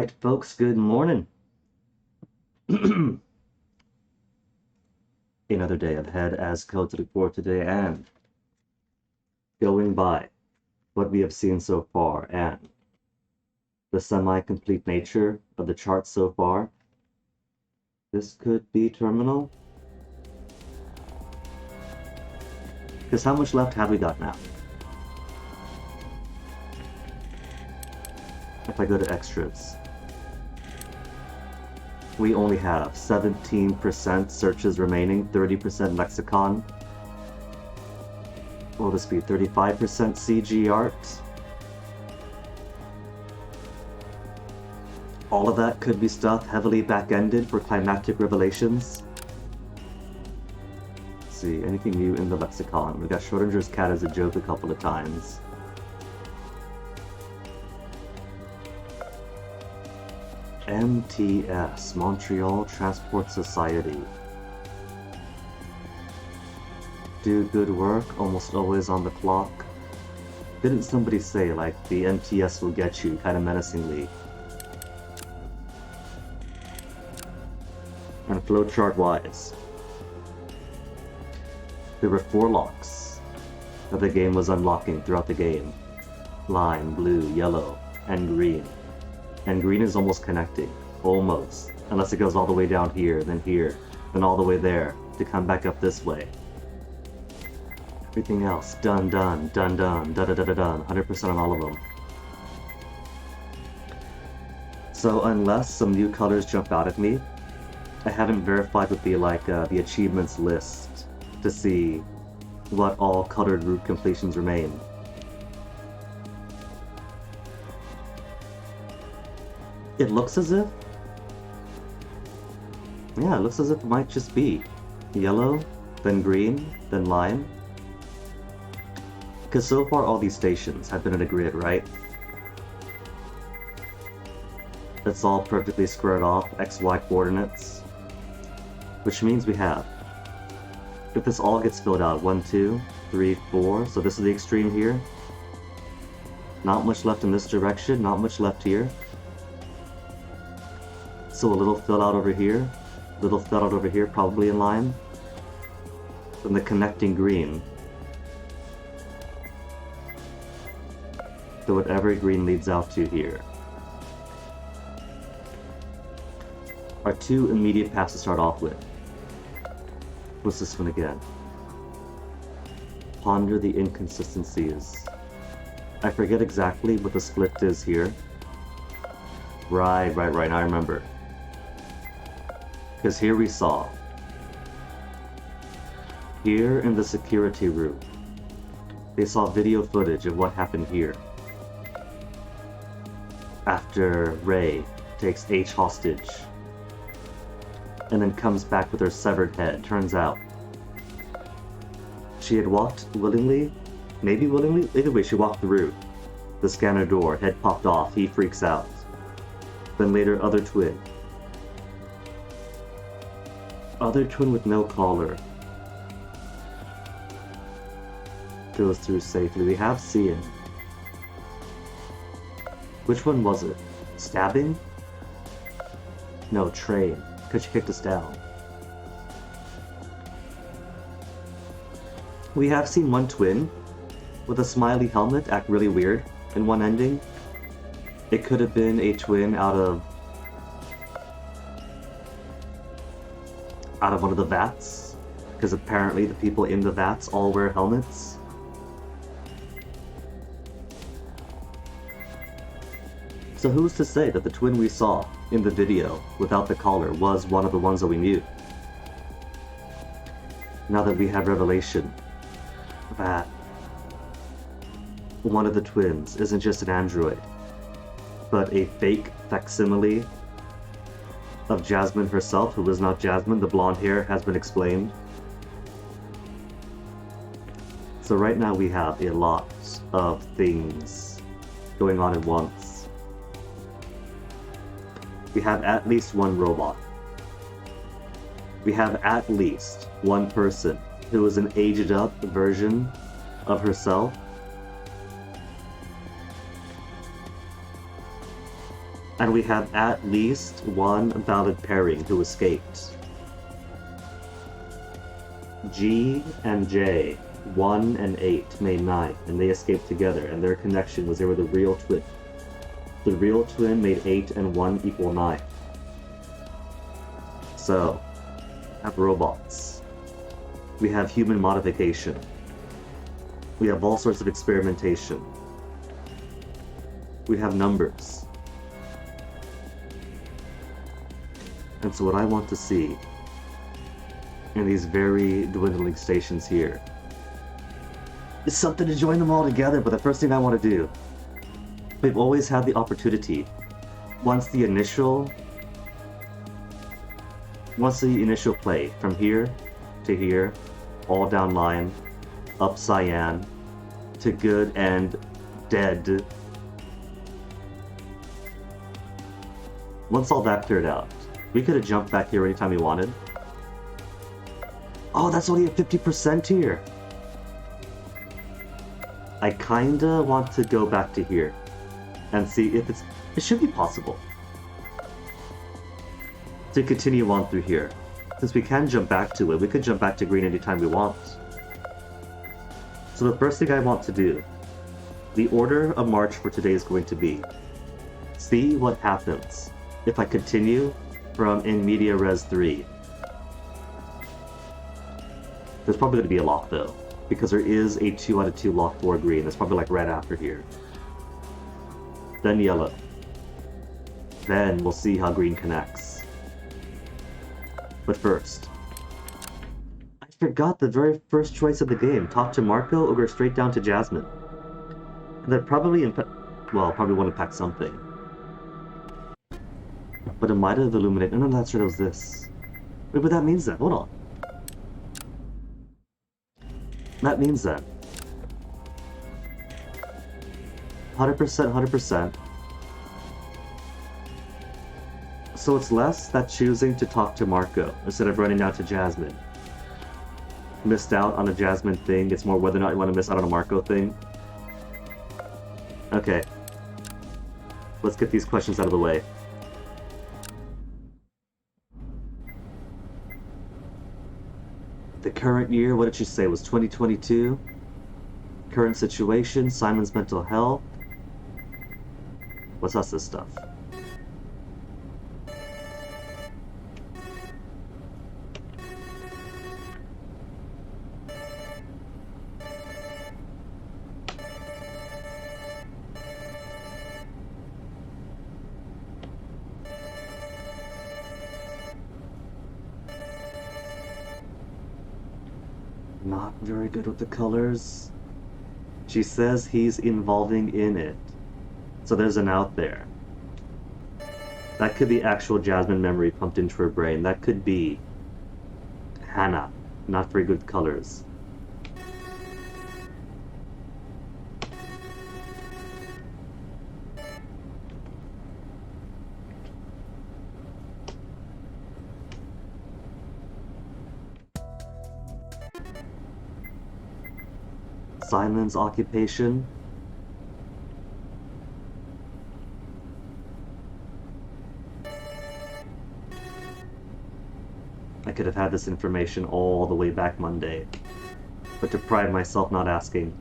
Alright, folks, good morning. Another day ahead as code to look forward today, and going by what we have seen so far and the semi-complete nature of the chart so far, this could be terminal. Because how much left have we got now? If I go to extras, we only have 17% searches remaining, 30% lexicon. Will this be 35% CG art? All of that could be stuff heavily back-ended for climactic revelations. Let's see, anything new in the lexicon? We got Schrodinger's cat as a joke a couple of times. MTS, Montreal Transport Society. Do good work, almost always on the clock. Didn't somebody say, like, the MTS will get you, kind of menacingly? And flowchart-wise, there were 4 locks that the game was unlocking throughout the game. Lime, blue, yellow, and green. And green is almost connecting. Almost. Unless it goes all the way down here, then all the way there, to come back up this way. Everything else, done, done, done, done, da-da-da-da-done, 100% on all of them. So unless some new colors jump out at me, I haven't verified with the achievements list to see what all colored route completions remain. It looks as if... Yeah, it looks as if it might just be yellow, then green, then lime. Because so far all these stations have been in a grid, right? It's all perfectly squared off, XY coordinates. Which means we have, if this all gets filled out, 1, 2, 3, 4, so this is the extreme here. Not much left in this direction, not much left here. So a little fill out over here, little fill out over here, probably in line. Then the connecting green. So whatever green leads out to here. Our 2 immediate paths to start off with. What's this one again? Ponder the inconsistencies. I forget exactly what the split is here. Right, I remember. Because here we saw, here in the security room, they saw video footage of what happened here. After Ray takes H hostage, and then comes back with her severed head. Turns out, she had walked willingly, maybe willingly, either way she walked through the scanner door, head popped off, he freaks out. Then later, other twin with no collar goes through safely. We have seen. Which one was it? Stabbing? No, train, because she kicked us down. We have seen one twin with a smiley helmet act really weird in one ending. It could have been a twin out of one of the vats, because apparently the people in the vats all wear helmets. So who's to say that the twin we saw in the video without the collar was one of the ones that we knew? Now that we have revelation that one of the twins isn't just an android, but a fake facsimile of Jasmine herself, who is not Jasmine. The blonde hair has been explained. So right now we have a lot of things going on at once. We have at least one robot. We have at least one person who is an aged up version of herself. And we have at least one valid pairing who escaped. G and J, 1 and 8, made 9, and they escaped together, and their connection was they were the real twin. The real twin made 8 and 1 equal 9. So, we have robots. We have human modification. We have all sorts of experimentation. We have numbers. And so what I want to see in these very dwindling stations here is something to join them all together, but the first thing I want to do, we've always had the opportunity, once the initial play, from here to here, all down line, up cyan, to good and dead. Once all that cleared out, we could have jumped back here anytime we wanted. Oh, that's only at 50% here. I kinda want to go back to here and see if it should be possible to continue on through here. Since we can jump back to it, we could jump back to green anytime we want. So the first thing I want to do, the order of march for today is going to be, see what happens if I continue from in media res 3. There's probably going to be a lock though, because there is a 2 out of 2 lock for green. That's probably like right after here. Then yellow. Then we'll see how green connects. But first, I forgot the very first choice of the game. Talk to Marco or go straight down to Jasmine. And that probably probably want to pack something. But it might have illuminated. No, that's right, it was this. Wait, but that means that. Hold on. That means that 100%, 100%. So it's less that choosing to talk to Marco instead of running down to Jasmine. Missed out on a Jasmine thing. It's more whether or not you want to miss out on a Marco thing. Okay. Let's get these questions out of the way. The current year, what did she say, was 2022? Current situation, Simon's mental health. What's else this stuff? Not very good with the colors. She says he's involving in it. So there's an out there. That could be actual Jasmine memory pumped into her brain. That could be Hannah. Not very good colors. Simon's occupation. I could have had this information all the way back Monday, but to pride myself not asking.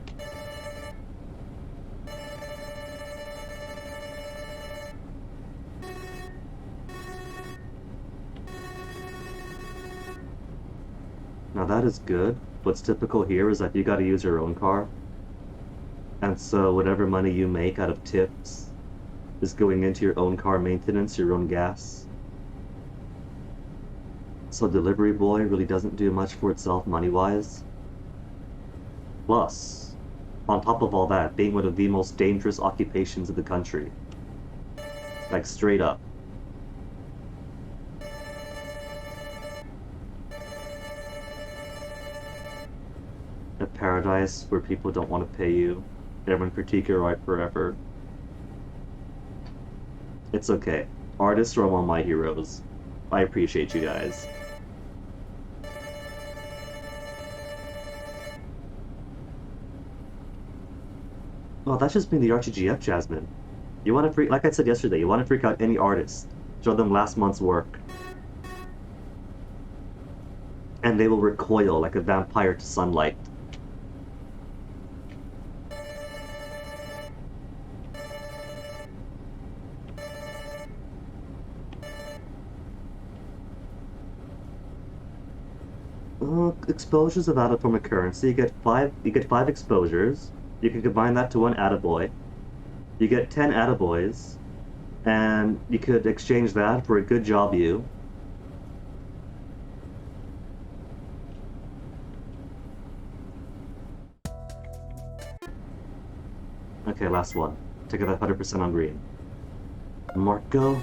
Now that is good. What's typical here is that you gotta use your own car. And so whatever money you make out of tips is going into your own car maintenance, your own gas. So delivery boy really doesn't do much for itself money-wise. Plus, on top of all that, being one of the most dangerous occupations in the country. Like straight up. A paradise where people don't want to pay you. Everyone critique your art forever. It's okay. Artists are one of my heroes. I appreciate you guys. Oh, that's just been the RTGF Jasmine. You want to freak, like I said yesterday, you want to freak out any artist. Show them last month's work. And they will recoil like a vampire to sunlight. Exposures of out-of-form currency. You get five exposures. You can combine that to one attaboy. You get 10 attaboys, and you could exchange that for a good job you. Okay, last one. Take it 100% on green. Marco.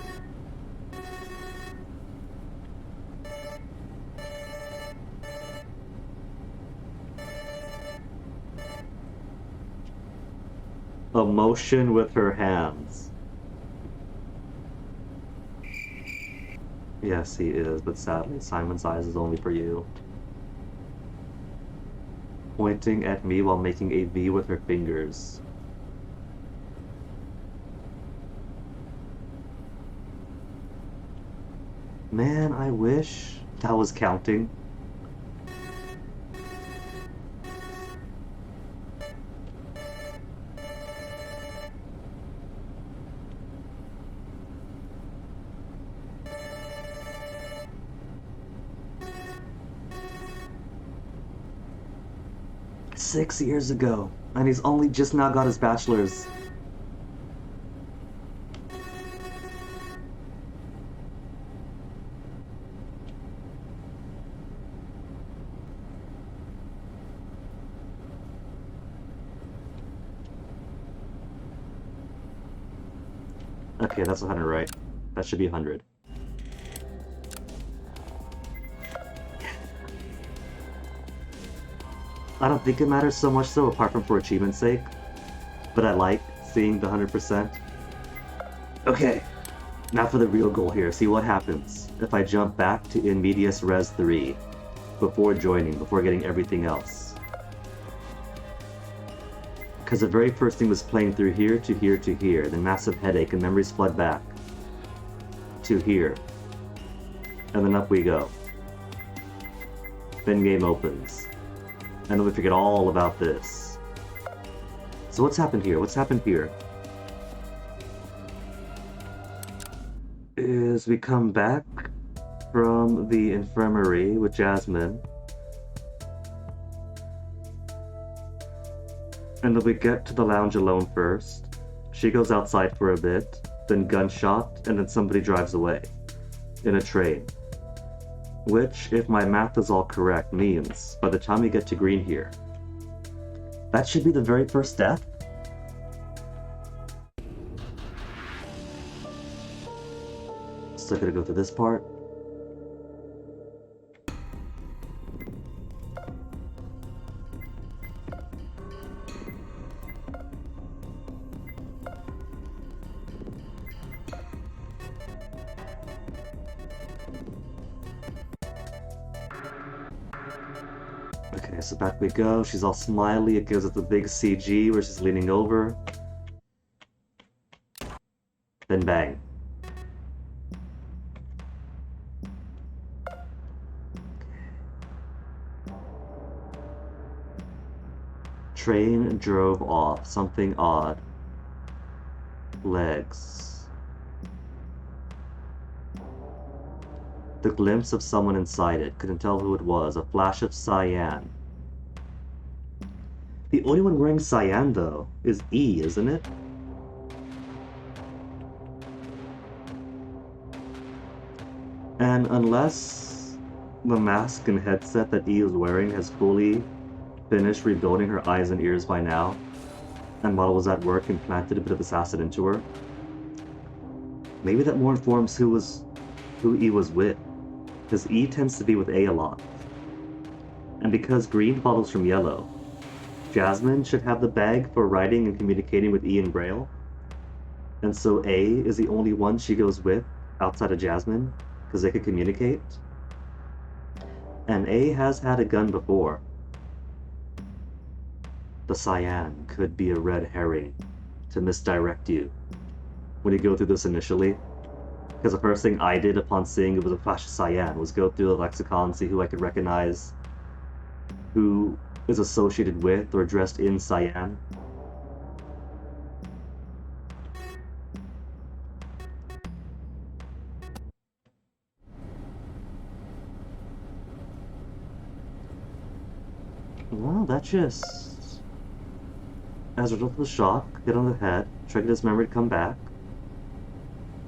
Emotion with her hands. Yes, he is, but sadly, Simon's eyes is only for you. Pointing at me while making a V with her fingers. Man, I wish that was counting. Six years ago, and he's only just now got his bachelor's. Okay, that's 100, right? That should be 100. I don't think it matters so much though, apart from for achievement's sake. But I like seeing the 100%. Okay, now for the real goal here. See what happens if I jump back to In Medias Res 3 before getting everything else. Because the very first thing was playing through here to here to here, then massive headache and memories flood back to here. And then up we go. Then game opens. And then we forget all about this. So what's happened here? What's happened here? Is we come back from the infirmary with Jasmine. And then we get to the lounge alone first. She goes outside for a bit, then gunshot, and then somebody drives away. In a train. Which, if my math is all correct, means by the time we get to green here, that should be the very first death? Still gotta go through this part. Okay, so back we go. She's all smiley. It gives us the big CG where she's leaning over. Then bang. Train drove off. Something odd. Legs. The glimpse of someone inside it. Couldn't tell who it was. A flash of cyan. The only one wearing cyan, though, is E, isn't it? And unless the mask and headset that E is wearing has fully finished rebuilding her eyes and ears by now, and while it was at work implanted a bit of this acid into her, maybe that more informs who E was with, because E tends to be with A lot. And because green follows from yellow, Jasmine should have the bag for writing and communicating with E in Braille, and so A is the only one she goes with outside of Jasmine, because they could communicate. And A has had a gun before. The cyan could be a red herring to misdirect you when you go through this initially. Because the first thing I did upon seeing it was a flash of cyan was go through the lexicon, see who I could recognize, who is associated with or dressed in cyan. Well, that just... As a result of the shock, hit on the head, triggered his memory to come back,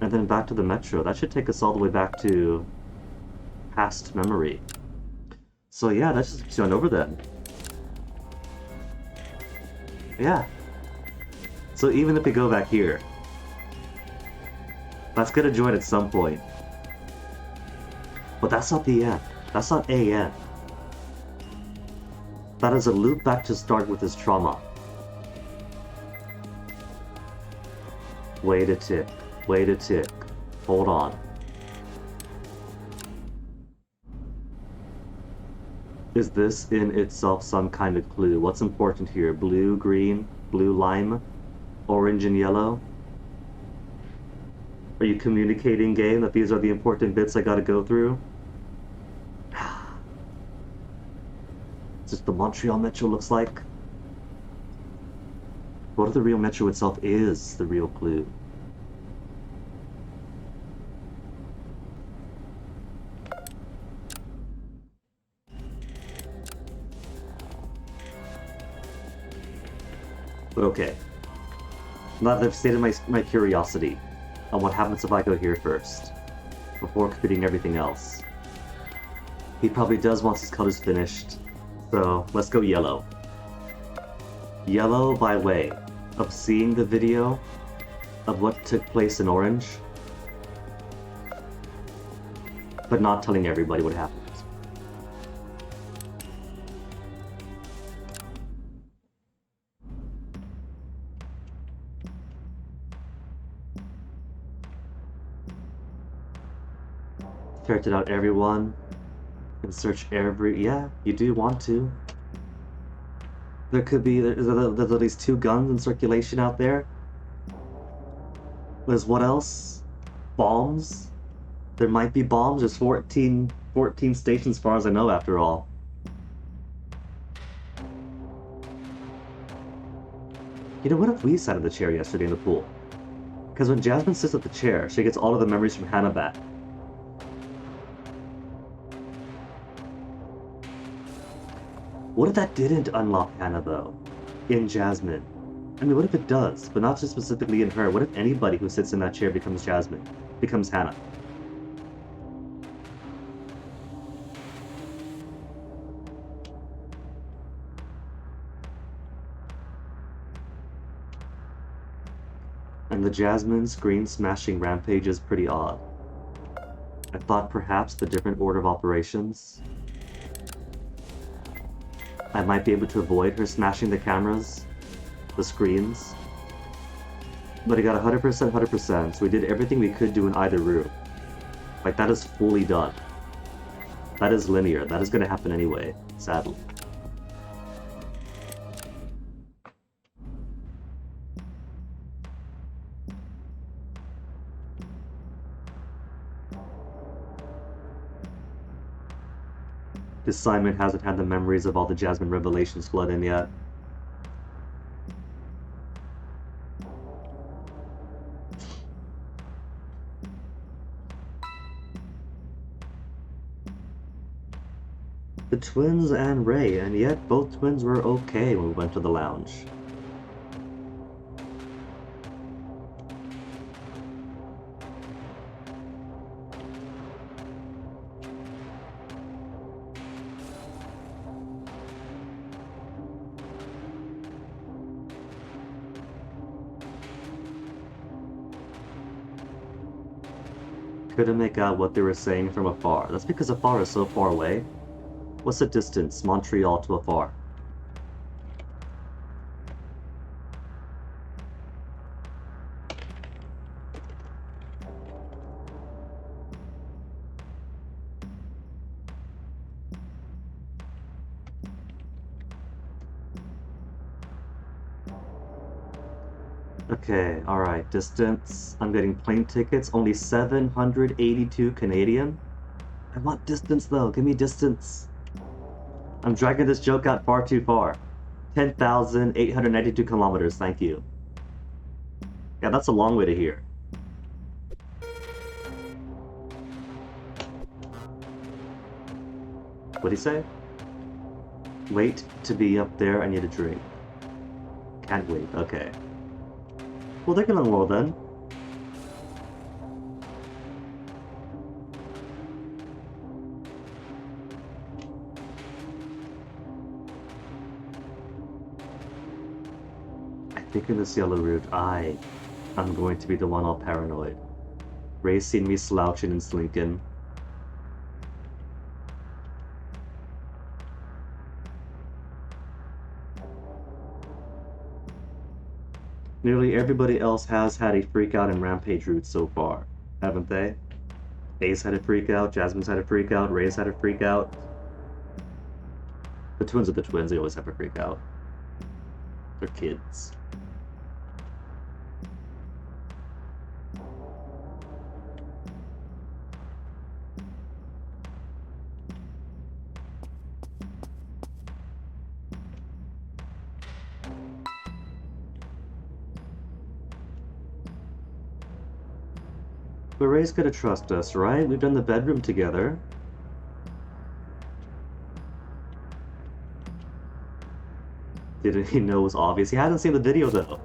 and then back to the metro. That should take us all the way back to past memory. So yeah, that just gets you on over then. Yeah. So even if we go back here, that's gonna join at some point. But that's not the end. That's not a end. That is a loop back to start with his trauma. Wait a tick. Wait a tick. Hold on. Is this in itself some kind of clue? What's important here? Blue, green, blue, lime, orange, and yellow? Are you communicating, game, that these are the important bits I gotta go through? Is this the Montreal Metro looks like? What if the real Metro itself is the real clue? But okay. Now that I've stated my curiosity on what happens if I go here first, before completing everything else. He probably does once his color's finished, so let's go yellow. Yellow by way of seeing the video of what took place in orange, but not telling everybody what happened. Ferreted out everyone and search every... Yeah, you do want to. There could be... There's at least 2 guns in circulation out there. There's what else? Bombs? There might be bombs. There's 14 stations as far as I know after all. You know, what if we sat in the chair yesterday in the pool? Because when Jasmine sits at the chair, she gets all of the memories from Hannah back. What if that didn't unlock Hannah, though? In Jasmine? I mean, what if it does, but not just specifically in her? What if anybody who sits in that chair becomes Jasmine? Becomes Hannah? And the Jasmine screen-smashing rampage is pretty odd. I thought perhaps the different order of operations... I might be able to avoid her smashing the cameras, the screens. But it got 100%, 100%, so we did everything we could do in either room. Like, that is fully done. That is linear. That is going to happen anyway, sadly. Because Simon hasn't had the memories of all the Jasmine revelations flood in yet. The twins and Ray, and yet both twins were okay when we went to the lounge. Couldn't make out what they were saying from afar. That's because afar is so far away. What's the distance, Montreal to afar? Okay, alright, distance. I'm getting plane tickets, only 782 Canadian. I want distance though, give me distance. I'm dragging this joke out far too far. 10,892 kilometers, thank you. Yeah, that's a long way to here. What'd he say? Wait to be up there, I need a drink. Can't wait, okay. Well, they're gonna well then. I think in this yellow route, I'm going to be the one all paranoid. Ray's seen me slouching and slinking. Nearly everybody else has had a freak out and rampage route so far, haven't they? Ace had a freak out, Jasmine's had a freak out, Ray's had a freak out. The twins are the twins, they always have a freak out. They're kids. But Ray's gotta trust us, right? We've done the bedroom together. Didn't he know it was obvious? He hadn't seen the video though.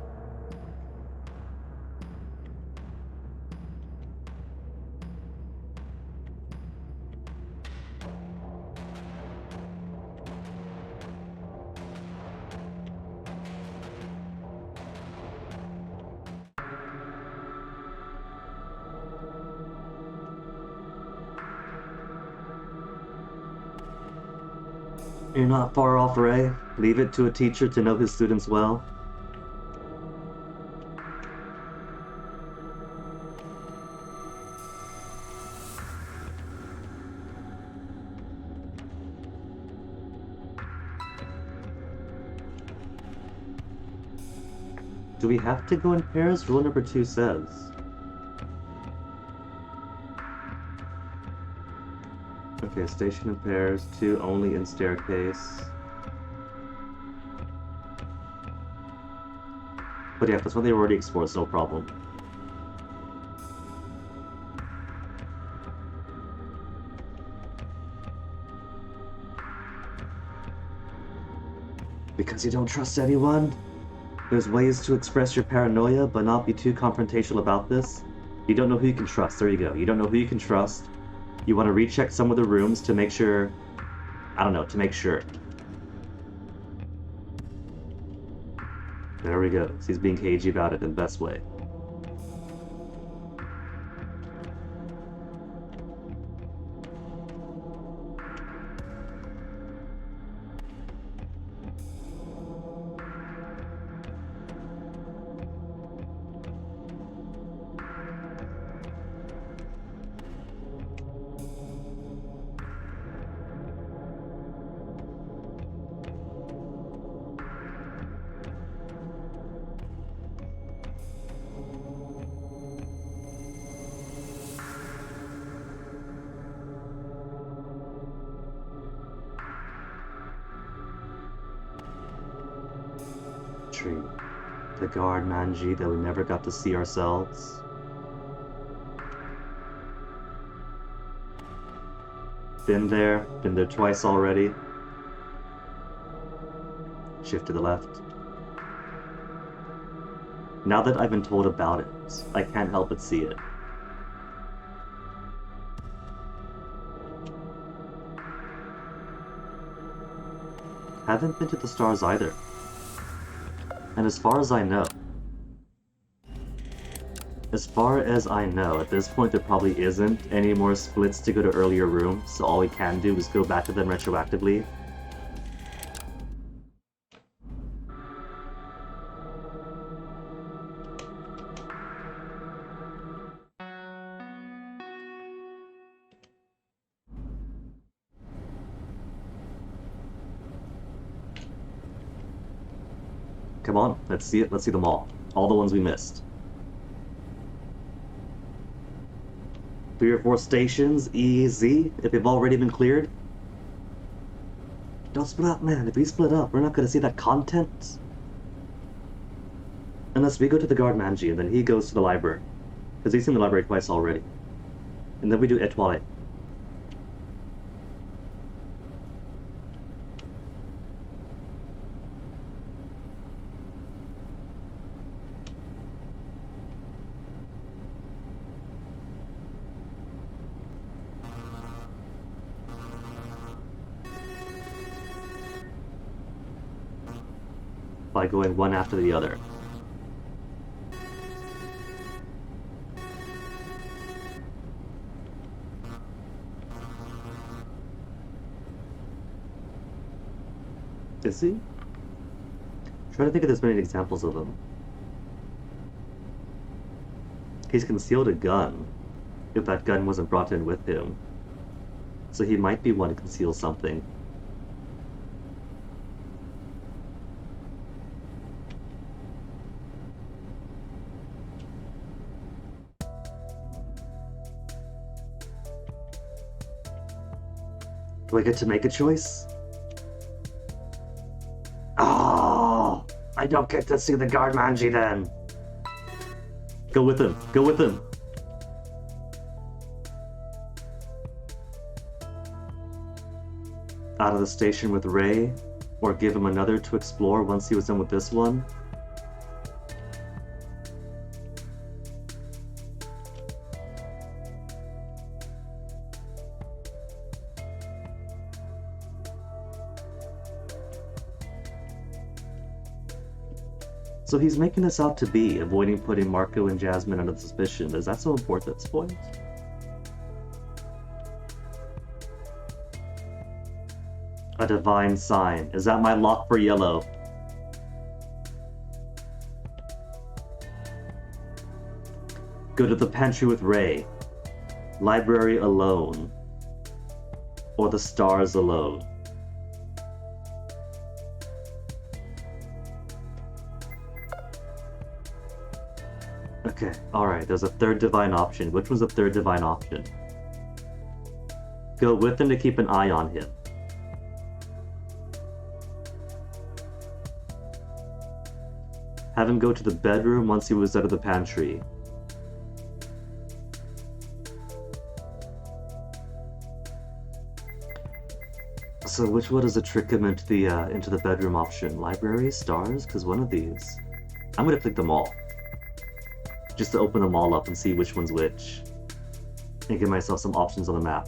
You're not far off, Ray. Leave it to a teacher to know his students well. Do we have to go in pairs? Rule number 2 says. Okay, station in pairs, 2 only in staircase. But yeah, that's what they already explored, so no problem. Because you don't trust anyone? There's ways to express your paranoia, but not be too confrontational about this. You don't know who you can trust. There you go. You don't know who you can trust. You want to recheck some of the rooms to make sure... I don't know, to make sure. There we go. He's being cagey about it in the best way. Tree. The guard Manji that we never got to see ourselves. Been there twice already. Shift to the left. Now that I've been told about it, I can't help but see it. Haven't been to the stars either. And as far as I know, at this point there probably isn't any more splits to go to earlier rooms, so all we can do is go back to them retroactively. Come on, let's see it. Let's see them all. All the ones we missed. 3 or 4 stations, easy, if they've already been cleared. Don't split up, man. If we split up, we're not gonna see that content. Unless we go to the guard Manji and then he goes to the library. Because he's seen the library twice already. And then we do Etoile. By going one after the other. Is he? I'm trying to think of this many examples of him. He's concealed a gun, if that gun wasn't brought in with him. So he might be one to conceal something. Do I get to make a choice? Oh, I don't get to see the guard Manji then. Go with him. Go with him. Out of the station with Ray, or give him another to explore once he was done with this one. So he's making this out to be avoiding putting Marco and Jasmine under suspicion. Is that so important at this point? A divine sign. Is that my lock for yellow? Go to the pantry with Ray. Library alone. Or the stars alone. Okay, alright, there's a third divine option. Which was the third divine option? Go with him to keep an eye on him. Have him go to the bedroom once he was out of the pantry. So which one does it trick him into the bedroom option? Library? Stars? Because one of these... I'm gonna click them all. Just to open them all up and see which one's which. And give myself some options on the map.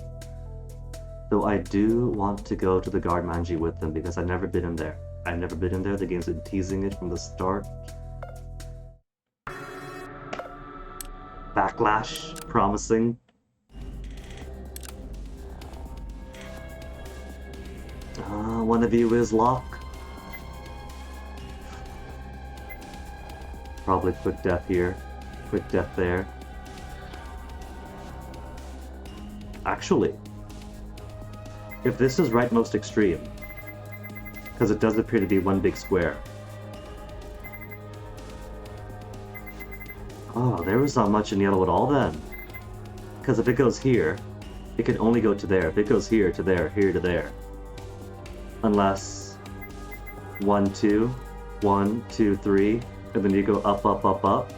Though I do want to go to the guard Manji with them because I've never been in there. I've never been in there, the game's been teasing it from the start. Backlash, promising. One of you is Locke. Probably quick death here. Quick death there. Actually, if this is rightmost extreme, because it does appear to be one big square. Oh, there was not much in yellow at all then. Because if it goes here, it can only go to there. If it goes here to there, here to there. Unless 1, 2, 1, 2, 3, and then you go up, up, up, up.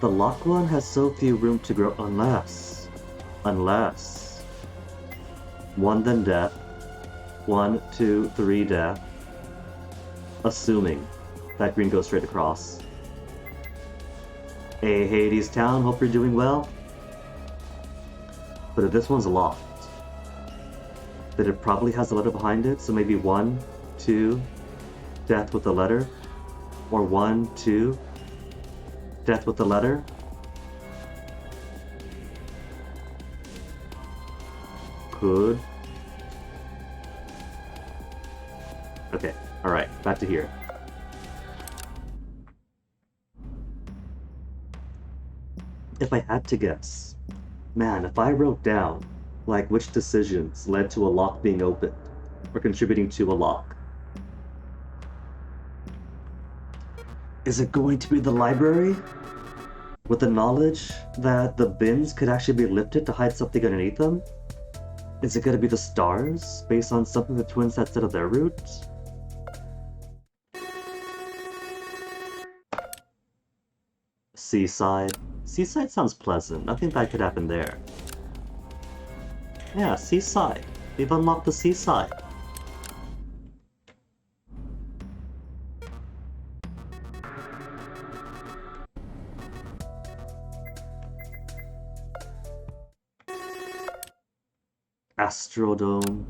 The locked one has so few room to grow unless 1 then death, 1, 2, 3 death, assuming that green goes straight across. Hey Hades Town, hope you're doing well. But if this one's locked, then it probably has a letter behind it, so maybe 1, 2, death with the letter, or 1, 2, death with the letter. Could. Okay, alright, back to here. If I had to guess, man, if I wrote down Like, which decisions led to a lock being opened, or contributing to a lock? Is it going to be the library? With the knowledge that the bins could actually be lifted to hide something underneath them? Is it going to be the stars, based on something the twins had said of their roots? Seaside. Seaside sounds pleasant. Nothing bad could happen there. Yeah, seaside. We've unlocked the seaside. Astrodome.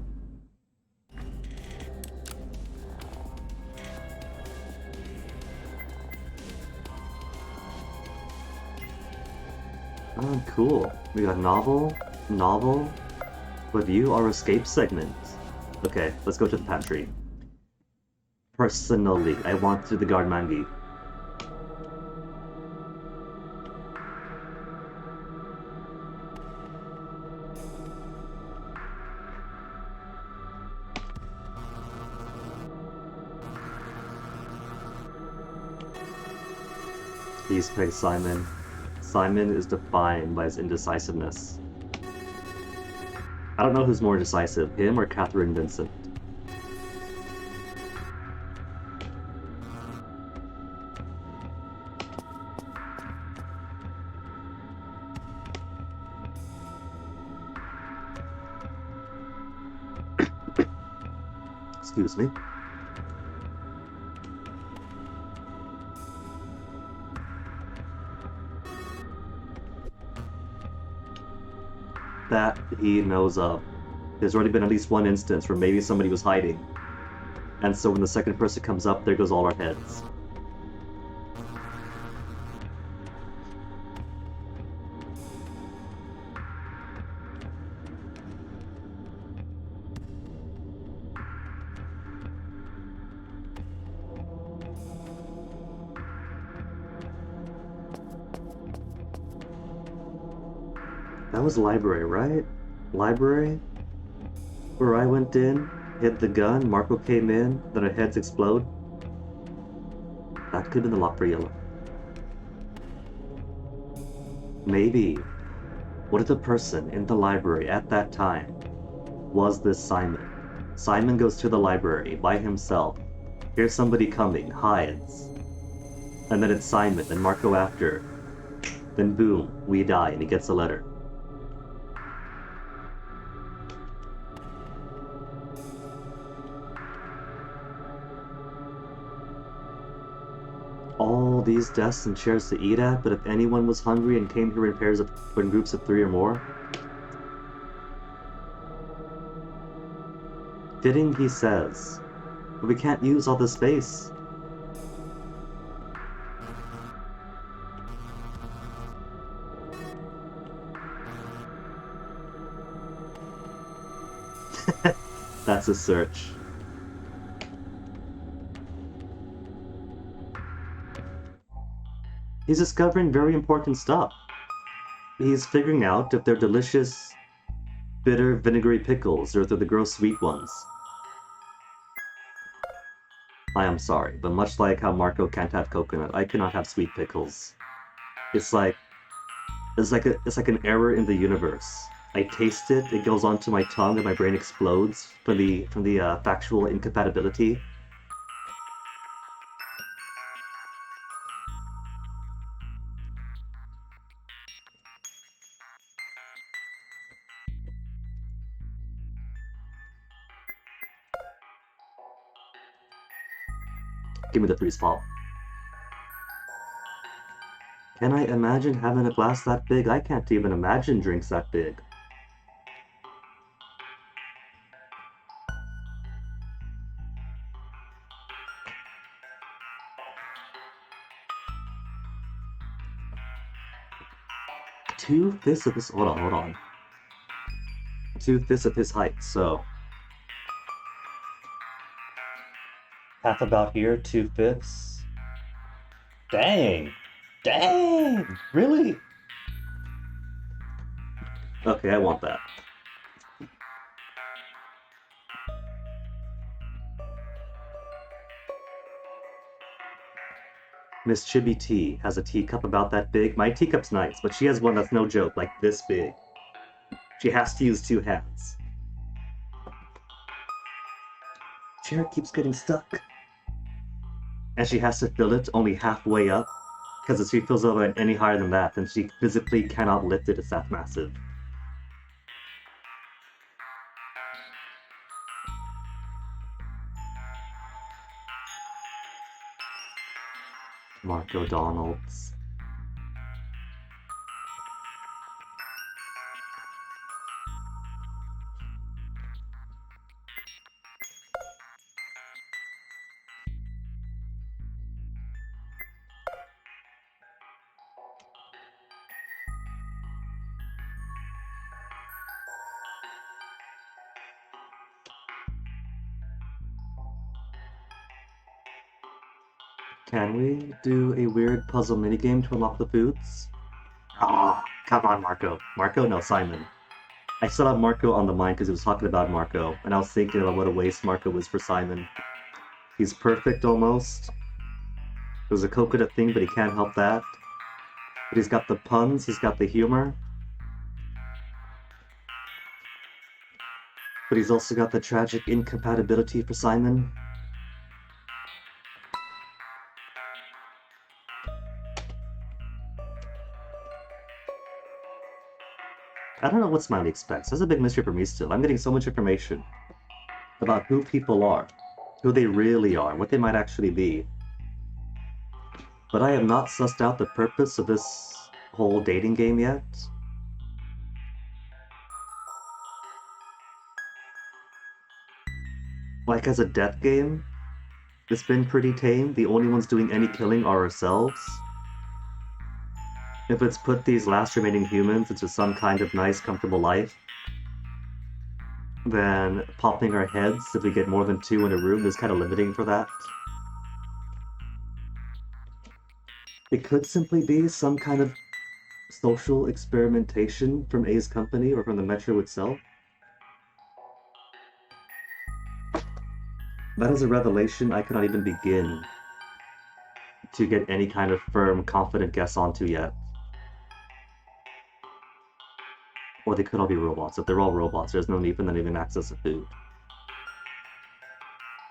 Oh, cool. We got novel, review our escape segment. Okay, let's go to the pantry. Personally, I want to do the Garmangi. He's playing Simon. Simon is defined by his indecisiveness. I don't know who's more decisive, him or Catherine Vincent. Excuse me. That he knows of. There's already been at least one instance where maybe somebody was hiding. And so when the second person comes up, there goes all our heads. That was library, right? Library? Where I went in, hit the gun, Marco came in, then our heads explode. That could have been the lock for yellow. Maybe. What if the person in the library at that time was this Simon? Simon goes to the library by himself, hears somebody coming, hides. And then it's Simon, then Marco after. Then boom, we die, and he gets a letter. All these desks and chairs to eat at, but if anyone was hungry and came here in groups of 3 or more. Fitting, he says, but we can't use all the space. That's a search. He's discovering very important stuff. He's figuring out if they're delicious, bitter, vinegary pickles or if they're the gross sweet ones. I am sorry, but much like how Marco can't have coconut, I cannot have sweet pickles. It's like an error in the universe. I taste it, it goes onto my tongue, and my brain explodes from the factual incompatibility. Give me the freeze pop. Can I imagine having a glass that big? I can't even imagine drinks that big. Two-fifths of his... Hold on. Two-fifths of his height, so... half about here, 2/5. Dang! Dang! Really? Okay, I want that. Miss Chibi T has a teacup about that big. My teacup's nice, but she has one that's no joke, like this big. She has to use 2 hands. Chair keeps getting stuck. And she has to fill it only halfway up, because if she fills it any higher than that, then she physically cannot lift it, it's that massive. Marco Donalds. Can we do a weird puzzle minigame to unlock the foods? Ah, come on, Marco. Marco? No, Simon. I still have Marco on the mind because he was talking about Marco, and I was thinking about what a waste Marco was for Simon. He's perfect almost. There's a coconut thing, but he can't help that. But he's got the puns, he's got the humor. But he's also got the tragic incompatibility for Simon. I don't know what Smiley expects. That's a big mystery for me still. I'm getting so much information about who people are, who they really are, what they might actually be. But I have not sussed out the purpose of this whole dating game yet. Like as a death game, it's been pretty tame. The only ones doing any killing are ourselves. If it's put these last remaining humans into some kind of nice, comfortable life, then popping our heads if we get more than 2 in a room is kind of limiting for that. It could simply be some kind of social experimentation from A's company or from the Metro itself. That is a revelation I cannot even begin to get any kind of firm, confident guess onto yet. Or they could all be robots. If they're all robots, there's no need for them to even access the food.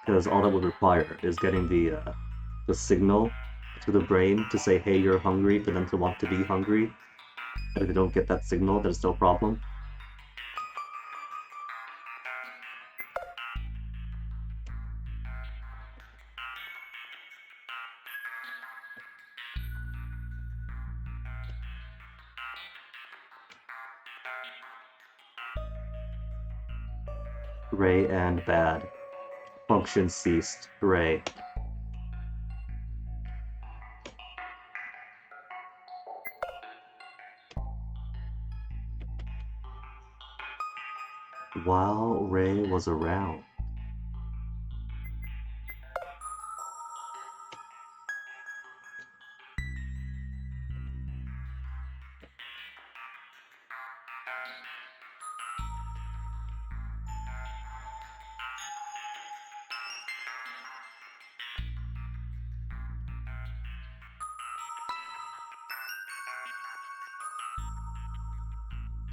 Because all that would require is getting the signal to the brain to say, hey, you're hungry, for them to want to be hungry. And if they don't get that signal, there's no problem. Ray and bad. Function ceased. Ray. While Ray was around.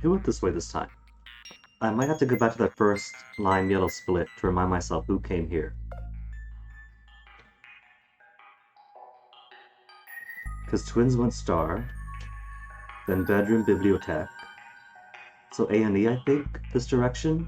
Who went this way this time? I might have to go back to that first lime yellow split to remind myself who came here. Because twins went star, then bedroom bibliothèque. So A&E, I think, this direction?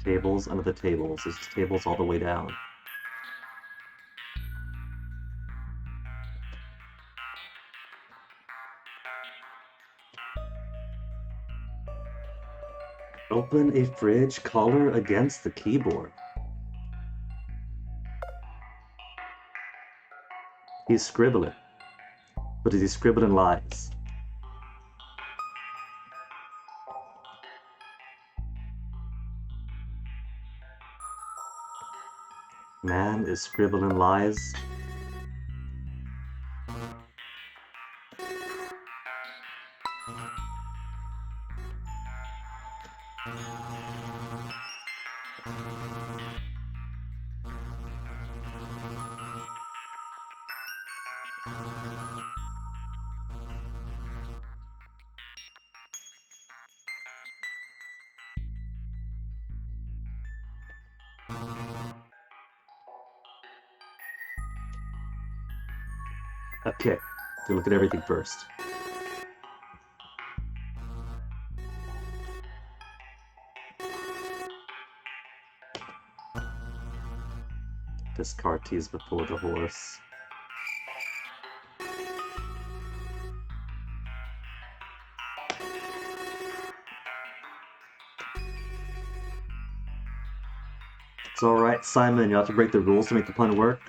Tables under the tables. There's just tables all the way down. Open a fridge, collar against the keyboard. He's scribbling. But is he scribbling lies? Man is scribbling lies. Okay, to look at everything first. Discard teas before the horse. It's alright, Simon, you have to break the rules to make the pun work.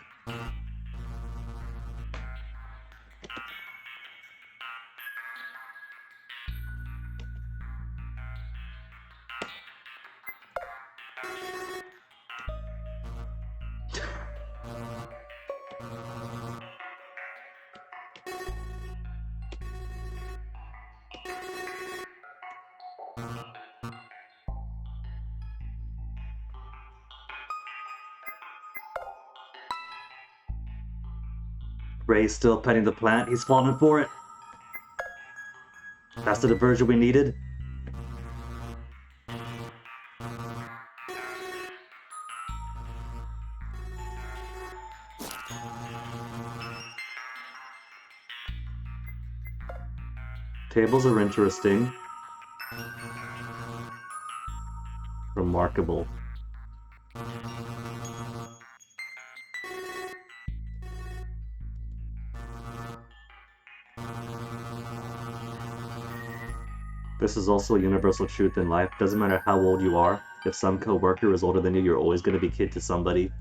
Ray's still petting the plant, he's falling for it. That's the diversion we needed. Tables are interesting. Remarkable. This is also a universal truth in life. Doesn't matter how old you are. If some coworker is older than you, you're always going to be kid to somebody.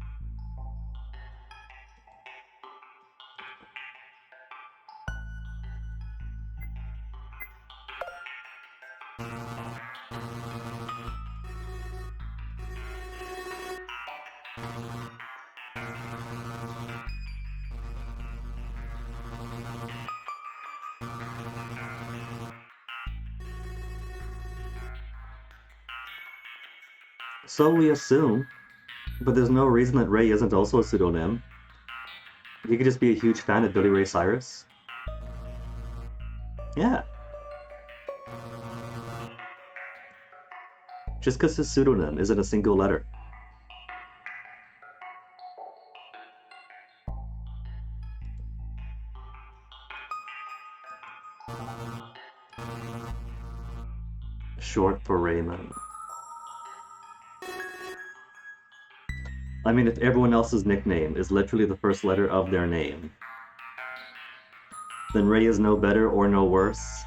So we assume, but there's no reason that Ray isn't also a pseudonym. He could just be a huge fan of Billy Ray Cyrus. Yeah. Just because his pseudonym isn't a single letter. Short for Raymond. I mean, if everyone else's nickname is literally the first letter of their name, then Ray is no better or no worse.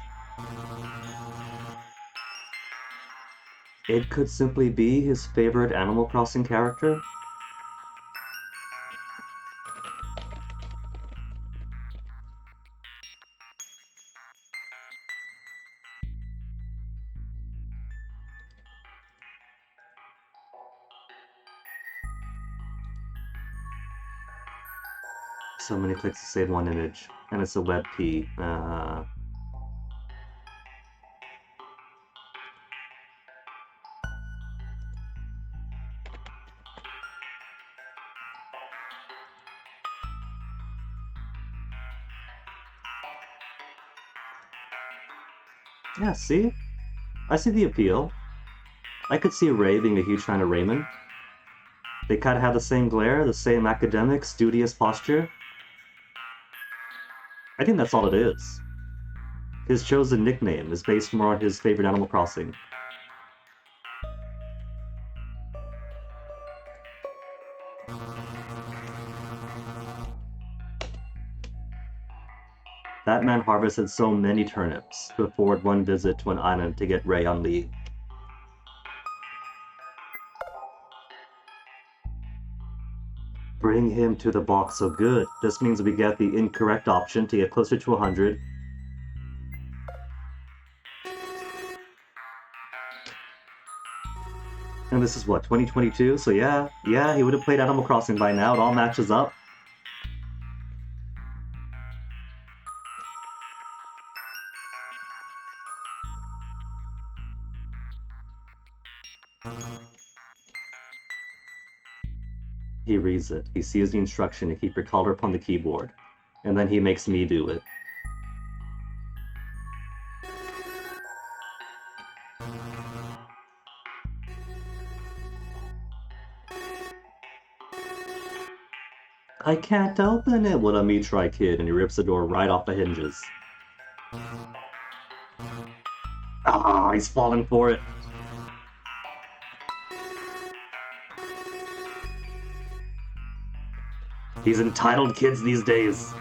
It could simply be his favorite Animal Crossing character. So many clicks to save one image, and it's a WebP. Yeah, see? I see the appeal. I could see Ray being a huge fan of Raymond. They kind of have the same glare, the same academic, studious posture. I think that's all it is. His chosen nickname is based more on his favorite Animal Crossing. That man harvested so many turnips to afford one visit to an island to get Ray on leave. Bring him to the box, so good. This means we get the incorrect option to get closer to 100. And this is what, 2022? So yeah, he would have played Animal Crossing by now. It all matches up. He reads it. He sees the instruction to keep your collar upon the keyboard. And then he makes me do it. I can't open it, what a me try kid, and he rips the door right off the hinges. Ah, he's falling for it. These entitled kids these days.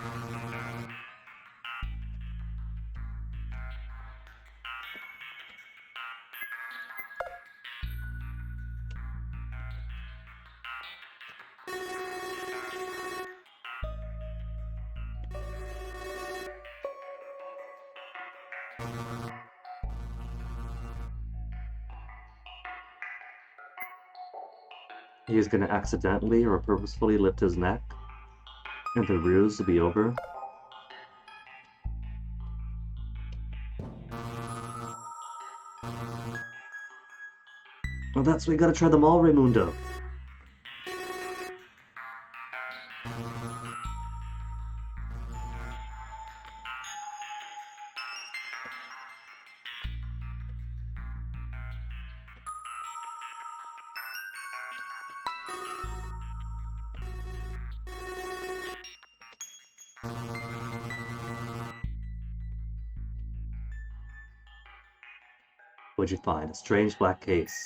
He's gonna accidentally or purposefully lift his neck, and the ruse will be over. Well, that's why you gotta try them all, Raimundo. What'd you find? A strange black case.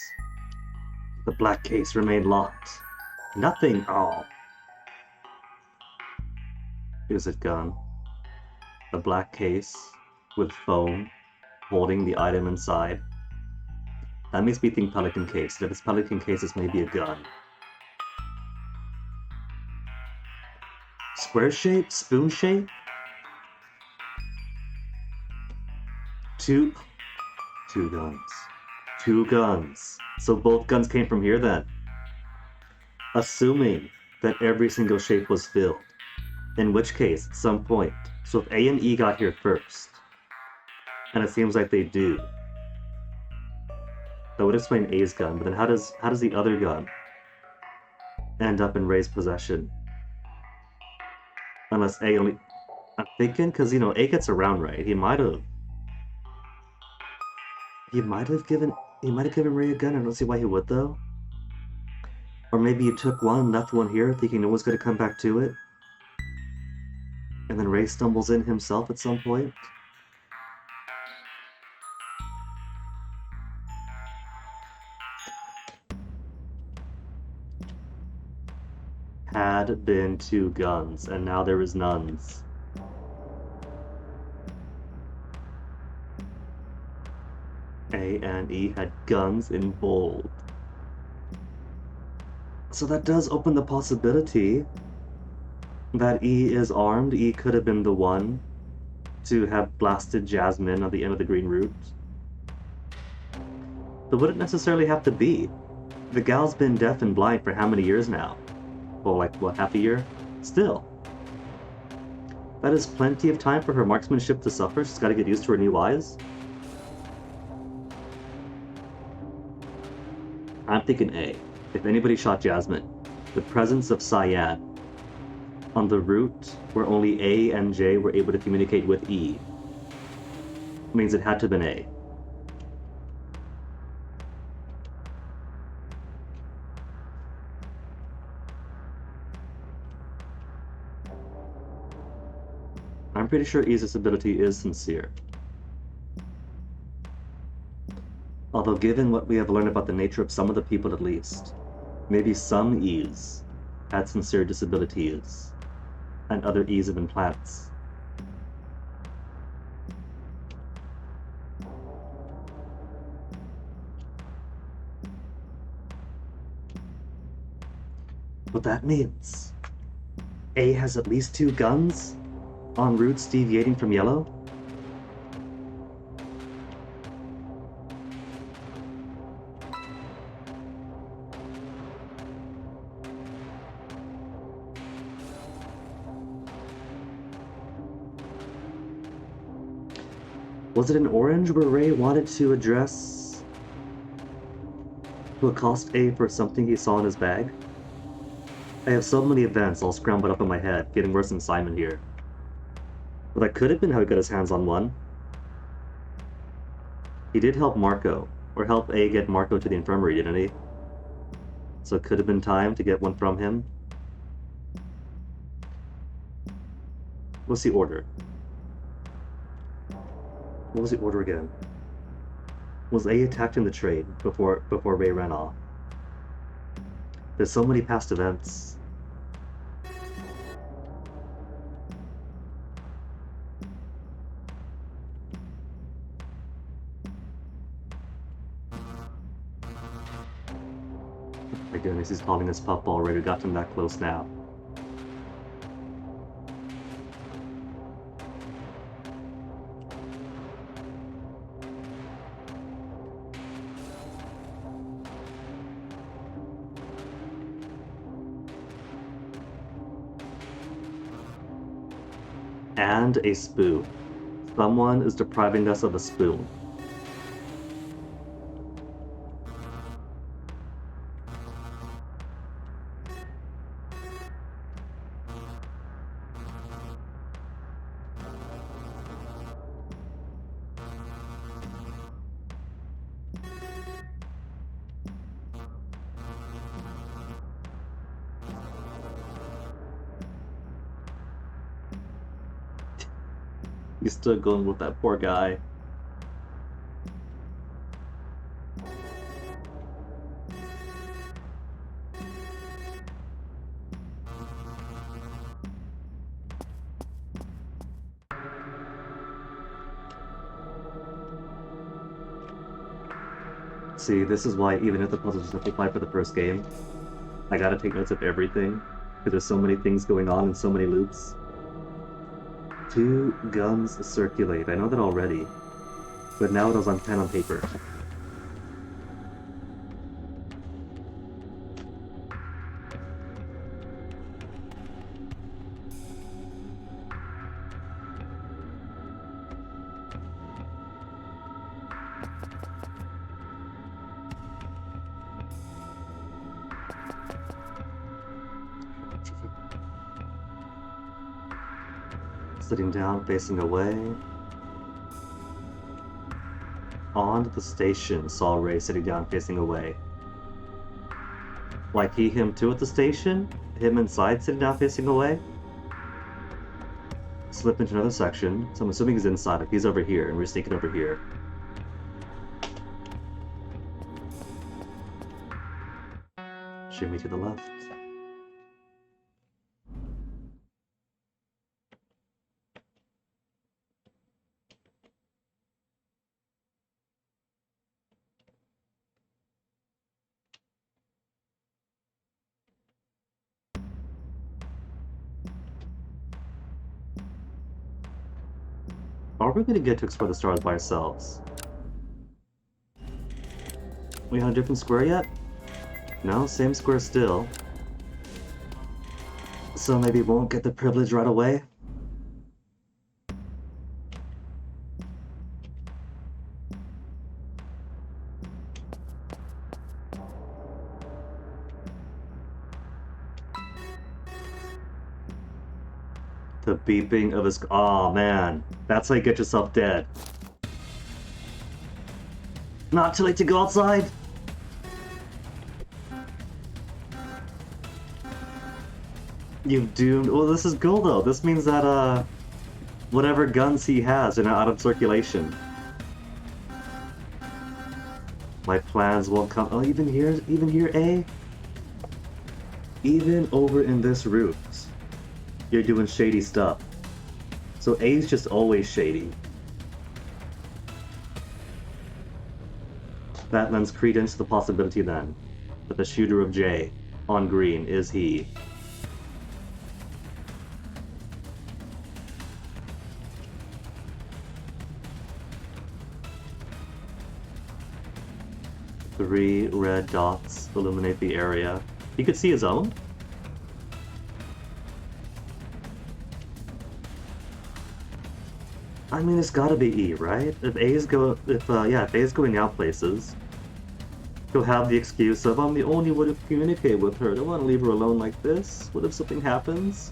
The black case remained locked. Nothing. Oh. Is it gone? A black case with foam holding the item inside. That makes me think pelican case. And if it's pelican case, it's maybe a gun. Square shape? Spoon shape? Two guns. Two guns. So both guns came from here then. Assuming that every single shape was filled. In which case, at some point. So if A and E got here first, and it seems like they do, that would explain A's gun, but then how does the other gun end up in Ray's possession? Unless A only... I'm thinking, because, you know, A gets around, right? He might have given Ray a gun. I don't see why he would, though. Or maybe he took one, left one here, thinking no one's going to come back to it. And then Ray stumbles in himself at some point. Had been two guns, and now there is nuns. A and E had guns in bold. So that does open the possibility that E is armed. E could have been the one to have blasted Jasmine at the end of the green route. But would it necessarily have to be? The gal's been deaf and blind for how many years now? Well, like, what, half a year? Still. That is plenty of time for her marksmanship to suffer. She's gotta get used to her new eyes. I'm thinking A. If anybody shot Jasmine, the presence of Cyan on the route where only A and J were able to communicate with E means it had to have been A. I'm pretty sure E's disability is sincere. Although given what we have learned about the nature of some of the people at least, maybe some E's had sincere disabilities, and other E's have implants. What that means, A has at least two guns on routes deviating from yellow? Was it in orange where Ray wanted to address... to accost A for something he saw in his bag? I have so many events all scrambled up in my head, getting worse than Simon here. But that could have been how he got his hands on one. He did help Marco, or help A get Marco to the infirmary, didn't he? So it could have been time to get one from him. What's the order? What was the order again? Was A attacked in the trade before Ray ran off? There's so many past events. My goodness, he's calling his pup already. We got him that close now. And a spoon. Someone is depriving us of a spoon. He's still going with that poor guy. See, this is why even if the puzzles are simplified for the first game, I gotta take notes of everything, because there's so many things going on and so many loops. 2 guns circulate. I know that already, but now it was on pen and paper. Sitting down, facing away. On to the station, saw Ray sitting down, facing away. Like him too at the station? Him inside, sitting down, facing away? Slip into another section, so I'm assuming he's inside. If he's over here, and we're sneaking over here. Shimmy to the left. Are we gonna get to explore the stars by ourselves? We on a different square yet? No, same square still. So maybe we won't get the privilege right away? The beeping of his... Aw, man. That's how you get yourself dead. Not too late to go outside! You've doomed... Well, this is cool, though. This means that, whatever guns he has are now out of circulation. My plans won't come... Oh, even here, A? Even over in this route, you're doing shady stuff. So A's just always shady. That lends credence to the possibility then that the shooter of J on green is he. Three red dots illuminate the area. He could see his own? I mean, it's gotta be E, right? If A is going out places, he'll have the excuse of, I'm the only one to communicate with her. I don't want to leave her alone like this. What if something happens?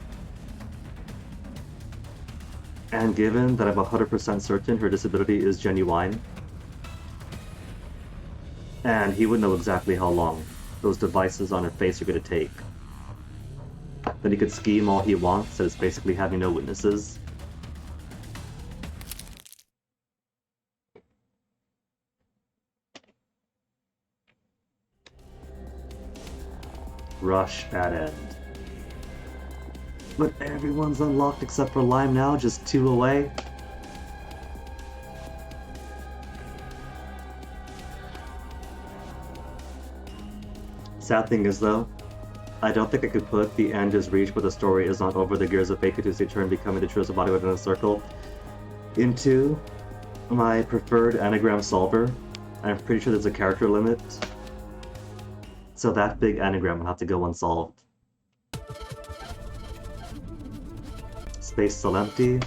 And given that I'm 100% certain her disability is genuine, and he would know exactly how long those devices on her face are going to take, then he could scheme all he wants, and it's basically having no witnesses. Rush at end. But everyone's unlocked except for Lime now, just 2 away. Sad thing is though, I don't think I could put the end is reached but the story is not over, the gears of fate to turn becoming the truest body within a circle into my preferred anagram solver. I'm pretty sure there's a character limit, so that big anagram will have to go unsolved. Space still empty.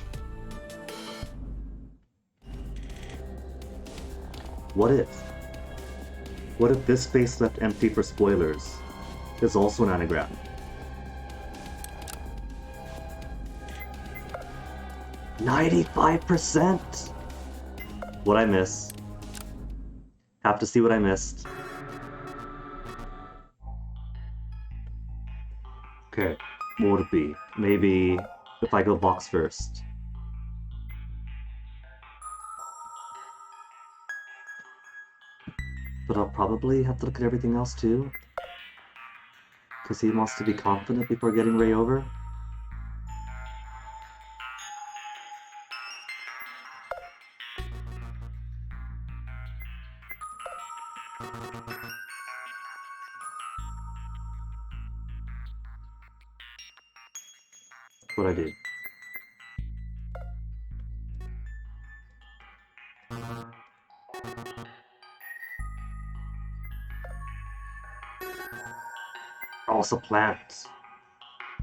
What if this space left empty for spoilers is also an anagram? $95%! What'd I miss? Have to see what I missed. Okay, what would it be? Maybe if I go box first. But I'll probably have to look at everything else too. Because he wants to be confident before getting Ray over. What I do. Also plants.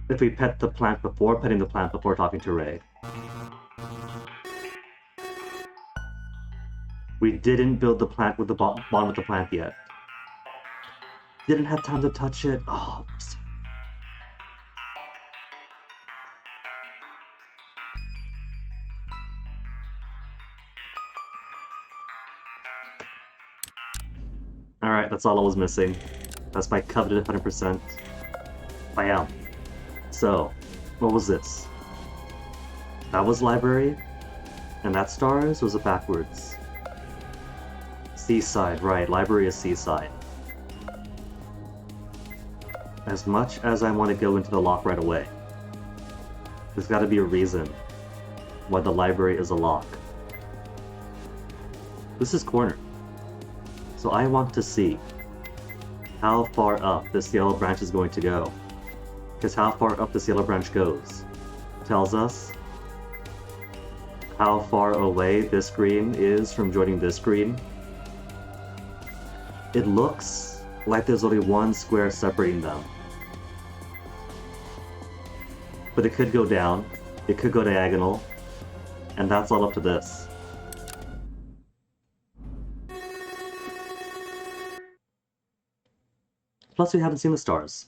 If we pet the plant before petting the plant before talking to Ray. We didn't build the plant with the bond with the plant yet. Didn't have time to touch it. Oh. Alright, that's all I was missing. That's my coveted 100%. I am. So, what was this? That was library? And that stars? Was it backwards? Seaside, right. Library is seaside. As much as I want to go into the lock right away, there's gotta be a reason why the library is a lock. This is corner. So I want to see how far up this yellow branch is going to go. Because how far up this yellow branch goes tells us how far away this green is from joining this green. It looks like there's only one square separating them. But it could go down, it could go diagonal, and that's all up to this. Plus we haven't seen the stars.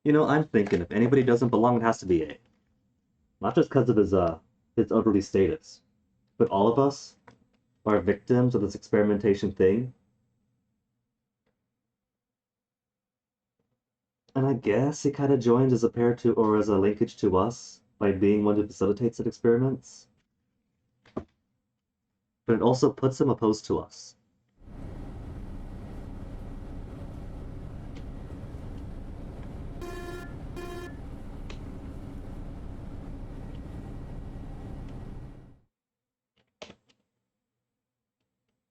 You know, I'm thinking if anybody doesn't belong, it has to be A. Not just because of his elderly status, but all of us are victims of this experimentation thing. And I guess it kind of joins as a pair to, or as a linkage to us, by being one who facilitates the experiments. But it also puts him opposed to us.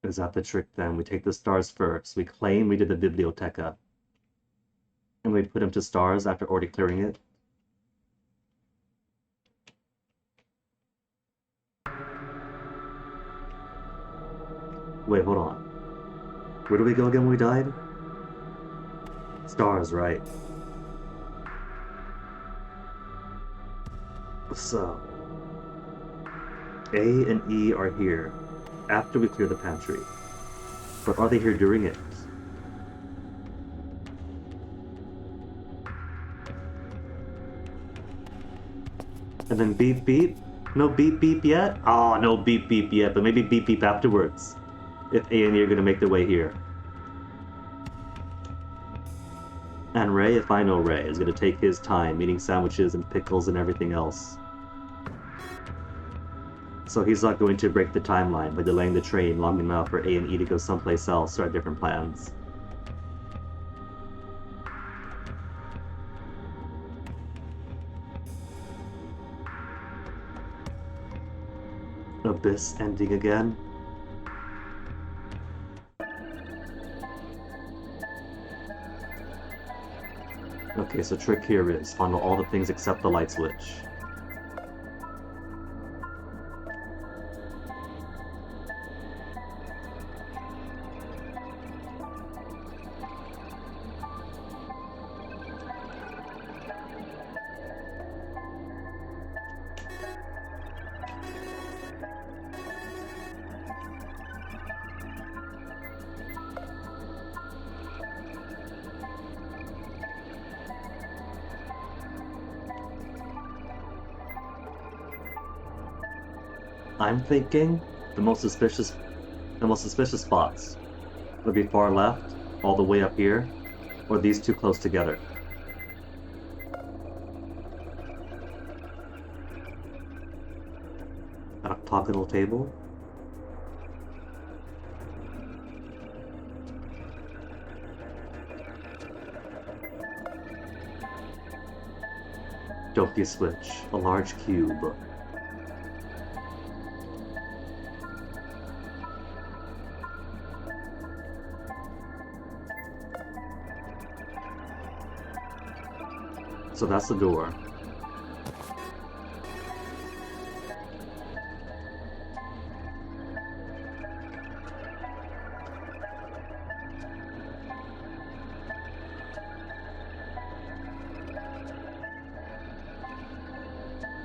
Is that the trick then? We take the stars first. We claim we did the Biblioteca. And we put him to stars after already clearing it. Wait, hold on. Where do we go again when we died? Stars, right. So, A and E are here after we clear the pantry. But are they here during it? And then beep beep? No beep beep yet? Oh, no beep beep yet, but maybe beep beep afterwards. If A and E are gonna make their way here. And Ray, if I know Ray, is gonna take his time eating sandwiches and pickles and everything else. So he's not going to break the timeline by delaying the train long enough for A and E to go someplace else or have different plans. Abyss ending again? Okay, so trick here is funnel all the things except the light switch. I'm thinking the most suspicious spots would be far left, all the way up here, or these two close together. An octagonal table? Don't be a switch, a large cube. So that's the door.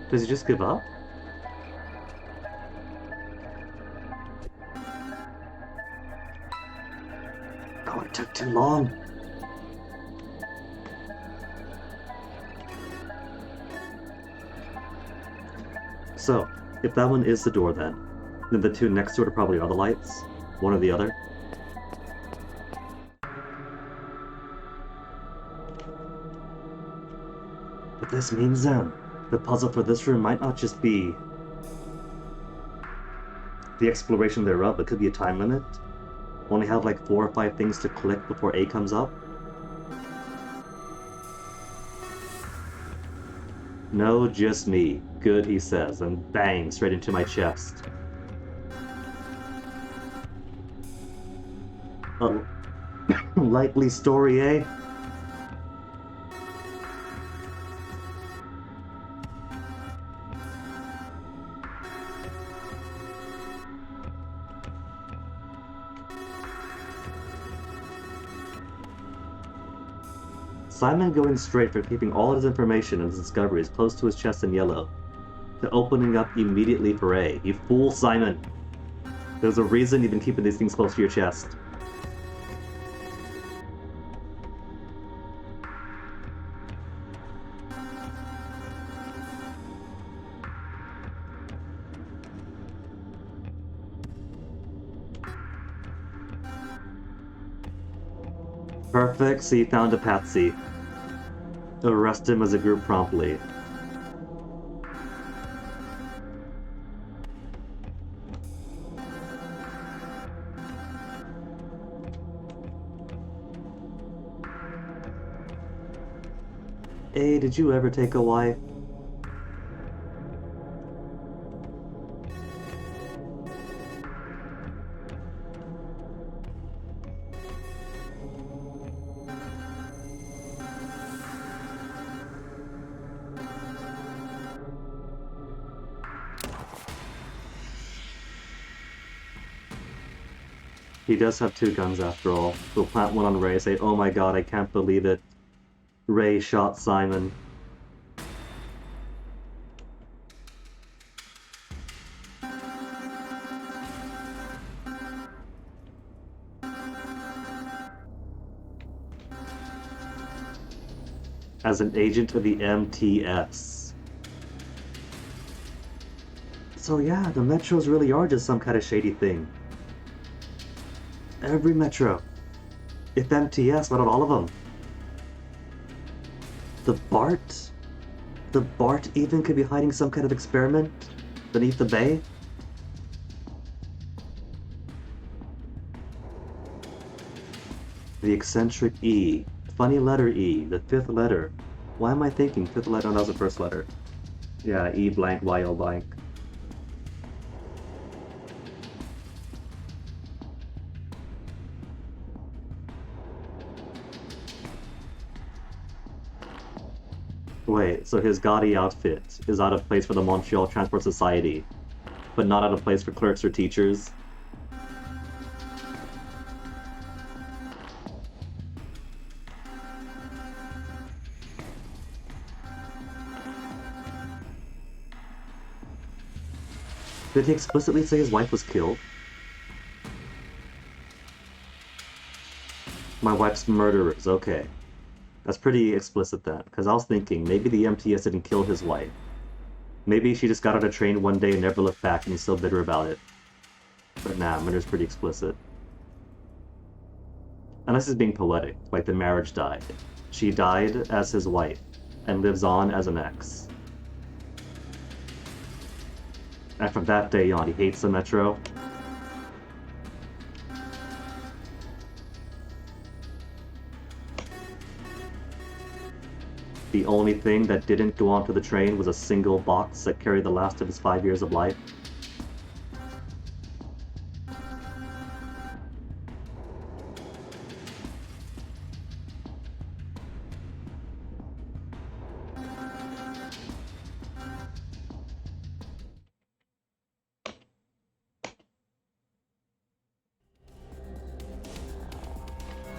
Does he just give up? Oh, it took too long. So, if that one is the door then the two next to it are probably other lights, one or the other. But this means then, the puzzle for this room might not just be the exploration thereof, it could be a time limit. Only have like 4 or 5 things to click before A comes up. No, just me. Good, he says, and bang, straight into my chest. A likely story, eh? Simon going straight for keeping all his information and his discoveries close to his chest in yellow, to opening up immediately for A. You fool, Simon! There's a reason you've been keeping these things close to your chest. Perfect, so you found a patsy. Arrest him as a group promptly. Hey, did you ever take a wife? He does have 2 guns after all. He'll plant one on Ray, say, oh my god, I can't believe it. Ray shot Simon. As an agent of the MTS. So yeah, the metros really are just some kind of shady thing. Every metro. If MTS, why not all of them? The BART? The BART even could be hiding some kind of experiment beneath the bay? The eccentric E. Funny letter E, the 5th letter. Why am I thinking 5th letter? Oh, that was the 1st letter. Yeah, E blank, Y O blank. Wait, so his gaudy outfit is out of place for the Montreal Transport Society, but not out of place for clerks or teachers? Did he explicitly say his wife was killed? My wife's murderers, okay. That's pretty explicit then, because I was thinking maybe the MTS didn't kill his wife. Maybe she just got on a train one day and never looked back and he's still bitter about it. But nah, murder's pretty explicit. Unless he's being poetic, like the marriage died. She died as his wife, and lives on as an ex. And from that day on, he hates the Metro. The only thing that didn't go onto the train was a single box that carried the last of his 5 years of life.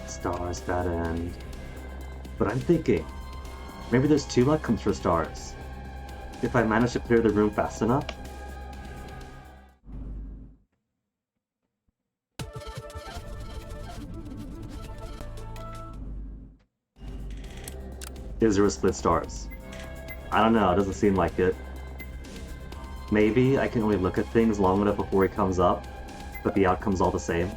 Stars, that end. But I'm thinking, maybe there's 2 outcomes for stars. If I manage to clear the room fast enough. Is there a split stars? I don't know, it doesn't seem like it. Maybe I can only look at things long enough before he comes up, but the outcome's all the same.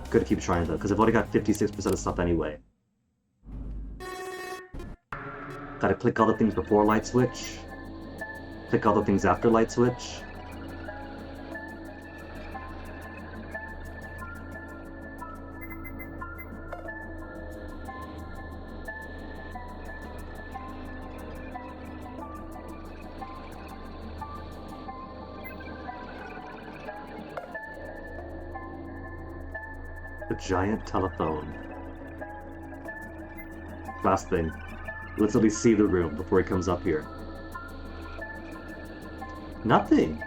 Gotta keep trying though, because I've already got 56% of stuff anyway. Gotta click all the things before light switch. Click all the things after light switch. The giant telephone. Last thing. Let's at least see the room before he comes up here. Nothing!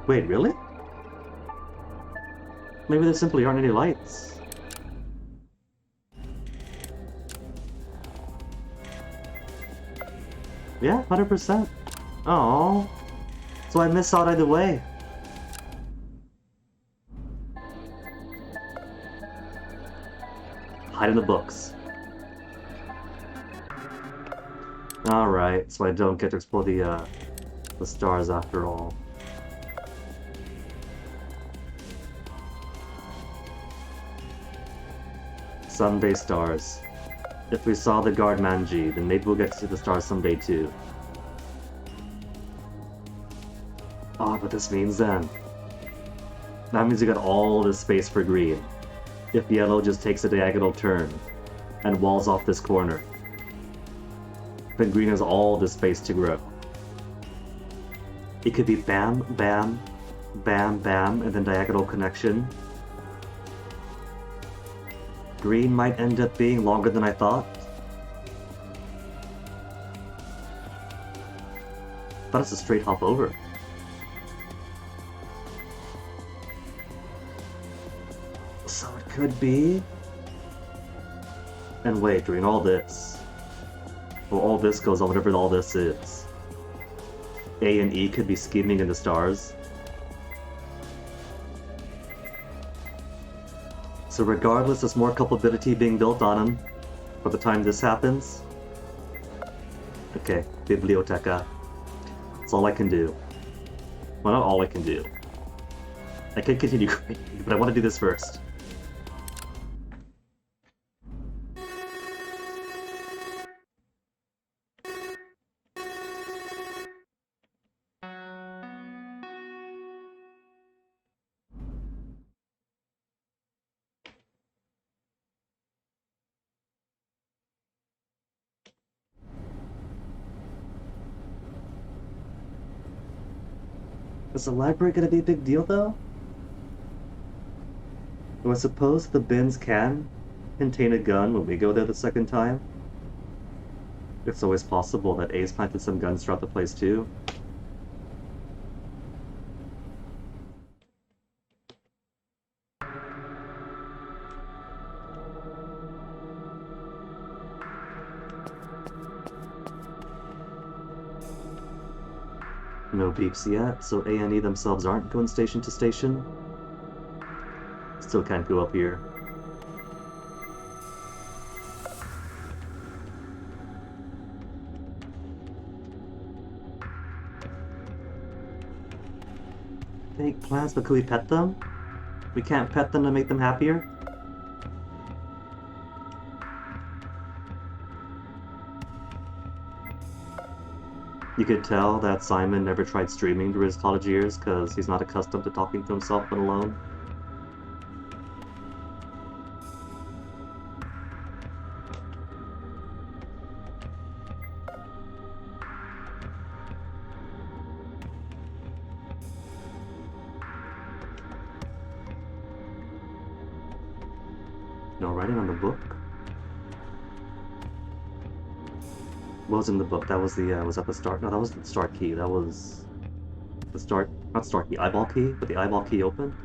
Wait, really? Maybe there simply aren't any lights. Yeah, 100%. Oh, so I missed out either way. Hide in the books. Alright, so I don't get to explore the stars after all. Someday stars. If we saw the guard Manji, then maybe we'll get to see the stars someday too. Oh, but this means then. That means we got all this space for green. If yellow just takes a diagonal turn and walls off this corner, then green has all this space to grow. It could be bam, bam, bam, bam, and then diagonal connection. Green might end up being longer than I thought. thought it's a straight hop over. So it could be... And wait, during all this... Well, all this goes on, whatever all this is. A and E could be scheming in the stars. So regardless, there's more culpability being built on him by the time this happens. Okay, Biblioteca. That's all I can do. Well, not all I can do. I can continue, but I want to do this first. Is the library gonna be a big deal, though? Do I suppose the bins can contain a gun when we go there the second time? It's always possible that A's planted some guns throughout the place, too. No beeps yet, so A and E themselves aren't going station to station. Still can't go up here. Fake plants, but could we pet them? We can't pet them to make them happier? You could tell that Simon never tried streaming during his college years because he's not accustomed to talking to himself when alone. No writing on the book? What was in the book? That was the, was that the start? No, that was the start key. That was the start, not start key, eyeball key, but the eyeball key open.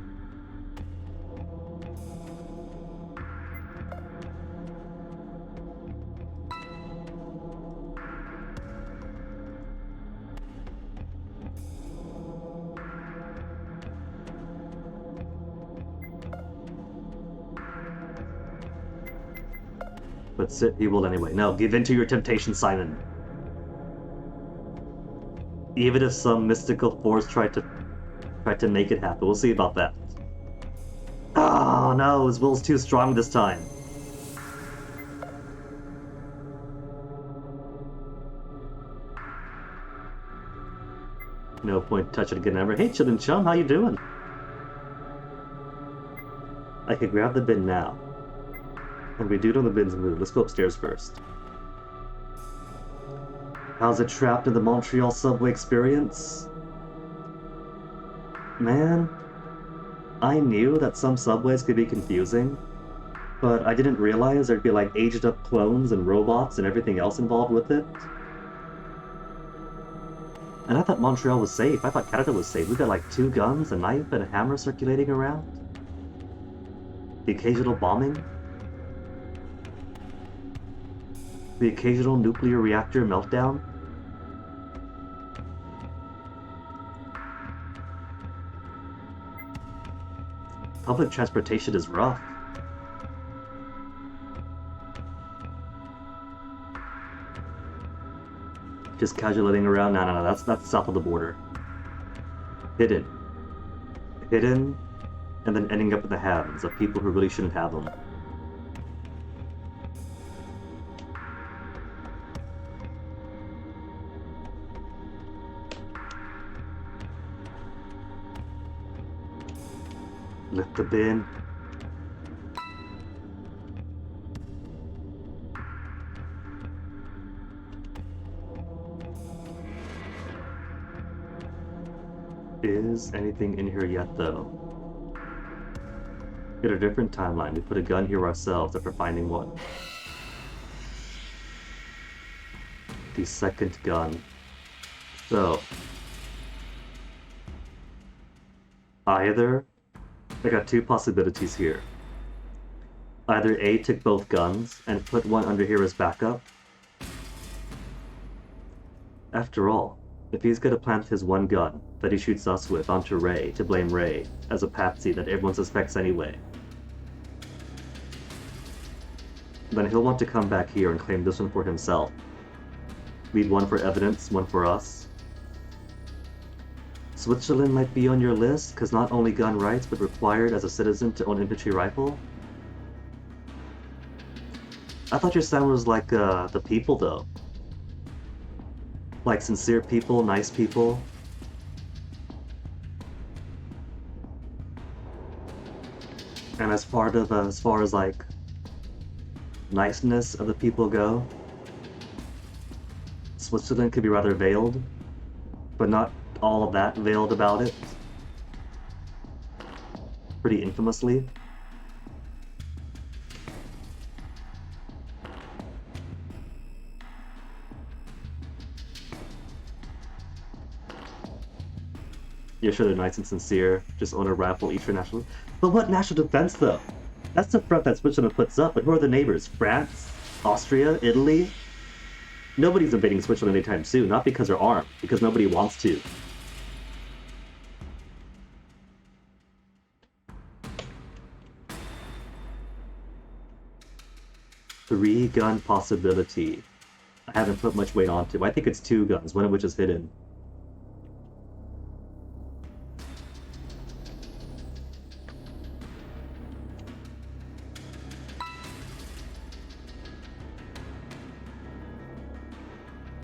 But sit he will anyway. No, give in to your temptation, Simon. Even if some mystical force tried to make it happen. We'll see about that. Oh no, his will's too strong this time. No point touching again ever. Hey, Chillin' Chum, how you doing? I can grab the bin now. And we do it on the bin's move. Let's go upstairs first. How's it trapped in the Montreal subway experience? Man, I knew that some subways could be confusing, but I didn't realize there'd be like aged up clones and robots and everything else involved with it. And I thought Montreal was safe. I thought Canada was safe. We got like 2 guns, a knife, and a hammer circulating around. The occasional bombing. The occasional nuclear reactor meltdown. Public transportation is rough. Just casualing around? No, that's south of the border. Hidden. Hidden, and then ending up in the hands of people who really shouldn't have them. Lift the bin. Is anything in here yet, though? Get a different timeline. We put a gun here ourselves after finding one. The second gun. So, either, I got two possibilities here. Either A took both guns and put one under here as backup. After all, if he's gonna plant his one gun that he shoots us with onto Ray to blame Ray as a patsy that everyone suspects anyway, then he'll want to come back here and claim this one for himself. Leave one for evidence, one for us. Switzerland might be on your list, because not only gun rights, but required as a citizen to own infantry rifle. I thought your sound was like the people, though. Like sincere people, nice people. And as far as like niceness of the people go, Switzerland could be rather veiled, but not all of that veiled about it. Pretty infamously. Yeah, sure, they're nice and sincere, just own a rifle each for national... But what national defense, though? That's the front that Switzerland puts up, but who are the neighbors? France? Austria? Italy? Nobody's invading Switzerland anytime soon, not because they're armed, because nobody wants to. Three-gun possibility. I haven't put much weight onto. I think it's two guns, one of which is hidden.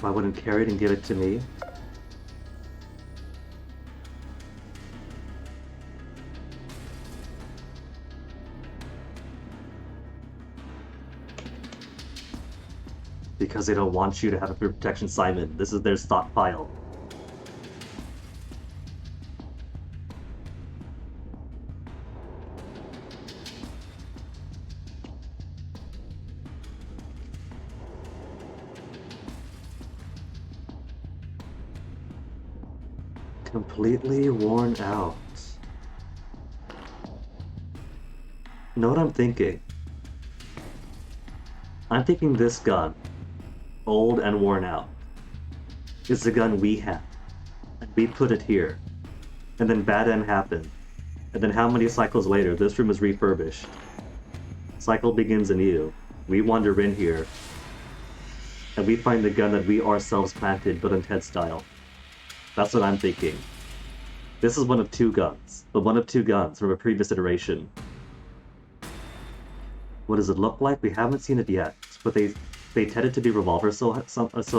I wouldn't carry it and give it to me. Because they don't want you to have it for protection, Simon. This is their stockpile. Completely worn out. You know what I'm thinking? I'm thinking this gun, old and worn out, is the gun we have. And we put it here. And then Bad M happened. And then how many cycles later, this room is refurbished. Cycle begins anew. We wander in here. And we find the gun that we ourselves planted, but in Ted style. That's what I'm thinking. This is one of two guns, but one of two guns from a previous iteration. What does it look like? We haven't seen it yet, but they tended to be revolvers so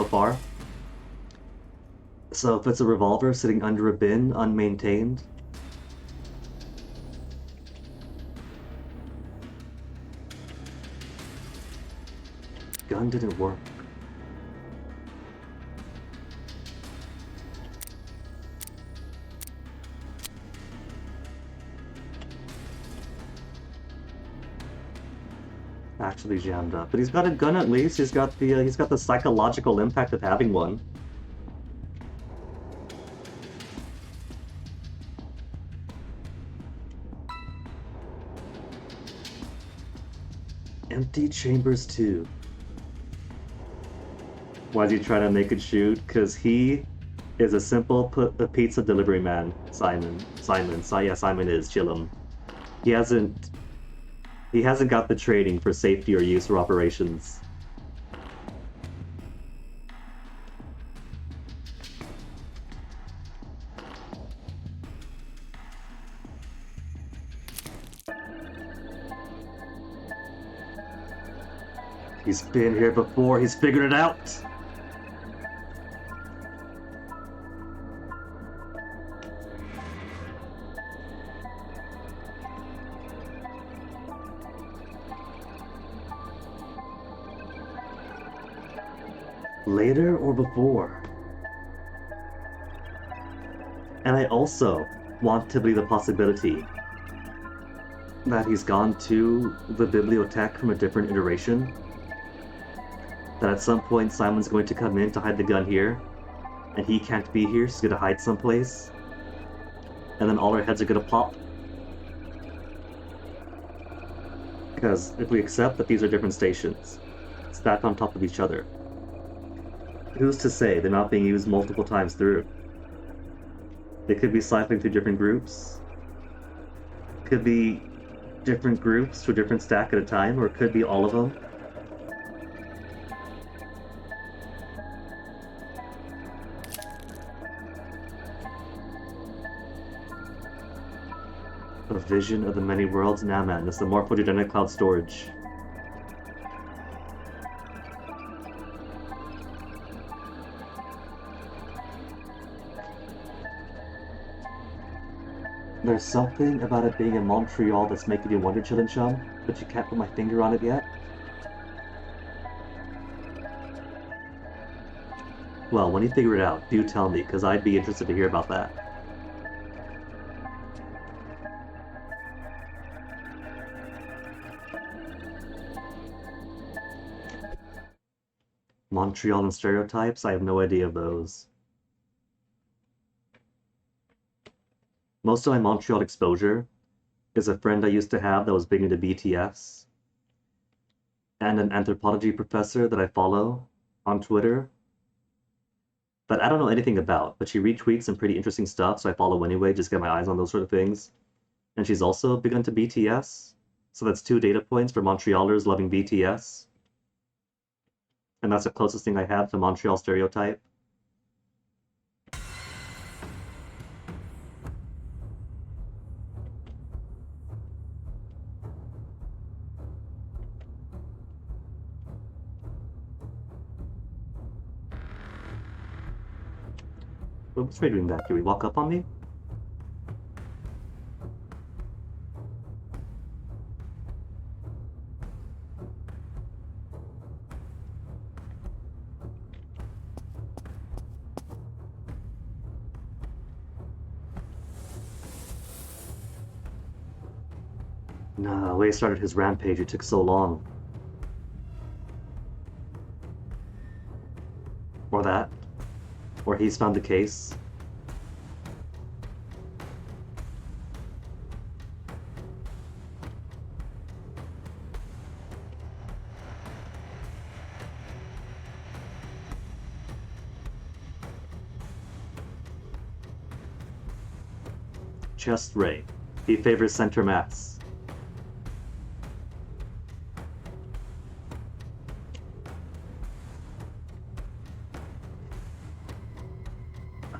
far. So if it's a revolver sitting under a bin, unmaintained, gun didn't work. Actually jammed up, but he's got a gun at least. He's got the psychological impact of having one. Empty chambers too. Why is he trying to make it shoot? Because he is a simple pizza delivery man. Simon is Chillum. He hasn't got the training for safety or use or operations. He's been here before, he's figured it out! Later or before? And I also want to believe the possibility that he's gone to the bibliotech from a different iteration. That at some point Simon's going to come in to hide the gun here. and he can't be here, so he's gonna hide someplace, and then all our heads are gonna pop. Because if we accept that these are different stations, stacked on top of each other, who's to say they're not being used multiple times through? They could be cycling through different groups. Could be different groups to a different stack at a time, or it could be all of them. A vision of the many worlds? Nah, man, it's the morphogenic cloud storage. There's something about it being in Montreal that's making me wonder, Chillin' Chum, but you can't put my finger on it yet. Well, when you figure it out, do tell me, because I'd be interested to hear about that. Montreal and stereotypes? I have no idea of those. Most of my Montreal exposure is a friend I used to have that was big into BTS, and an anthropology professor that I follow on Twitter that I don't know anything about, but she retweets some pretty interesting stuff, so I follow anyway, just get my eyes on those sort of things. And she's also big into BTS, so that's 2 data points for Montrealers loving BTS. And that's the closest thing I have to Montreal stereotype. What's Ray doing back here? We walk up on me? Nah, Ray started his rampage, it took so long. Or that. Or he's found the case. Just Ray. He favors center mass.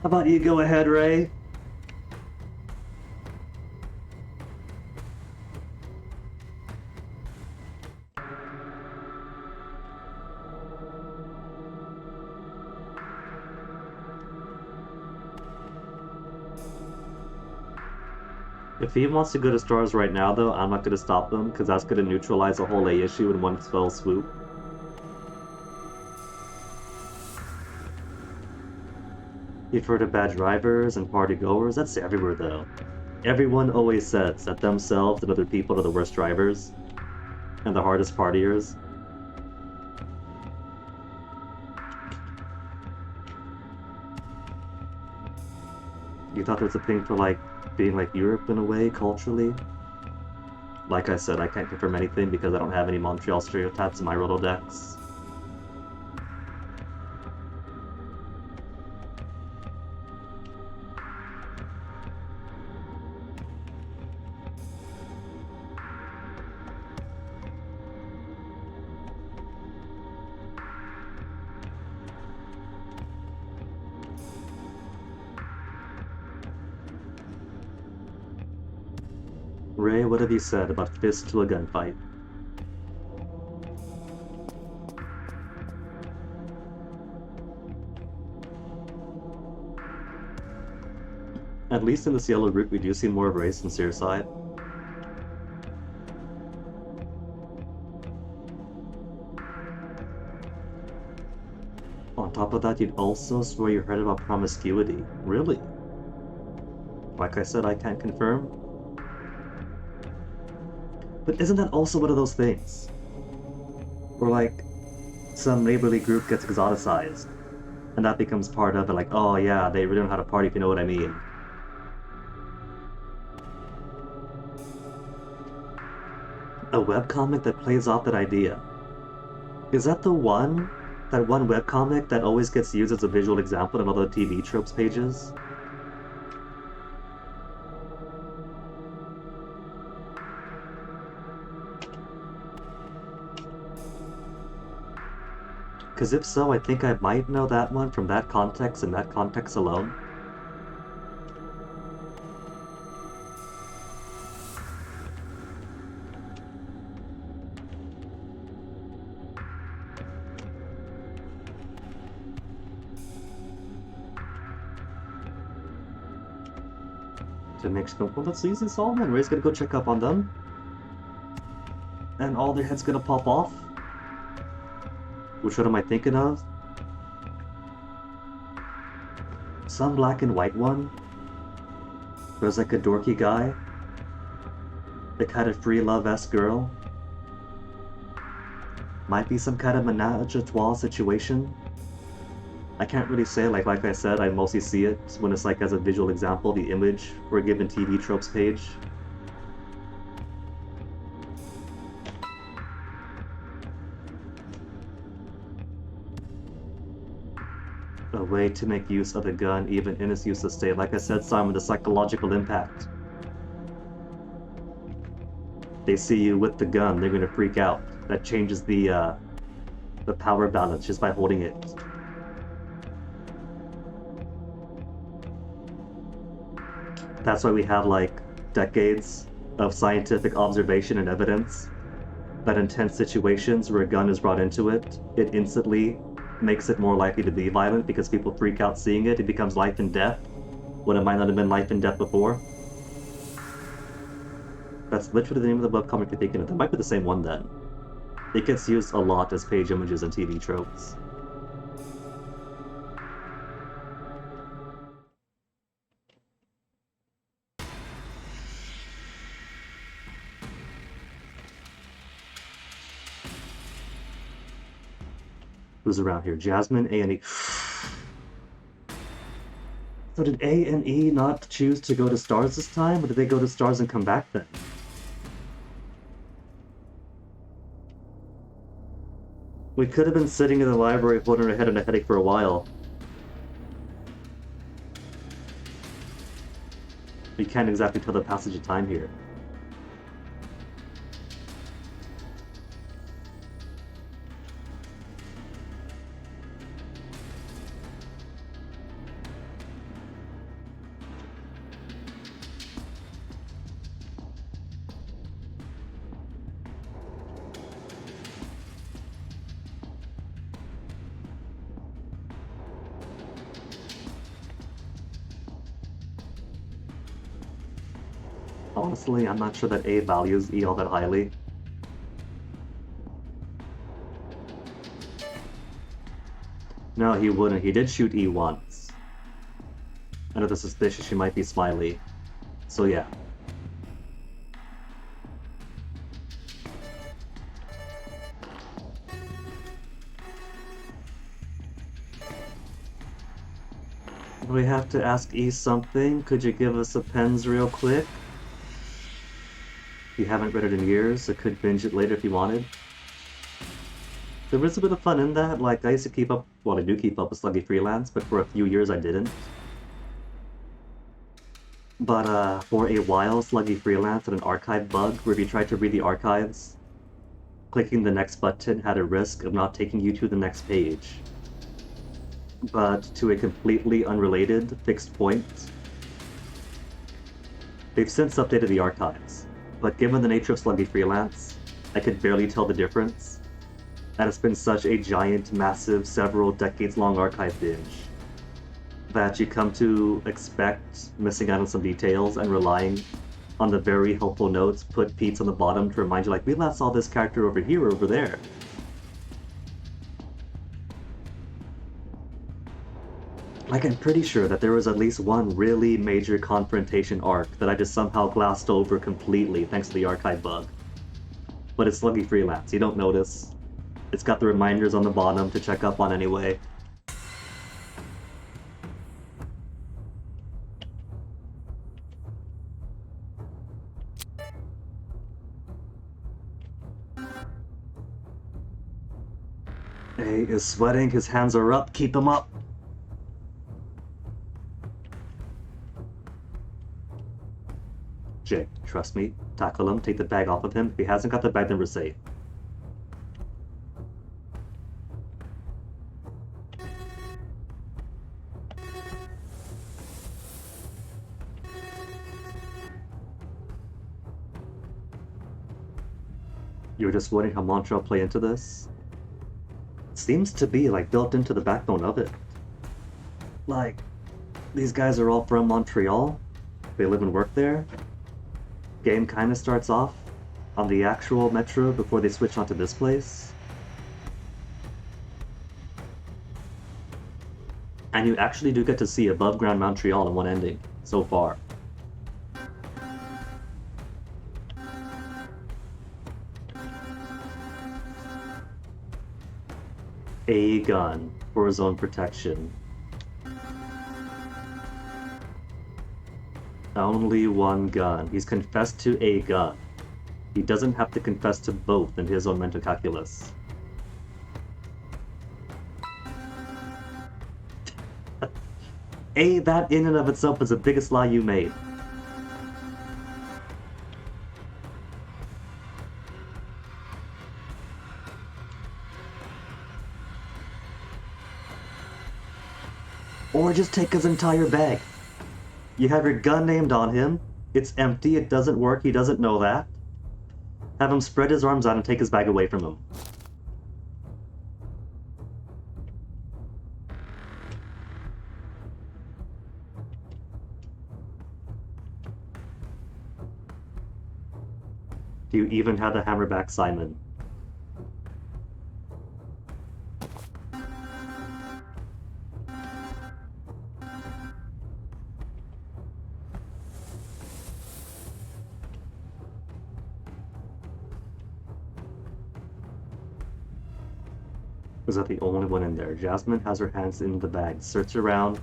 How about you go ahead, Ray? If he wants to go to stars right now, though, I'm not going to stop him, because that's going to neutralize the whole A issue in one fell swoop. You've heard of bad drivers and party goers? That's everywhere, though. Everyone always says that themselves and other people are the worst drivers and the hardest partiers. You thought there was a thing for, like, being like Europe in a way, culturally? Like I said, I can't confirm anything because I don't have any Montreal stereotypes in my Rolodex. Ray, what have you said about fist to a gunfight? At least in the Cielo route, we do see more of Ray's sincere side. On top of that, you'd also swear you heard about promiscuity. Really? Like I said, I can't confirm. But isn't that also one of those things? Where, like, some neighborly group gets exoticized, And that becomes part of it, like, oh yeah, they really know how to party, if you know what I mean. A webcomic that plays off that idea. Is that the one? That one webcomic that always gets used as a visual example in all the TV tropes pages? Because if so, I think I might know that one from that context and that context alone. To make sure, well, that's easy, Solomon. Ray's gonna go check up on them. And all their heads gonna pop off. Which one am I thinking of? Some black and white one. There's like a dorky guy. The kind of free love-esque girl. Might be some kind of menage a trois situation. I can't really say, like I said, I mostly see it when it's like as a visual example, the image for a given TV tropes page. A way to make use of the gun even in its useless state. Like I said, Simon, the psychological impact. They see you with the gun, they're gonna freak out. That changes the power balance just by holding it. That's why we have like decades of scientific observation and evidence that in tense situations where a gun is brought into it, it instantly makes it more likely to be violent because people freak out seeing it. It becomes life and death when it might not have been life and death before. That's literally the name of the webcomic you're thinking of. That might be the same one then. It gets used a lot as page images and TV tropes. Who's around here? Jasmine, A and E. So did A and E not choose to go to Stars this time, or did they go to Stars and come back then? We could have been sitting in the library holding our head in a headache for a while. We can't exactly tell the passage of time here. Honestly, I'm not sure that A values E all that highly. No, he wouldn't. He did shoot E once. Under the suspicion she might be Smiley. So yeah. We have to ask E something. Could you give us a pens real quick? If you haven't read it in years, I could binge it later if you wanted. There was a bit of fun in that. Like, I used to keep up, well, I do keep up with Sluggy Freelance, but for a few years I didn't. But for a while, Sluggy Freelance had an archive bug where if you tried to read the archives, clicking the next button had a risk of not taking you to the next page. But to a completely unrelated fixed point. They've since updated the archives, but given the nature of Sluggy Freelance, I could barely tell the difference, and it's been such a giant, massive, several decades-long archive binge that you come to expect missing out on some details and relying on the very helpful notes put Pete's on the bottom to remind you, like, we last saw this character over here or over there. Like, I'm pretty sure that there was at least one really major confrontation arc that I just somehow glassed over completely thanks to the archive bug. But it's Sluggy Freelance, you don't notice. It's got the reminders on the bottom to check up on anyway. A is sweating, his hands are up, keep him up. Jake, trust me, tackle him, take the bag off of him. If he hasn't got the bag, then we're safe. You were just wondering how Montreal play into this? It seems to be like built into the backbone of it. Like, these guys are all from Montreal. They live and work there. Game kind of starts off on the actual metro before they switch onto this place. And you actually do get to see above ground Montreal in one ending so far. A gun for his own protection. Only one gun. He's confessed to a gun. He doesn't have to confess to both in his own mental calculus. A, that in and of itself is the biggest lie you made. Or just take his entire bag. You have your gun aimed on him, it's empty, it doesn't work, he doesn't know that. Have him spread his arms out and take his bag away from him. Do you even have the hammerback, Simon? Was that the only one in there? Jasmine has her hands in the bag. Search around.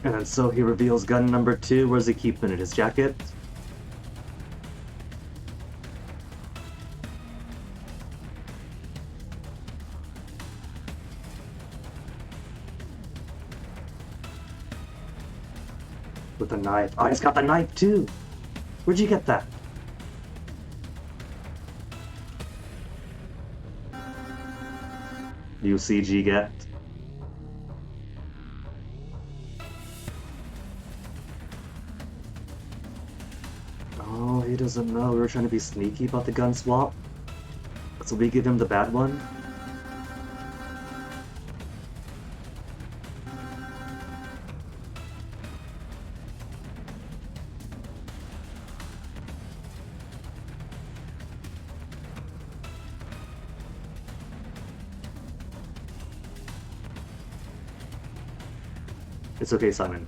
And so he reveals gun number 2. Where's he keeping it? In his jacket? With a knife. Oh, he's got the knife too! Where'd you get that? UCG get? Oh, he doesn't know. We were trying to be sneaky about the gun swap. So we give him the bad one? It's okay, Simon.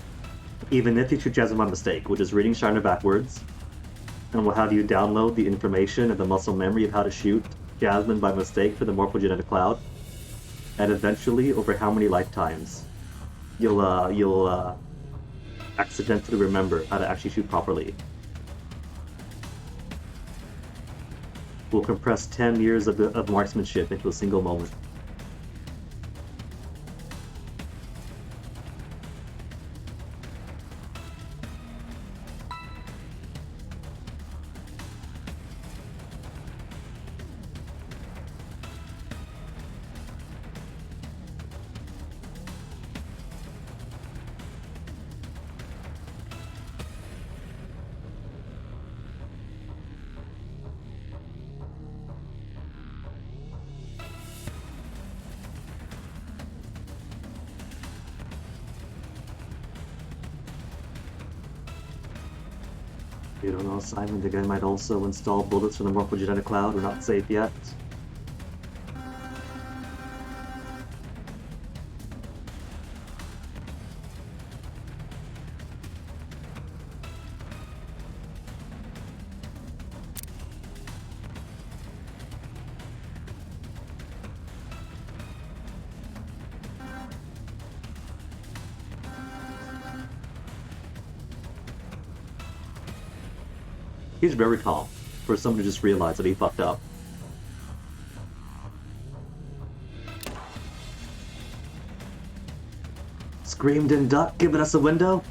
Even if you shoot Jasmine by mistake, which is reading Shiner backwards, and we'll have you download the information and the muscle memory of how to shoot Jasmine by mistake for the morphogenetic cloud, and eventually, over how many lifetimes, you'll accidentally remember how to actually shoot properly. We'll compress 10 years of marksmanship into a single moment. You don't know, Simon, the guy might also install bullets from the morphogenetic cloud. We're not safe yet. He's very calm for someone to just realize that he fucked up. Screamed and duck, giving us a window?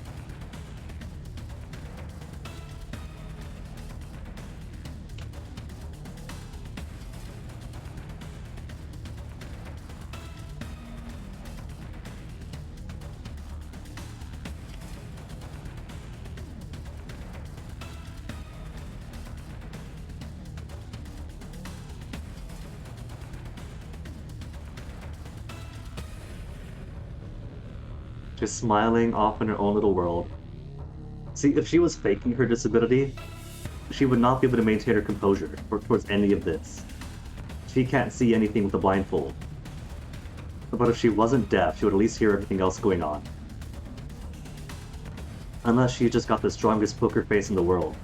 Just smiling off in her own little world. See, if she was faking her disability, she would not be able to maintain her composure towards any of this. She can't see anything with a blindfold. But if she wasn't deaf, she would at least hear everything else going on. Unless she just got the strongest poker face in the world.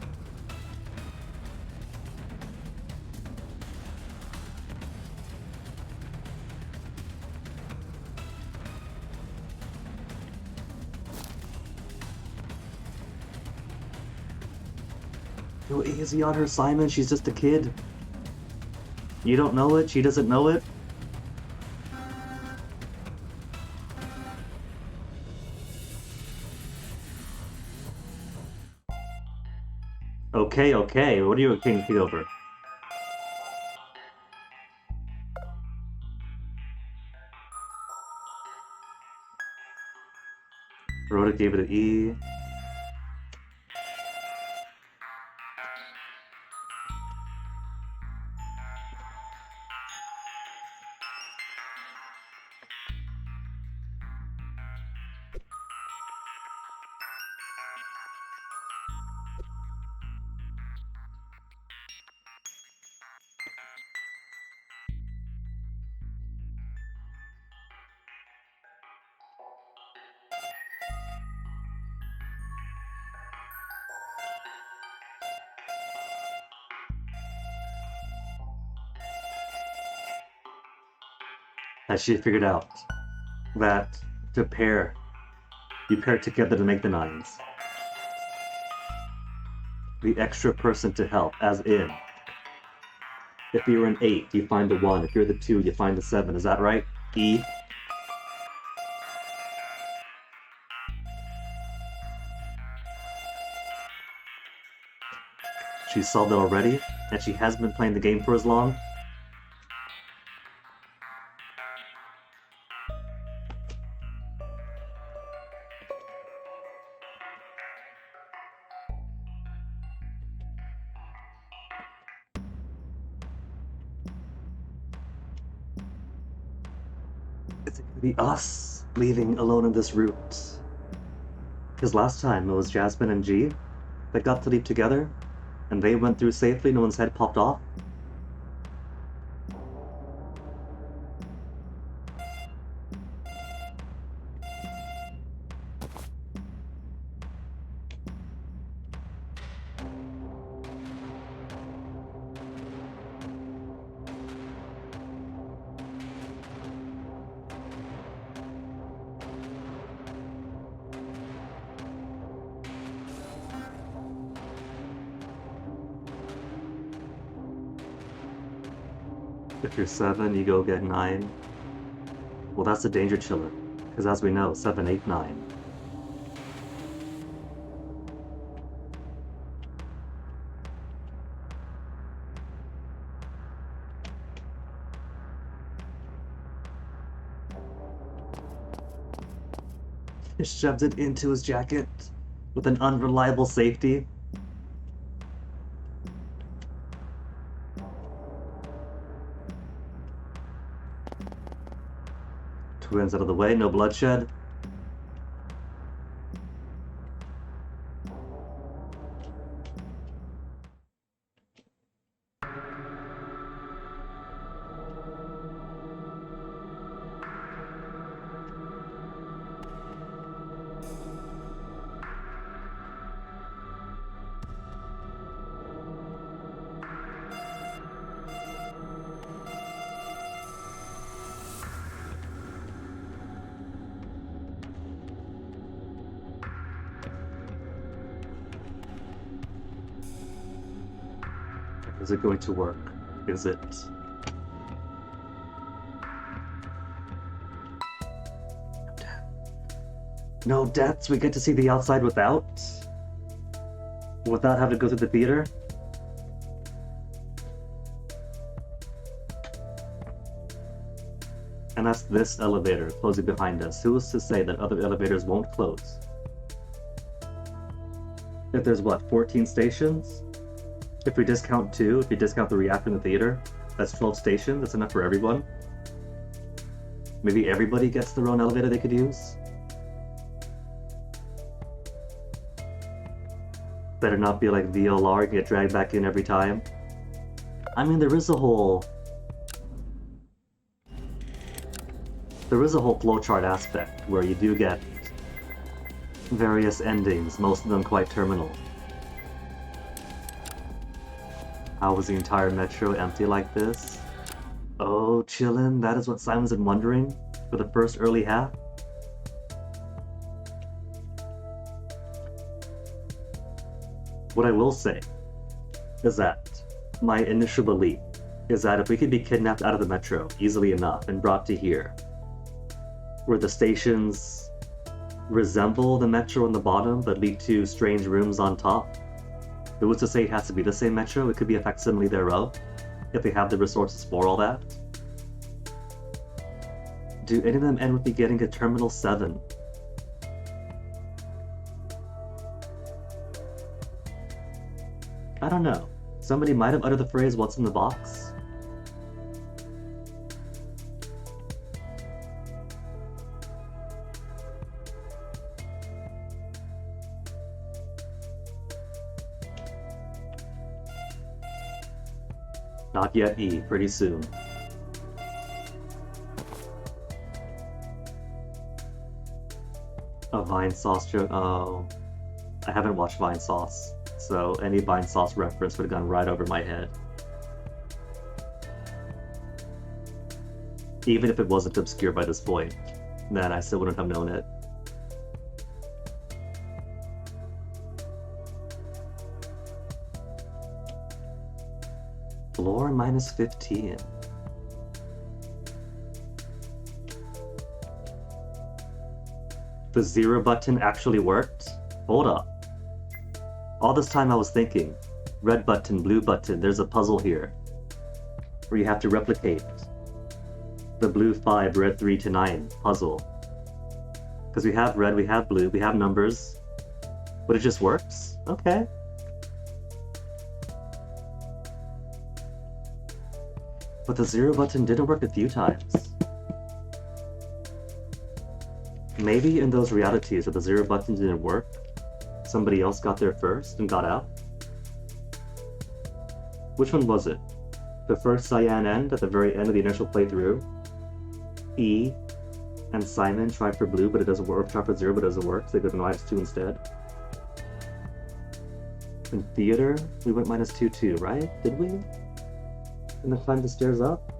Go easy on her, Simon. She's just a kid. You don't know it. She doesn't know it. Okay, okay. What are you thinking over? Rhoda gave it an E. As she figured out that you pair together to make the nines. The extra person to help, as in, if you're an 8, you find the 1. If you're the 2, you find the 7. Is that right? E? She solved it already, and she hasn't been playing the game for as long. Is it gonna be us leaving alone in this route? Because last time it was Jasmine and G that got to leave together, and they went through safely, no one's head popped off. If you're 7, you go get 9. Well, that's a danger chiller, because as we know, 7, 8, 9. He shoved it into his jacket with an unreliable safety. Twins out of the way, no bloodshed. Is it going to work? Is it? No deaths? We get to see the outside without having to go through the theater? And that's this elevator closing behind us. Who is to say that other elevators won't close? If there's what, 14 stations? If we discount 2, if you discount the reactor in the theater, that's 12 stations, that's enough for everyone. Maybe everybody gets their own elevator they could use? Better not be like VLR and get dragged back in every time. I mean, there is a whole flowchart aspect where you do get various endings, most of them quite terminal. How was the entire metro empty like this? Oh, chillin', that is what Simon's been wondering for the first early half? What I will say is that my initial belief is that if we could be kidnapped out of the metro easily enough and brought to here, where the stations resemble the metro on the bottom but lead to strange rooms on top, who was to say it has to be the same metro? It could be a facsimile thereof, if they have the resources for all that. Do any of them end with me getting a Terminal 7? I don't know. Somebody might have uttered the phrase, "What's in the box?" Not yet, E. Pretty soon. A Vine Sauce joke? Oh. I haven't watched Vine Sauce, so any Vine Sauce reference would have gone right over my head. Even if it wasn't obscure by this point, then I still wouldn't have known it. Floor minus 15. The 0 button actually worked? Hold up. All this time I was thinking, red button, blue button, there's a puzzle here. Where you have to replicate the blue 5, red 3 to 9 puzzle. Because we have red, we have blue, we have numbers. But it just works? Okay. But the 0 button didn't work a few times. Maybe in those realities where the 0 button didn't work, somebody else got there first and got out? Which one was it? The first cyan end at the very end of the initial playthrough? E and Simon tried for blue but it doesn't work, tried for 0 but it doesn't work, so they go to -2 instead. In theater, we went -2, right? Did we? And then climbed the stairs up?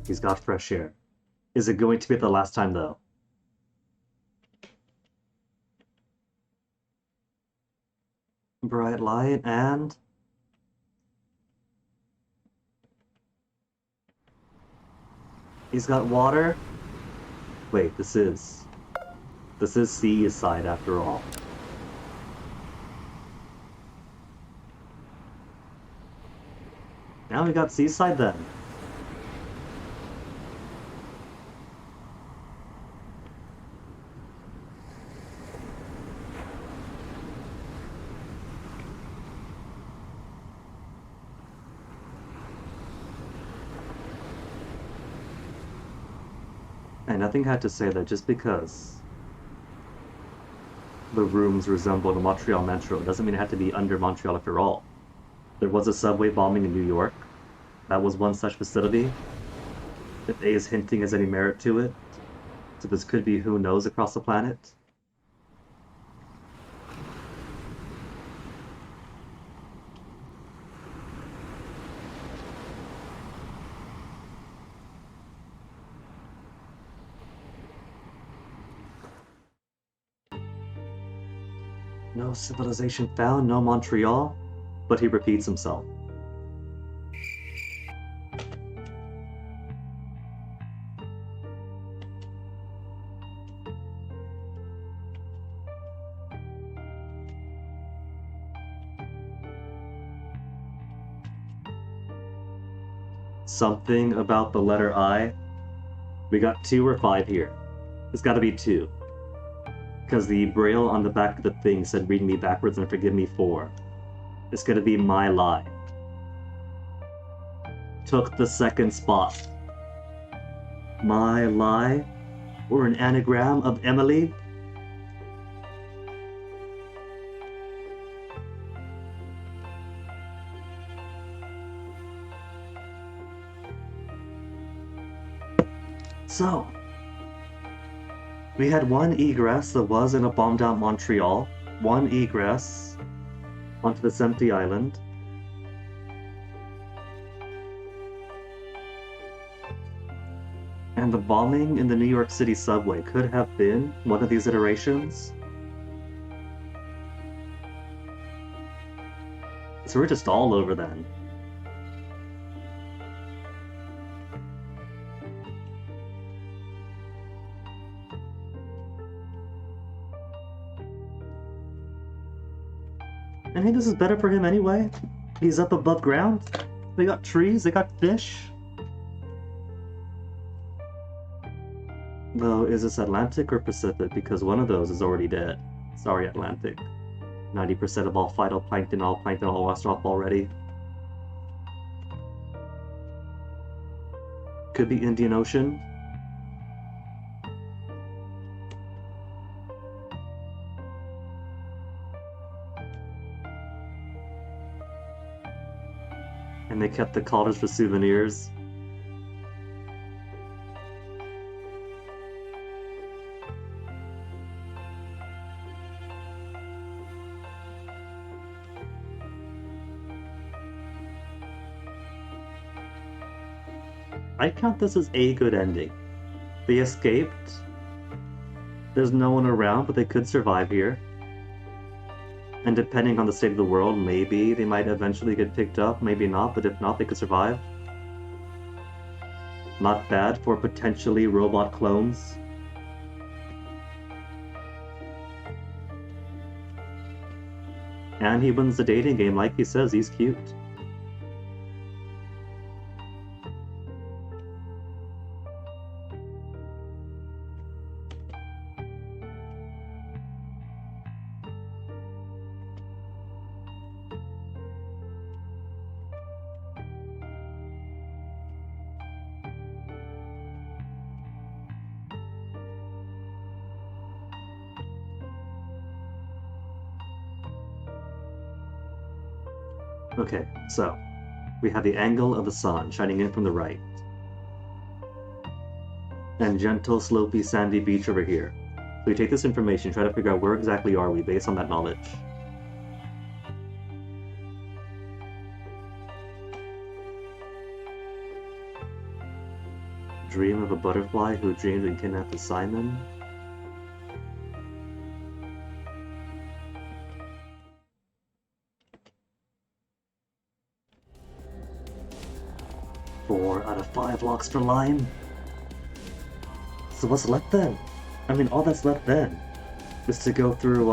He's got fresh air. Is it going to be the last time, though? Bright light and... he's got water? Wait, this is C's side after all. Now we got C's side then. And nothing had to say that just because the rooms resemble the Montreal Metro doesn't mean it had to be under Montreal after all. There was a subway bombing in New York. That was one such facility. If A is hinting has any merit to it, so this could be who knows across the planet. No civilization found, no Montreal, but he repeats himself. Something about the letter I. We got 2 or 5 here. It's gotta be 2. Because the braille on the back of the thing said read me backwards and forgive me for. It's gonna be my lie. Took the second spot. My lie? Or an anagram of Emily? So, we had one egress that was in a bombed out Montreal, one egress onto this empty island. And the bombing in the New York City subway could have been one of these iterations. So we're just all over then. I think this is better for him anyway. He's up above ground. They got trees, they got fish. Though, is this Atlantic or Pacific? Because one of those is already dead. Sorry, Atlantic. 90% of all phytoplankton, all washed off already. Could be Indian Ocean. And they kept the cottage for souvenirs. I count this as a good ending. They escaped. There's no one around, but they could survive here. And depending on the state of the world, maybe they might eventually get picked up, maybe not, but if not, they could survive. Not bad for potentially robot clones. And he wins the dating game, like he says, he's cute. Okay, so we have the angle of the sun shining in from the right. And gentle, slopey, sandy beach over here. So we take this information, try to figure out where exactly are we based on that knowledge. Dream of a butterfly who dreamed and kidnapped Simon. Four out of 5 locks for lime. So what's left then? I mean, all that's left then is to go through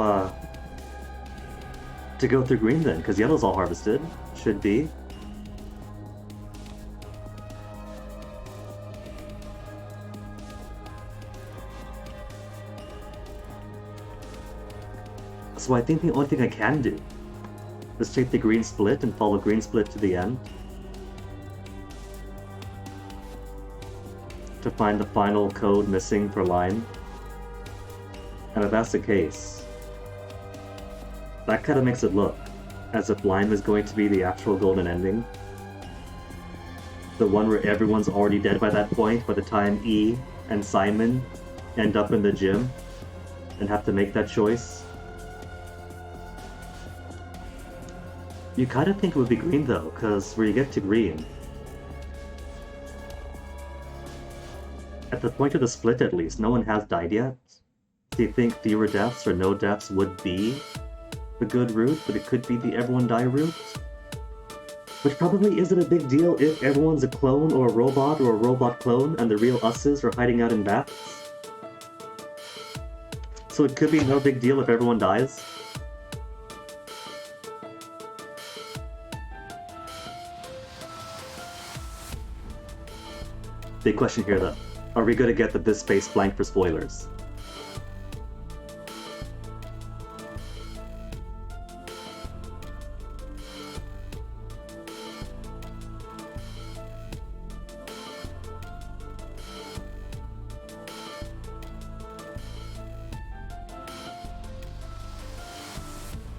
green then, because yellow's all harvested. Should be. So I think the only thing I can do is take the green split and follow green split to the end. To find the final code missing for lime. And if that's the case, that kind of makes it look as if lime is going to be the actual golden ending. The one where everyone's already dead by that point by the time E and Simon end up in the gym and have to make that choice. You kind of think it would be green though, because where you get to green, at the point of the split at least, no one has died yet. Do you think fewer deaths or no deaths would be the good route, but it could be the everyone die route. Which probably isn't a big deal if everyone's a clone or a robot clone and the real us's are hiding out in baths. So it could be no big deal if everyone dies. Big question here though. Are we gonna get this space blank for spoilers?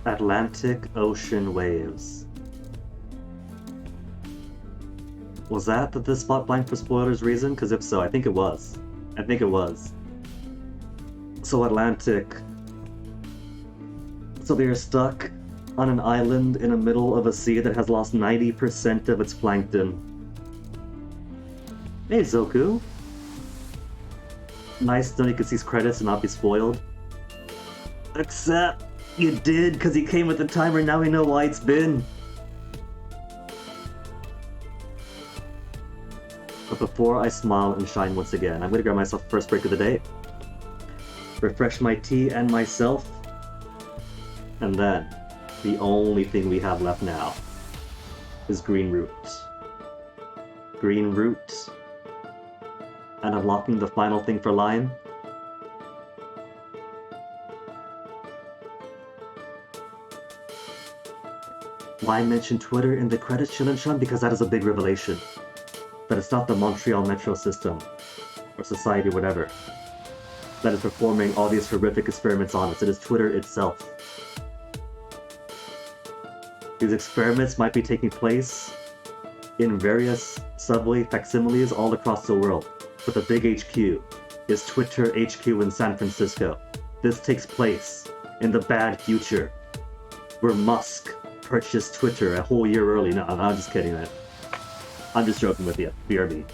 Atlantic Ocean waves. Was that the spot blank for spoilers reason? Because if so, I think it was. I think it was. So Atlantic. So they are stuck on an island in the middle of a sea that has lost 90% of its plankton. Hey Zoku. Nice that you can see his credits and not be spoiled. Except you did, because he came with the timer, now we know why it's been. But before I smile and shine once again, I'm gonna grab myself the first break of the day, refresh my tea and myself, and then the only thing we have left now is Green Root. Green Root. And unlocking the final thing for Lion. Why mention Twitter in the credits, Shilinshan? Because that is a big revelation. That it's not the Montreal Metro system, or society, whatever, that is performing all these horrific experiments on us. It is Twitter itself. These experiments might be taking place in various subway facsimiles all across the world, but the big HQ is Twitter HQ in San Francisco. This takes place in the bad future, where Musk purchased Twitter a whole year early. No, I'm just kidding, man. I'm just joking with you. BRB.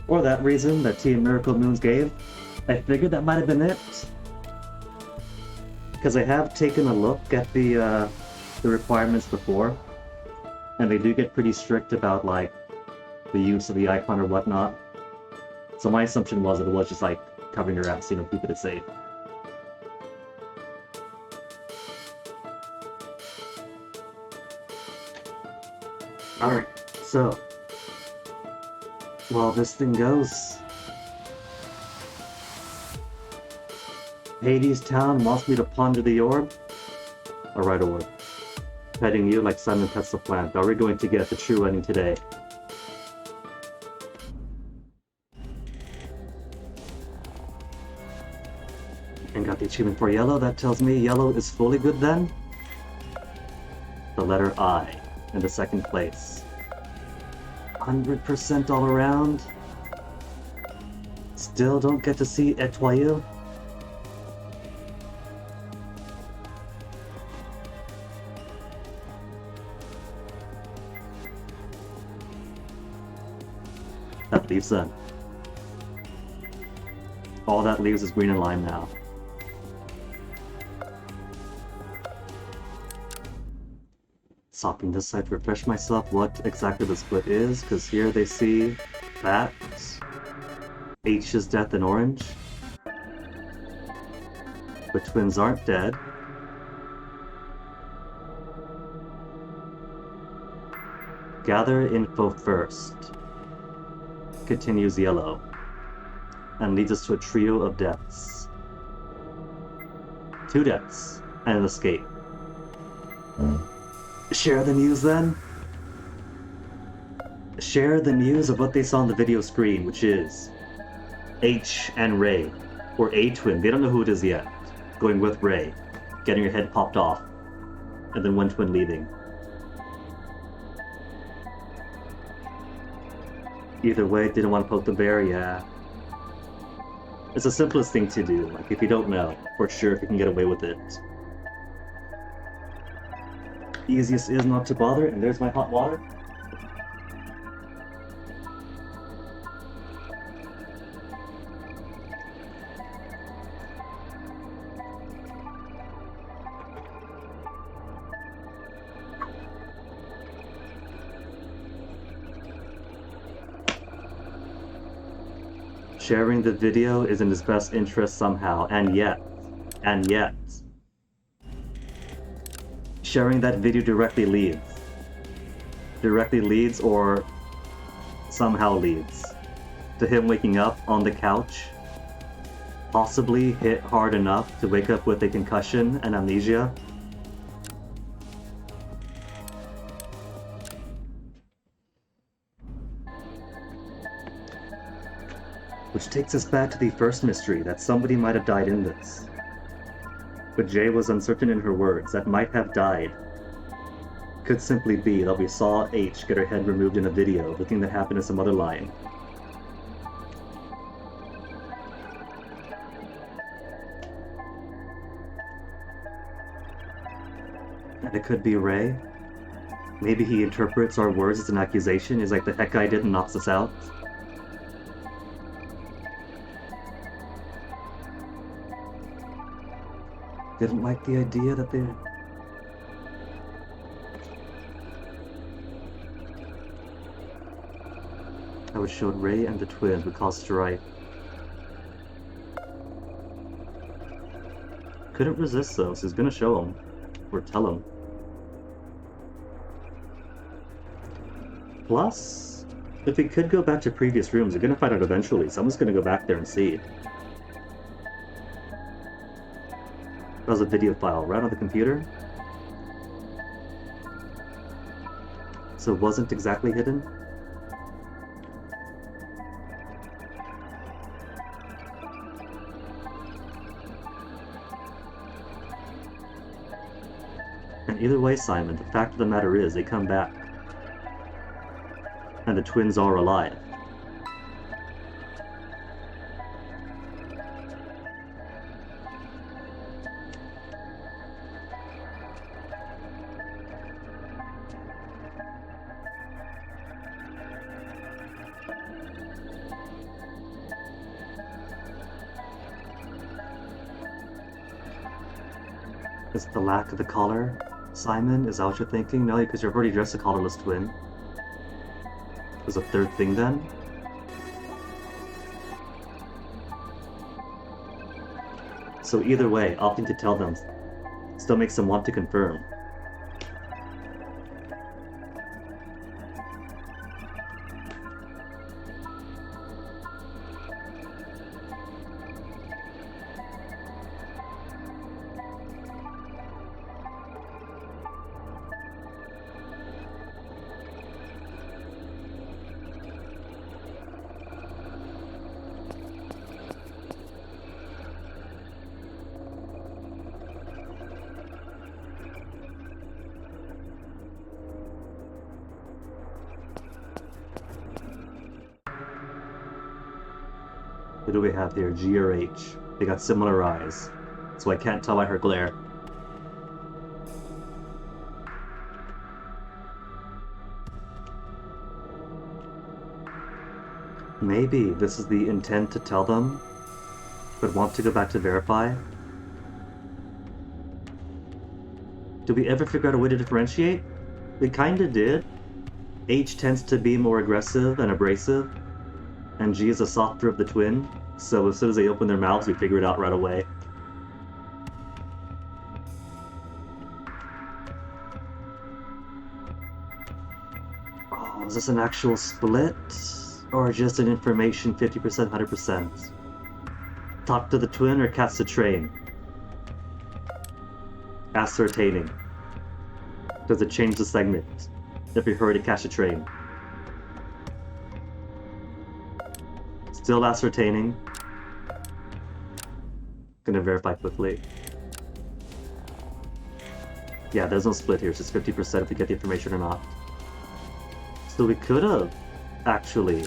or that reason that Team Miracle Moons gave, I figured that might have been it. Because I have taken a look at the requirements before, and they do get pretty strict about, like, the use of the icon or whatnot. So my assumption was that it was just, like, covering your ass, keep it safe. Alright, so, while this thing goes, Hades Town wants me to ponder the orb. Alright, orb. Petting you like Simon pets the plant. Are we going to get the true ending today? And got the achievement for yellow. That tells me yellow is fully good then. The letter I in the second place. 100% all around. Still don't get to see Etoile. That leaves then. All that leaves is green and lime now. Stopping this side to refresh myself what exactly the split is, because here they see that H's death in orange. The twins aren't dead. Gather info first. Continues yellow. And leads us to a trio of deaths. 2 deaths and an escape. Share the news then? Share the news of what they saw on the video screen, which is H and Ray, or A twin, they don't know who it is yet, going with Ray, getting her head popped off, and then one twin leaving. Either way, didn't want to poke the bear, yeah. It's the simplest thing to do, like if you don't know, for sure if you can get away with it. Easiest is not to bother, and there's my hot water. Sharing the video is in his best interest somehow, and yet, sharing that video directly leads or somehow leads to him waking up on the couch, possibly hit hard enough to wake up with a concussion and amnesia. Which takes us back to the first mystery, that somebody might have died in this. But Jay was uncertain in her words, that might have died. Could simply be that we saw H get her head removed in a video, the thing that happened in some other line. And it could be Ray. Maybe he interprets our words as an accusation, he's like, the heck I did and knocks us out. Didn't like the idea that they... I was showed Ray and the twins would cause strife. Couldn't resist though, so he's gonna show him. Or tell him. Plus, if we could go back to previous rooms, we're gonna find out eventually. Someone's gonna go back there and see. That was a video file right on the computer. So it wasn't exactly hidden. And either way, Simon, the fact of the matter is they come back. And the twins are alive. Is it the lack of the collar? Simon, is that what you're thinking? No, because you've already dressed a collarless twin. There's a third thing then? So either way, opting to tell them still makes them want to confirm. What do we have here? G or H? They got similar eyes, so I can't tell by her glare. Maybe this is the intent to tell them, but want to go back to verify? Did we ever figure out a way to differentiate? We kinda did. H tends to be more aggressive and abrasive, and G is a softer of the twin, so as soon as they open their mouths, we figure it out right away. Oh, is this an actual split? Or just an information 50%, 100%? Talk to the twin or catch the train? Ascertaining. Does it change the segment if we hurry to catch a train? Still ascertaining. Gonna verify quickly. Yeah, there's no split here, it's just 50% if we get the information or not. So we could have actually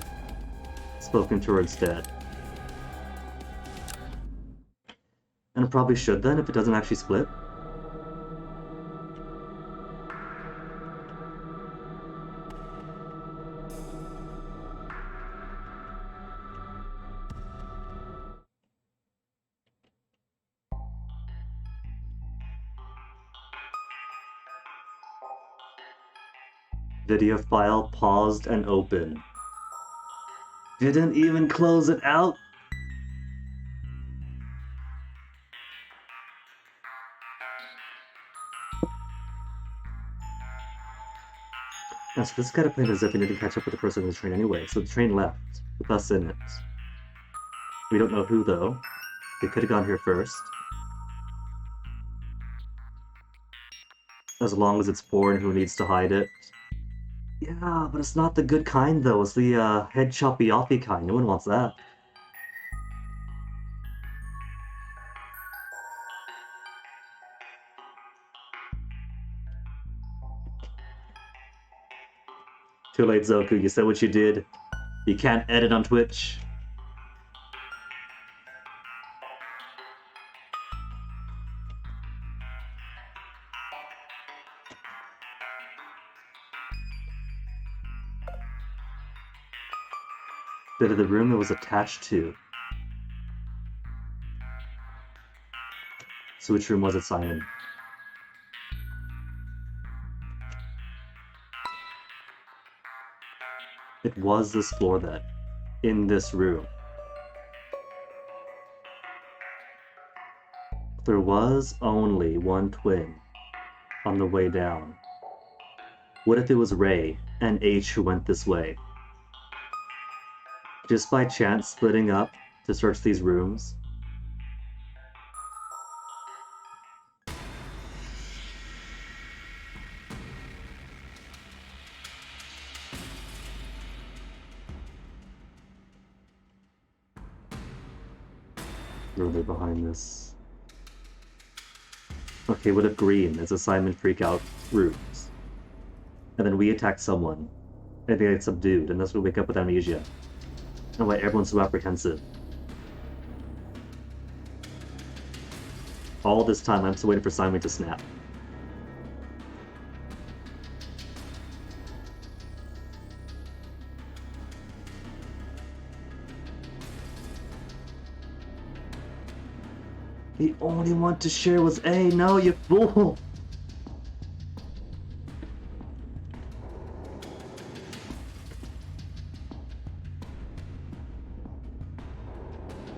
spoken to her instead. And it probably should then if it doesn't actually split. Video file paused and open. Didn't even close it out. Yeah, so this kind of played as if we need to catch up with the person in the train anyway, so the train left, with us in it. We don't know who though. They could have gone here first. As long as it's porn, who needs to hide it? Yeah, but it's not the good kind though. It's the head choppy offy kind. No one wants that. Too late, Zoku. You said what you did. You can't edit on Twitch. Bit of the room it was attached to. So which room was it, Simon? It was this floor then. In this room. There was only one twin on the way down. What if it was Ray and H who went this way? Just by chance splitting up to search these rooms? Or are they behind this? Okay, what if green is a Simon freakout rooms? And then we attack someone, and they get subdued, and thus we wake up with amnesia. And why everyone's so apprehensive. All this time I'm still waiting for Simon to snap. The only one to share was A. No, you fool!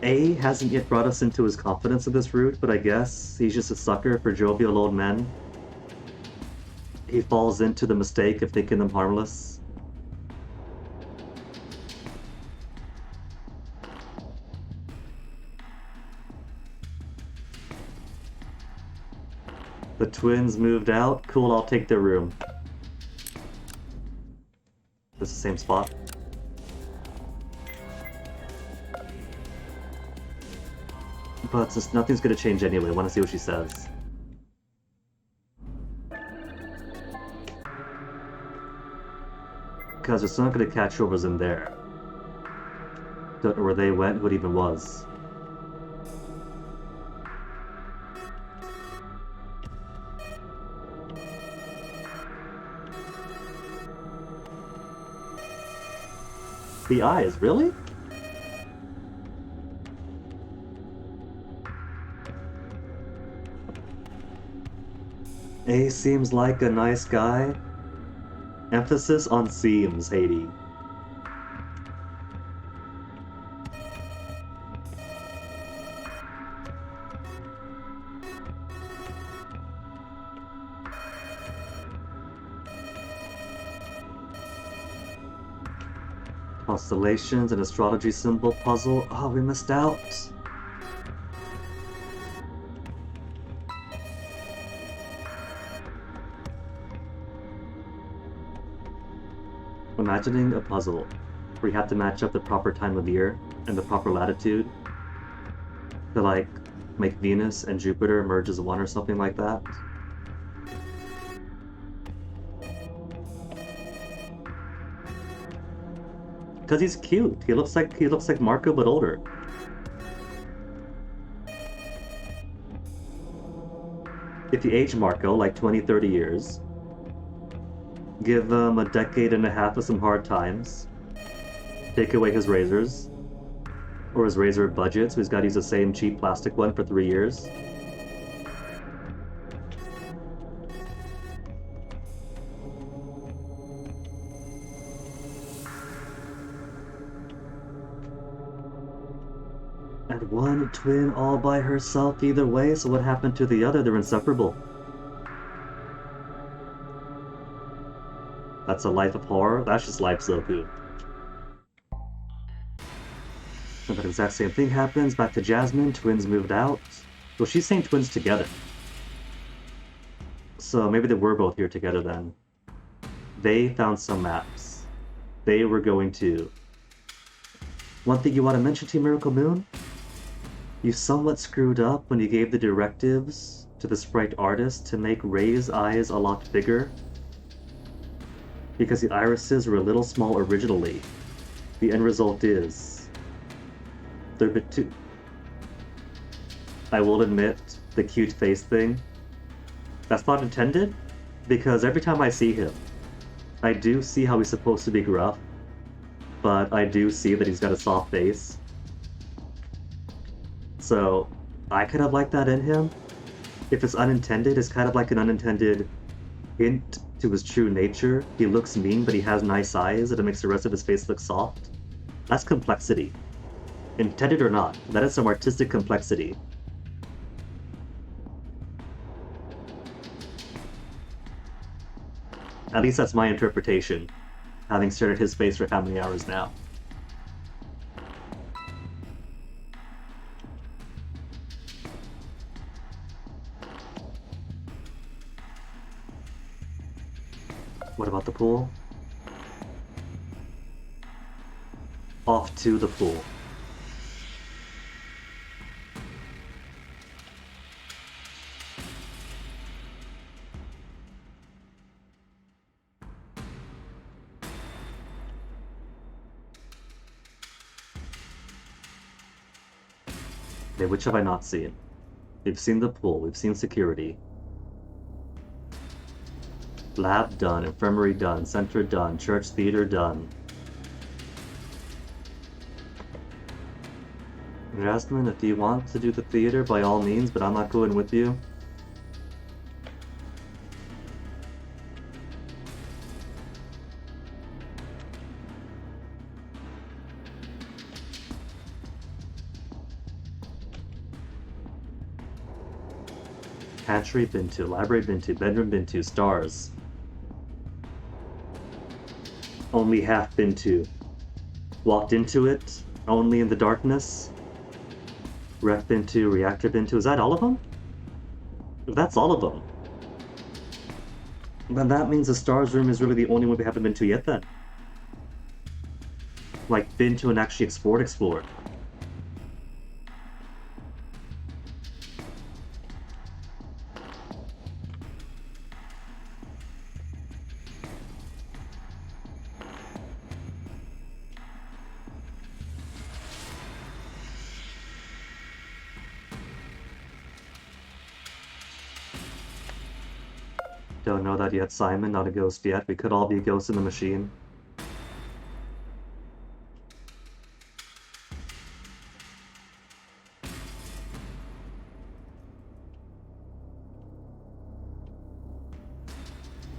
A hasn't yet brought us into his confidence of this route, but I guess he's just a sucker for jovial old men. He falls into the mistake of thinking them harmless. The twins moved out. Cool, I'll take their room. This is the same spot. But since nothing's gonna change anyway, I want to see what she says. Because it's not gonna catch who was in there. Don't know where they went, who it even was. The eyes, really? A seems like a nice guy. Emphasis on seems, Haiti. Constellations and astrology symbol puzzle. Oh, we missed out. Imagining a puzzle where you have to match up the proper time of year and the proper latitude to, like, make Venus and Jupiter merge as one or something like that. Because he's cute. He looks like Marco but older. If you age Marco like 20, 30 years, give him a decade and a half of some hard times, take away his razors, or his razor budget, so he's got to use the same cheap plastic one for 3 years. And one twin all by herself either way, so what happened to the other? They're inseparable. That's a life of horror? That's just life Zoku. And that exact same thing happens. Back to Jasmine. Twins moved out. Well, she's saying twins together. So maybe they were both here together then. They found some maps. They were going to... One thing you want to mention to Miracle Moon? You somewhat screwed up when you gave the directives to the sprite artist to make Ray's eyes a lot bigger. Because the irises were a little small originally. The end result is... they're a bit too... I will admit, the cute face thing, that's not intended, because every time I see him, I do see how he's supposed to be gruff, but I do see that he's got a soft face. So, I could have liked that in him. If it's unintended, it's kind of like an unintended hint to his true nature. He looks mean, but he has nice eyes, and it makes the rest of his face look soft. That's complexity. Intended or not, that is some artistic complexity. At least that's my interpretation, having stared at his face for how many hours now. What about the pool? Off to the pool. Okay, which have I not seen? We've seen the pool, we've seen security. Lab done, infirmary done, center done, church theater done. Jasmine, if you want to do the theater, by all means, but I'm not going with you. Pantry, been to. Library, been to. Bedroom, been to. Stars. Only half been to. Walked into it, only in the darkness. Ref been to, reactor been to. Is that all of them? If that's all of them, then that means the stars room is really the only one we haven't been to yet then. Like, been to and actually explored. Don't know that yet, Simon. Not a ghost yet. We could all be ghosts in the machine.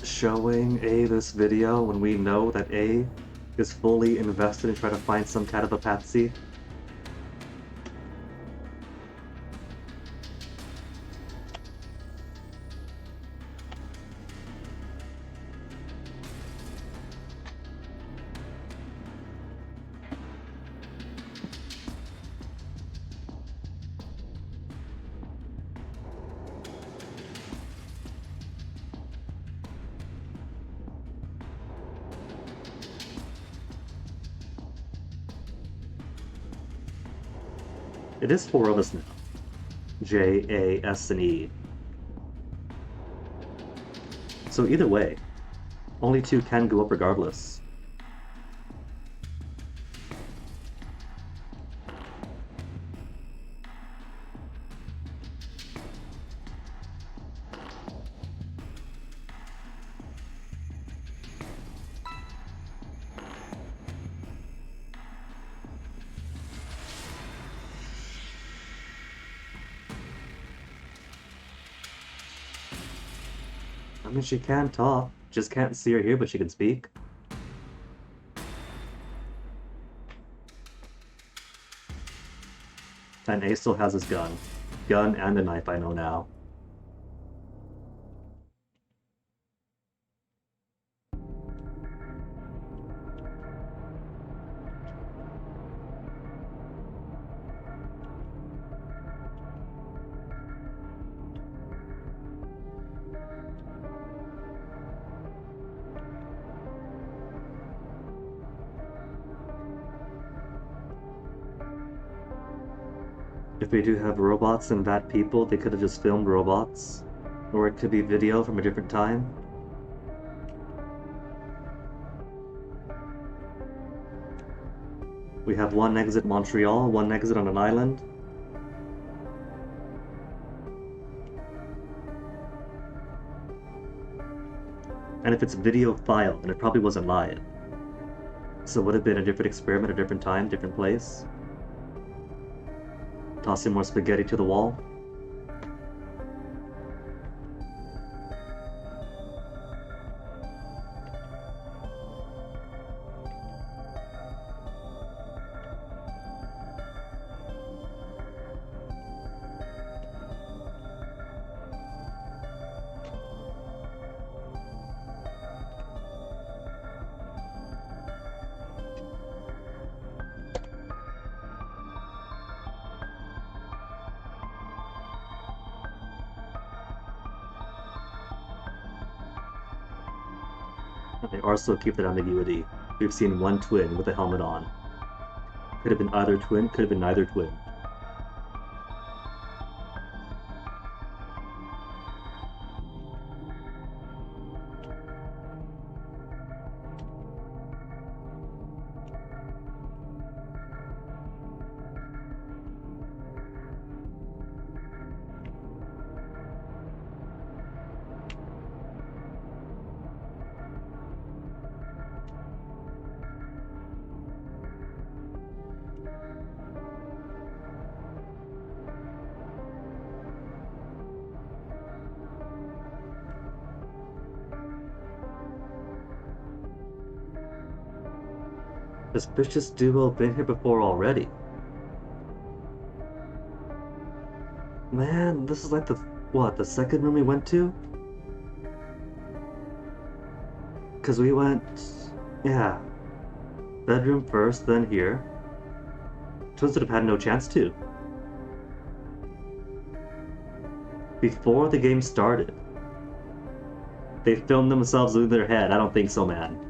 Showing A this video when we know that A is fully invested in trying to find some kind of a patsy. It is 4 of us now. J, A, S, and E. So either way, only 2 can go up regardless. I mean, she can talk, just can't see or hear, but she can speak. And A still has his gun. Gun and a knife, I know now. If we do have robots and bad people, they could have just filmed robots. Or it could be video from a different time. We have 1 exit Montreal, 1 exit on an island. And if it's video file, then it probably wasn't live. So it would have been a different experiment, a different time, different place. Tossing more spaghetti to the wall. And they also keep that ambiguity. We've seen 1 twin with a helmet on. Could have been either twin, could have been neither twin. Suspicious duo been here before already. Man, this is like the second room we went to? Because we went, yeah, bedroom first, then here. Twins would have had no chance to. Before the game started. They filmed themselves losing their head. I don't think so, man.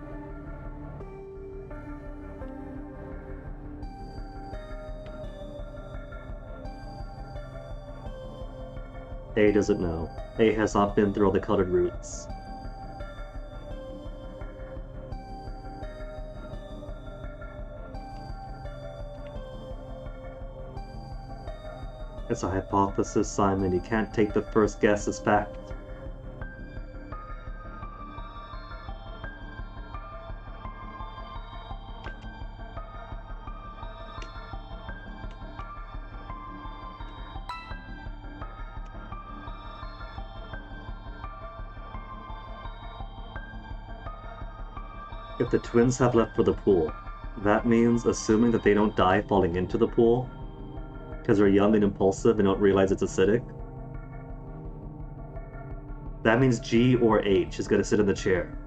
A doesn't know. A has not been through all the colored routes. It's a hypothesis, Simon. You can't take the first guess as fact. If the twins have left for the pool, that means assuming that they don't die falling into the pool, because they're young and impulsive and don't realize it's acidic. That means G or H is going to sit in the chair.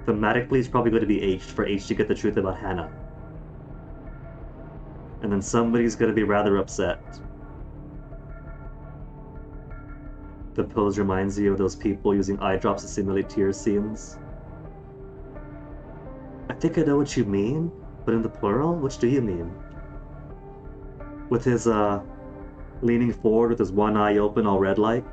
Thematically, it's probably going to be H for H to get the truth about Hannah. And then somebody's going to be rather upset. The pose reminds you of those people using eye drops to simulate tear scenes. I think I know what you mean, but in the plural, which do you mean? With his, leaning forward with his one eye open all red-like?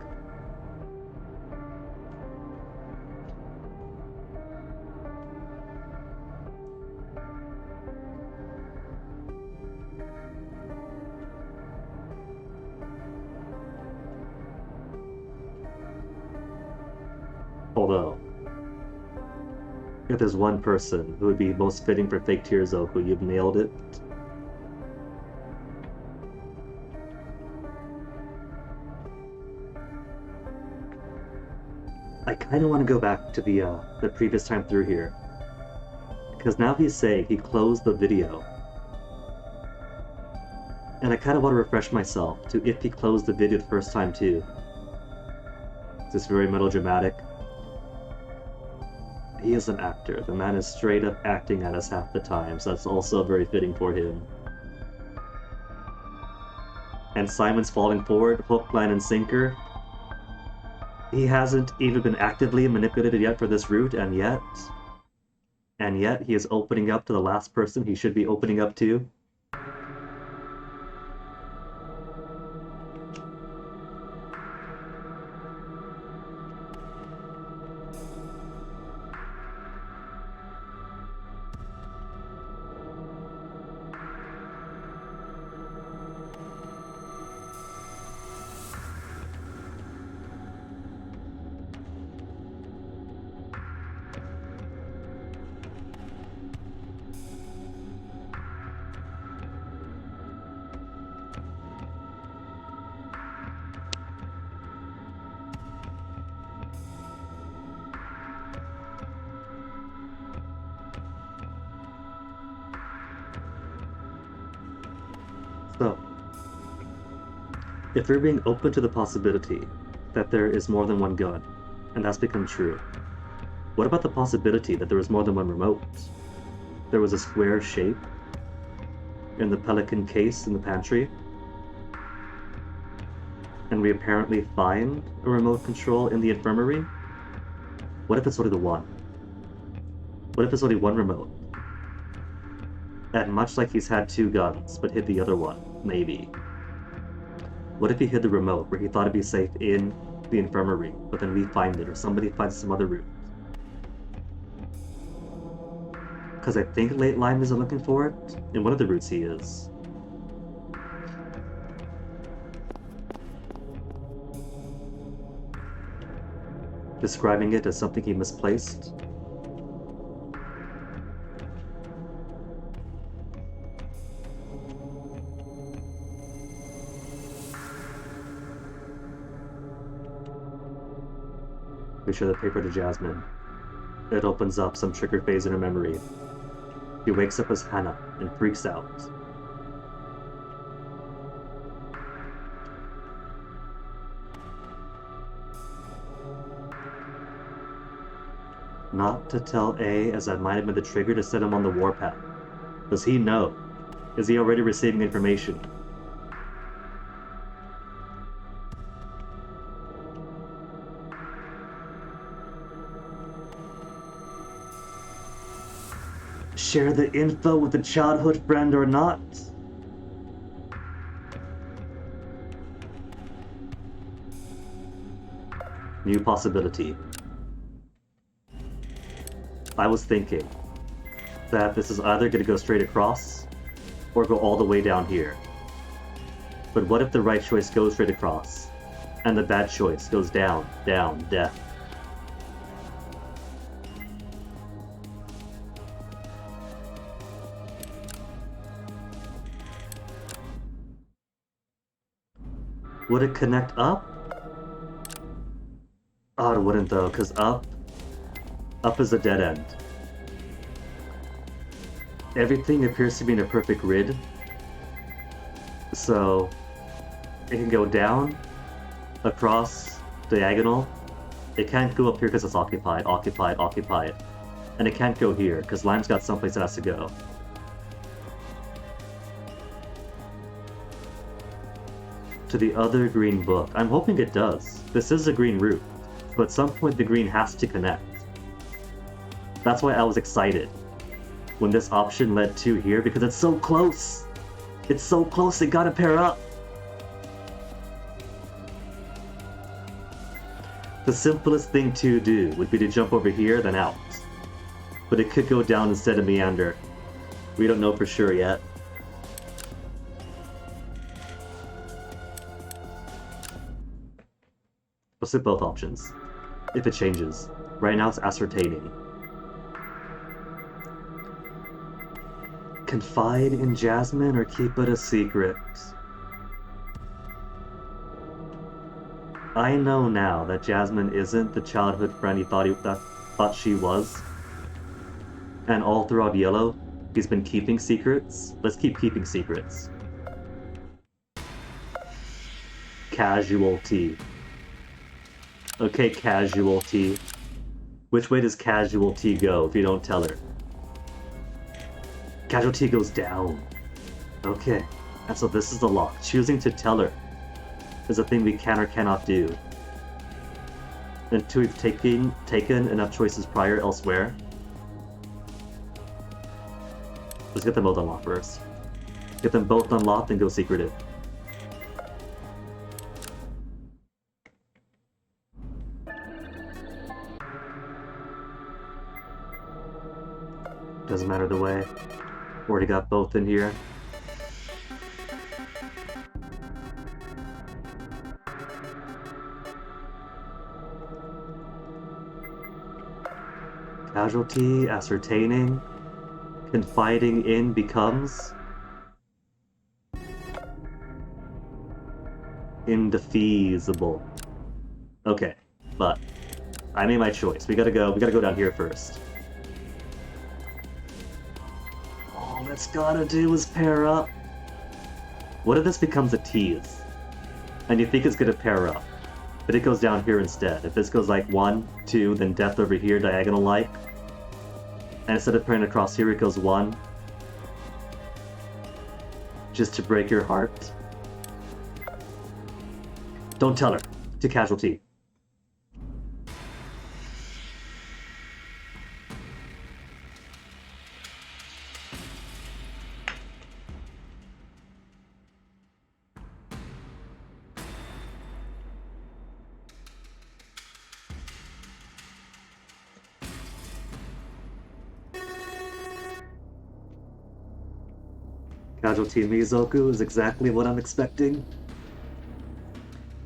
Although, if there's one person who would be most fitting for fake Tirzo, you've nailed it. I kind of want to go back to the previous time through here. Because now he's saying he closed the video. And I kind of want to refresh myself to if he closed the video the first time too. It's very melodramatic. He is an actor. The man is straight up acting at us half the time, so that's also very fitting for him. And Simon's falling forward, hook, line, and sinker. He hasn't even been actively manipulated yet for this route, and yet he is opening up to the last person he should be opening up to. So, if we're being open to the possibility that there is more than one gun, and that's become true, what about the possibility that there was more than one remote? There was a square shape in the Pelican case in the pantry, and we apparently find a remote control in the infirmary? What if it's only the one? What if it's only one remote? And much like he's had two guns, but hid the other one, maybe. What if he hid the remote where he thought it'd be safe in the infirmary, but then we find it, or somebody finds some other route? Because I think Late Lime isn't looking for it. In one of the routes he is. Describing it as something he misplaced. We show the paper to Jasmine. It opens up some trigger phase in her memory. He wakes up as Hannah and freaks out. Not to tell A, as that might have been the trigger to set him on the warpath. Does he know? Is he already receiving information? Share the info with a childhood friend or not? New possibility. I was thinking that this is either going to go straight across or go all the way down here. But what if the right choice goes straight across and the bad choice goes down, down, death? Would it connect up? Oh, it wouldn't though, because up is a dead end. Everything appears to be in a perfect grid. So it can go down, across, diagonal. It can't go up here because it's occupied, occupied, occupied. And it can't go here because Lime's got someplace it has to go. To the other green book. I'm hoping it does. This is a green route, but at some point the green has to connect. That's why I was excited when this option led to here, because it's so close! It's so close, they gotta pair up! The simplest thing to do would be to jump over here, then out. But it could go down instead of meander. We don't know for sure yet. Let's hit both options, if it changes. Right now it's ascertaining. Confide in Jasmine or keep it a secret? I know now that Jasmine isn't the childhood friend he thought she was. And all throughout Yellow, he's been keeping secrets. Let's keep keeping secrets. Casualty. Okay, Casualty. Which way does Casualty go if you don't tell her? Casualty goes down. Okay, and so this is the lock. Choosing to tell her is a thing we can or cannot do. Until we've taken enough choices prior elsewhere. Let's get them both unlocked first. Get them both unlocked and go secretive. Doesn't matter the way. Already got both in here. Casualty, ascertaining, confiding in becomes indefeasible. Okay, but I made my choice. We gotta go down here first. All that's gotta do is pair up. What if this becomes a tease? And you think it's gonna pair up, but it goes down here instead. If this goes like 1, 2, then death over here, diagonal like. And instead of pairing across here, it goes 1. Just to break your heart. Don't tell her. To Casualty. Casualty Mizoku is exactly what I'm expecting.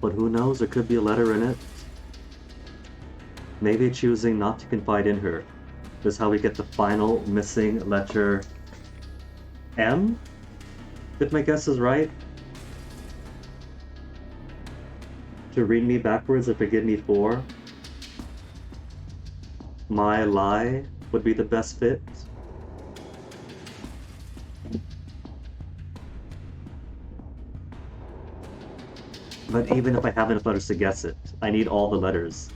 But who knows, there could be a letter in it. Maybe choosing not to confide in her is how we get the final missing letter M? If my guess is right. To read me backwards and forgive me for. My lie would be the best fit. But even if I have enough letters to guess it, I need all the letters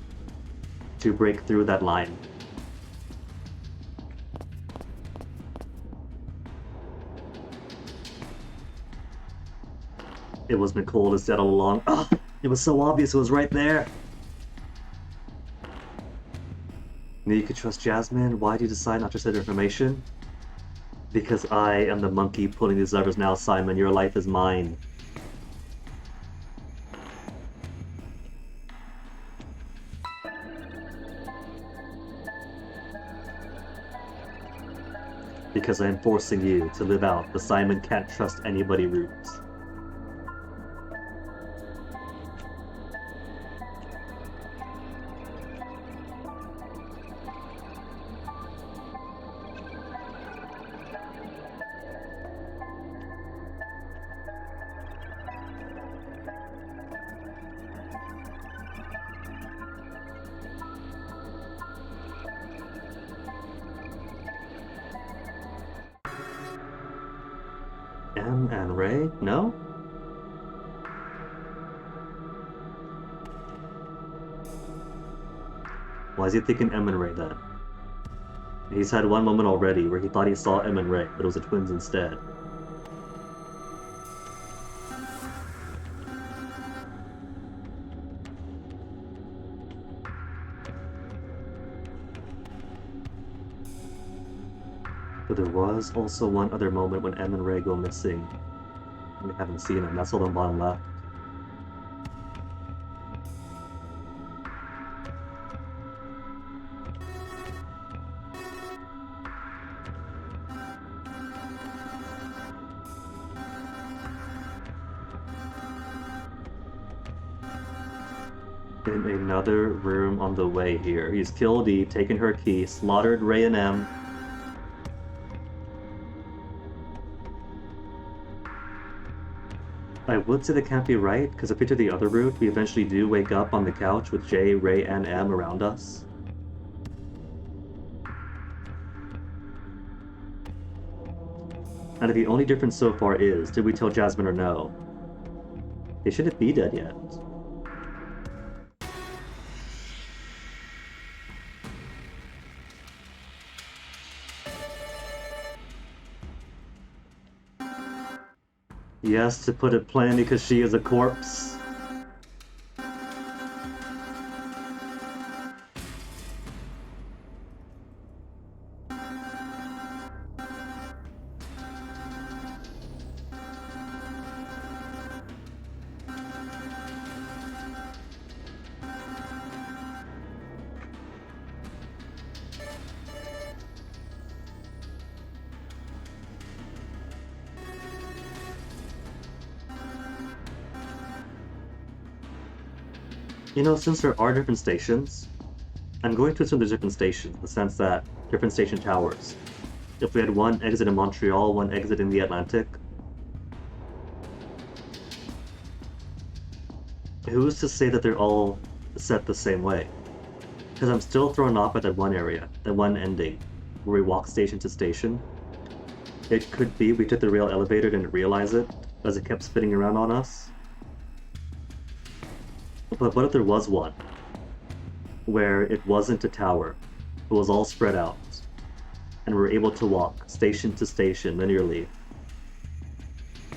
to break through that line. It was Nicole that said all along. Ah, it was so obvious, it was right there. Knew you could trust Jasmine. Why do you decide not to send information? Because I am the monkey pulling these levers now, Simon. Your life is mine. Because I am forcing you to live out the Simon can't trust anybody route. M and Ray? No? Why is he thinking M and Ray then? He's had one moment already where he thought he saw M and Ray, but it was the twins instead. But there was also one other moment when M and Ray go missing. We haven't seen him. That's all on the bottom left. In another room on the way here. He's killed Eve, taken her key, slaughtered Ray and M. I would say that can't be right, because if we took the other route, we eventually do wake up on the couch with Jay, Ray, and M around us. And the only difference so far is, did we tell Jasmine or no? They shouldn't be dead yet. Yes, to put it plainly, because she is a corpse. You know, since there are different stations, I'm going to assume there's different stations, in the sense that different station towers. If we had one exit in Montreal, one exit in the Atlantic, who's to say that they're all set the same way? Because I'm still thrown off at that one area, that one ending, where we walk station to station. It could be we took the rail elevator and didn't realize it, as it kept spinning around on us. But what if there was one, where it wasn't a tower, it was all spread out, and we were able to walk station to station linearly.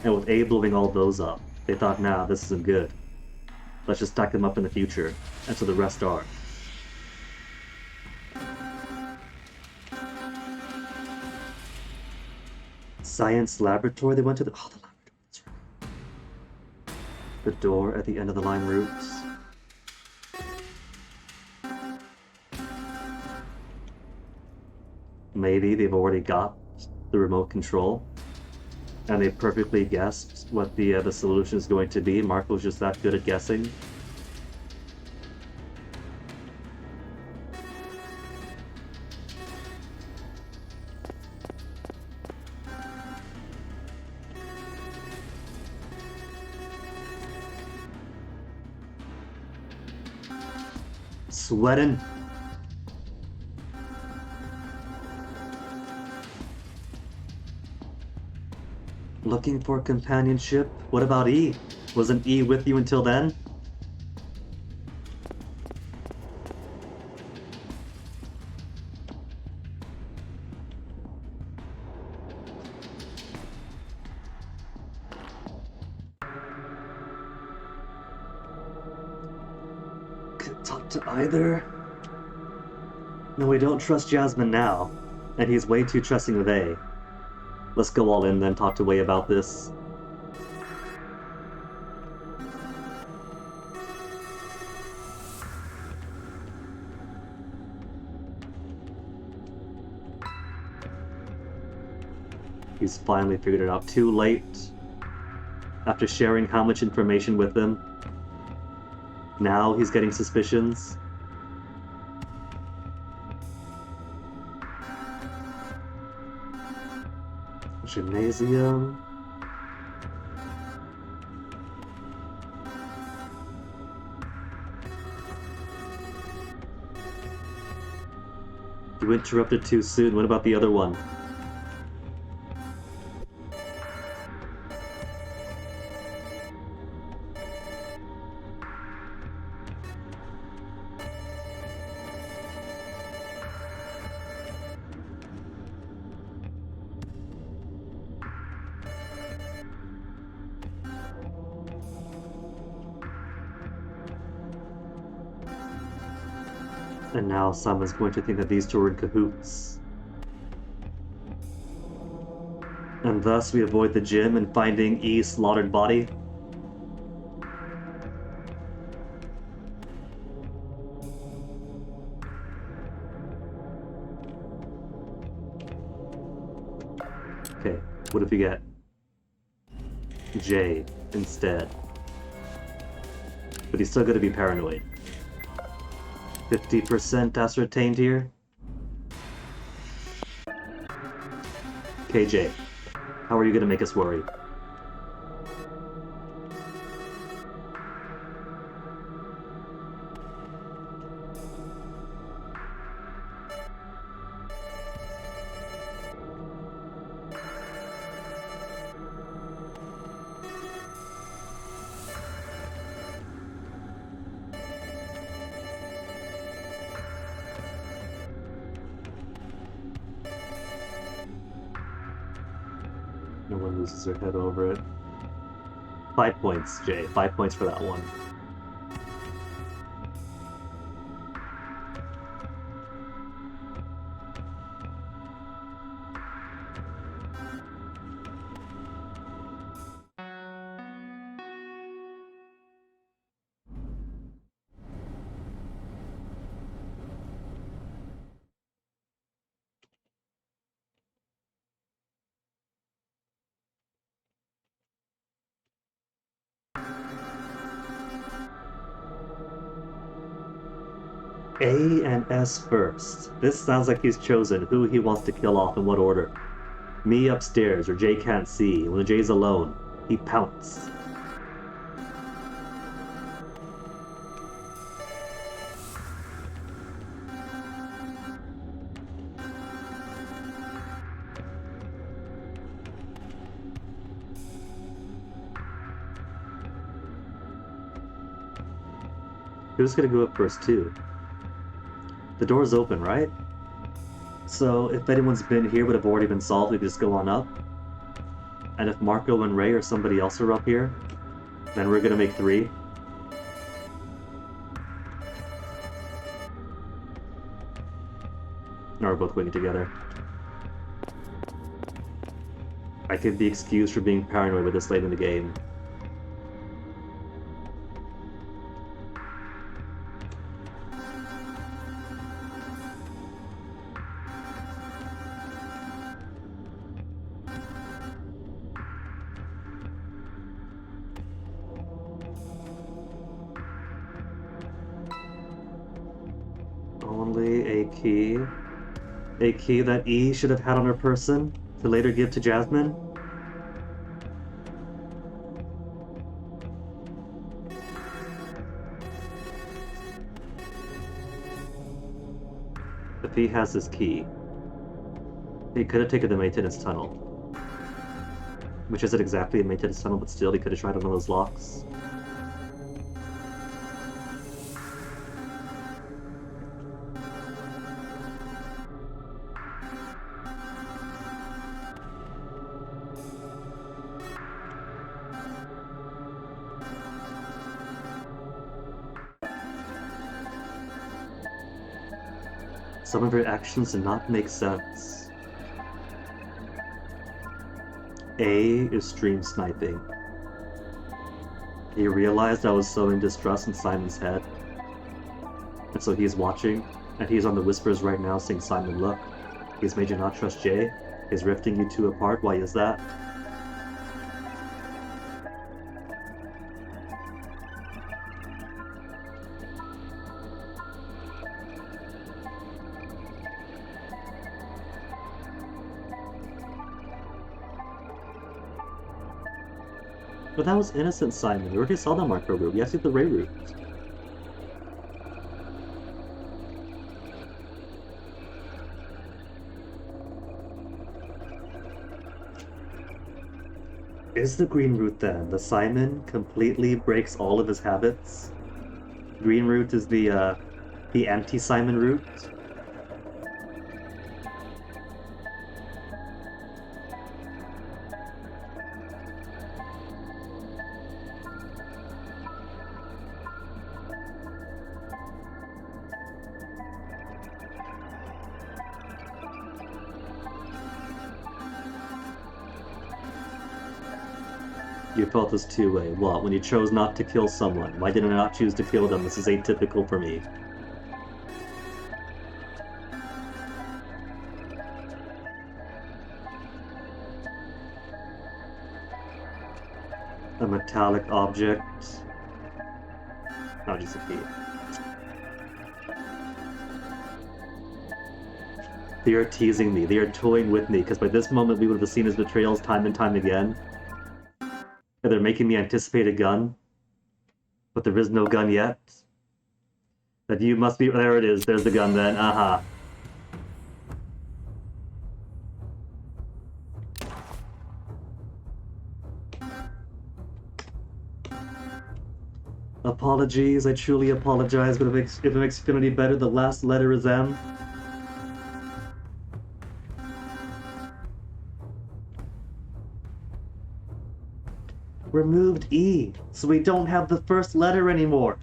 And with A blowing all those up, they thought, nah, this isn't good. Let's just stack them up in the future, and so the rest are. Science laboratory, they went to the... Oh, the laboratory, that's right. The door at the end of the line routes. Maybe they've already got the remote control, and they perfectly guessed what the solution is going to be. Mark was just that good at guessing. Sweating. Looking for companionship? What about E? Wasn't E with you until then? Can't talk to either. No, we don't trust Jasmine now, and he's way too trusting of A. Let's go all in then, talk to Wei about this. He's finally figured it out too late. After sharing how much information with him, now he's getting suspicions. Gymnasium. You interrupted too soon. What about the other one? And now Simon's going to think that these two are in cahoots. And thus we avoid the gym and finding E's slaughtered body. Okay, what if we get J instead? But he's still going to be paranoid. 50% ascertained here. KJ, how are you going to make us worry? No one loses their head over it. 5 points, Jay. 5 points for that one. A and S first. This sounds like he's chosen who he wants to kill off in what order. Me upstairs, or Jay can't see. When Jay's alone, he pounces. Who's gonna go up first too? The door's open, right? So if anyone's been here would have already been solved, we could just go on up. And if Marco and Ray or somebody else are up here, then we're gonna make 3. Now we're both waiting together. I could be excused for being paranoid with this late in the game. Only a key. A key that E should have had on her person to later give to Jasmine? If he has this key, he could have taken the maintenance tunnel. Which isn't exactly a maintenance tunnel, but still, he could have tried one of those locks. Some of your actions did not make sense. A is stream sniping. He realized I was sowing distrust in Simon's head. And so he's watching, and he's on the whispers right now saying, Simon, look, he's made you not trust Jay. He's rifting you two apart. Why is that? But that was innocent, Simon. You already saw the Marco route. Yes, the Ray route. Is the green route then? The Simon completely breaks all of his habits? Green route is the anti-Simon route? You felt this two-way. What? When you chose not to kill someone? Why did I not choose to kill them? This is atypical for me. A metallic object. I'll just repeat. They are teasing me. They are toying with me, because by this moment we would have seen his betrayals time and time again. And they're making me anticipate a gun, but there is no gun yet. That you must be. There it is. There's the gun then. Aha. Apologies. I truly apologize. But if it makes you feel any better, the last letter is M. Removed E, so we don't have the first letter anymore.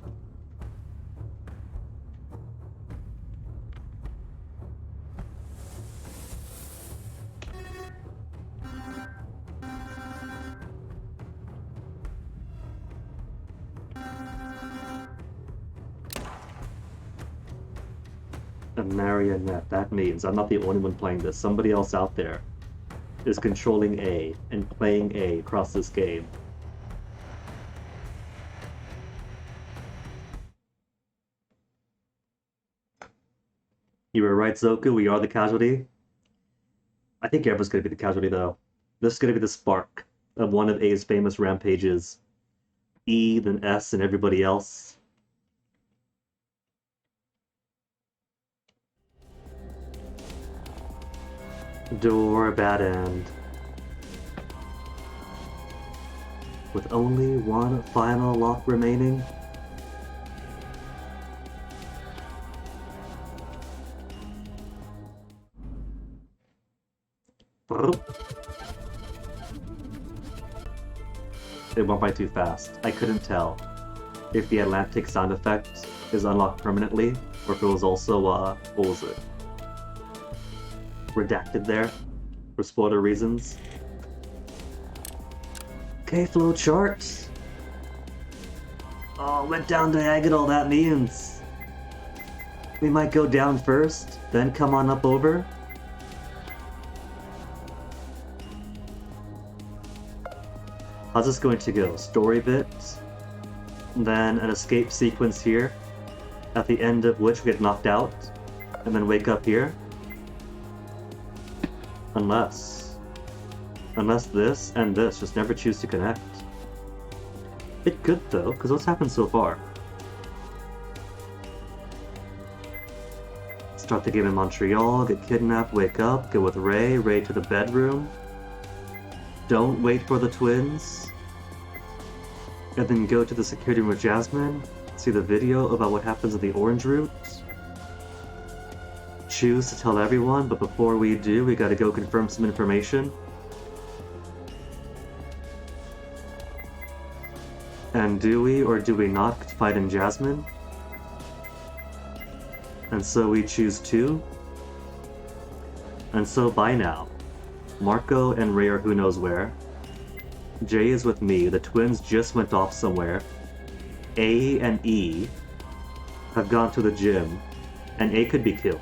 A marionette, that means I'm not the only one playing this. Somebody else out there is controlling A and playing A across this game. You were right, Zoku. We are the casualty. I think Eva's going to be the casualty, though. This is going to be the spark of one of A's famous rampages. E, then S, and everybody else. Door, bad end. With only one final lock remaining. It went by too fast. I couldn't tell if the Atlantic sound effect is unlocked permanently, or if it was also, what was it? Redacted there, for spoiler reasons. Okay, flow charts. Oh, went down diagonal, that means we might go down first, then come on up over. How's this going to go? Story bit, then an escape sequence here, at the end of which we get knocked out, and then wake up here. Unless this and this just never choose to connect. It could though, because what's happened so far? Start the game in Montreal, get kidnapped, wake up, go with Ray to the bedroom. Don't wait for the twins. And then go to the security room with Jasmine, see the video about what happens in the orange route. Choose to tell everyone, but before we do, we gotta go confirm some information. And do we or do we not fight in Jasmine? And so we choose 2. And so by now, Marco and Ray are who knows where. Jay is with me, the twins just went off somewhere. A and E have gone to the gym, and A could be killed.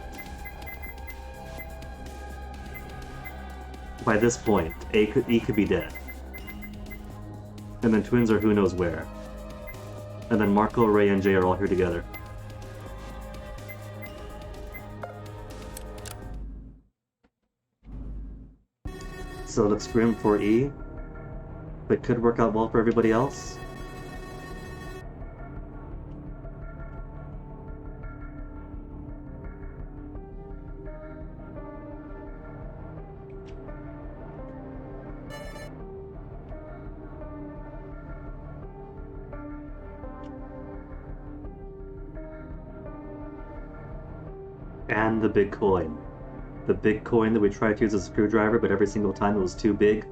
By this point, E could be dead. And then twins are who knows where. And then Marco, Ray, and Jay are all here together. So it looks grim for E, but could work out well for everybody else. And the big coin. The big coin that we tried to use as a screwdriver, but every single time it was too big.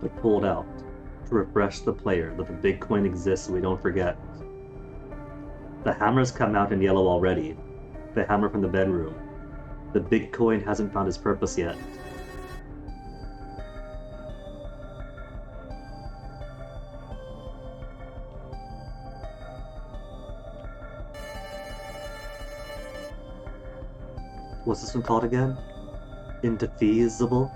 We pulled out to refresh the player that the big coin exists so we don't forget. The hammer's come out in yellow already. The hammer from the bedroom. The big coin hasn't found its purpose yet. What's this one called again? Indefeasible?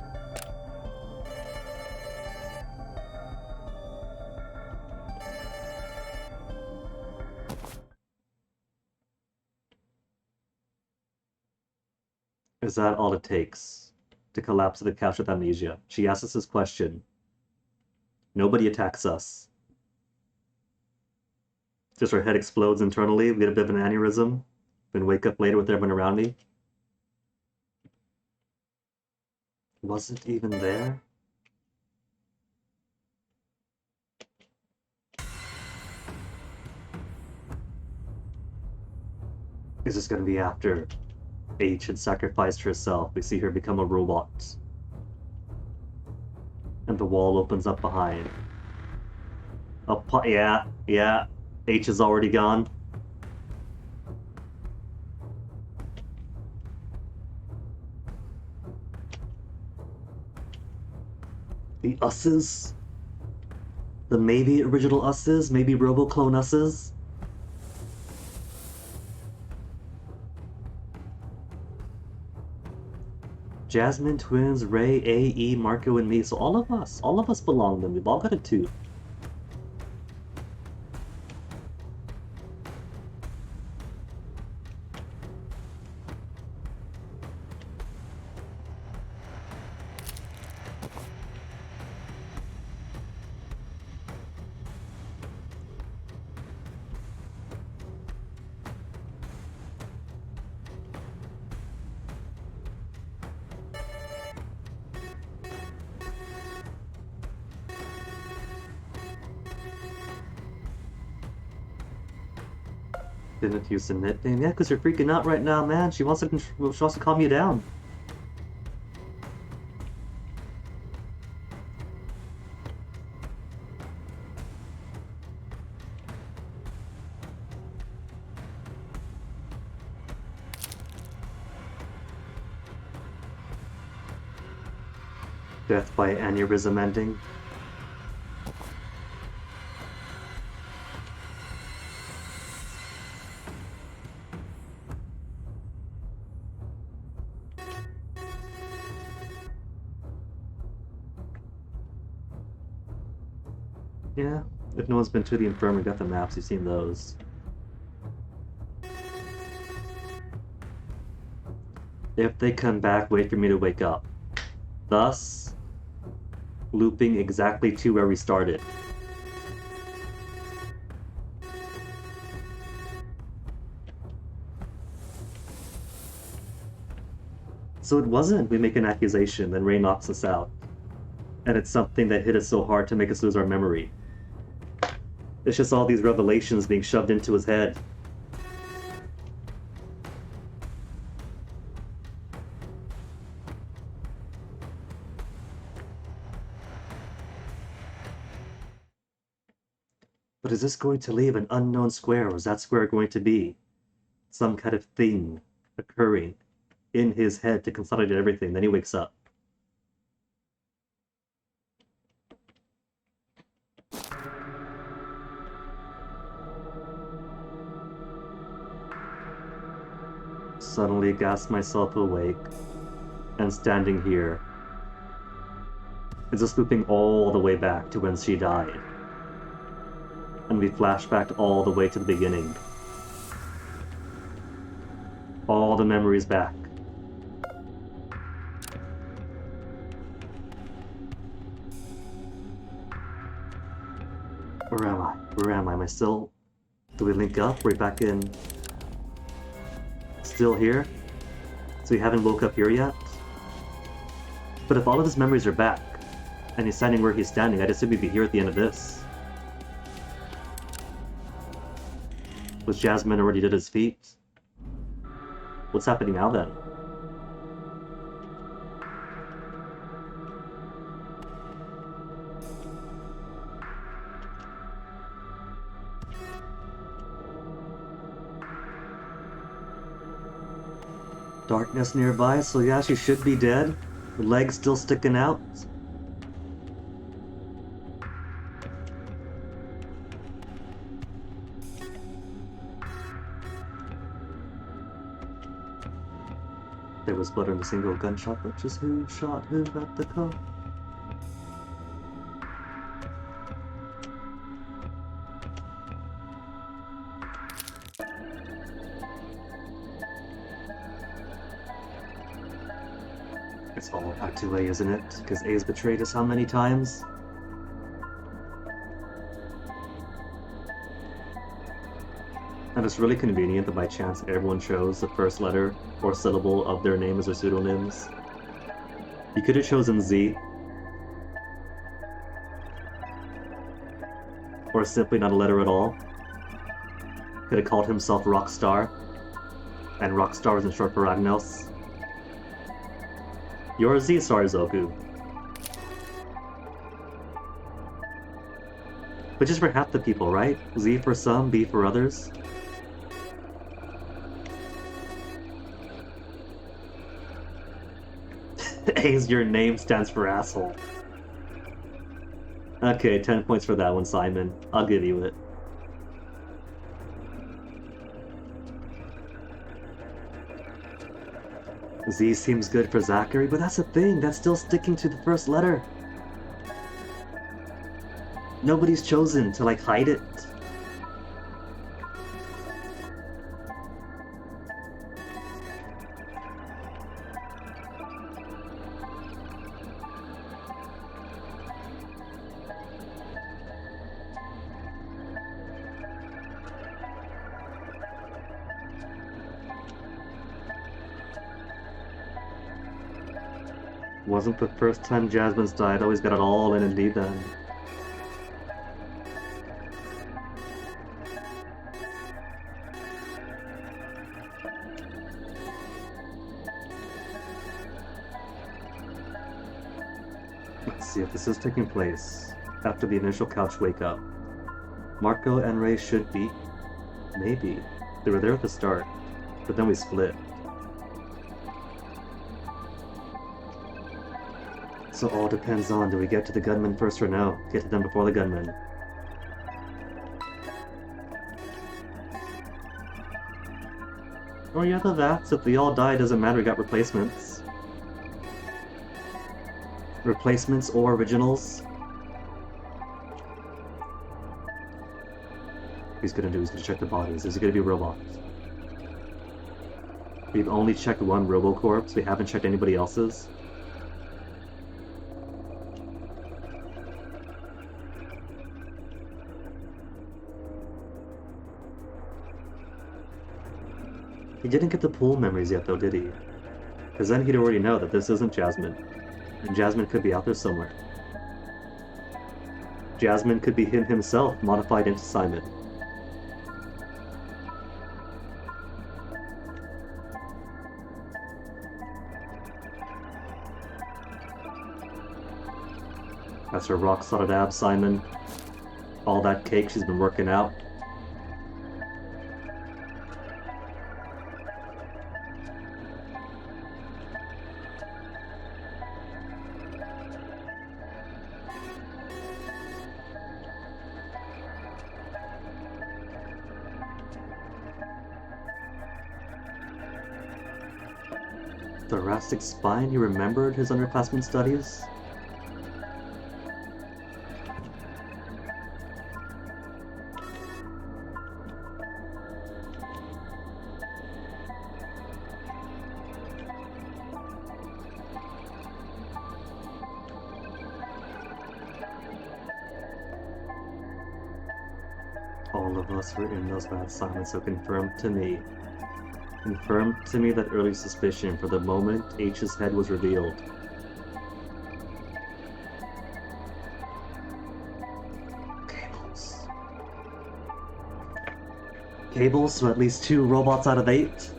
Is that all it takes to collapse to the couch with amnesia? She asks us this question. Nobody attacks us. Just our head explodes internally, we get a bit of an aneurysm, then wake up later with everyone around me. Wasn't even there? Is this gonna be after H had sacrificed herself? We see her become a robot. And the wall opens up behind. Yeah. H is already gone. The Us's? The maybe original Us's? Maybe RoboClone Us's? Jasmine, twins, Ray, A, E, Marco, and me. So all of us belong to them. We've all got a tooth. Didn't use the nickname. Yeah, because you're freaking out right now, man. She wants to calm you down. Death by aneurysm ending. Yeah, if no one's been to the infirmary, got the maps, you've seen those. If they come back, wait for me to wake up. Thus, looping exactly to where we started. So it wasn't we make an accusation, then Ray knocks us out. And it's something that hit us so hard to make us lose our memory. It's just all these revelations being shoved into his head. But is this going to leave an unknown square, or is that square going to be some kind of thing occurring in his head to consolidate everything? Then he wakes up. Suddenly gasp myself awake and standing here. Is this looping all the way back to when she died? And we flash back all the way to the beginning. All the memories back. Where am I? Where am I? Am I still... Do we link up? We're back in... Still here? So we haven't woke up here yet? But if all of his memories are back, and he's standing where he's standing, I'd assume he'd be here at the end of this. Was Jasmine already at his feet? What's happening now then? Darkness nearby, so yeah, she should be dead. Her legs still sticking out. There was blood on a single gunshot, but just who shot who at the car? It's all about to A, isn't it? Because A's betrayed us how many times? And it's really convenient that by chance everyone chose the first letter or syllable of their name as their pseudonyms. You could have chosen Z. Or simply not a letter at all. Could have called himself Rockstar. And Rockstar was in short for Ragnos. You're a Z-Star, Zoku. But just for half the people, right? Z for some, B for others. A's your name stands for asshole. Okay, 10 points for that one, Simon. I'll give you it. Z seems good for Zachary, but that's the thing, that's still sticking to the first letter. Nobody's chosen to, like, hide it. Wasn't the first time Jasmine's died, always got it all in indeed then. Let's see if this is taking place after the initial couch wake up. Marco and Ray should be. Maybe. They were there at the start, but then we split. So all depends on, do we get to the gunman first or no? Get to them before the gunman. Or yeah, the vats, if we all die, doesn't matter, we got replacements. Replacements or originals. What he's gonna do is gonna check the bodies. Is it gonna be robots? We've only checked one RoboCorpse, we haven't checked anybody else's. He didn't get the pool memories yet though, did he? Because then he'd already know that this isn't Jasmine. And Jasmine could be out there somewhere. Jasmine could be him himself, modified into Simon. That's her rock-solid abs, Simon. All that cake she's been working out. Thoracic spine, he remembered his underclassmen studies? All of us were in those bad silence, so confirmed to me that early suspicion for the moment H's head was revealed. Cables. Cables to at least 2 robots out of 8?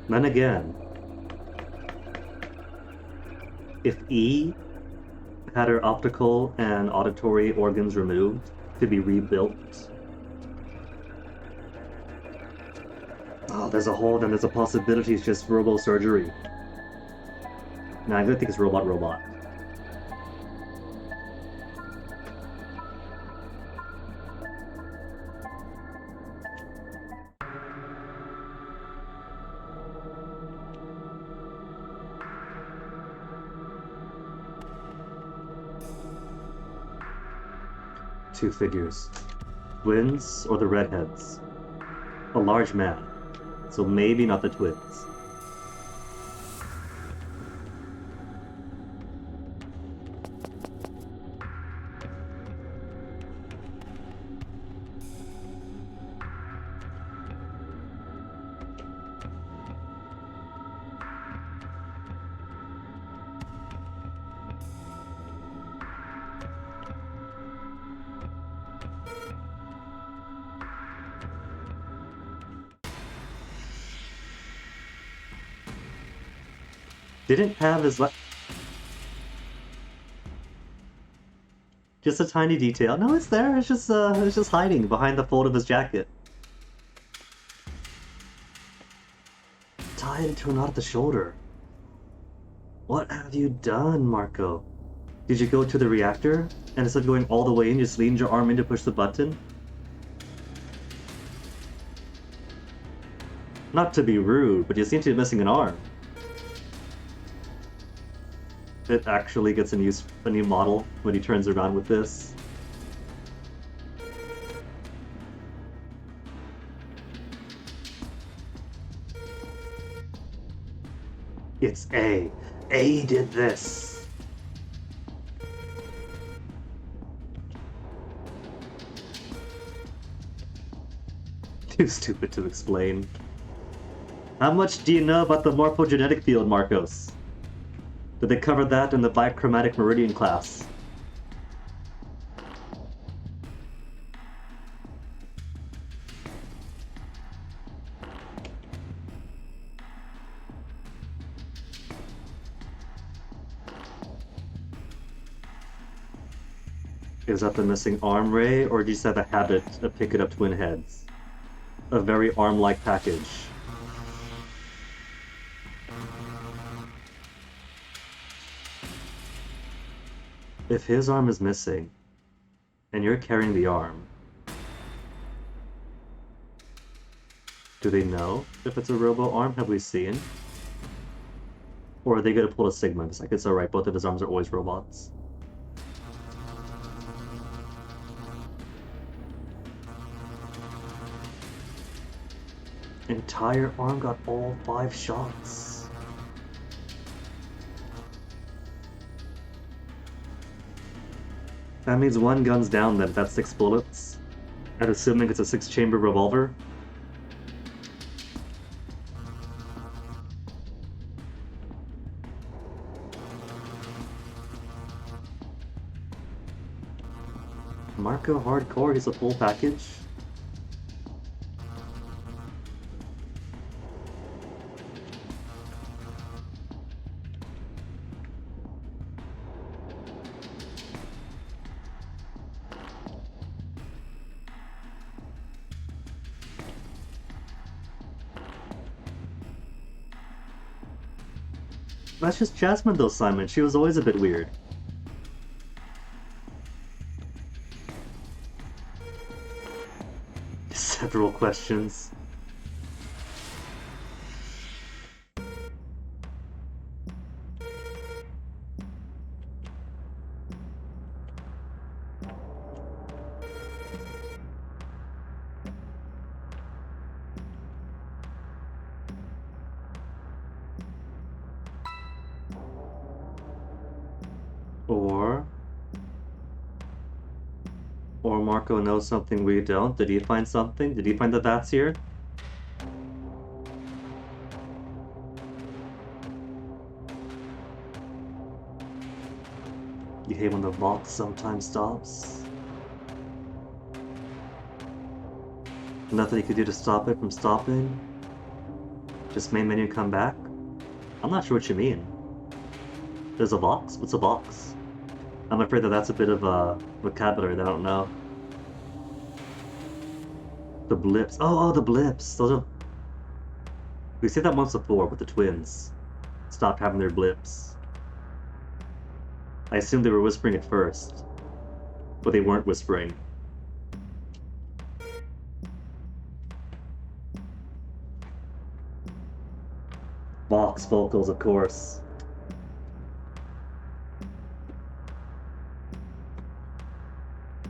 Then again, if E had her optical and auditory organs removed to be rebuilt. Oh, there's a possibility it's just robo-surgery. Nah, I don't think it's robot. Two figures. Twins or the redheads? A large man, so maybe not the twins. Didn't have his just a tiny detail. No, it's there. It's just hiding behind the fold of his jacket. Tied to a knot at the shoulder. What have you done, Marco? Did you go to the reactor and instead of going all the way in, just leaned your arm in to push the button? Not to be rude, but you seem to be missing an arm. It actually gets a new model when he turns around with this. It's A. A did this. Too stupid to explain. How much do you know about the morphogenetic field, Marcos? Did they cover that in the bichromatic meridian class? Is that the missing arm ray, or do you just have a habit of picking up twin heads? A very arm-like package. If his arm is missing, and you're carrying the arm, do they know if it's a robo-arm? Have we seen? Or are they gonna pull a Sigma? It's like, it's alright, both of his arms are always robots. Entire arm got all 5 shots. That means one gun's down then, that's 6 bullets. And assuming it's a 6-chamber revolver. Marco hardcore, he's a full package. That's just Jasmine though, Simon. She was always a bit weird. Several questions. Or Marco knows something we don't. Did he find something? Did he find the bats here? You hate when the vault sometimes stops. Nothing you could do to stop it from stopping? Just main menu come back? I'm not sure what you mean. There's a box? What's a box? I'm afraid that that's a bit of a vocabulary that I don't know. The blips. Oh, the blips. Those are... We said that once before with the twins. Stopped having their blips. I assumed they were whispering at first. But they weren't whispering. Vox vocals, of course.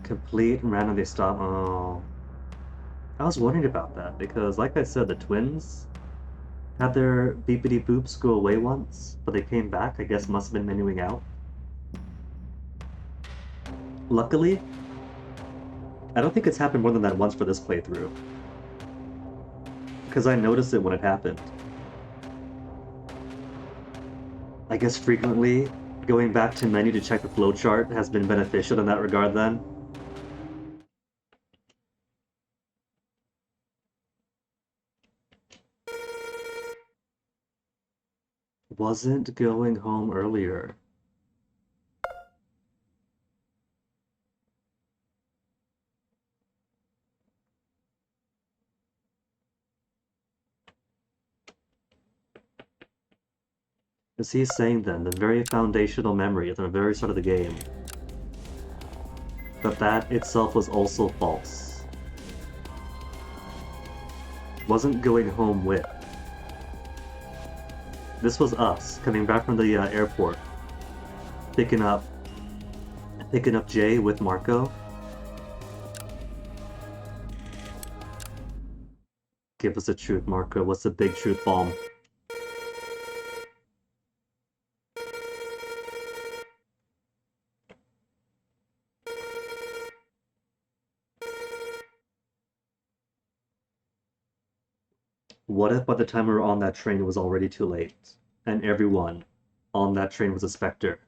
Complete and randomly stop. Oh. I was wondering about that because, like I said, the twins had their beepity boops go away once, but they came back. I guess must have been menuing out. Luckily, I don't think it's happened more than that once for this playthrough. Because I noticed it when it happened. I guess frequently going back to menu to check the flowchart has been beneficial in that regard then. Wasn't going home earlier. As he's saying then, the very foundational memory at the very start of the game, that itself was also false. Wasn't going home with. This was us coming back from the airport, picking up Jay with Marco. Give us the truth, Marco. What's the big truth bomb? What if by the time we were on that train it was already too late, and everyone on that train was a Spectre?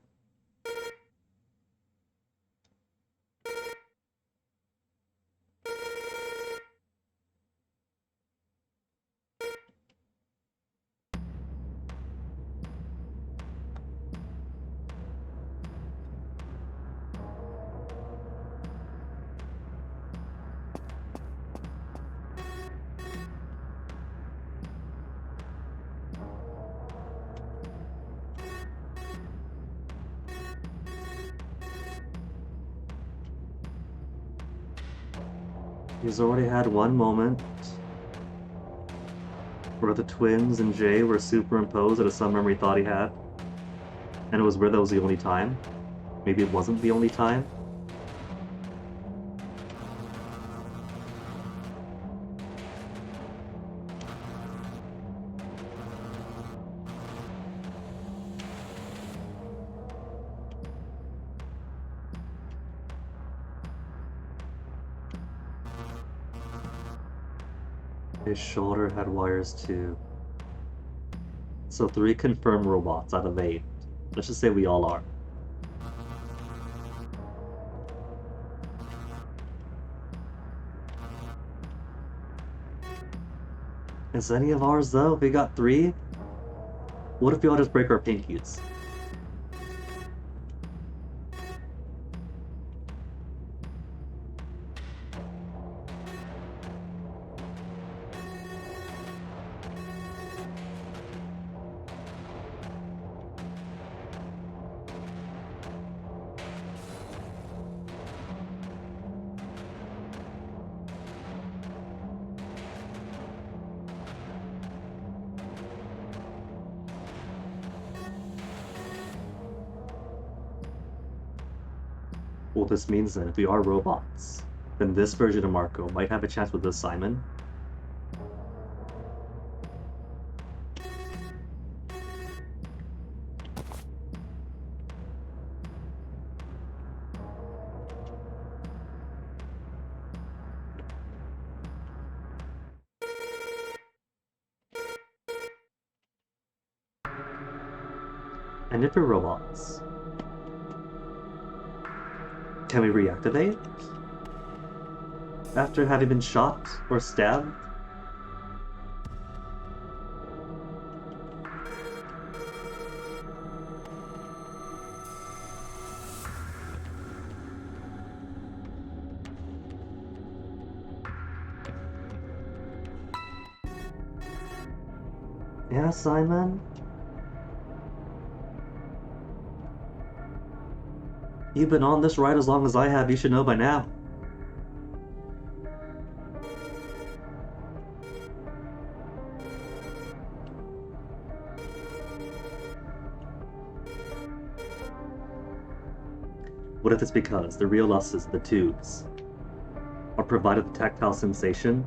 He's already had one moment where the twins and Jay were superimposed at a some memory thought he had. And it was where that was the only time. Maybe it wasn't the only time. His shoulder had wires too. So 3 confirmed robots out of 8. Let's just say we all are. Is any of ours though? We got 3? What if we all just break our pinkies? Well, this means that if we are robots, then this version of Marco might have a chance with this Simon. And if we're robots, can we reactivate? After having been shot or stabbed? Yeah, Simon? You've been on this ride as long as I have, you should know by now. What if it's because the real us is the tubes are provided the tactile sensation?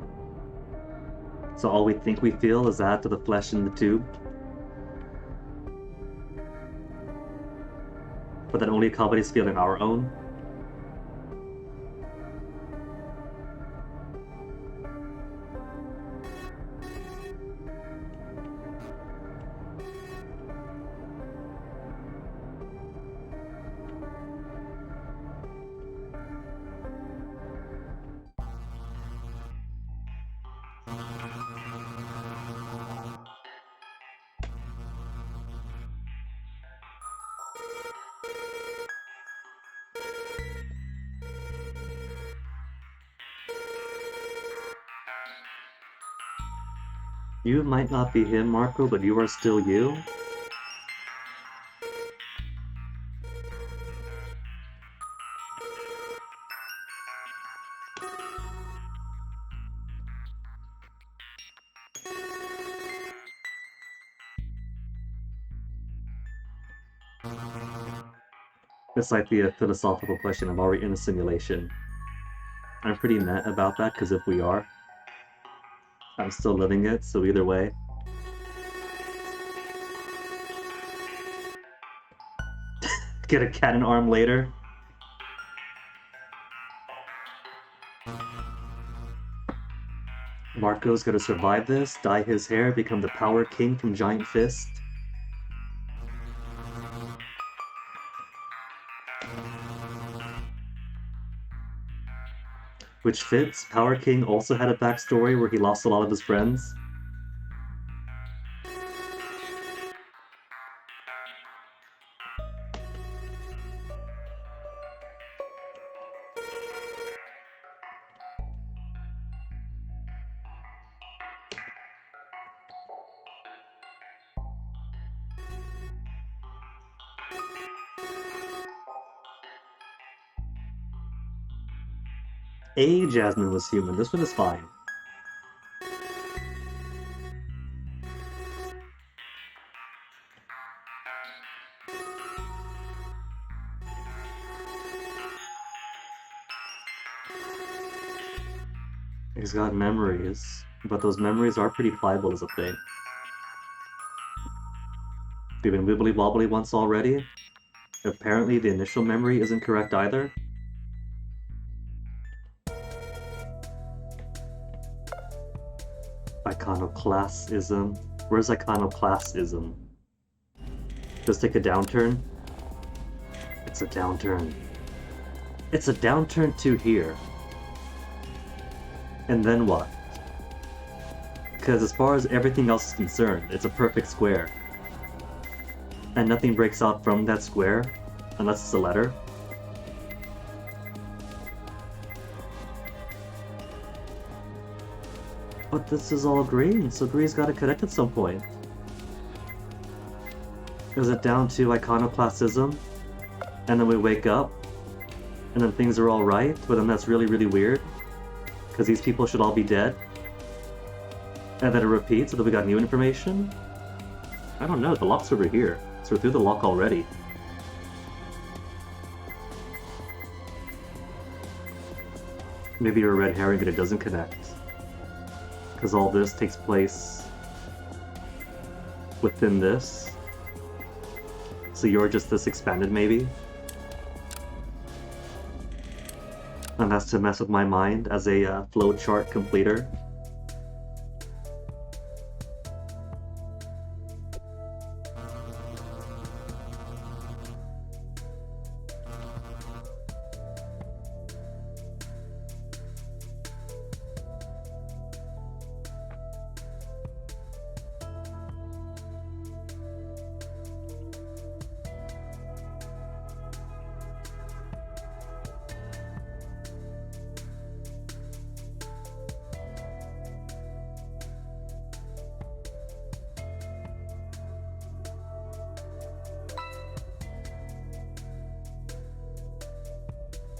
So all we think we feel is that to the flesh in the tube? But that only companies feel in our own? You might not be him, Marco, but you are still you? It's like the philosophical question of are we in a simulation? I'm pretty meh about that, because if we are, I'm still living it, so either way. Get a cannon arm later. Marco's gonna survive this, dye his hair, become the Power King from Giant Fist. Which fits. Power King also had a backstory where he lost a lot of his friends. Jasmine was human. This one is fine. He's got memories, but those memories are pretty pliable as a thing. We've been wibbly wobbly once already. Apparently the initial memory isn't correct either. Iconoclastism? Where's iconoclastism? Just take a downturn? It's a downturn. It's a downturn to here. And then what? Because as far as everything else is concerned, it's a perfect square. And nothing breaks out from that square, unless it's a letter. But this is all green, so green's gotta connect at some point. Is it down to iconoclastism? And then we wake up? And then things are alright? But then that's really, really weird? Because these people should all be dead? And then it repeats, so that we got new information? I don't know, the lock's over here. So we're through the lock already. Maybe you're a red herring and it doesn't connect. Because all this takes place within this. So you're just this expanded, maybe? And that's to mess with my mind as a flowchart completer.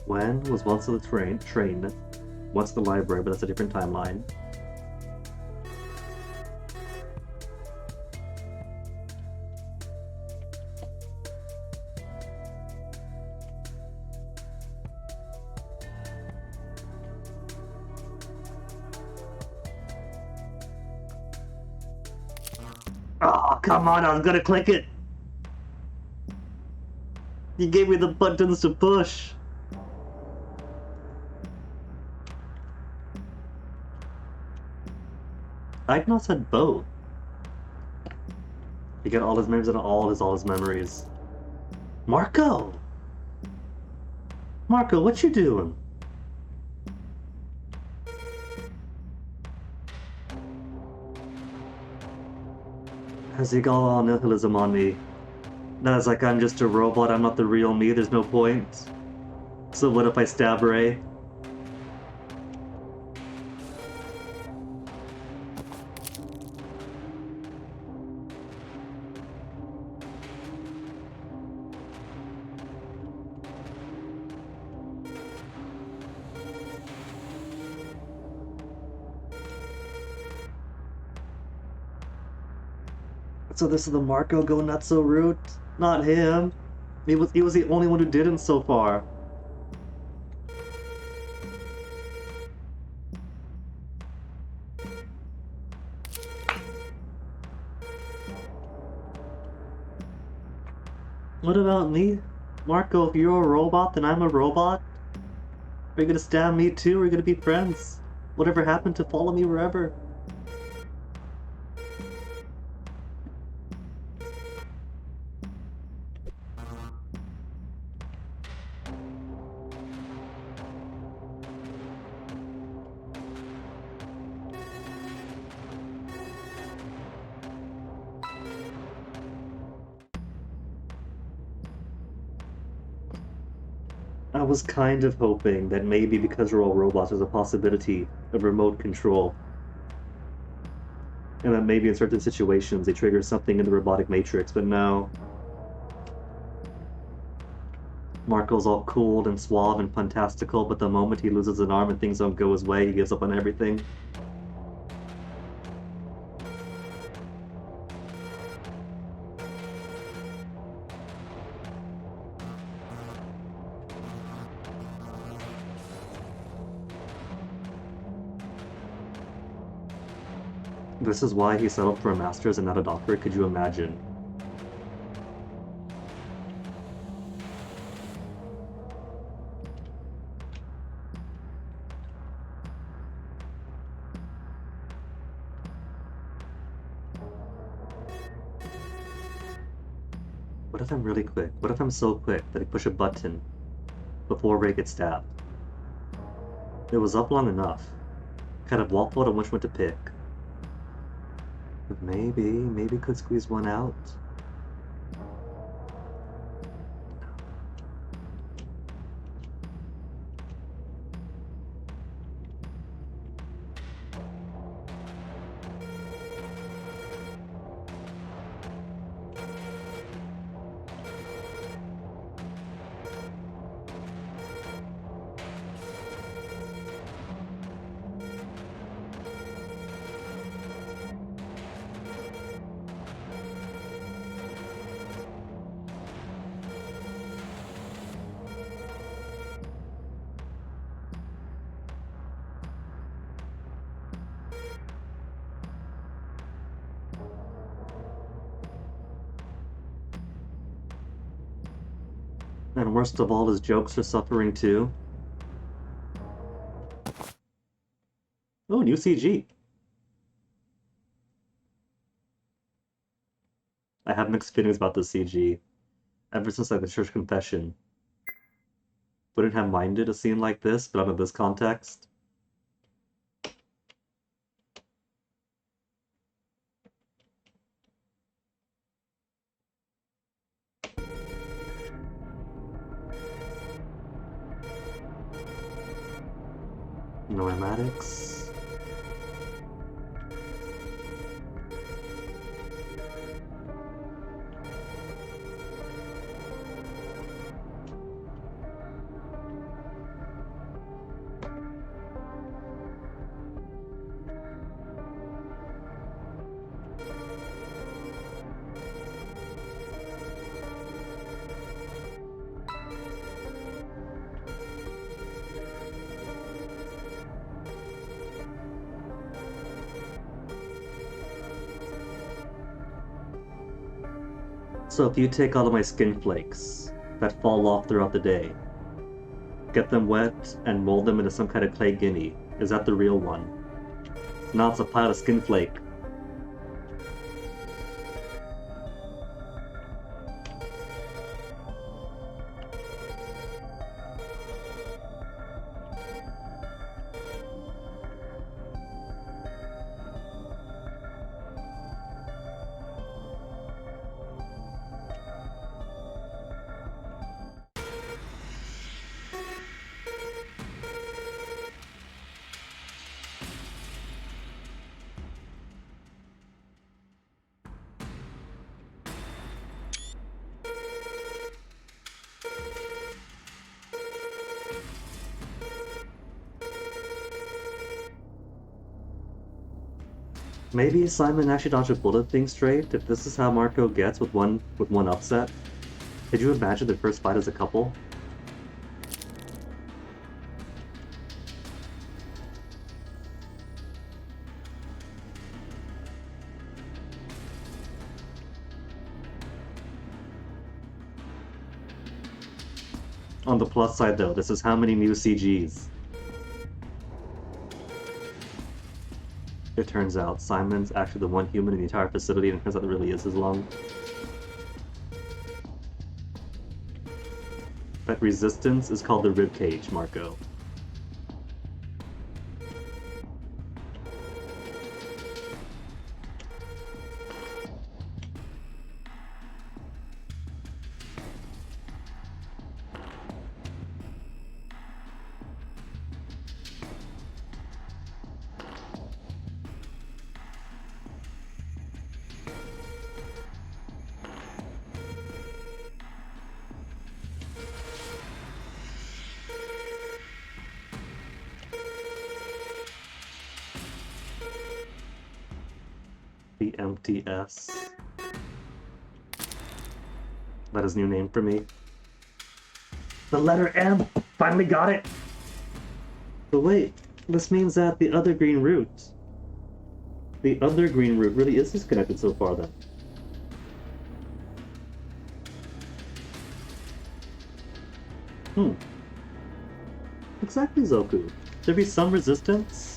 When was once the train, once the library, but that's a different timeline. Oh, come on, I was gonna click it! You gave me the buttons to push! I'd not said both. You get all his memories and all his memories. Marco! Marco, what you doing? Has he got all nihilism on me? That's like I'm just a robot, I'm not the real me, there's no point. So what if I stab Ray? So this is the Marco go nutso route? Not him. He was the only one who didn't so far. What about me? Marco, if you're a robot, then I'm a robot? Are you gonna stab me too, or are you gonna be friends? Whatever happened to follow me wherever? I was kind of hoping that maybe because we're all robots, there's a possibility of remote control. And that maybe in certain situations they trigger something in the robotic matrix, but no. Marco's all cool and suave and fantastical, but the moment he loses an arm and things don't go his way, he gives up on everything. This is why he settled for a master's and not a doctorate, could you imagine? What if I'm really quick? What if I'm so quick that I push a button before Ray gets stabbed? It was up long enough. Kind of waffled on which one to pick. But maybe could squeeze one out. And worst of all, his jokes are suffering too. Oh, new CG. I have mixed feelings about the CG. Ever since like the church confession. Wouldn't have minded a scene like this, but under this context. Noematics. So if you take all of my skin flakes that fall off throughout the day, get them wet, and mold them into some kind of clay guinea, is that the real one? No, it's a pile of skin flake. Maybe Simon actually dodged a bullet thing straight, if this is how Marco gets with one upset. Could you imagine their first fight as a couple? On the plus side though, this is how many new CGs. It turns out Simon's actually the one human in the entire facility, and it turns out it really is his lung. That resistance is called the ribcage, Marco. The MTS. That is new name for me. The letter M! Finally got it! But wait, this means that the other green root really is disconnected so far then. Exactly, Zoku. There be some resistance?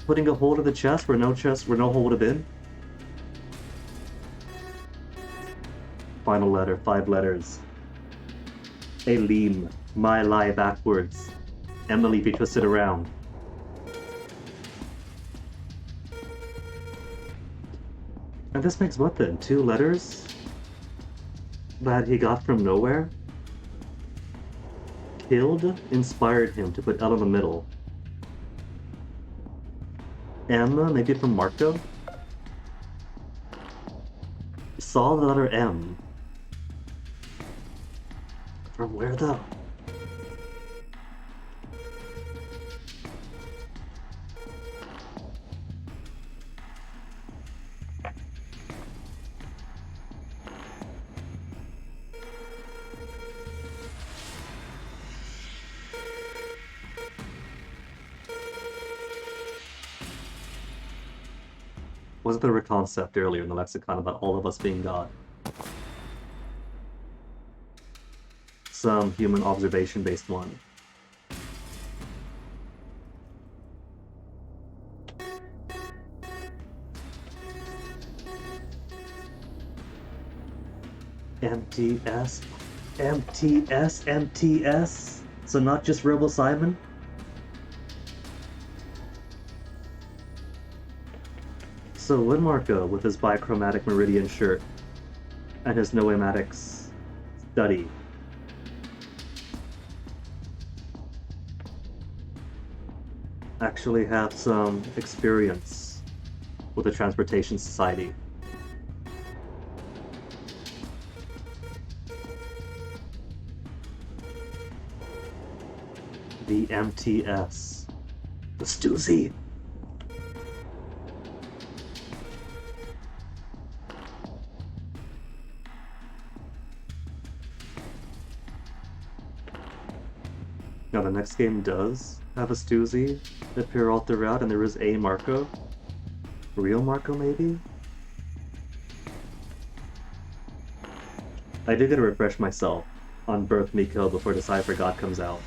Putting a hole to the chest where no hole would have been? Final letter, 5 letters. Alim, my lie backwards. Emily be twisted around. And this makes what then? 2 letters? That he got from nowhere? Killed inspired him to put L in the middle. M, maybe from Marco? Saw the letter M. From where though? Wasn't there a concept earlier in the lexicon about all of us being God? Some human observation-based one. MTS? MTS? MTS? So not just Robo Simon? So when Marco, with his bichromatic meridian shirt and his noematics study, actually have some experience with the Transportation Society. The MTS. The Stussy! Now the next game does have a Stussy appear all throughout, and there is a Marco. Real Marco, maybe? I did get to refresh myself on Birth Miko before Decipher God comes out.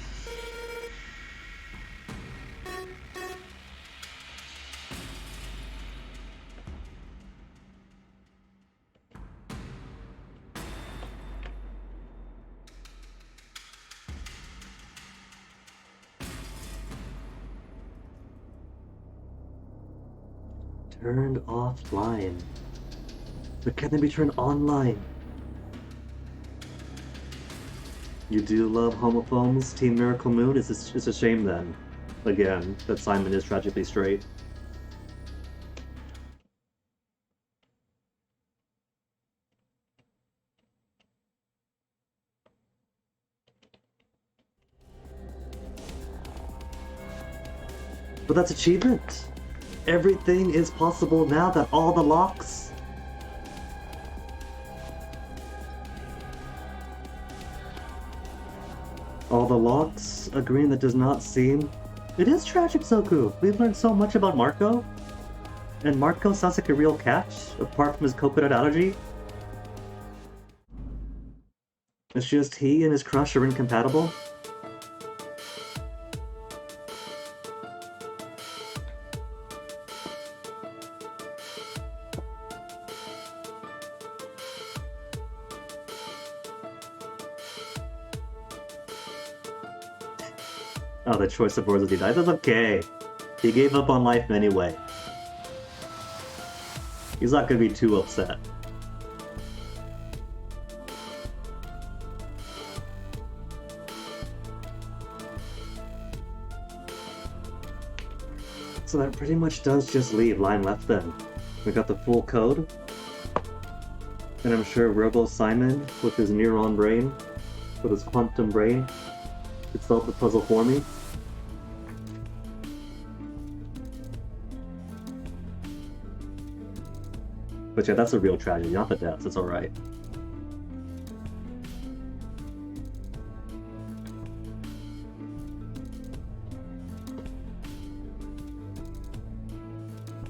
Turned offline. But can they be turned online? You do love homophones, Team Miracle Moon? It's a shame then, again, that Simon is tragically straight. But that's achievement! Everything is possible now that all the locks... All the locks agreeing that does not seem... It is tragic, Zoku! We've learned so much about Marco. And Marco sounds like a real catch, apart from his coconut allergy. It's just he and his crush are incompatible. Oh, the choice of words as he died. That's okay. He gave up on life anyway. He's not gonna be too upset. So that pretty much does just leave line left then. We got the full code. And I'm sure Robo Simon, with his neuron brain, with his quantum brain, could solve the puzzle for me. But yeah, that's a real tragedy, not the deaths, it's alright.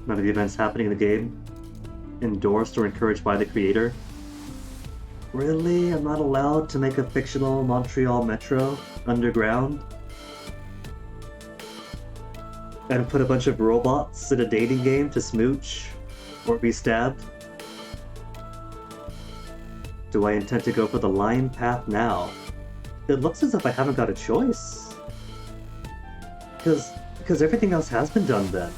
None of the events happening in the game endorsed or encouraged by the creator. Really? I'm not allowed to make a fictional Montreal Metro underground? And put a bunch of robots in a dating game to smooch? Or be stabbed? Do I intend to go for the lion path now? It looks as if I haven't got a choice. Because everything else has been done then.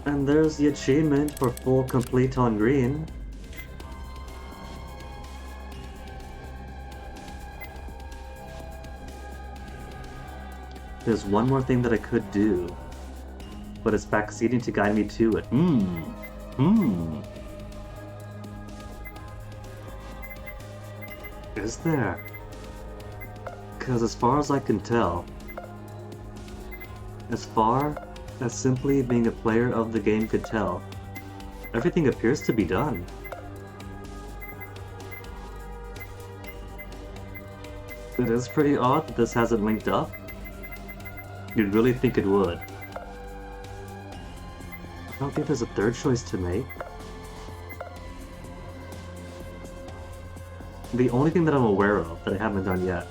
And there's the achievement for full complete on green. There's one more thing that I could do, but it's backseating to guide me to it. Is there? Because as far as I can tell, as far as simply being a player of the game could tell, everything appears to be done. It is pretty odd that this hasn't linked up. You'd really think it would. I don't think there's a third choice to make. The only thing that I'm aware of that I haven't done yet.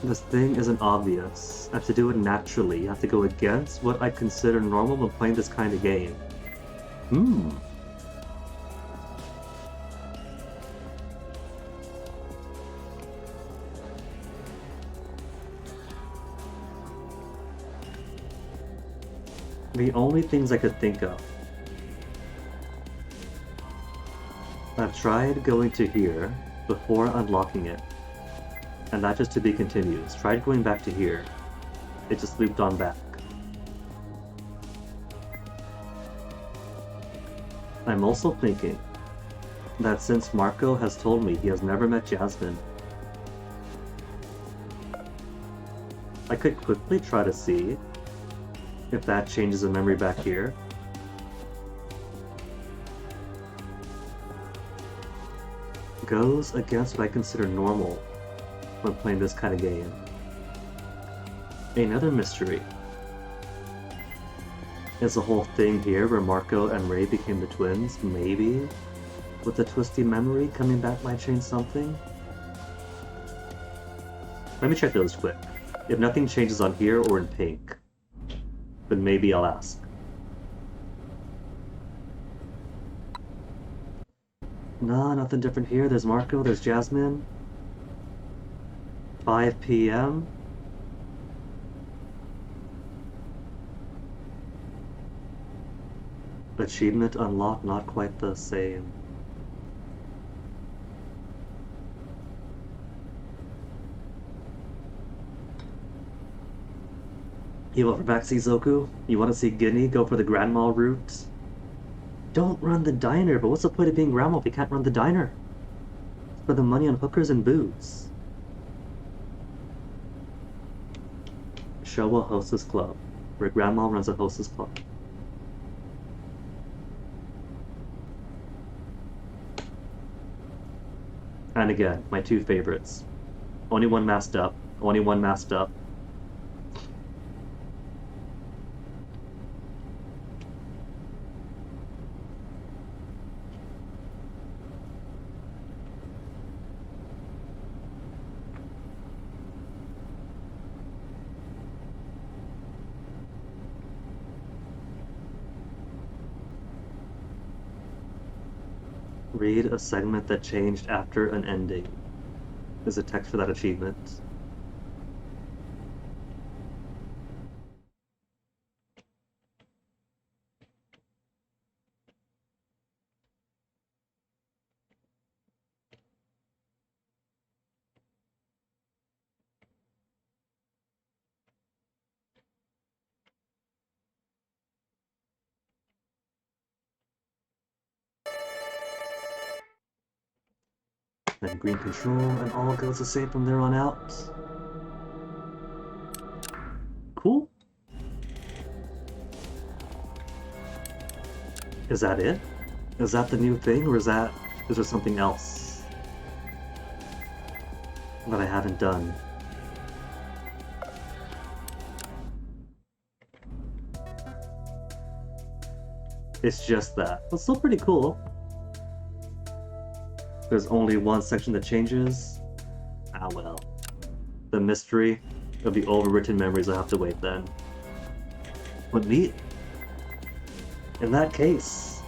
This thing isn't obvious. I have to do it naturally. I have to go against what I consider normal when playing this kind of game. The only things I could think of. I've tried going to here before unlocking it, and that just to be continuous. Tried going back to here. It just looped on back. I'm also thinking that since Marco has told me he has never met Jasmine, I could quickly try to see if that changes a memory back here. Goes against what I consider normal when playing this kind of game. Another mystery is the whole thing here where Marco and Ray became the twins. Maybe with the twisty memory coming back might change something. Let me check those quick. If nothing changes on here or in pink, then maybe I'll ask. Nah, nothing different here. There's Marco, there's Jasmine. 5 p.m. Achievement unlocked, not quite the same. You want for backseat Zoku? You want to see Guinea go for the grandma route? Don't run the diner, but what's the point of being grandma if you can't run the diner? It's for the money on hookers and booze. Showa Hostess Club, where grandma runs a hostess club. And again, my two favorites. Only one masked up, only one masked up. Read a segment that changed after an ending. Is a text for that achievement. Then green control, and all goes the same from there on out. Cool. Is that it? Is that the new thing, or is there something else that I haven't done? It's just that. It's still pretty cool. There's only one section that changes. Ah well. The mystery of the overwritten memories I have to wait then. But neat. In that case,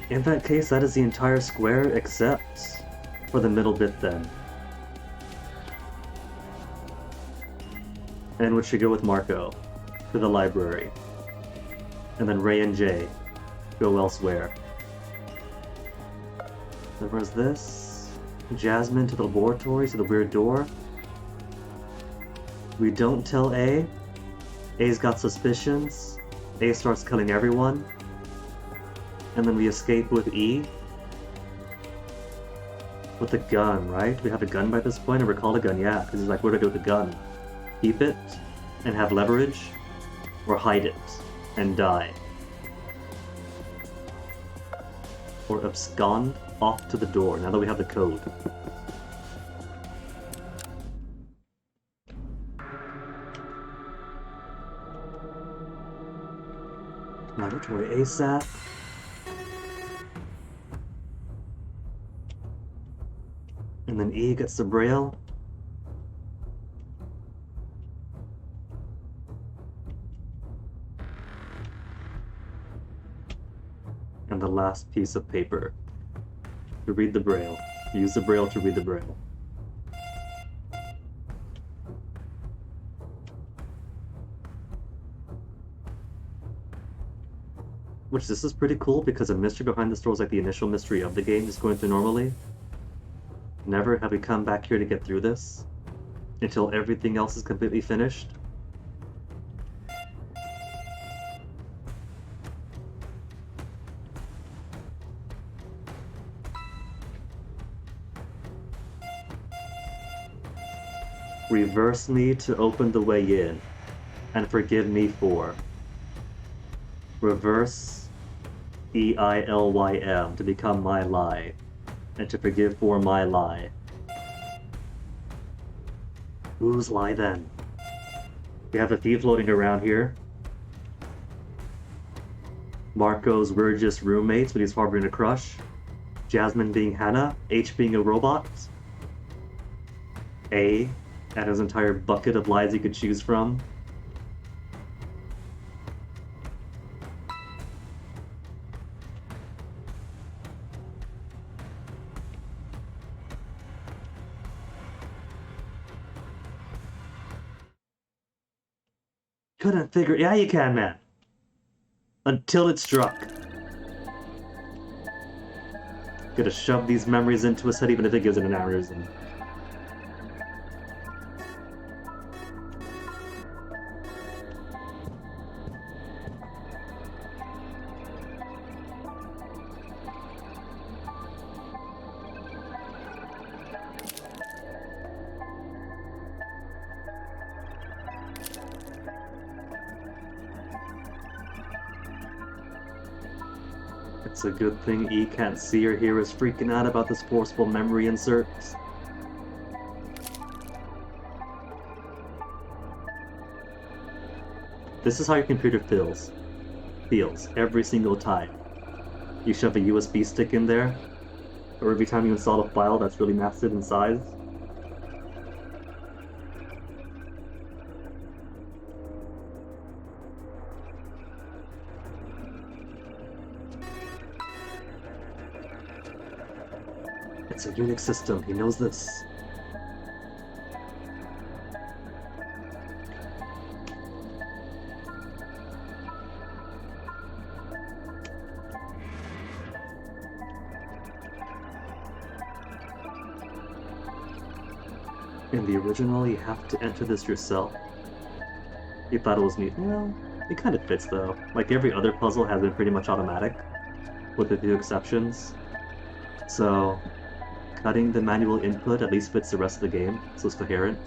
that is the entire square except for the middle bit then. And we should go with Marco to the library. And then Ray and Jay go elsewhere. Then where's this? Jasmine to the laboratory, to the weird door. We don't tell A. A's got suspicions. A starts killing everyone. And then we escape with E. With the gun, right? We have a gun by this point, and we're called a gun, yeah. Because he's like, where to go with the gun? Keep it, and have leverage, or hide it, and die. Or abscond off to the door, now that we have the code. Laboratory ASAP. And then E gets the braille. And the last piece of paper. To read the braille. Use the braille to read the braille. Which this is pretty cool because the mystery behind this door is like the initial mystery of the game, just going through normally. Never have we come back here to get through this until everything else is completely finished. Reverse me to open the way in, and forgive me for. Reverse EILYM to become my lie, and to forgive for my lie. Whose lie then? We have a thief floating around here. Marco's we're just roommates, but he's harboring a crush. Jasmine being Hannah, H being a robot. A and his entire bucket of lies he could choose from. Couldn't figure. Yeah, you can, man. Until it struck. Gonna shove these memories into his head, even if it gives it an aneurysm. It's a good thing E can't see or hear us freaking out about this forceful memory insert. This is how your computer feels every single time. You shove a USB stick in there, or every time you install a file that's really massive in size. It's a Unix system, he knows this. In the original, you have to enter this yourself. You thought it was neat. Well, it kind of fits though. Like every other puzzle has been pretty much automatic, with a few exceptions. So, cutting the manual input at least fits the rest of the game, so it's coherent.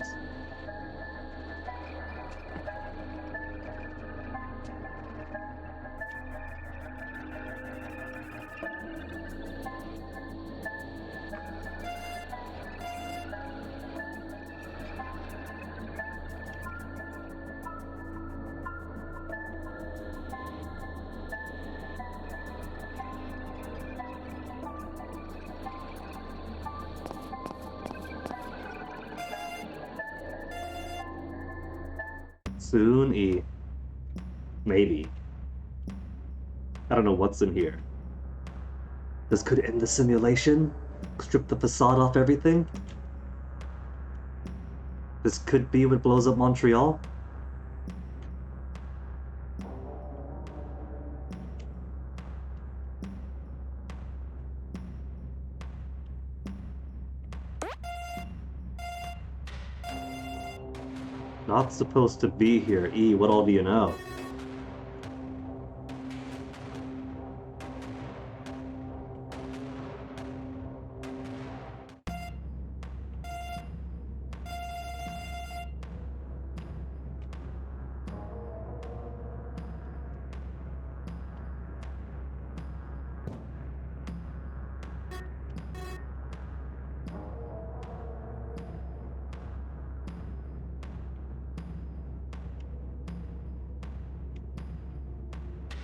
Soon, E. Maybe. I don't know what's in here. This could end the simulation? Strip the facade off everything? This could be what blows up Montreal? Not supposed to be here. E, what all do you know?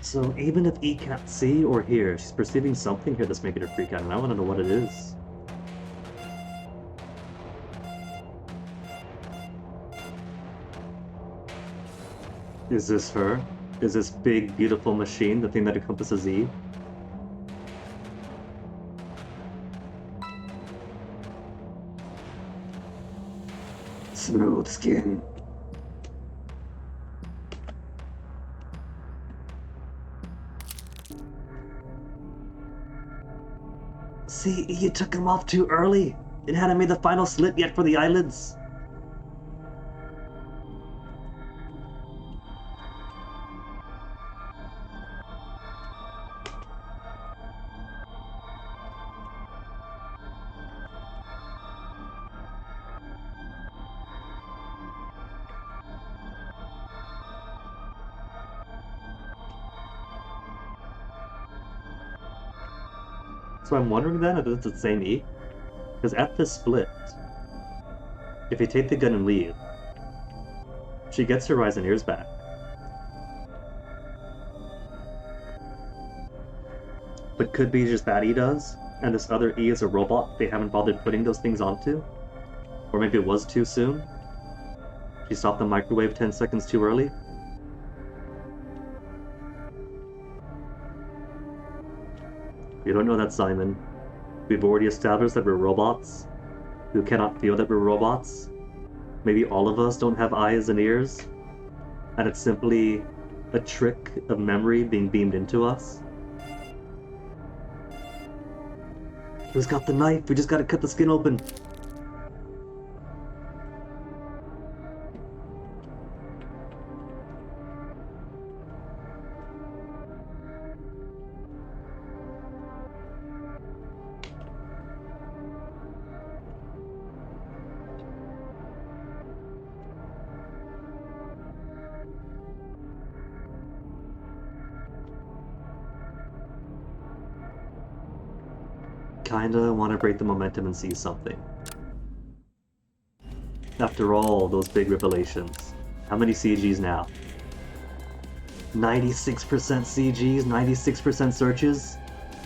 So even if E can't see or hear, she's perceiving something here that's making her freak out, and I want to know what it is. Is this her? Is this big, beautiful machine the thing that encompasses E? Smooth skin. See, you took him off too early. It hadn't made the final slip yet for the eyelids. So I'm wondering then if it's the same E? Because at this split, if you take the gun and leave, she gets her eyes and ears back. But could be just that E does, and this other E is a robot they haven't bothered putting those things onto? Or maybe it was too soon? She stopped the microwave 10 seconds too early? You don't know that, Simon. We've already established that we're robots who cannot feel that we're robots. Maybe all of us don't have eyes and ears, and it's simply a trick of memory being beamed into us. Who's got the knife? We just gotta cut the skin open. Kinda want to break the momentum and see something. After all those big revelations, how many CGs now? 96% CGs, 96% searches?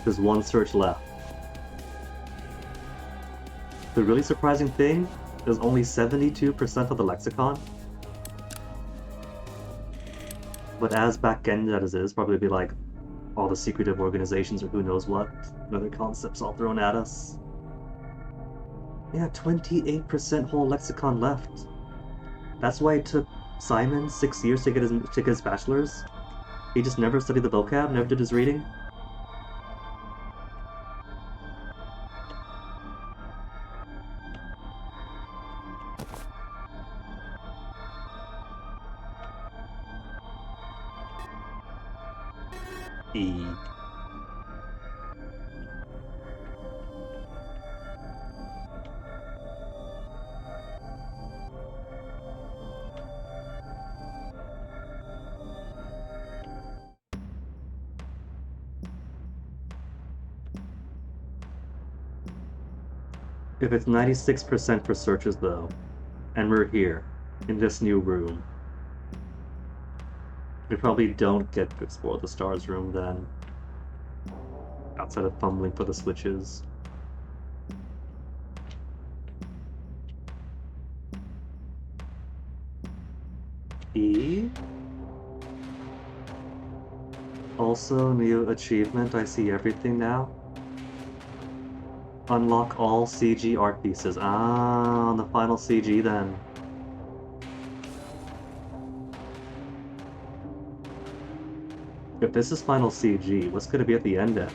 There's one search left. The really surprising thing is only 72% of the lexicon. But as back-ended as it is, probably be like all the secretive organizations or who knows what, and other concepts all thrown at us. Yeah, 28% whole lexicon left. That's why it took Simon 6 years to get his bachelor's. He just never studied the vocab, never did his reading. E. If it's 96% for searches though, and we're here, in this new room, we probably don't get to explore the stars room then, outside of fumbling for the switches. E. Also, new achievement, I see everything now. Unlock all CG art pieces. Ah, on the final CG then. If this is final CG, what's gonna be at the end then?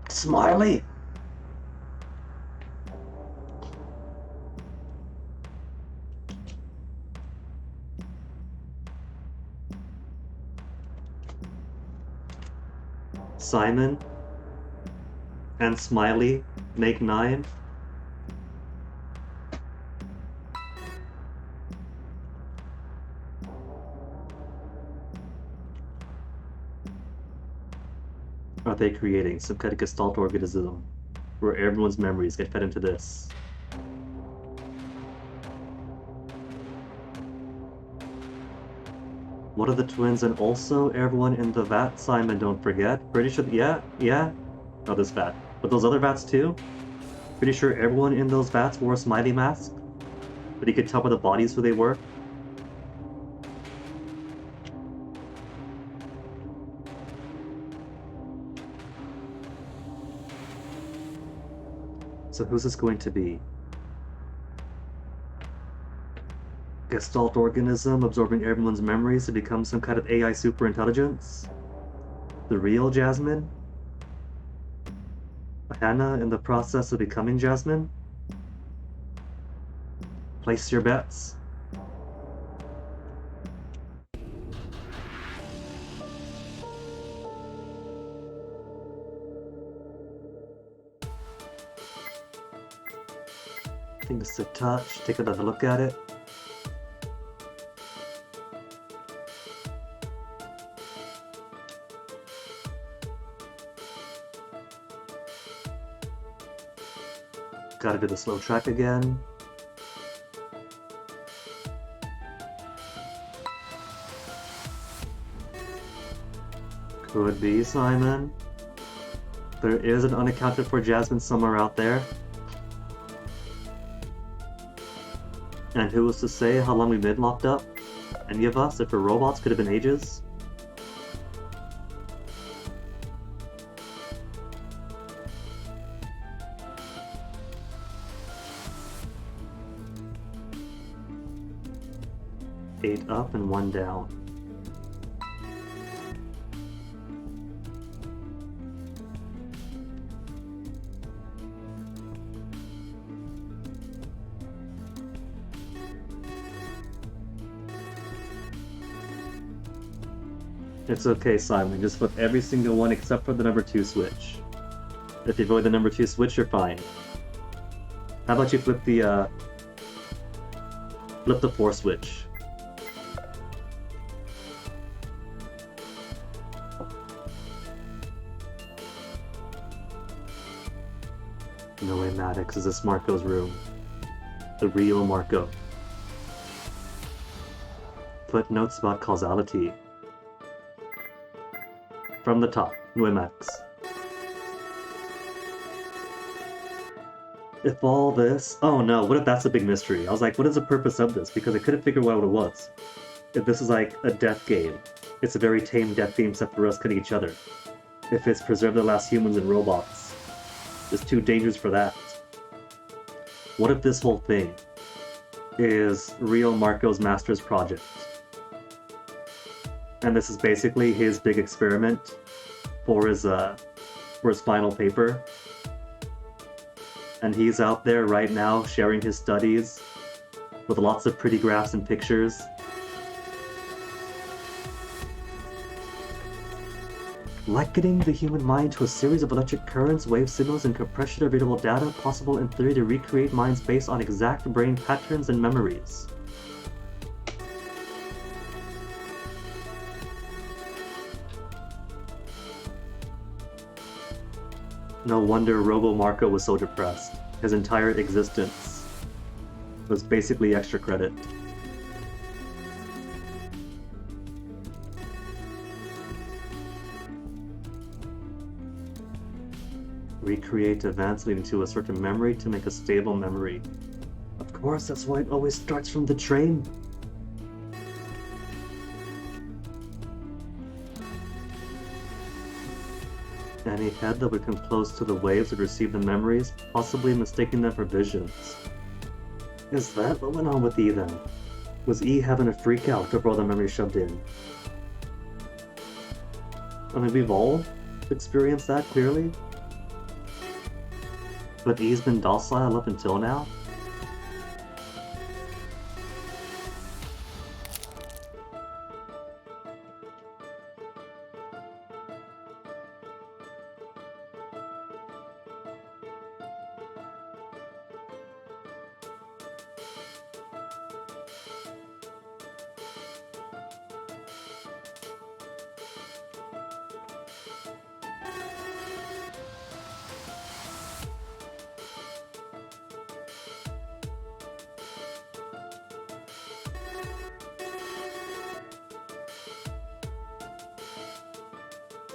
Smiley! Simon and Smiley make 9. Are they creating some kind of gestalt organism where everyone's memories get fed into this? What are the twins and also everyone in the vat? Simon, don't forget. Pretty sure, yeah. Oh, this vat. But those other vats too? Pretty sure everyone in those vats wore a smiley mask? But you could tell by the bodies who they were? So who's this going to be? Gestalt organism absorbing everyone's memories to become some kind of AI superintelligence? The real Jasmine? Hannah in the process of becoming Jasmine? Place your bets. Things to touch, take another look at it. Gotta do the slow track again. Could be Simon. There is an unaccounted for Jasmine somewhere out there. And who was to say how long we've been locked up? Any of us, if we're robots, could have been ages. Eight up and 1 down. It's okay, Simon. Just flip every single one except for the number 2 switch. If you avoid the number 2 switch, you're fine. How about you flip the 4 switch? No way, Maddox. Is this Marco's room? The real Marco. Footnotes about causality. From the top, Nuemax. If all this... Oh no, what if that's a big mystery? I was like, what is the purpose of this? Because I couldn't figure out what it was. If this is like a death game, it's a very tame death game except for us killing each other. If it's preserve the last humans and robots, it's too dangerous for that. What if this whole thing is real Marco's master's project? And this is basically his big experiment for his final paper. And he's out there right now sharing his studies with lots of pretty graphs and pictures. Likening the human mind to a series of electric currents, wave signals, and compression of readable data, possible in theory to recreate minds based on exact brain patterns and memories. No wonder Robo Marco was so depressed. His entire existence was basically extra credit. Recreate events leading to a certain memory to make a stable memory. Of course, that's why it always starts from the train. Any head that would come close to the waves would receive the memories, possibly mistaking them for visions. Is that what went on with E then? Was E having a freak out over all the memories shoved in? I mean, we've all experienced that clearly. But E's been docile up until now?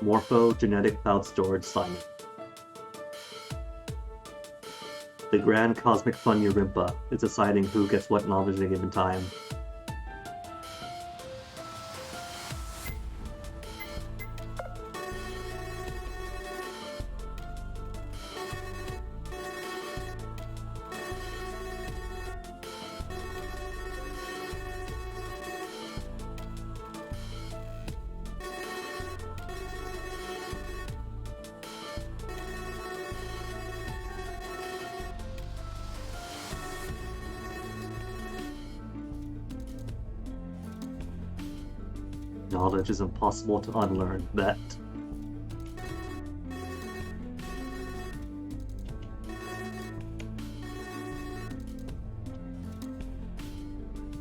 Morphogenetic cloud storage Simon. The grand cosmic fun Eurimpa is deciding who gets what knowledge at a given time. Knowledge is impossible to unlearn. Bet.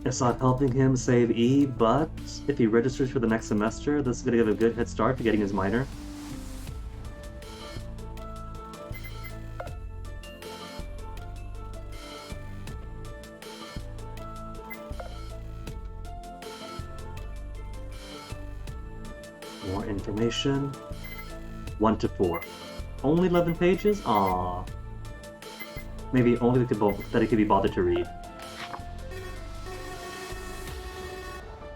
It's not helping him save E, but if he registers for the next semester, this is going to give a good head start to getting his minor. More information. 1 to 4. Only 11 pages? Aww. Maybe only that it could be bothered to read.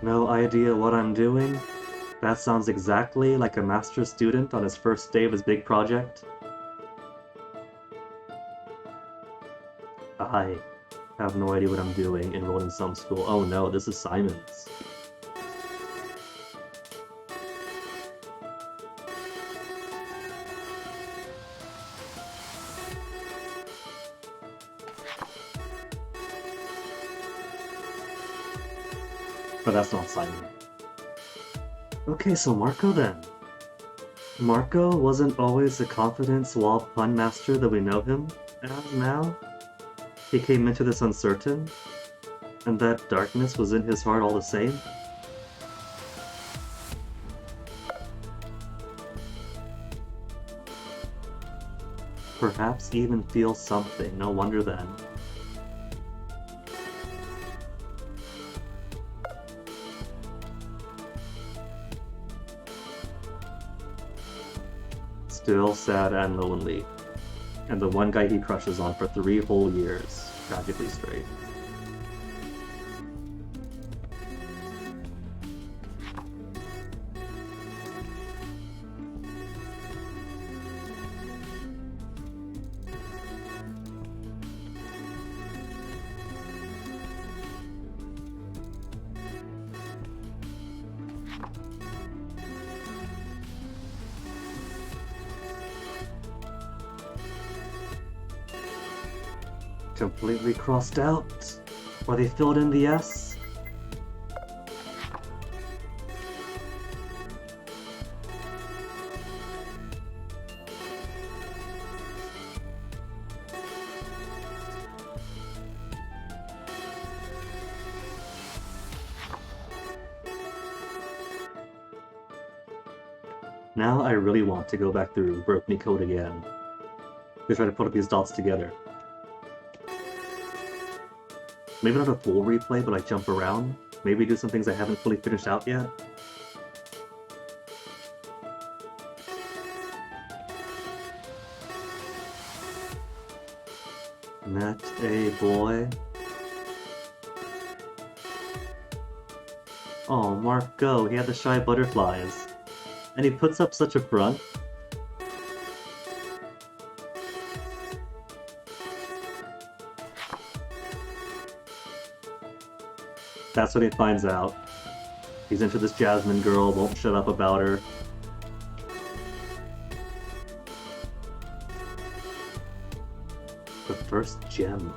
No idea what I'm doing? That sounds exactly like a master's student on his first day of his big project. I have no idea what I'm doing enrolled in some school. Oh no, this is Simon's. But that's not Simon. Okay, so Marco then. Marco wasn't always the confident, suave pun master that we know him as now. He came into this uncertain, and that darkness was in his heart all the same. Perhaps even feel something, no wonder then. Still sad and lonely. And the one guy he crushes on for 3 whole years, tragically straight. Completely crossed out? Or they filled in the S? Now I really want to go back through Broke Me Code again to try to put up these dots together. Maybe not a full replay, but I jump around. Maybe do some things I haven't fully finished out yet. Met a boy. Oh, Marco, he had the shy butterflies. And he puts up such a front. That's when he finds out. He's into this Jasmine girl, won't shut up about her. The first gem.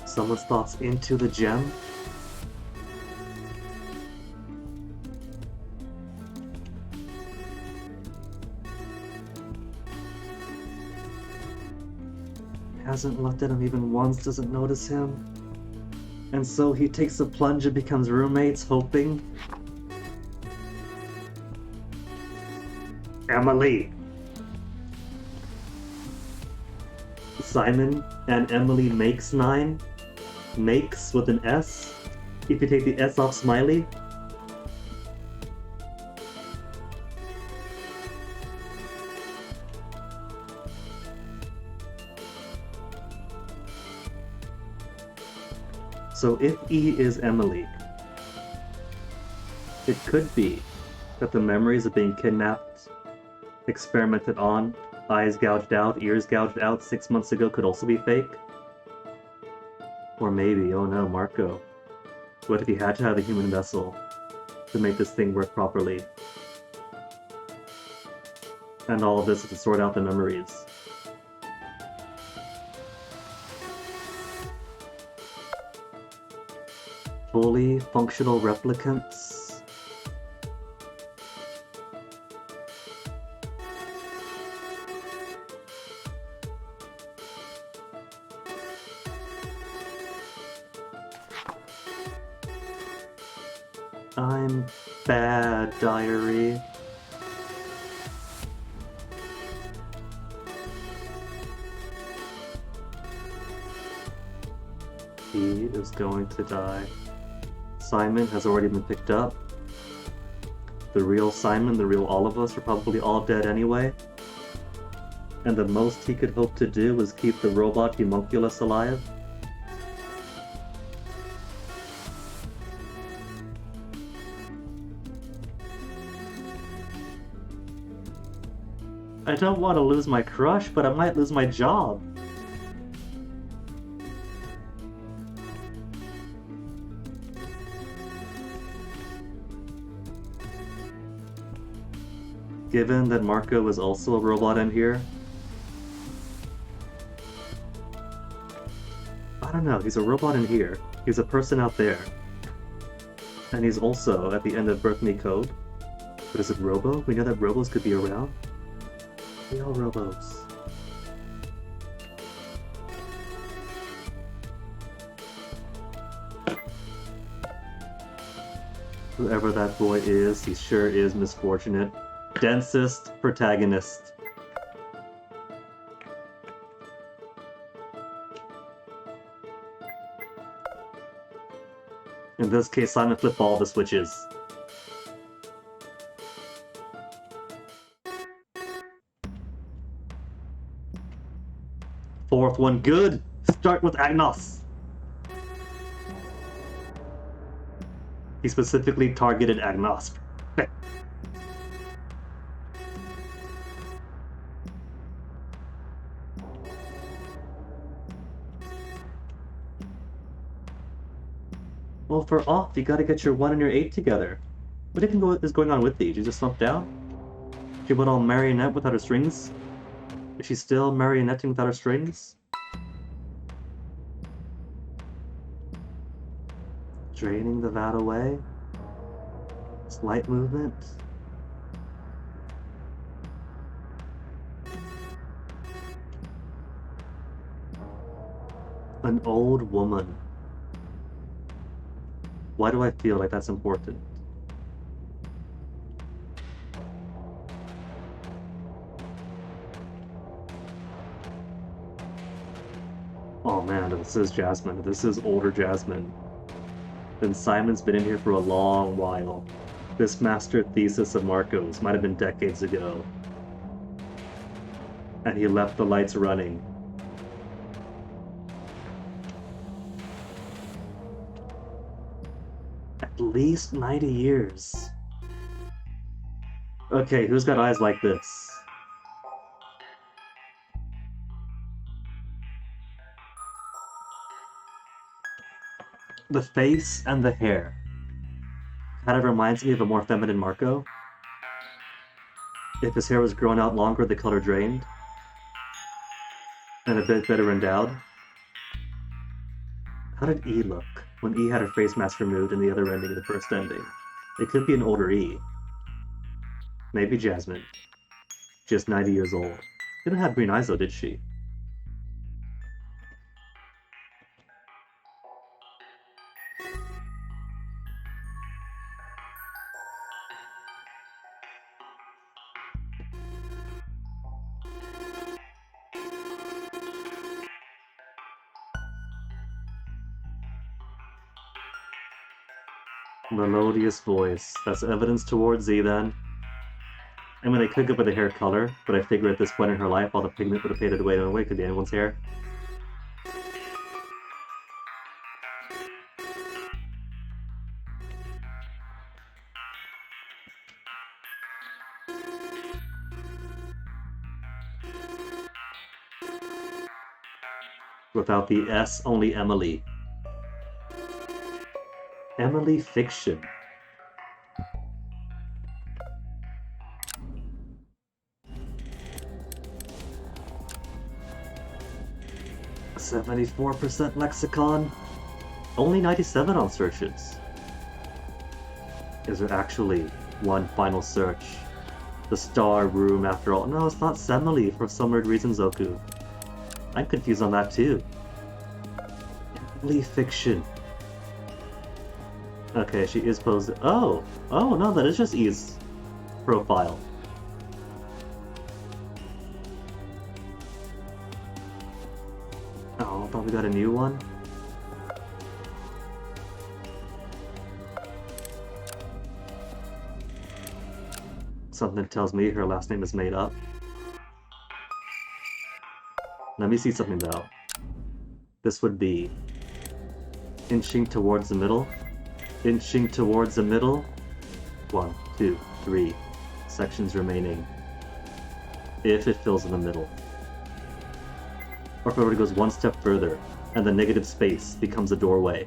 Someone's thoughts into the gem? Hasn't looked at him even once, doesn't notice him. And so he takes a plunge and becomes roommates, hoping. Emily! Simon and Emily makes 9. Makes with an S. If you take the S off Smiley. So if E is Emily, it could be that the memories of being kidnapped, experimented on, eyes gouged out, ears gouged out 6 months ago could also be fake. Or maybe, oh no, Marco. What if he had to have a human vessel to make this thing work properly? And all of this is to sort out the memories. Fully functional replicants. I'm bad, diary. He is going to die. Simon has already been picked up. The real Simon, the real all of us, are probably all dead anyway. And the most he could hope to do was keep the robot homunculus alive. I don't want to lose my crush, but I might lose my job. Given that Marco is also a robot in here, I don't know, he's a robot in here, he's a person out there, and he's also at the end of Birth Me Code. But is it Robo? We know that Robos could be around. We all Robos. Whoever that boy is, he sure is misfortunate. Densest protagonist. In this case, Simon flipped all the switches. Fourth one, good! Start with Agnos! He specifically targeted Agnos. Well, for off, you gotta get your 1 and your 8 together. What even is going on with these? You just slumped down? She went all marionette without her strings? Is she still marionetting without her strings? Draining the vat away? Slight movement? An old woman. Why do I feel like that's important? Oh man, this is Jasmine. This is older Jasmine. Then Simon's been in here for a long while. This master thesis of Marco's might have been decades ago. And he left the lights running. At least 90 years. Okay, who's got eyes like this? The face and the hair. Kind of reminds me of a more feminine Marco. If his hair was grown out longer, the color drained. And a bit better endowed. How did E look when E had her face mask removed in the other ending of the first ending? It could be an older E. Maybe Jasmine. Just 90 years old. Didn't have green eyes though, did she? Melodious voice. That's evidence towards Z then. I mean, I could go by the hair color, but I figure at this point in her life, all the pigment would have faded away anyway. Could be anyone's hair. Without the S, only Emily. Emily Fiction. "74% lexicon. Only 97 on searches. Is there actually one final search? The star room after all? No, it's not Semele for some weird reason, Zoku. I'm confused on that too. Emily Fiction. Okay, she is posed. Oh! Oh, no, that is just E's profile. Oh, I thought we got a new one. Something tells me her last name is made up. Let me see something though. This would be inching towards the middle. Inching towards the middle. 1, 2, 3 sections remaining. If it fills in the middle. Or if it goes one step further, and the negative space becomes a doorway.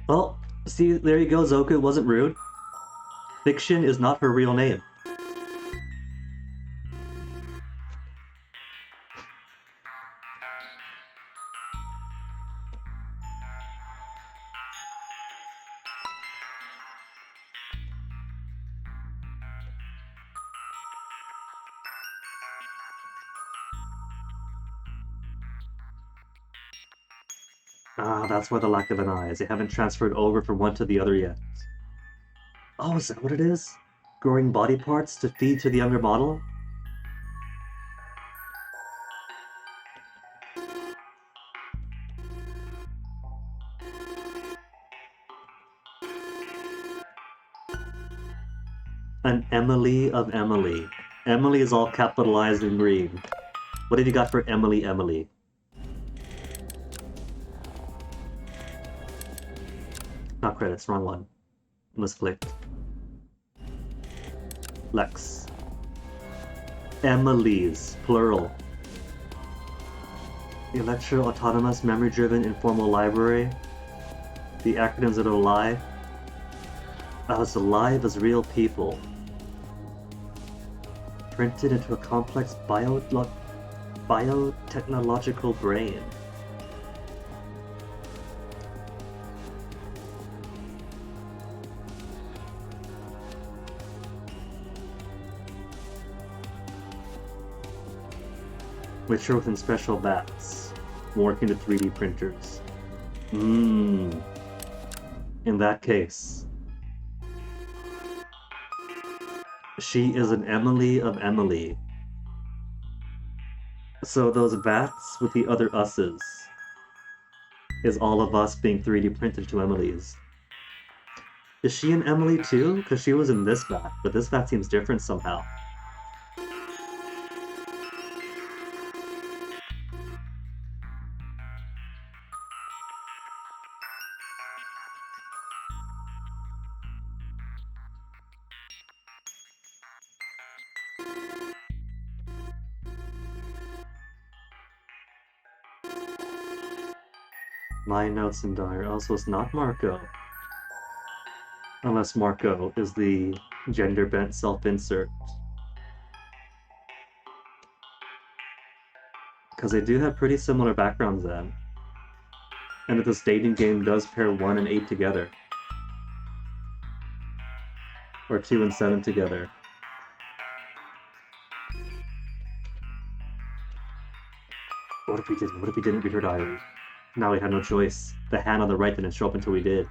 Well, see, there you go, Zoku. It wasn't rude. Fiction is not her real name. Ah, that's why the lack of an eye is. They haven't transferred over from one to the other yet. Oh, is that what it is? Growing body parts to feed to the younger model? An Emily of Emily. Emily is all capitalized in green. What have you got for Emily Emily? Not credits, wrong one. Misclicked. Lex. Emily's, plural. Electro Autonomous Memory Driven Informal Library. The acronyms are alive. As alive as real people. Printed into a complex biotechnological brain. Mature within special vats, working to 3D printers. In that case, she is an Emily of Emily. So those bats with the other us's is all of us being 3D printed to Emily's. Is she an Emily too? Because she was in this bat, but this bat seems different somehow. My notes in dire. Also, it's not Marco. Unless Marco is the gender-bent self-insert. Because they do have pretty similar backgrounds then. And that this dating game does pair 1 and 8 together. Or 2 and 7 together. What if we didn't? What if we didn't read her diary? Now we had no choice. The hand on the right didn't show up until we did.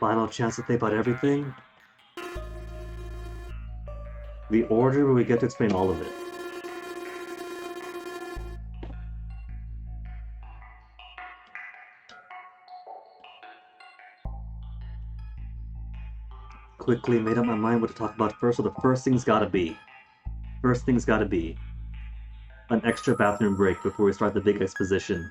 Final chance to think about everything? The order where we get to explain all of it. Quickly made up my mind what to talk about first, so the first thing's gotta be an extra bathroom break before we start the big exposition.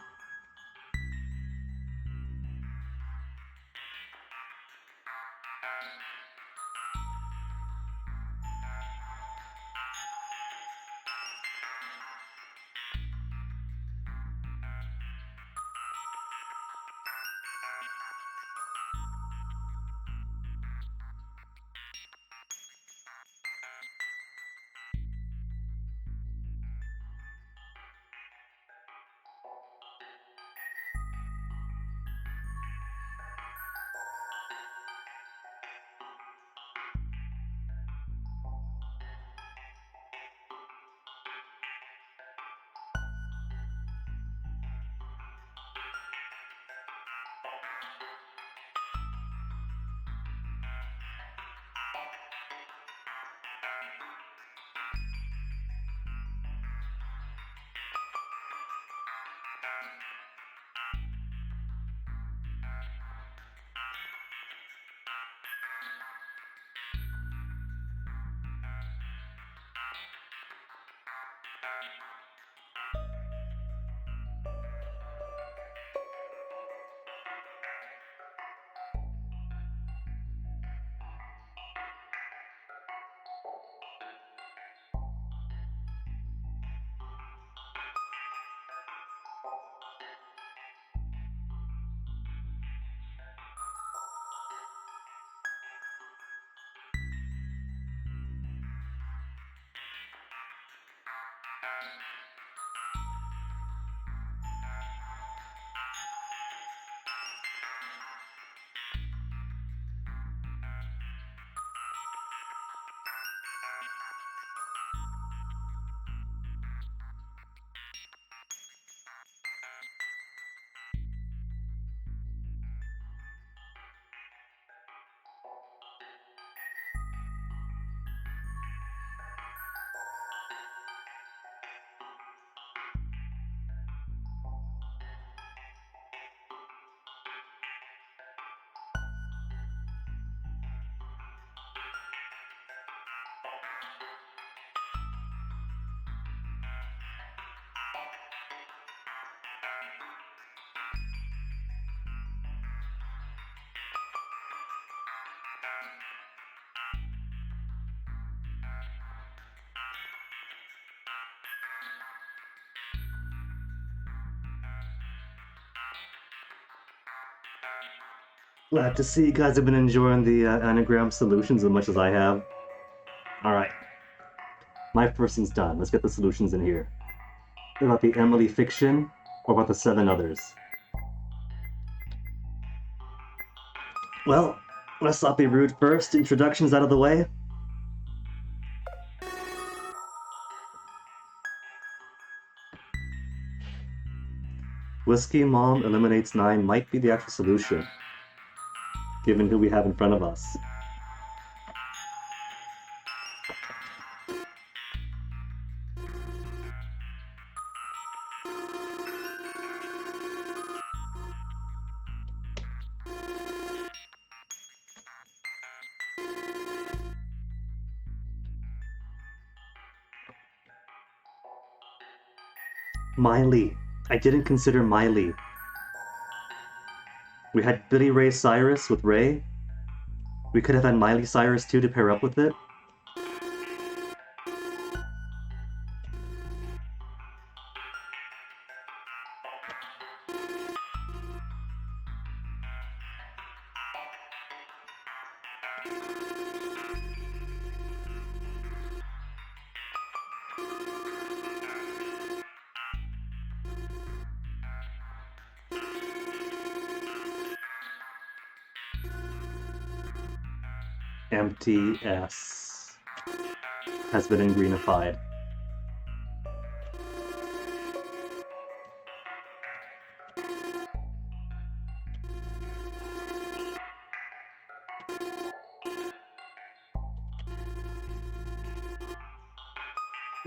Glad to see you guys have been enjoying the anagram solutions as much as I have. Alright. My first thing's done. Let's get the solutions in here. About the Emily fiction, or about the 7 others? Well, let's not be rude first. Introductions out of the way. Whiskey Mom eliminates 9 might be the actual solution, given who we have in front of us. Miley. I didn't consider Miley. We had Billy Ray Cyrus with Ray. We could have had Miley Cyrus too to pair up with it. Empty S has been greenified.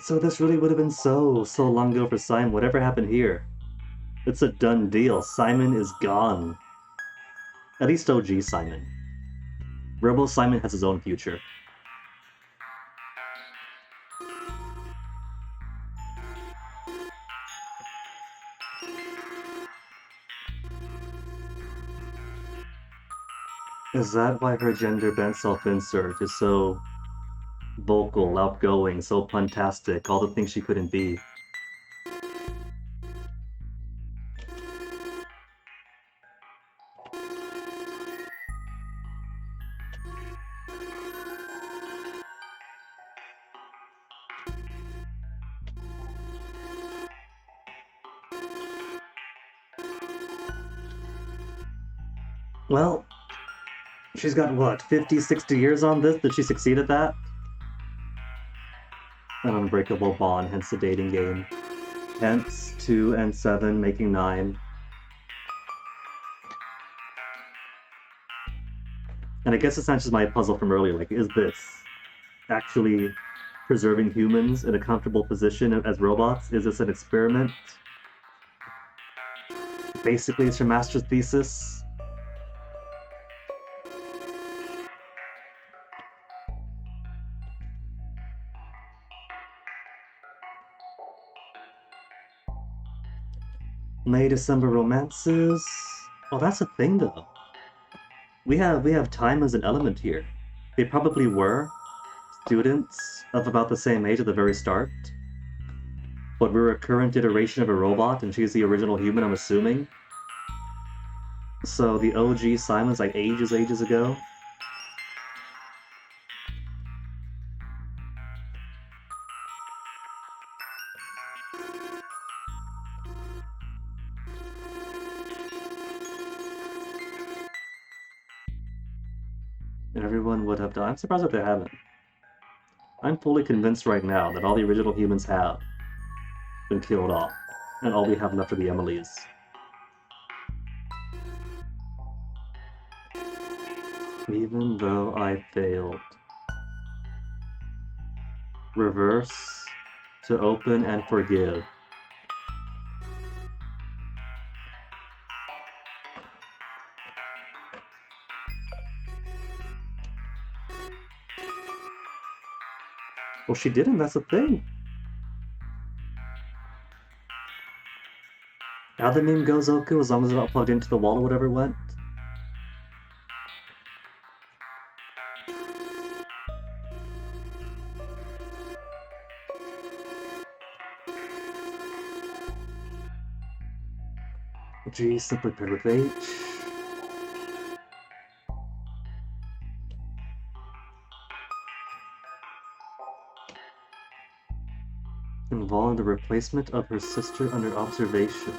So this really would have been so long ago for Simon. Whatever happened here? It's a done deal. Simon is gone. At least OG Simon. Robo Simon has his own future. Is that why her gender-bent self-insert is so vocal, outgoing, so puntastic, all the things she couldn't be? Well, she's got what, 50, 60 years on this? Did she succeed at that? An unbreakable bond, hence the dating game. Hence 2 and 7 making 9. And I guess it's not just my puzzle from earlier, like, is this actually preserving humans in a comfortable position as robots? Is this an experiment? Basically, it's your master's thesis. May December romances. Oh, that's a thing though. We have time as an element here. They probably were students of about the same age at the very start. But we're a current iteration of a robot and she's the original human, I'm assuming. So the OG Simon's like ages ago. Everyone would have died. I'm surprised that they haven't. I'm fully convinced right now that all the original humans have been killed off, and all we have left are the Emilys. Even though I failed. Reverse to open and forgive. Well, she didn't, that's the thing. How the meme goes, Oku, as long as it's not plugged into the wall or whatever it went. G simply paired with H. Involved the replacement of her sister under observation.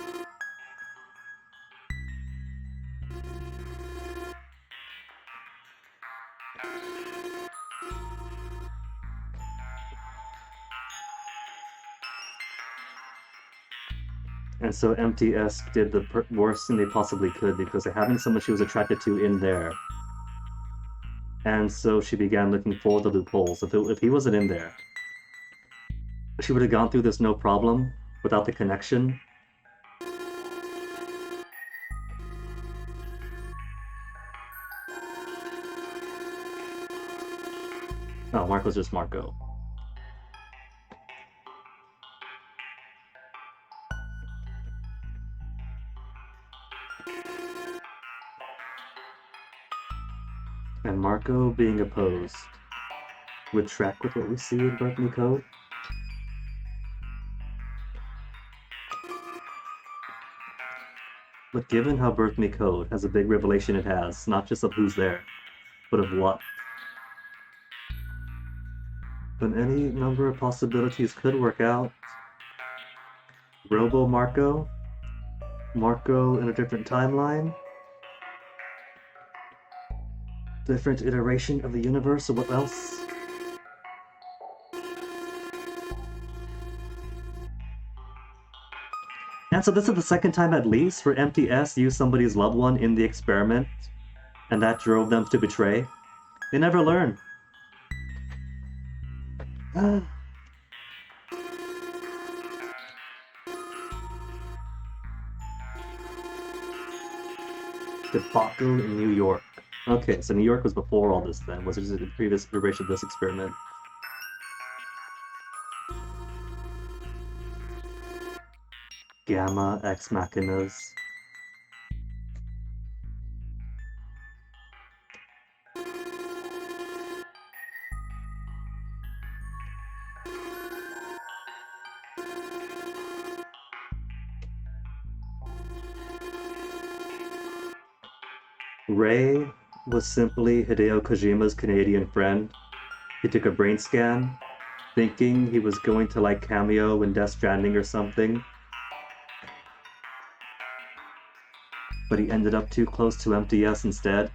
And so MTS did the worst thing they possibly could because they having someone she was attracted to in there. And so she began looking for the loopholes. If he wasn't in there, she would have gone through this no problem without the connection. Oh, Marco's just Marco. And Marco being opposed would track with what we see in Birth Me Code. But given how Birth Me Code has a big revelation it has, not just of who's there, but of what, then any number of possibilities could work out. Robo Marco, Marco in a different timeline, different iteration of the universe, or what else? And so this is the second time at least where MTS used somebody's loved one in the experiment, and that drove them to betray. They never learn. Debacle in New York. Okay, so New York was before all this then. Was it just a previous iteration of this experiment? Gamma Ex Machinas. Ray was simply Hideo Kojima's Canadian friend. He took a brain scan, thinking he was going to like cameo in Death Stranding or something. But he ended up too close to MTS instead.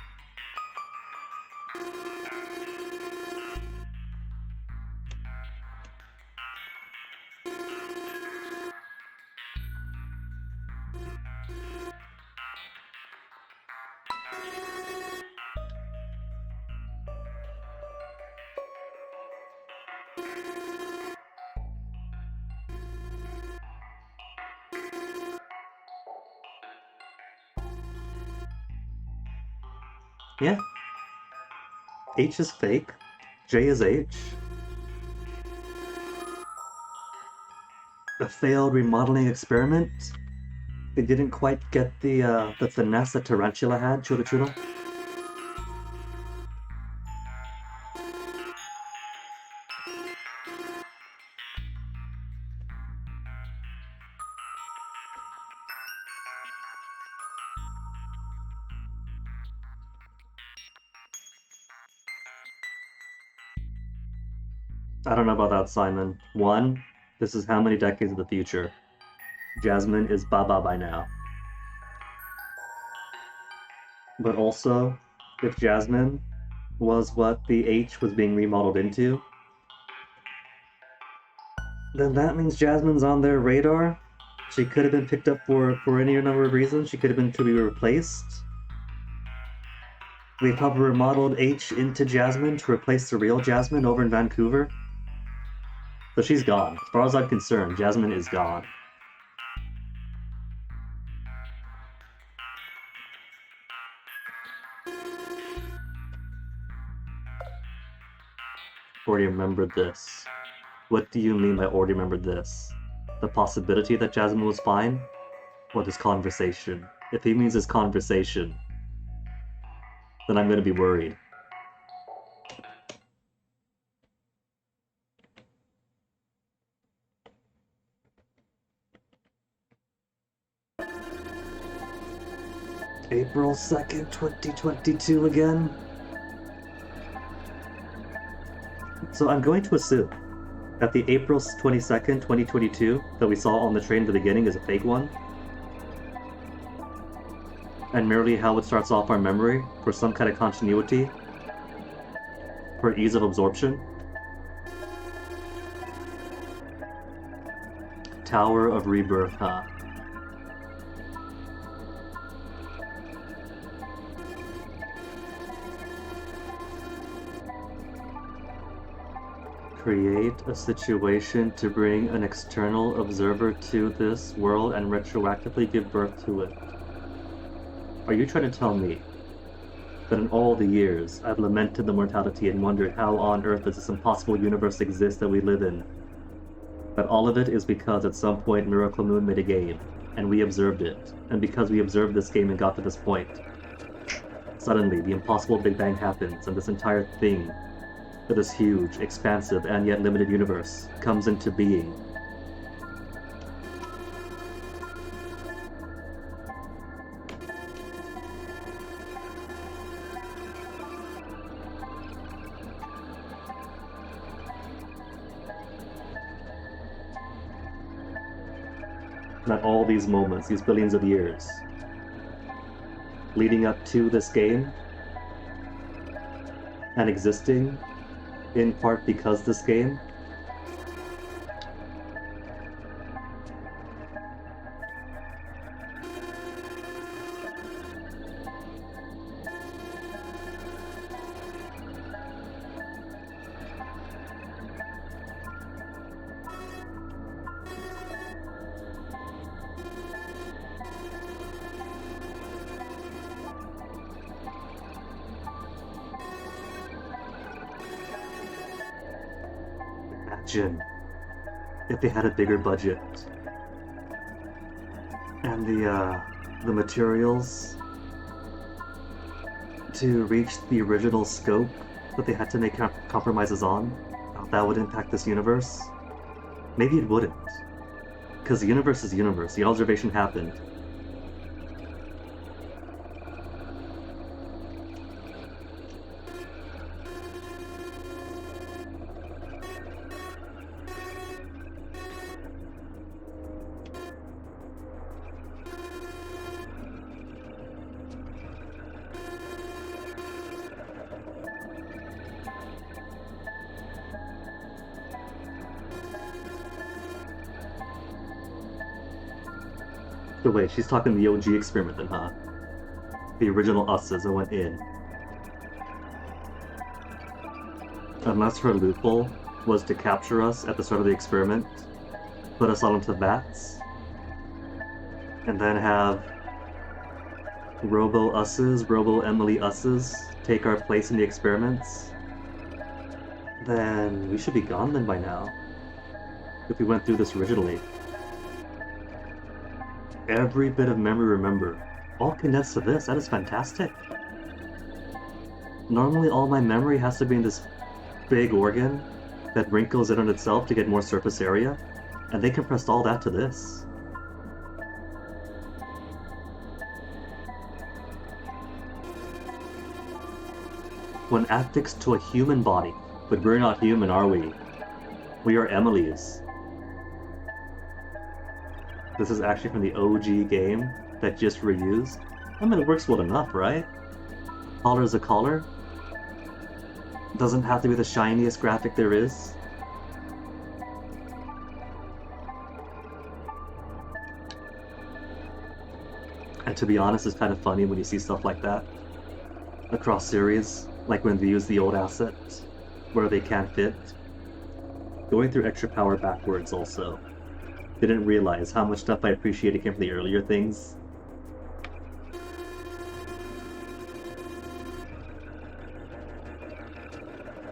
Yeah. H is fake. J is H. A failed remodeling experiment. They didn't quite get the finesse that Tarantula had, Chula Chula. I don't know about that, Simon. One, this is how many decades of the future? Jasmine is Baba by now. But also, if Jasmine was what the H was being remodeled into, then that means Jasmine's on their radar. She could have been picked up for any number of reasons. She could have been to be replaced. We probably remodeled H into Jasmine to replace the real Jasmine over in Vancouver. So she's gone. As far as I'm concerned, Jasmine is gone. Already remembered this. What do you mean by already remembered this? The possibility that Jasmine was fine? Or this conversation? If he means this conversation, then I'm gonna be worried. April 2nd, 2022 again? So I'm going to assume that the April 22nd, 2022 that we saw on the train at the beginning is a fake one. And merely how it starts off our memory for some kind of continuity, for ease of absorption. Tower of Rebirth, huh? create a situation to bring an external observer to this world and retroactively give birth to it. Are you trying to tell me that in all the years I've lamented the mortality and wondered how on earth does this impossible universe exist that we live in, that all of it is because at some point Miracle Moon made a game, and we observed it, and because we observed this game and got to this point, suddenly the impossible Big Bang happens, and this entire thing, that this huge, expansive, and yet limited universe, comes into being. That all these moments, these billions of years, leading up to this game, and existing, in part because this game, imagine if they had a bigger budget and the materials to reach the original scope that they had to make compromises on, how that would impact this universe. Maybe it wouldn't, because the universe is the universe. The observation happened. So wait, she's talking the OG experiment then, huh? The original us's that went in. Unless her loophole was to capture us at the start of the experiment, put us all into vats, and then have Robo-us's, Robo-Emily us's take our place in the experiments, then we should be gone then by now. If we went through this originally. Every bit of memory remembered, all condensed to this. That is fantastic. Normally all my memory has to be in this big organ that wrinkles in on itself to get more surface area, and they compressed all that to this. One affixed to a human body, but we're not human, are we? We are Emily's. This is actually from the OG game that just reused. I mean, it works well enough, right? Collar's a collar. Doesn't have to be the shiniest graphic there is. And to be honest, it's kind of funny when you see stuff like that across series, like when they use the old assets where they can't fit. Going through extra power backwards also. Didn't realize how much stuff I appreciated came from the earlier things.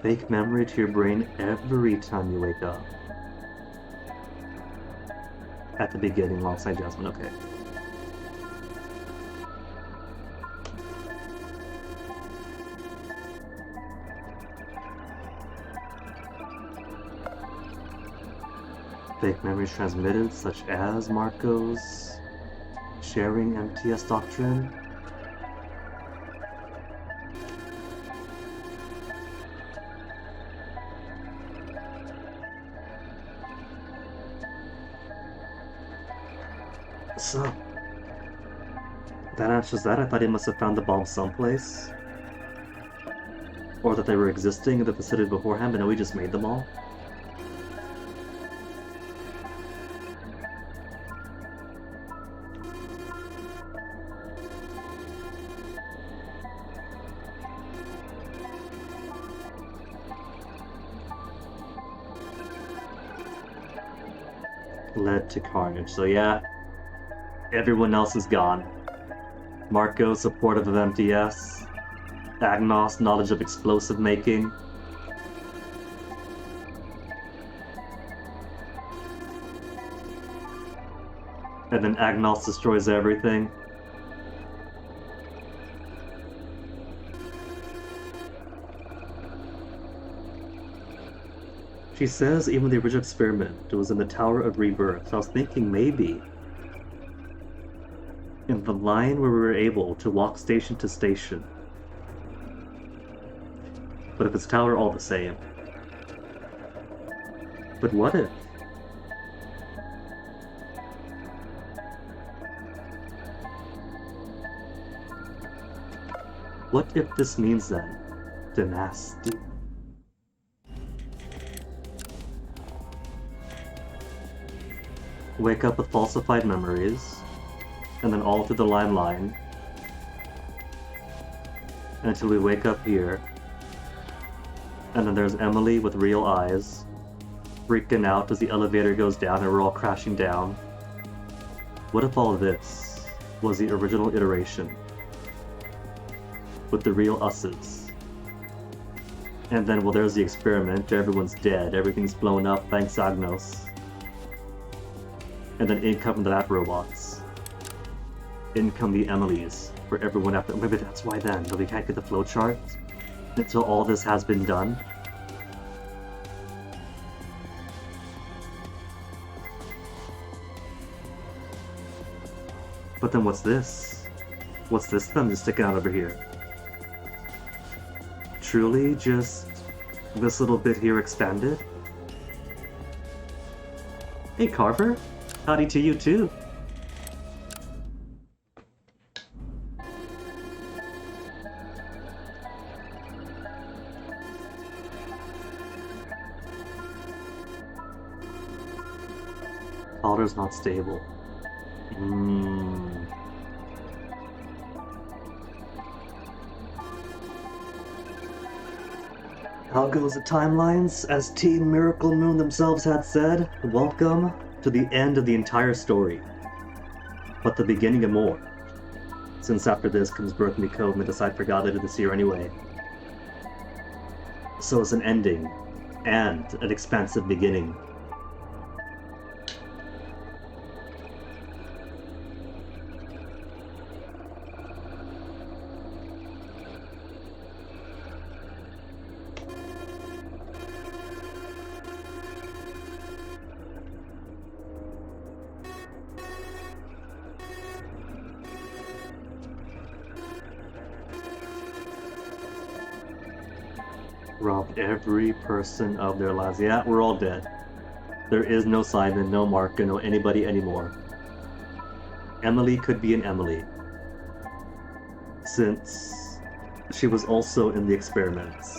Fake memory to your brain every time you wake up. At the beginning, alongside Jasmine, okay. Fake memories transmitted, such as Marco's sharing MTS doctrine. So, that answers that. I thought he must have found the bomb someplace. Or that they were existing in the facility beforehand, but no, we just made them all. led to carnage. So yeah, everyone else is gone. Marco, supportive of MTS. Agnos, knowledge of explosive making. And then Agnos destroys everything. She says even the original experiment was in the Tower of Rebirth. So I was thinking maybe in the line where we were able to walk station to station. But if it's tower, all the same. But what if? What if this means then dynasty? Wake up with falsified memories, and then all through the line, until we wake up here. And then there's Emily with real eyes, freaking out as the elevator goes down and we're all crashing down. What if all this was the original iteration? With the real us's. And then, well, there's the experiment, everyone's dead, everything's blown up, thanks Agnos. And then in come the lab robots. In come the Emilys, for everyone after. Maybe that's why then, that we can't get the flowchart until all this has been done. But then what's this? What's this thumb just sticking out over here? Truly just this little bit here expanded? Hey Carver, howdy to you too. Calder's not stable. How goes the timelines? As Team Miracle Moon themselves had said, welcome to the end of the entire story. But the beginning of more. Since after this comes Birth Me Code and they decide for God later this year anyway. So it's an ending, and an expansive beginning. Robbed every person of their lives. Yeah, we're all dead. There is no Simon, no Marco, no anybody anymore. Emily could be an Emily, since she was also in the experiments.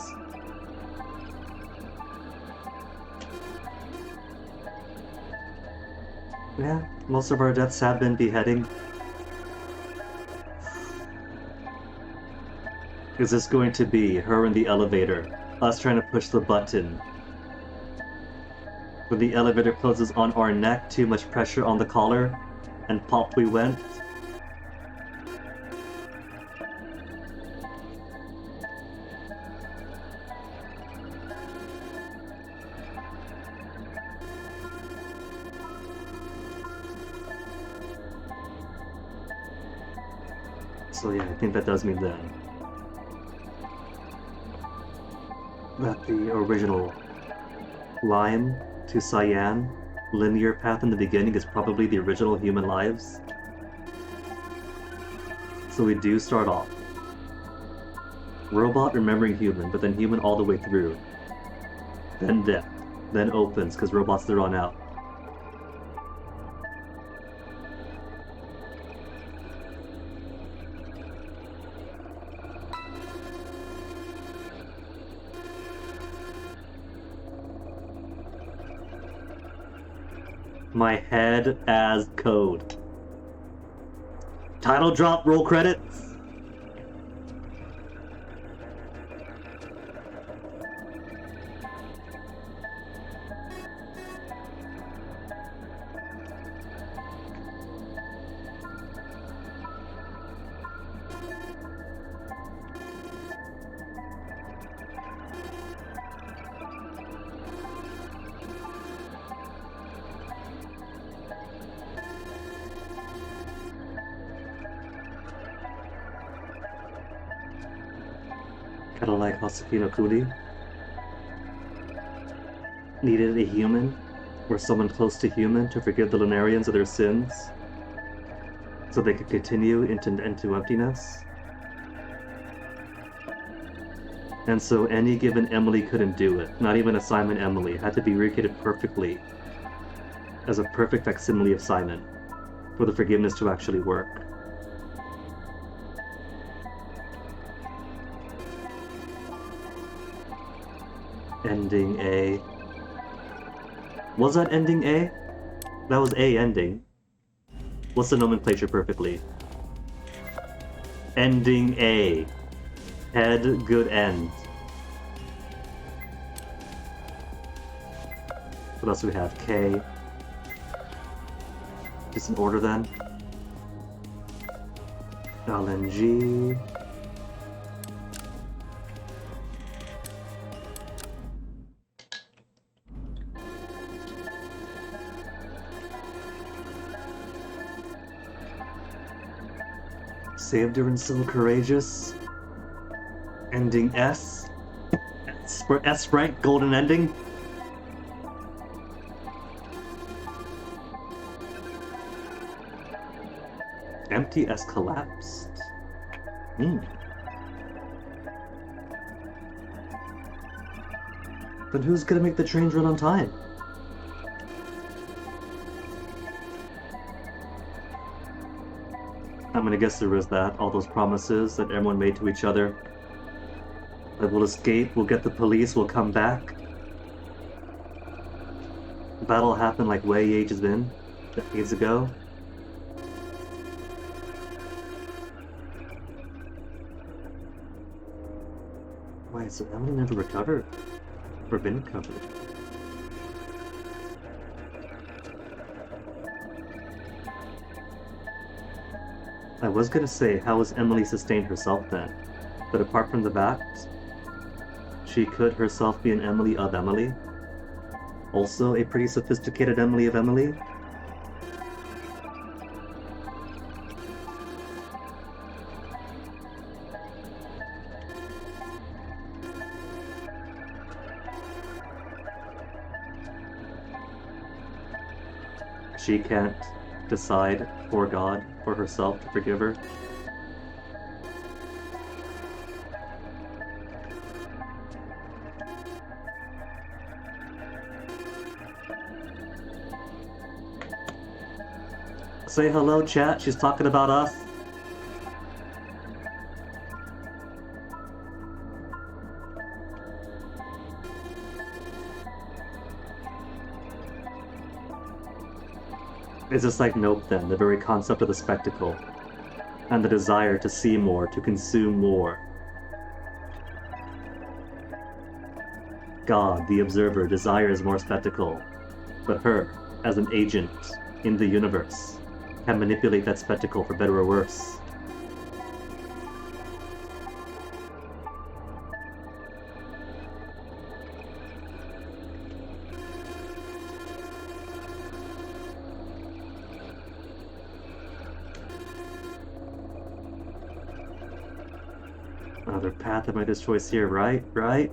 Yeah, most of our deaths have been beheading. Is this going to be her in the elevator? Us trying to push the button. When the elevator closes on our neck, too much pressure on the collar, and pop we went. So yeah, I think that does mean then that the original line to Cyan linear path in the beginning is probably the original human lives. So we do start off robot remembering human, but then human all the way through. Then death. Then opens, because robots they run out. My head as code. Title drop, roll credits. Kinda like Haseki no Kuni. Needed a human, or someone close to human, to forgive the Lunarians of their sins, so they could continue into emptiness. And so any given Emily couldn't do it. Not even a Simon Emily. It had to be recreated perfectly, as a perfect facsimile of Simon, for the forgiveness to actually work. Ending A. Was that ending A? That was A ending. What's the nomenclature perfectly? Ending A. Head, good end. What else do we have? K. Just in order then. LNG. Saved her and still courageous. Ending S. S rank, golden ending. Empty S collapsed. Then who's gonna make the trains run on time? I'm gonna guess there was that. All those promises that everyone made to each other. That we'll escape, we'll get the police, we'll come back. The battle happened like way ages in, decades ago. Wait, so Emily never recovered? Or been recovered? I was gonna say, how has Emily sustained herself then? But apart from the fact, she could herself be an Emily of Emily. Also a pretty sophisticated Emily of Emily. She can't decide for God, for herself, to forgive her. Say hello, chat. She's talking about us. It's just like Nope then, the very concept of the spectacle, and the desire to see more, to consume more. God, the observer, desires more spectacle, but her, as an agent in the universe, can manipulate that spectacle for better or worse. Another path of my choice here, right? Right?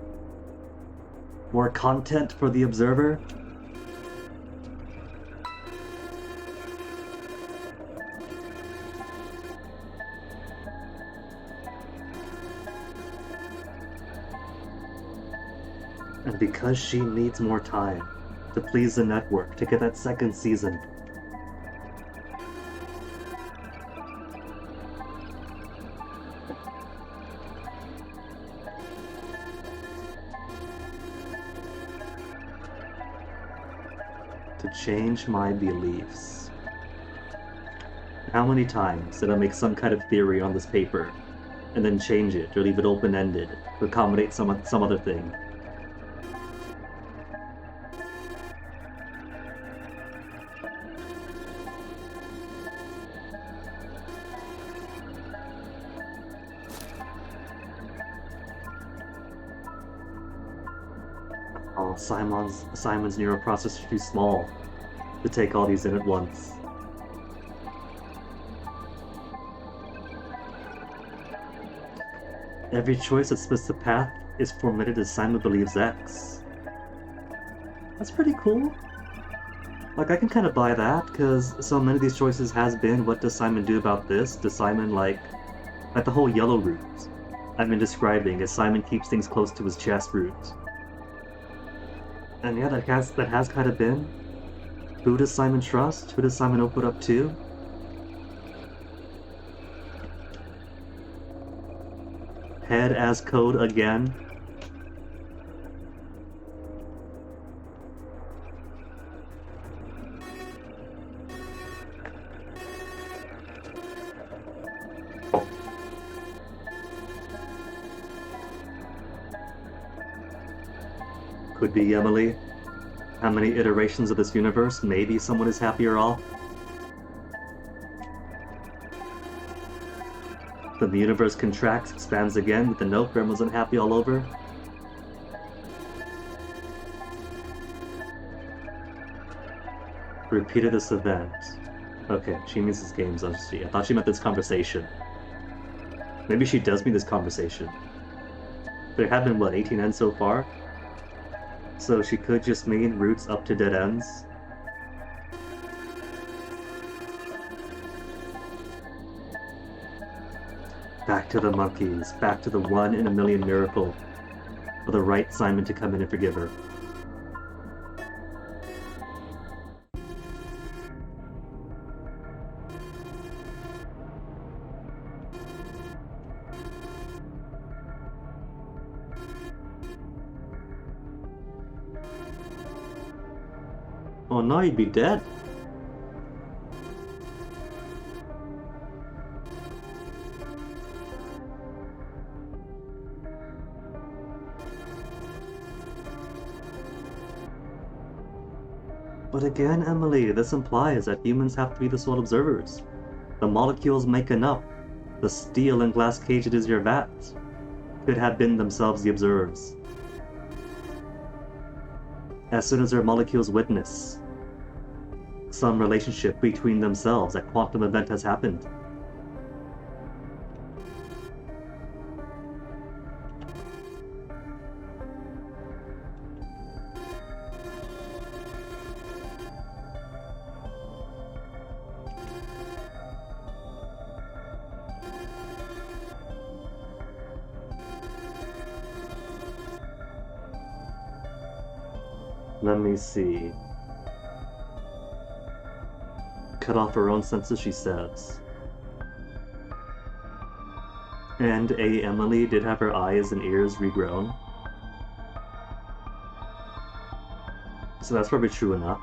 More content for the observer? And because she needs more time to please the network, to get that second season, to change my beliefs. How many times did I make some kind of theory on this paper, and then change it, or leave it open-ended, to accommodate some other thing? Oh, Simon's neural processor is too small to take all these in at once. Every choice that splits the path is formulated as Simon believes X. That's pretty cool. Like, I can kind of buy that, because so many of these choices has been, what does Simon do about this? Does Simon, like the whole yellow route I've been describing, as Simon keeps things close to his chest route. And yeah, that has kind of been. Who does Simon trust? Who does Simon open up to? Head as code again. Could be Emily. How many iterations of this universe? Maybe someone is happier off. Then the universe contracts, expands again with the note where everyone's unhappy all over. Repeated this event. Okay, she means this game, doesn't she? I thought she meant this conversation. Maybe she does mean this conversation. There have been, what, 18 ends so far? So she could just mean routes up to dead ends. Back to the monkeys, back to the 1 in a million miracle for the right Simon to come in and forgive her. Oh no, you'd be dead. But again, Emily, this implies that humans have to be the sole observers. The molecules making up the steel and glass cage that is your vat could have been themselves the observers. As soon as their molecules witness some relationship between themselves, a quantum event has happened. Let me see. Cut off her own senses, she says. And Emily did have her eyes and ears regrown. So that's probably true enough.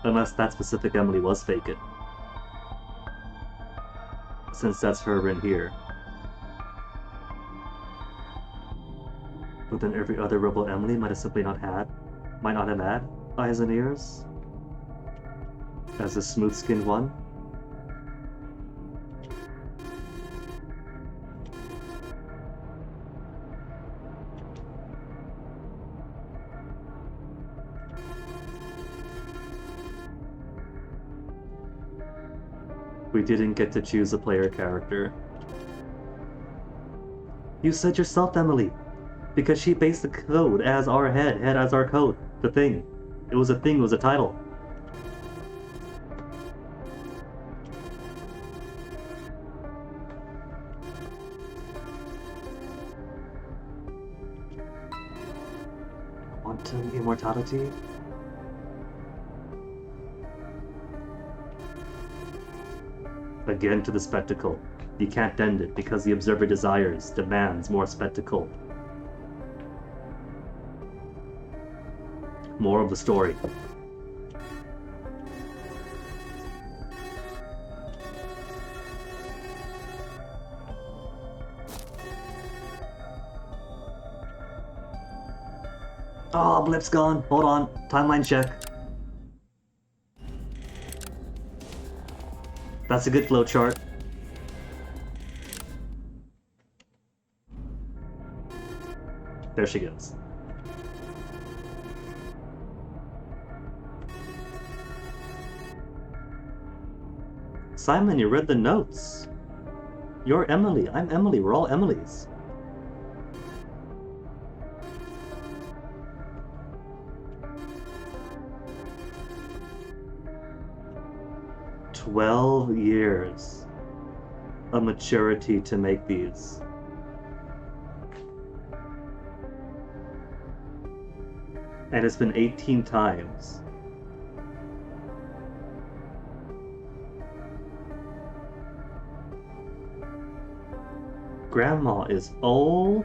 Unless that specific Emily was faking. Since that's her in here. But then every other rebel Emily might have simply might not have had eyes and ears. As a smooth-skinned one. We didn't get to choose a player character. You said yourself, Emily! Because she based the code as our head as our code. The thing. It was a thing, it was a title. Quantum immortality? Again to the spectacle. You can't end it because the observer demands more spectacle. More of the story. Oh, blip's gone. Hold on. Timeline check. That's a good flowchart. There she goes. Simon, you read the notes. You're Emily. I'm Emily. We're all Emilys. "12 years. A maturity to make these." And it's been 18 times. Grandma is old.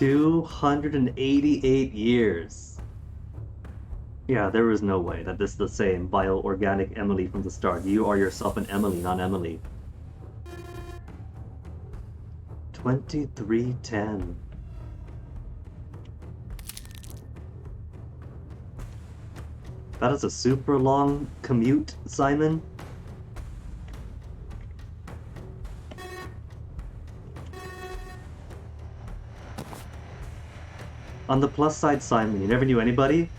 "288 years. Yeah, there is no way that this is the same bio-organic Emily from the start. You are yourself an Emily, not Emily. 2310. That is a super long commute, Simon. On the plus side, Simon, you never knew anybody?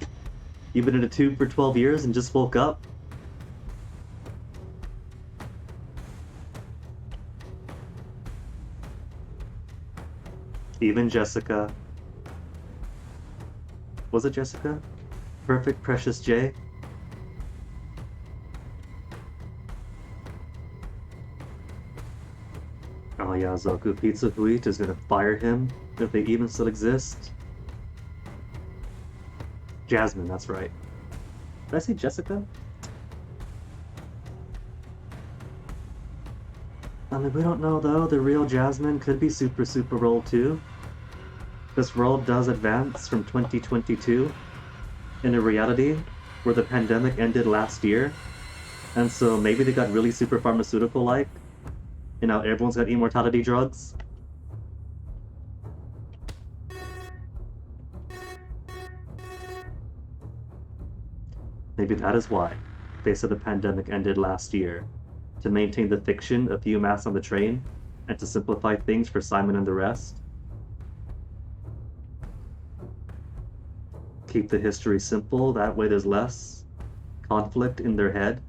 You've been in a tube for 12 years and just woke up? Even Jessica. Was it Jessica? Perfect Precious J? Oh yeah, Zoku Pizza Huit is gonna fire him, if they even still exist. Jasmine, that's right. Did I say Jessica? I mean, we don't know though, the real Jasmine could be Super Roll too. This world does advance from 2022 in a reality where the pandemic ended last year, and so maybe they got really super pharmaceutical-like, and now everyone's got immortality drugs. Maybe that is why they said the pandemic ended last year, to maintain the fiction of UMass on the train, and to simplify things for Simon and the rest. Keep the history simple, that way there's less conflict in their head.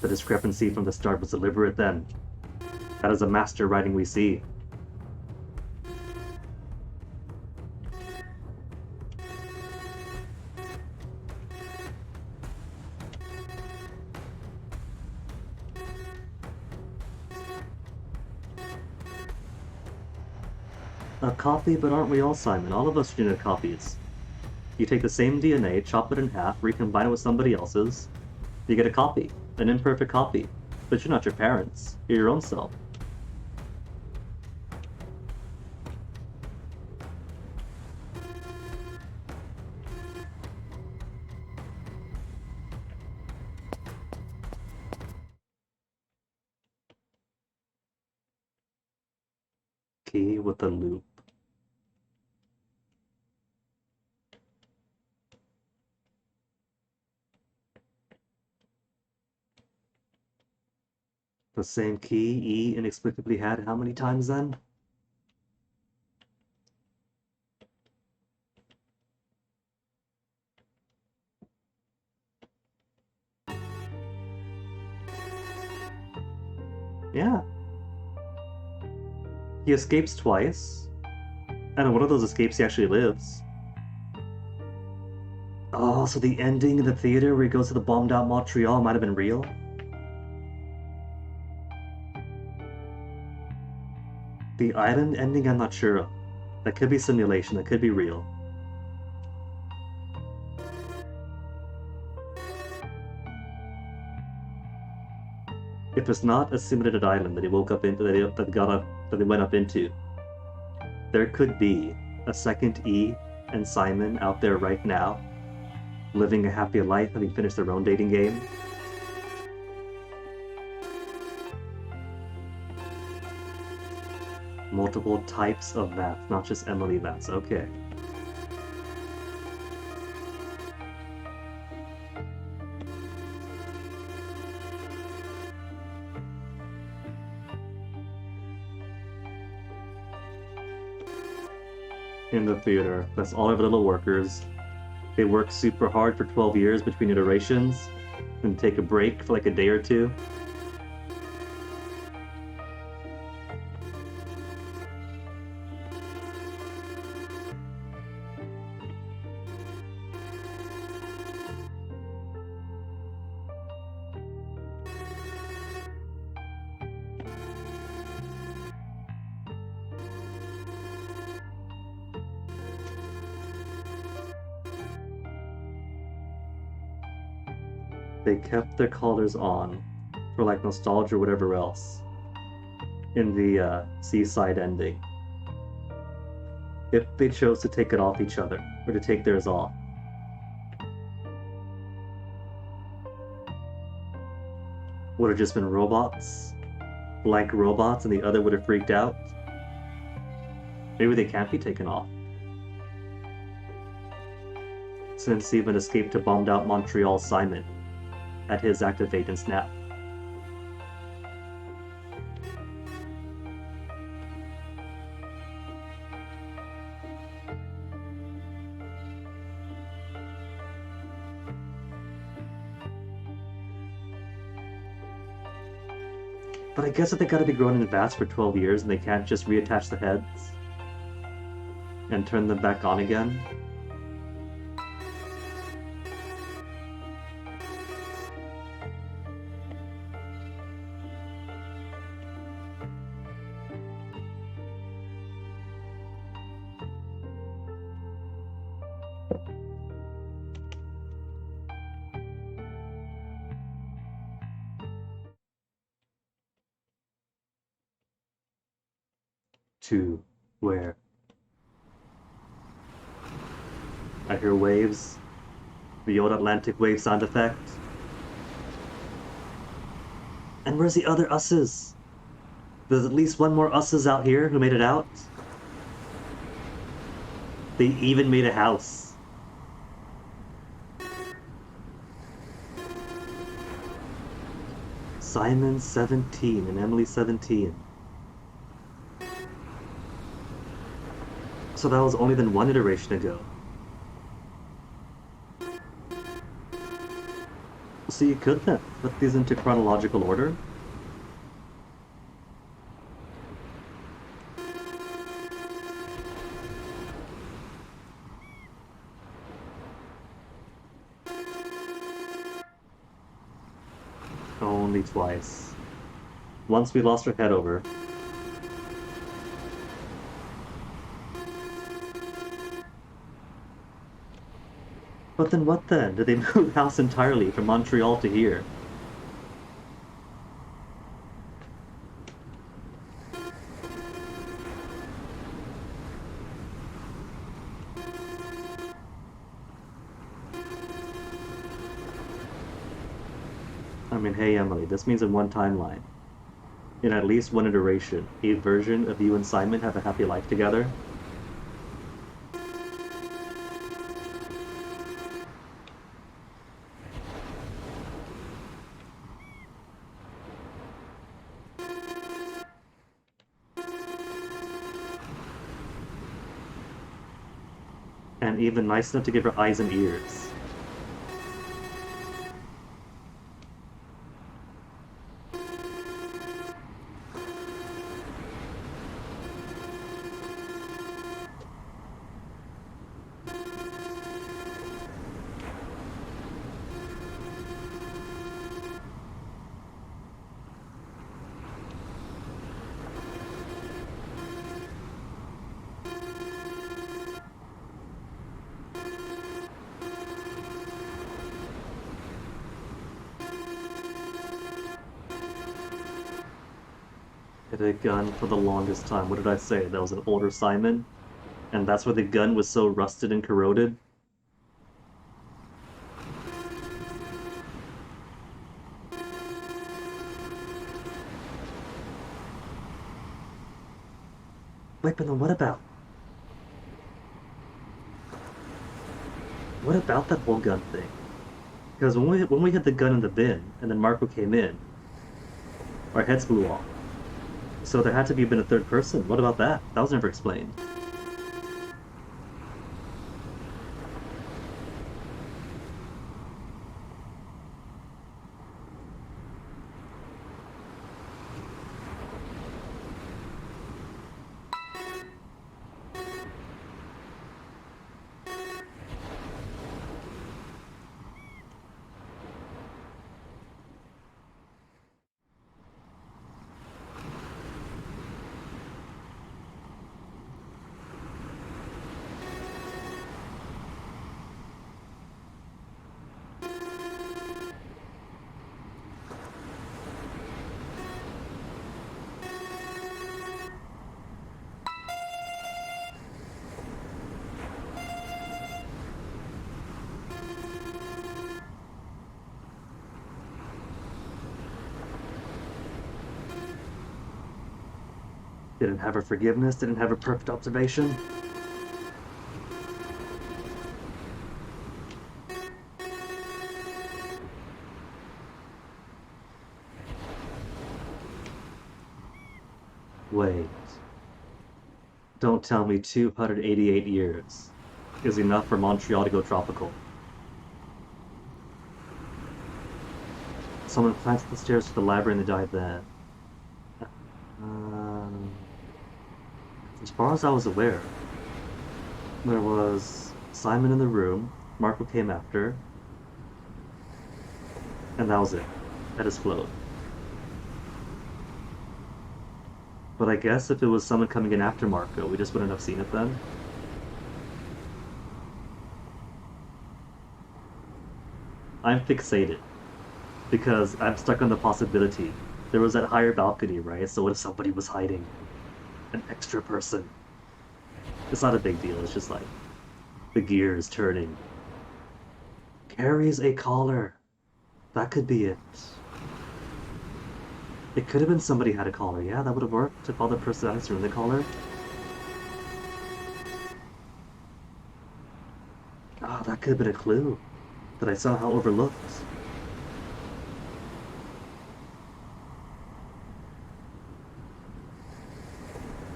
The discrepancy from the start was deliberate then. That is a master writing we see. A copy, but aren't we all, Simon? All of us are genetic copies. You take the same DNA, chop it in half, recombine it with somebody else's, you get a copy, an imperfect copy. But you're not your parents, you're your own self. Key with a loop. The same key E inexplicably had how many times then? Yeah. He escapes twice, and in one of those escapes he actually lives. Oh, so the ending in the theater where he goes to the bombed out Montreal might have been real? The island ending, I'm not sure of. That could be simulation, that could be real. If it's not a simulated island that he woke up into, that he went up into, there could be a second E and Simon out there right now, living a happy life, having finished their own dating game, Multiple types of math, not just Emily maths. Okay. In the theater, that's all of the little workers. They work super hard for 12 years between iterations and take a break for like a day or two. They kept their collars on for like nostalgia or whatever else in the seaside ending. If they chose to take it off each other or to take theirs off. Would have just been robots, blank robots, and the other would have freaked out. Maybe they can't be taken off. Since Steven escaped to bombed out Montreal Simon at his activate and snap. But I guess if they gotta be grown in vats for 12 years and they can't just reattach the heads and turn them back on again. To where? I hear waves. The old Atlantic wave sound effect. And where's the other us's? There's at least one more us's out here who made it out. They even made a house. Simon 17 and Emily 17. So that was only then one iteration ago. So you could then put these into chronological order. Only twice. Once we lost our head over. But then what then? Did they move house entirely from Montreal to here? I mean, hey Emily, this means in one timeline, in at least one iteration, a version of you and Simon have a happy life together. And even nice enough to give her eyes and ears. Had a gun for the longest time. What did I say? That was an older Simon? And that's why the gun was so rusted and corroded? Wait, but then what about? What about that whole gun thing? Because when we hit the gun in the bin, and then Marco came in, our heads blew off. So there had to be been a third person. What about that? That was never explained. Didn't have her forgiveness, didn't have her perfect observation. Wait. Don't tell me 288 years is enough for Montreal to go tropical. Someone planted the stairs to the library and they died there. As far as I was aware, there was Simon in the room, Marco came after, and that was it. That just flowed. But I guess if it was someone coming in after Marco, we just wouldn't have seen it then. I'm fixated. Because I'm stuck on the possibility. There was that higher balcony, right? So what if somebody was hiding? An extra person. It's not a big deal, it's just like the gears turning. Carries a collar. That could be it. It could have been somebody had a collar. Yeah, that would have worked if all the personalities were in the collar. Ah, that could have been a clue that I somehow overlooked.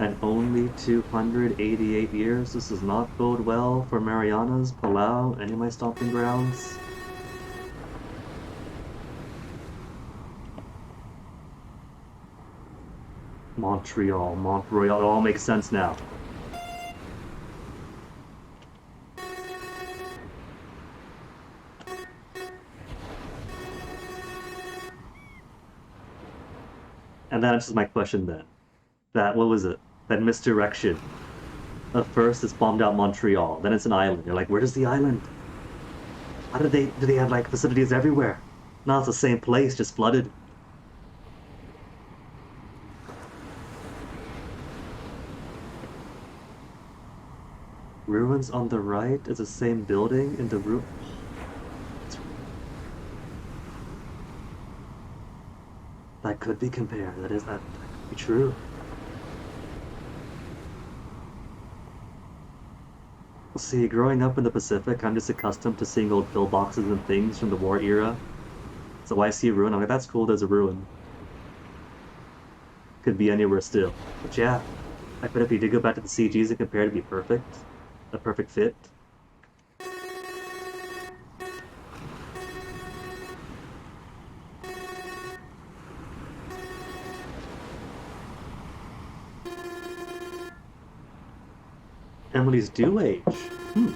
And only 288 years? This does not bode well for Mariana's, Palau, any of my stomping grounds. Montreal, Mont-Royal, it all makes sense now. And that answers my question then. That, what was it? That misdirection. At first it's bombed out Montreal, then it's an island. You're like, where is the island? How do they have like facilities everywhere? No, it's the same place, just flooded. Ruins on the right is the same building in the room. That could be compared. That could be true. See, growing up in the Pacific, I'm just accustomed to seeing old pillboxes and things from the war era. So I see a ruin, I'm like, that's cool, there's a ruin. Could be anywhere still. But yeah, I bet if you did go back to the CGs and compare, it'd be perfect. A perfect fit. Emily's due age. Hmm.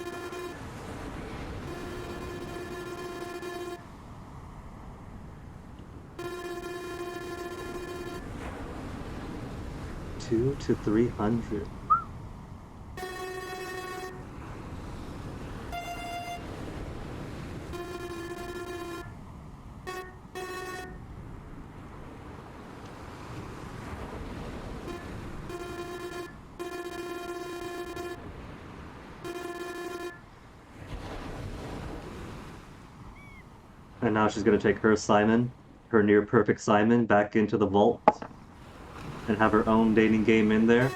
$200 to $300. And now she's gonna take her Simon, her near-perfect Simon, back into the vault and have her own dating game in there.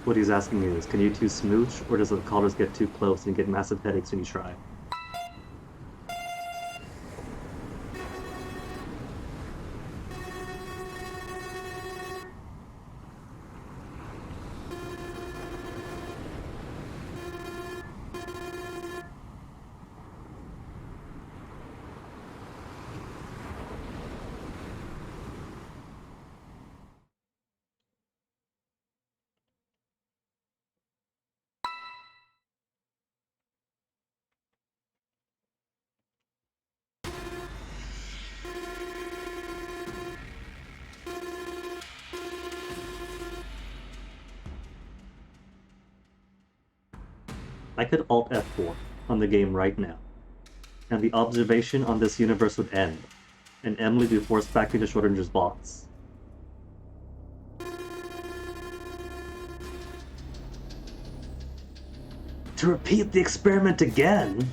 What he's asking is, can you two smooch, or does the callers get too close and you get massive headaches when you try? I could Alt F4 on the game right now, and the observation on this universe would end, and Emily would be forced back into Schrodinger's box. To repeat the experiment again?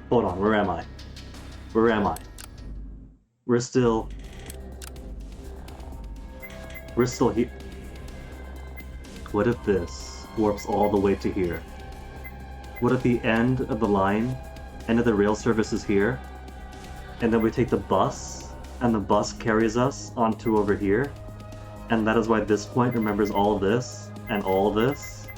Hold on, where am I? Where am I? We're still here. What if this warps all the way to here? What if the end of the line, end of the rail service is here, and then we take the bus, and the bus carries us onto over here, and that is why this point remembers all this, and all this?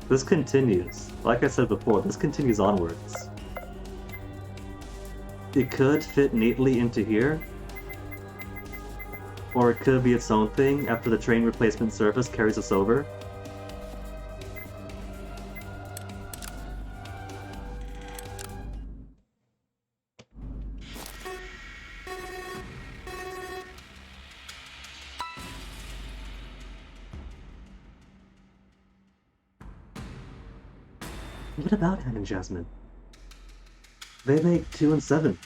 This continues. Like I said before, this continues onwards. It could fit neatly into here, or it could be its own thing after the train replacement surface carries us over. What about Hen and Jasmine? They make 2 and 7.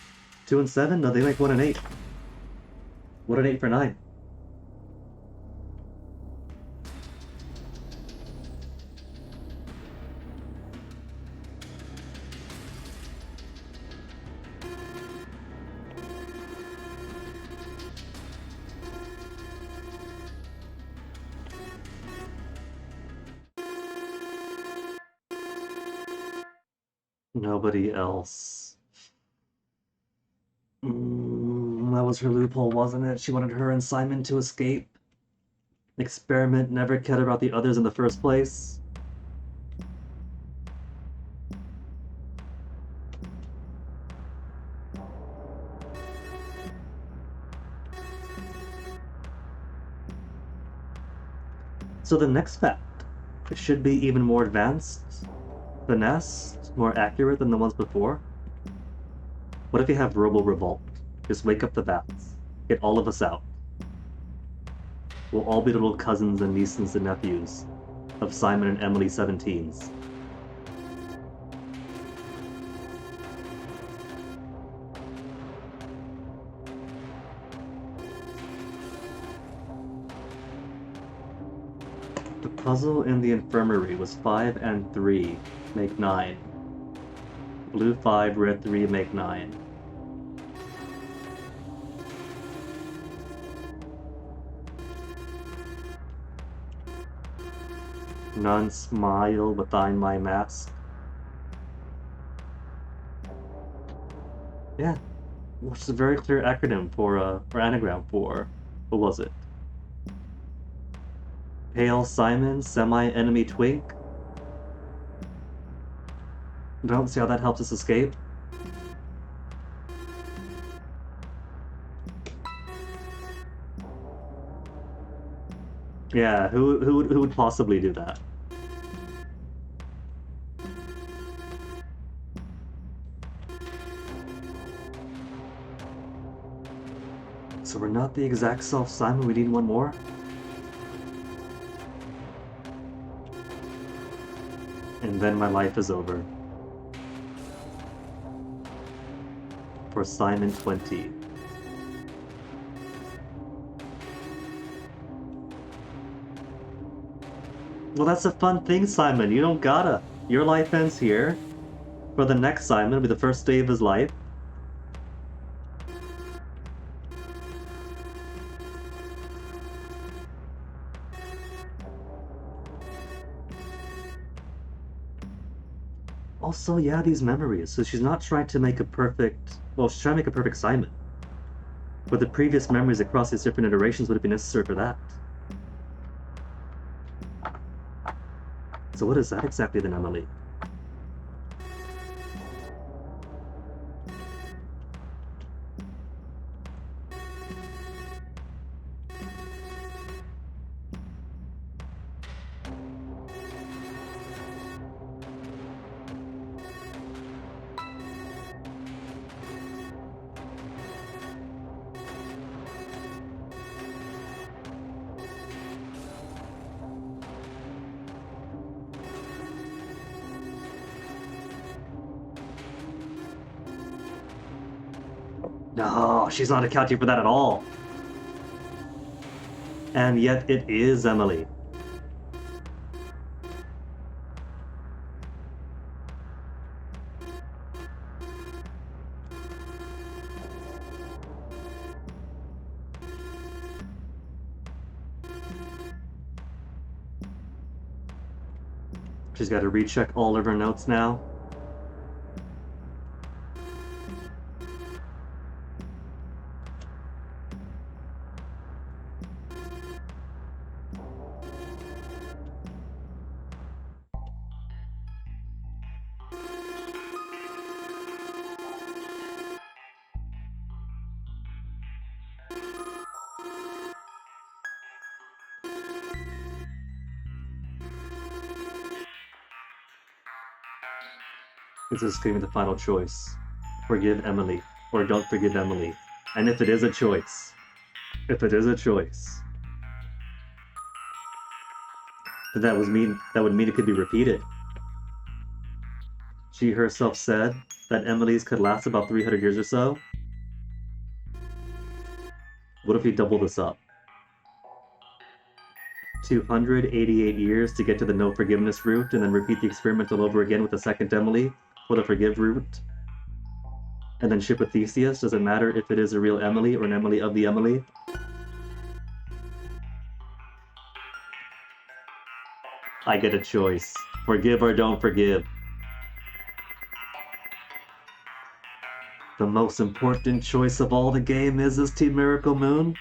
2 and 7? No, they make 1 and 8. 1 and 8 for 9. Nobody else. That was her loophole, wasn't it? She wanted her and Simon to escape. Experiment never cared about the others in the first place. So the next fact, it should be even more advanced, finessed, more accurate than the ones before. What if you have Robo Revolt? Just wake up the bats. Get all of us out. We'll all be little cousins and nieces and nephews of Simon and Emily 17s. The puzzle in the infirmary was 5 and 3, make 9. Blue 5, red 3, make 9. None smile behind my mask. Yeah, which is a very clear acronym for, or anagram for, what was it? Pale Simon, semi-enemy Twink. Don't see how that helps us escape. Yeah, who would possibly do that? So we're not the exact self Simon, we need one more? And then my life is over. For Simon 20. Well, that's a fun thing, Simon. You don't gotta. Your life ends here. For the next Simon, it'll be the first day of his life. Also, yeah, these memories. So she's not trying to make a perfect... Well, she's trying to make a perfect Simon. But the previous memories across these different iterations would have been necessary for that. So what is that exactly then, Emily? No, she's not accounting for that at all. And yet it is Emily. She's got to recheck all of her notes now. This is going to be the final choice. Forgive Emily, or don't forgive Emily. And if it is a choice, then that would mean it could be repeated. She herself said that Emily's could last about 300 years or so. What if we double this up? 288 years to get to the no forgiveness route, and then repeat the experiment all over again with the second Emily for the forgive route. And then ship with Theseus. Does it matter if it is a real Emily or an Emily of the Emily? I get a choice. Forgive or don't forgive. The most important choice of all the game is this Team Miracle Moon.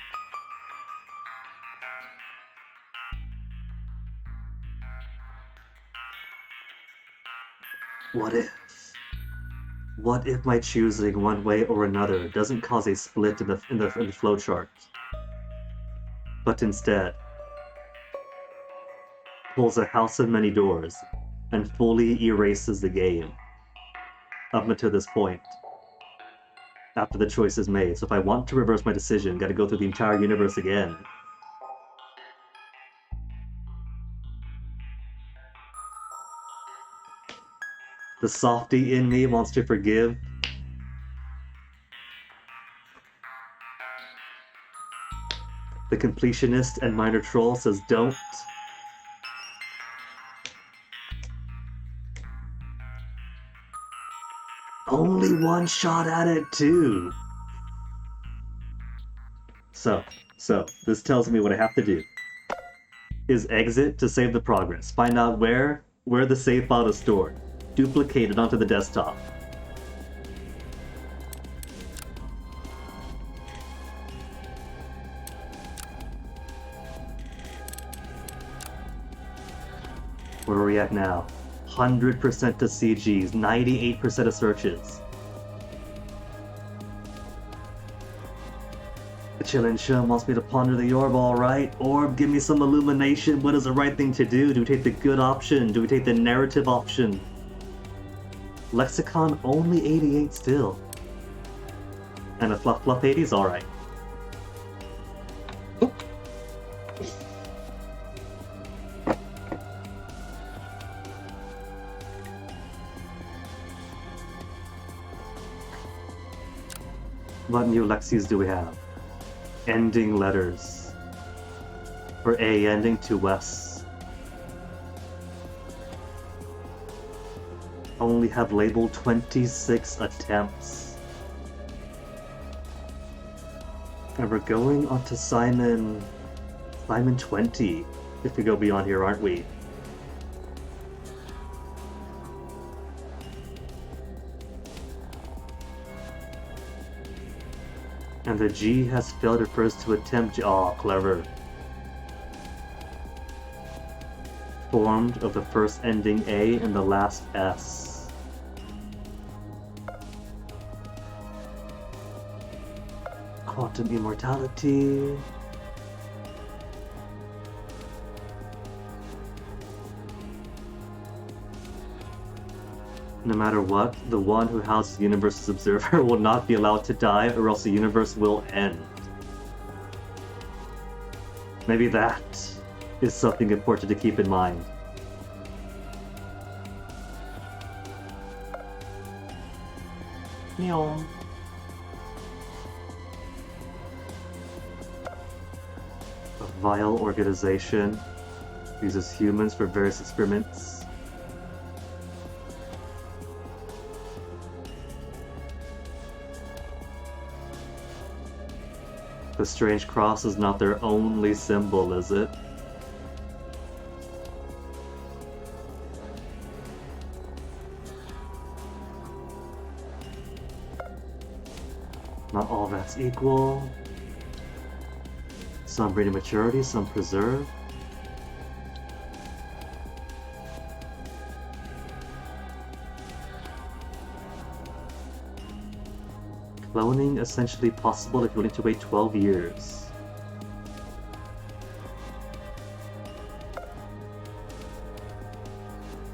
What if my choosing one way or another doesn't cause a split in the flowchart, but instead pulls a house of many doors and fully erases the game up until this point after the choice is made? So if I want to reverse my decision, gotta go through the entire universe again. The softie in me wants to forgive. The completionist and minor troll says don't. Only one shot at it too. So this tells me what I have to do is exit to save the progress. Find out where the save file is stored. Duplicate it onto the desktop. Where are we at now? 100% to CGs, 98% of searches. The Chillin' Shum wants me to ponder the orb, alright? Orb, give me some illumination. What is the right thing to do? Do we take the good option? Do we take the narrative option? Lexicon only 88 still. And a fluff 80's alright. What new Lexis do we have? Ending letters. For A, ending to Wes. only have labeled 26 attempts. And we're going on to Simon 20, if we go beyond here, aren't we? And the G has failed refers to attempt. Oh, clever. Formed of the first ending A and the last S. Quantum immortality. No matter what, the one who houses the universe's observer will not be allowed to die, or else the universe will end. Maybe that is something important to keep in mind. Meow. A vile organization uses humans for various experiments. The strange cross is not their only symbol, is it? Not all that's equal. Some bring to maturity, some preserve. Cloning essentially possible if you need to wait 12 years.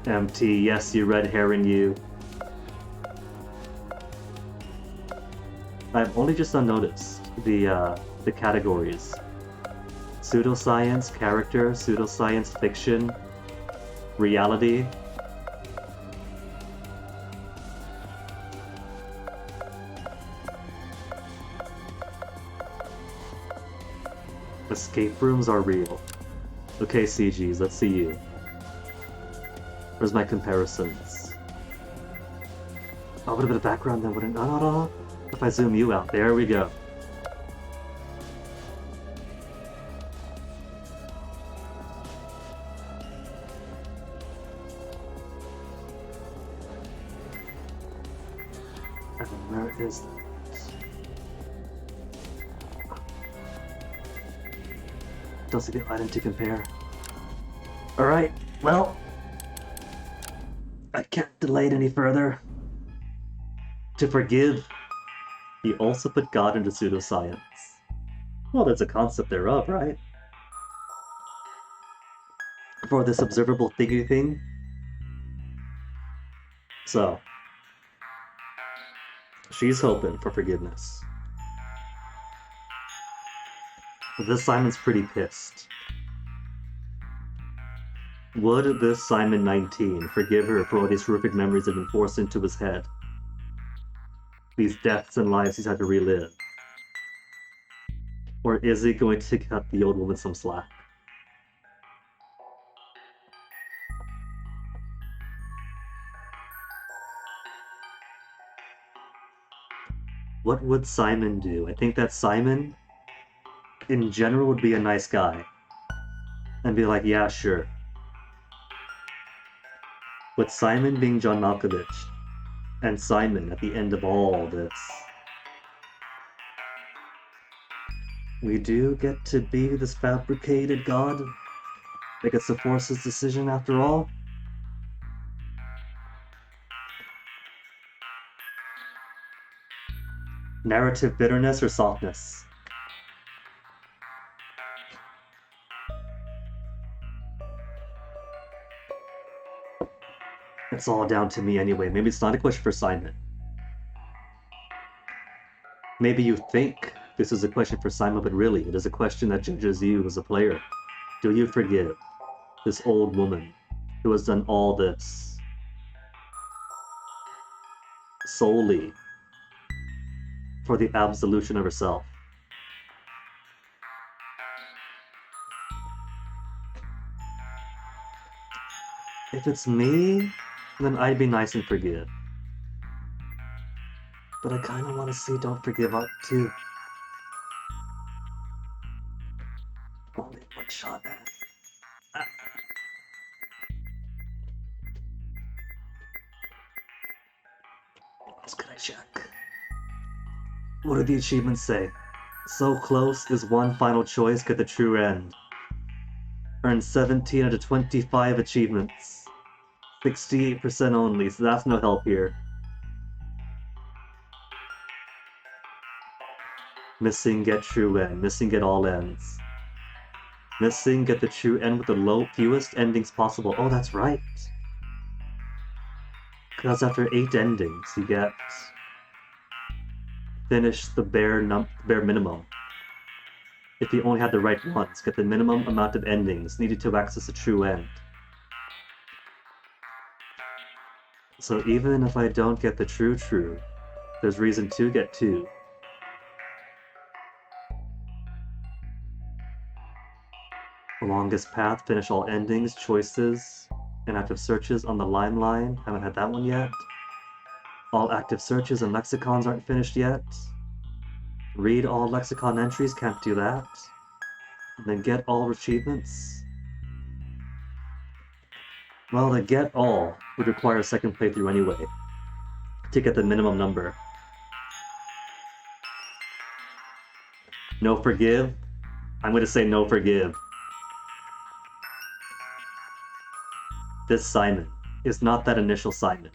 MT, yes, you red herring you. I've only just unnoticed the categories. Pseudoscience, character, pseudoscience, fiction, reality. Escape rooms are real. Okay, CGs, let's see you. Where's my comparisons? Oh, a bit of background then wouldn't. No. If I zoom you out, there we go. And where is that? Doesn't get item to compare. Alright, well, I can't delay it any further. To forgive, he also put God into pseudoscience. Well, there's a concept thereof, right? For this observable thingy thing. So, she's hoping for forgiveness. This Simon's pretty pissed. Would this Simon 19 forgive her for all these horrific memories that have been forced into his head? These deaths and lives he's had to relive? Or is he going to cut the old woman some slack? What would Simon do? I think that Simon, in general, would be a nice guy. And be like, yeah, sure. With Simon being John Malkovich, and Simon at the end of all this, we do get to be this fabricated god that gets to force his decision after all. Narrative bitterness or softness? It's all down to me anyway. Maybe it's not a question for Simon. Maybe you think this is a question for Simon, but really, it is a question that judges you as a player. Do you forgive this old woman who has done all this solely for the absolution of herself? If it's me, then I'd be nice and forgive. But I kinda wanna see Don't Forgive Art too. Only one shot at it. What else could I check? What do the achievements say? So close is one final choice, get the true end. Earn 17 out of 25 achievements. 68% only, so that's no help here. Missing get true end, missing get all ends. Missing get the true end with the fewest endings possible. Oh, that's right. Because after 8 endings, you get finish the bare minimum. If you only had the right ones, get the minimum amount of endings needed to access a true end. So even if I don't get the true, there's reason to get 2. The longest path, finish all endings, choices, and active searches on the Limeline. Haven't had that one yet. All active searches and lexicons aren't finished yet. Read all lexicon entries, can't do that. And then get all achievements. Well, the get all would require a second playthrough anyway, to get the minimum number. No forgive? I'm gonna say no forgive. This Simon is not that initial Simon.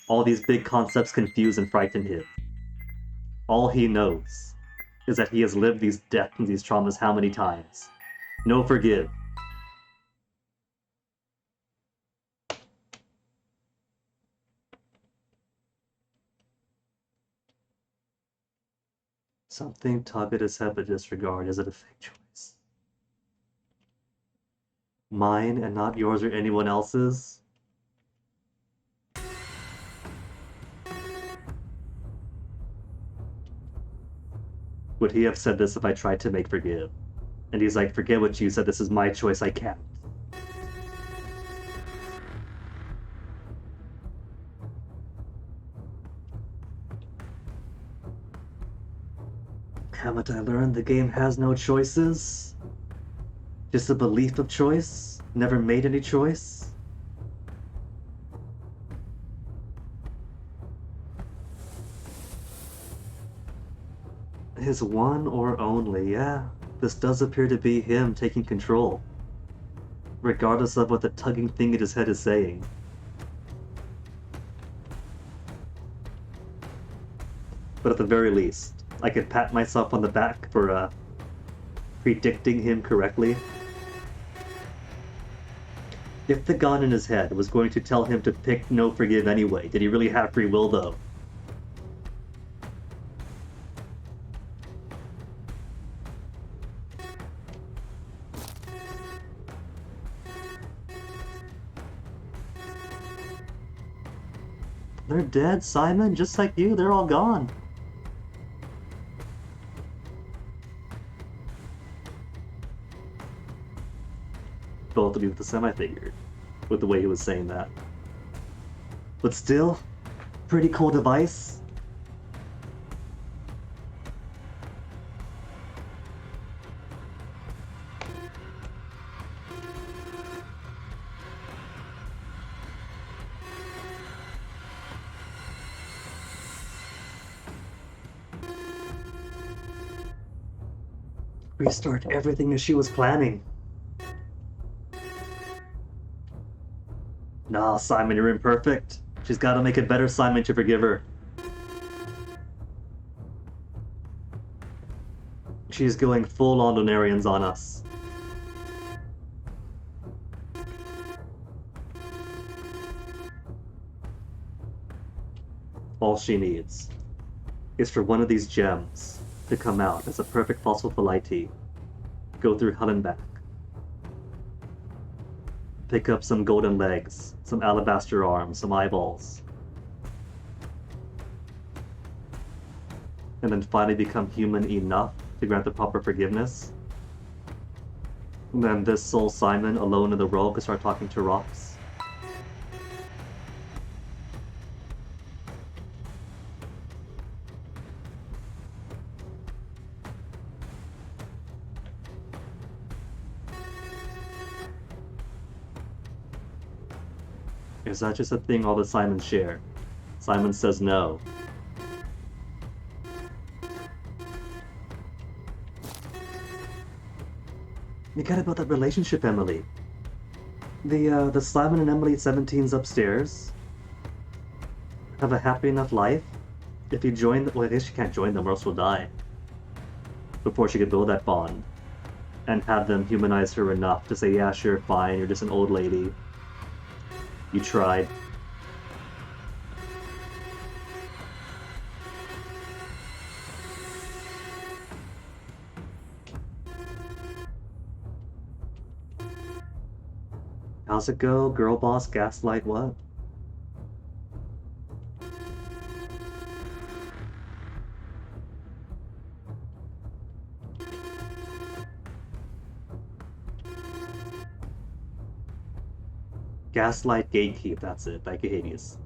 All these big concepts confuse and frighten him. All he knows is that he has lived these deaths and these traumas how many times? No forgive. Something tug at his head but disregard. Is it a fake choice? Mine and not yours or anyone else's? Would he have said this if I tried to make forgive? And he's like, forget what you said, this is my choice, I can't. Haven't I learned the game has no choices? Just a belief of choice? Never made any choice? His one or only, yeah. This does appear to be him taking control. Regardless of what the tugging thing at his head is saying. But at the very least, I could pat myself on the back for, predicting him correctly. If the gun in his head was going to tell him to pick no forgive anyway, did he really have free will though? They're dead, Simon, just like you, they're all gone. Both of you with the semi figured, with the way he was saying that. But still, pretty cool device. Restart everything as she was planning. Nah, Simon, you're imperfect. She's gotta make it better, Simon, to forgive her. She's going full on Lunarians on us. All she needs is for one of these gems to come out as a perfect phosphophilite, go through hell and back, pick up some golden legs, some alabaster arms, some eyeballs, and then finally become human enough to grant the proper forgiveness. And then this soul Simon, alone in the world, could start talking to rocks. Is that just a thing all the Simons share? Simon says no. You gotta build that relationship, Emily. The Simon and Emily 17's upstairs have a happy enough life. If you join well, I guess you can't join them or else she'll die. Before she could build that bond. And have them humanize her enough to say, yeah, sure, fine, you're just an old lady. You tried. How's it go? Girl boss, gaslight, what? Gaslight, gatekeep, that's it. Thank you, Hades.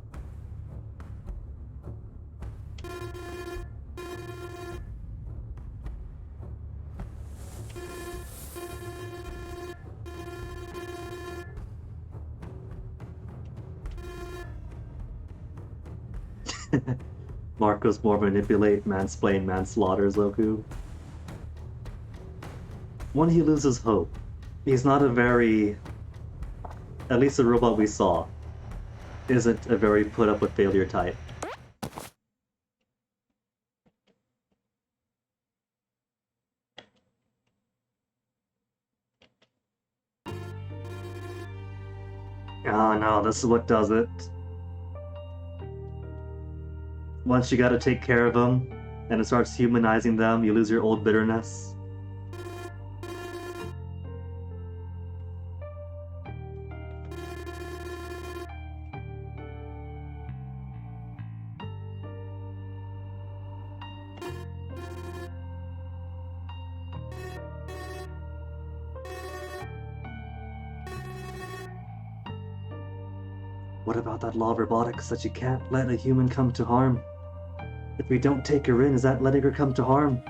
Marco's more manipulate, mansplain, manslaughter, Zoku. When he loses hope, he's not a very... At least the robot we saw isn't a very put up with failure type. Oh no, this is what does it. Once you gotta take care of them, and it starts humanizing them, you lose your old bitterness. What about that law of robotics that you can't let a human come to harm? If we don't take her in, is that letting her come to harm?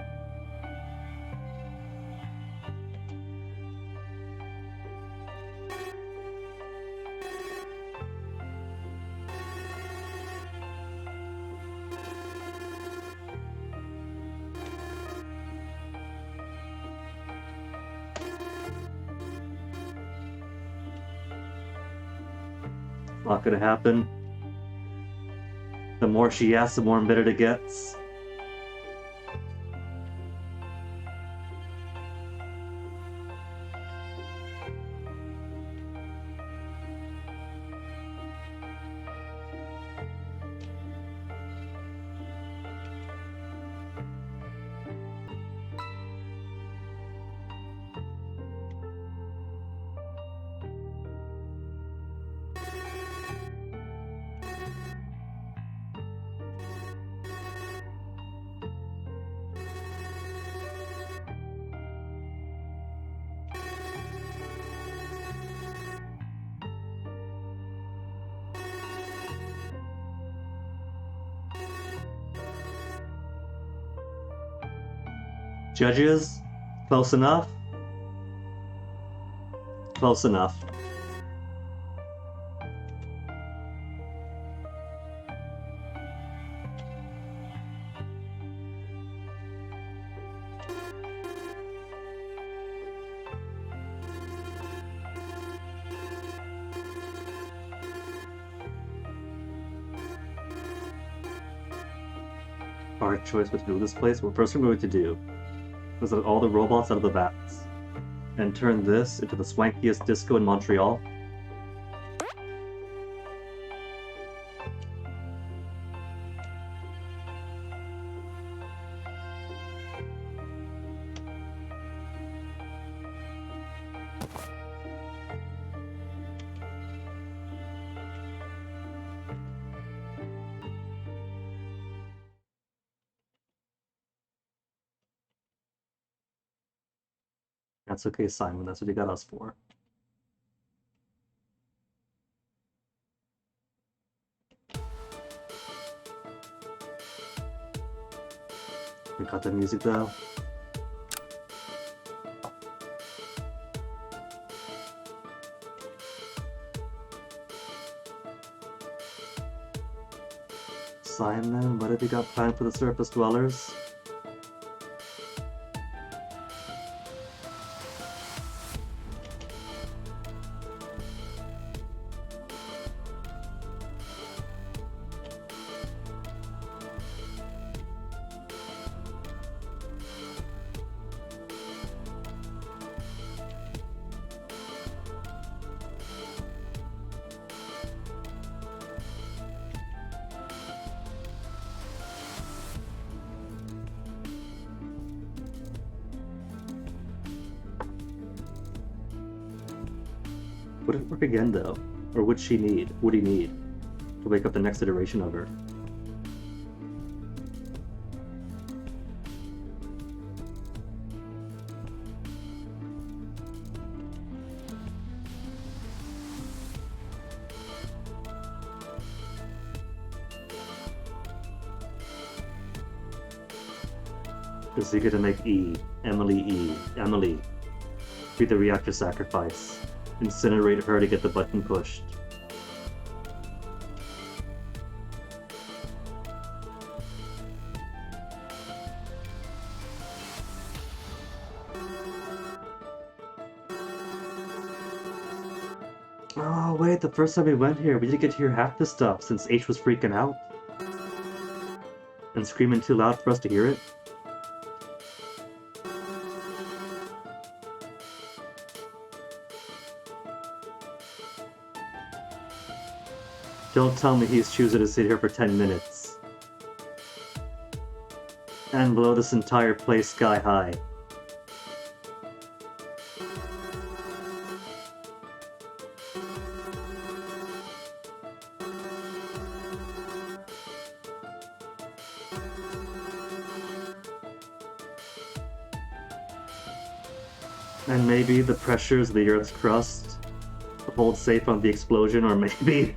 Not gonna happen. The more she asks, the more embittered it gets. Judges? Close enough? Close enough. Hard choice what to do with this place. What first we're going to do is let all the robots out of the vats and turn this into the swankiest disco in Montreal. That's okay, Simon. That's what you got us for. We got the music though. assignment. What have we got planned for the surface dwellers? Would it work again, though? Or would he need to wake up the next iteration of her? Is he gonna make Emily be the reactor sacrifice? Incinerate her to get the button pushed. Oh wait, the first time we went here, we didn't get to hear half the stuff since H was freaking out. And screaming too loud for us to hear it. Don't tell me he's choosing to sit here for 10 minutes. And blow this entire place sky high. And maybe the pressures of the Earth's crust hold safe on the explosion, or maybe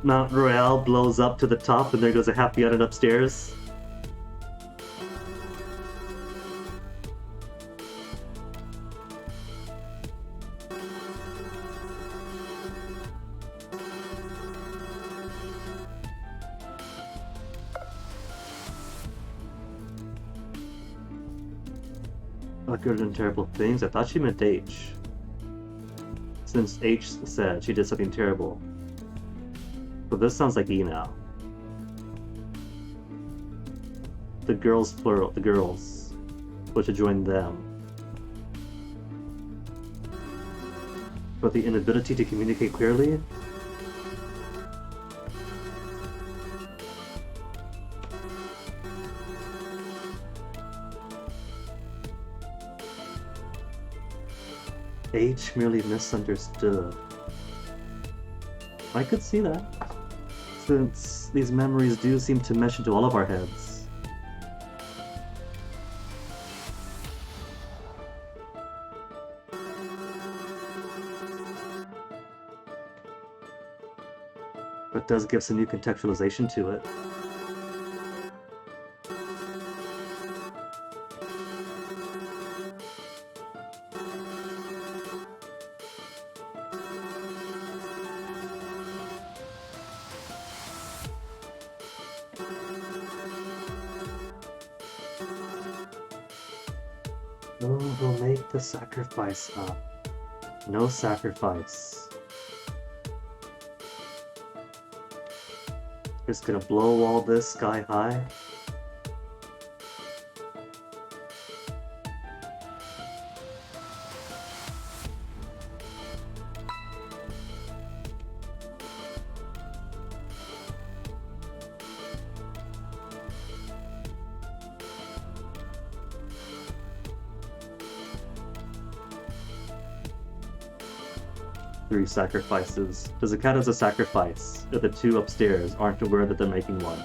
Mount Royale blows up to the top and there goes a happy unit upstairs. Not good and terrible things? I thought she meant H. Since H said she did something terrible. But this sounds like E now. The girls plural, the girls. But to join them. But the inability to communicate clearly? H merely misunderstood. I could see that, since these memories do seem to mesh into all of our heads. But does give some new contextualization to it. Oh, we'll make the sacrifice up. No sacrifice. Just gonna blow all this sky high. Three sacrifices. Does it count as a sacrifice if the two upstairs aren't aware that they're making one?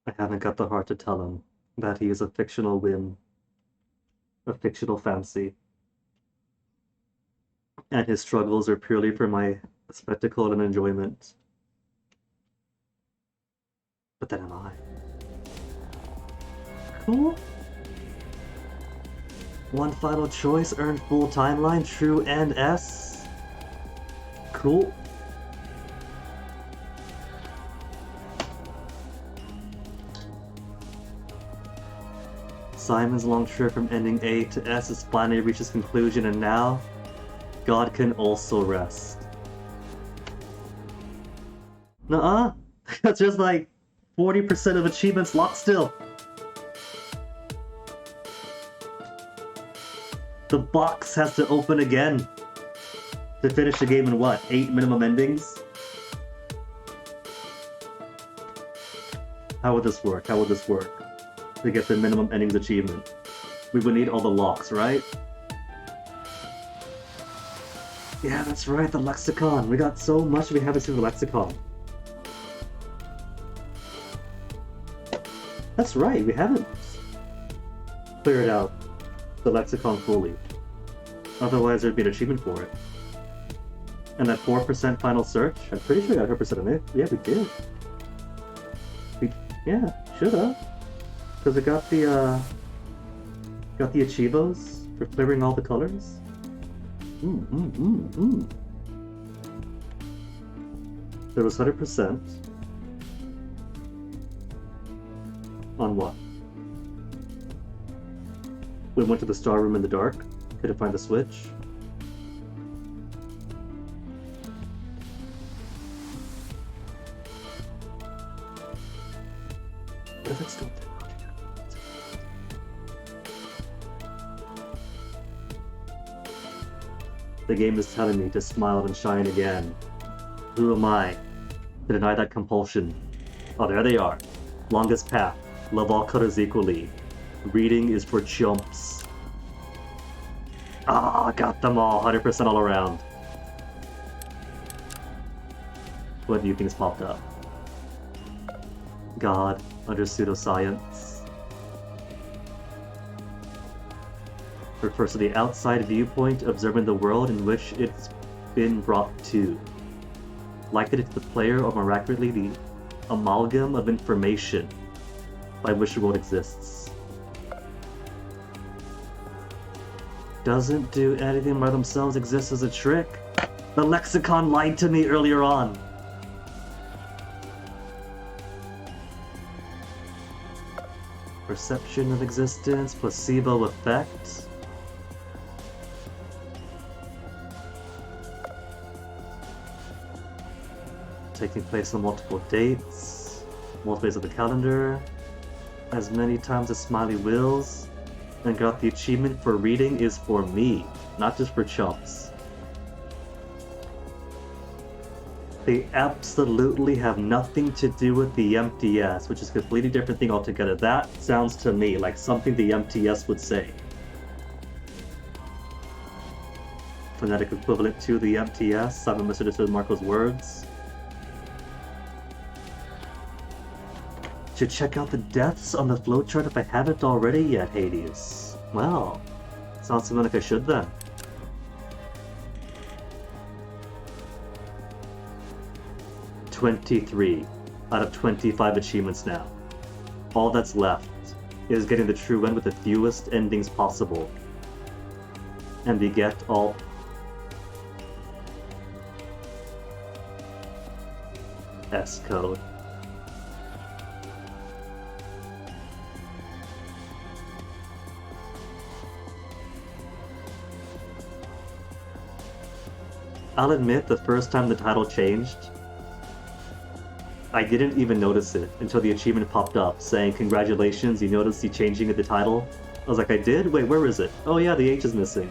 I haven't got the heart to tell him that he is a fictional whim, a fictional fancy. And his struggles are purely for my spectacle and enjoyment. But then am I. Cool. One final choice, earn full timeline, true and S. Cool. Simon's long trip from ending A to S has finally reached its conclusion, and now God can also rest. Nuh-uh. That's just like 40% of achievements locked still. The box has to open again to finish the game in what? 8 minimum endings? How would this work? How would this work? To get the minimum endings achievement. We would need all the locks, right? Yeah, that's right, the lexicon. We got so much we haven't seen the lexicon. That's right, we haven't cleared out the lexicon fully. Otherwise there'd be an achievement for it. And that 4% final search, I'm pretty sure we got 100% on it. Yeah, we did. Yeah, should've. Because it got the achievos for clearing all the colors. There was 100%. On what? We went to the star room in the dark. Couldn't find the switch. What if it's still there? The game is telling me to smile and shine again. Who am I to deny that compulsion? Oh, there they are. Longest path. Love all colors equally. Reading is for chumps. Ah, got them all. 100% all around. What do you think's popped up? God under pseudoscience. Refers to the outside viewpoint observing the world in which it's been brought to. Liken it to the player or miraculously the amalgam of information by which the world exists. Doesn't do anything by themselves, exists as a trick. The lexicon lied to me earlier on. Perception of existence, placebo effect. Taking place on multiple dates, multiple days of the calendar, as many times as Smiley wills, and got the achievement for reading is for me, not just for chumps. They absolutely have nothing to do with the MTS, which is a completely different thing altogether. That sounds to me like something the MTS would say. Phonetic equivalent to the MTS, Simon misunderstood Marco's words. Should check out the deaths on the flowchart if I haven't already yet, Hades. Well, sounds like I should then. "23 out of 25 achievements now. All that's left is getting the true end with the fewest endings possible. And beget all... S code. I'll admit, the first time the title changed, I didn't even notice it until the achievement popped up saying, "Congratulations, you noticed the changing of the title?" I was like, I did? Wait, where is it? Oh yeah, the H is missing.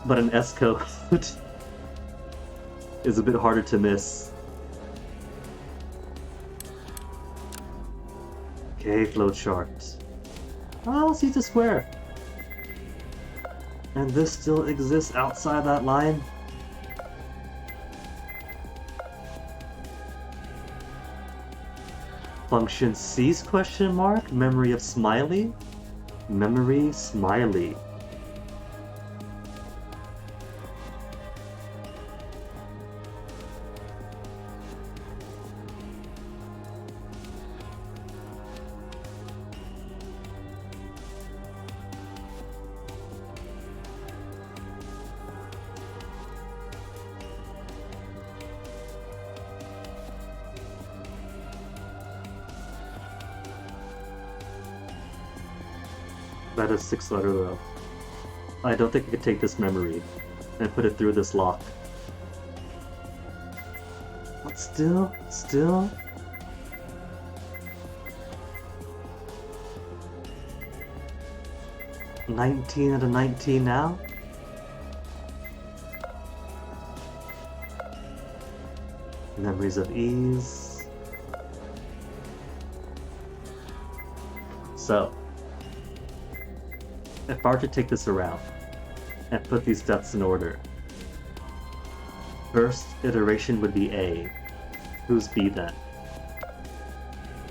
But an S code is a bit harder to miss. Okay, flowchart. Oh, see the square. And this still exists outside that line? Function cease question mark? Memory of Smiley? Memory Smiley. That is 6-letter though. I don't think I could take this memory and put it through this lock. But still... 19 out of 19 now? Memories of Ease. So, if I were to take this around and put these deaths in order, first iteration would be A. Who's B then?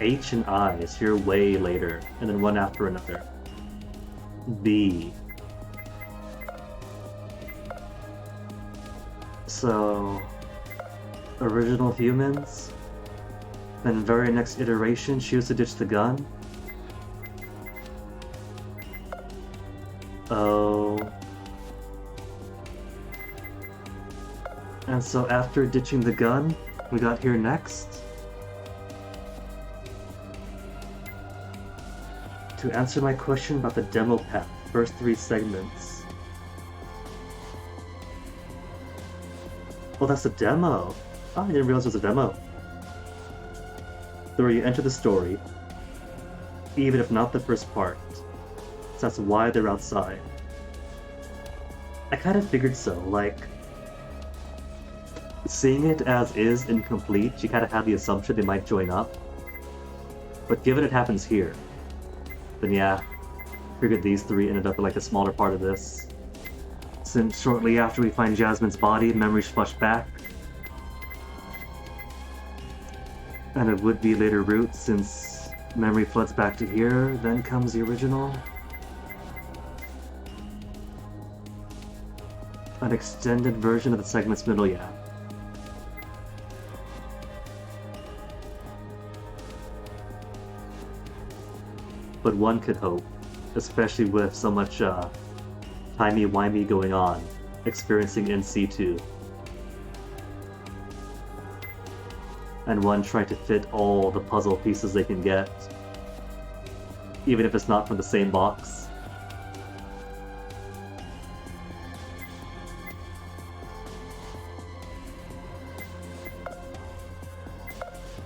H and I is here way later, and then one after another. B. So, original humans, then very next iteration choose to ditch the gun. Oh. And so after ditching the gun, we got here next. To answer my question about the demo path, first 3 segments. Oh, that's a demo. Oh, I didn't realize it was a demo. So where you enter the story, even if not the first part. So that's why they're outside. I kind of figured so, like, seeing it as is incomplete, you kind of have the assumption they might join up. But given it happens here, then yeah, figured these 3 ended up in like a smaller part of this. Since shortly after we find Jasmine's body, memories flush back. And it would be later route since memory floods back to here, then comes the original. An extended version of the segment's middle, yeah. But one could hope, especially with so much timey-wimey going on, experiencing in C2. And one trying to fit all the puzzle pieces they can get, even if it's not from the same box.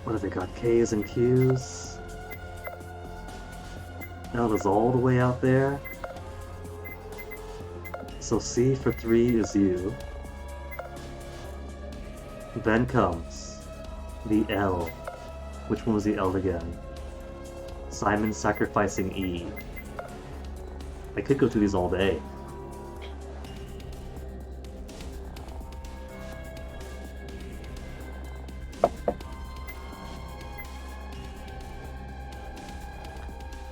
What have they got? K's and Q's? L is all the way out there. So C for 3 is U. Then comes the L. Which one was the L again? Simon sacrificing E. I could go through these all day.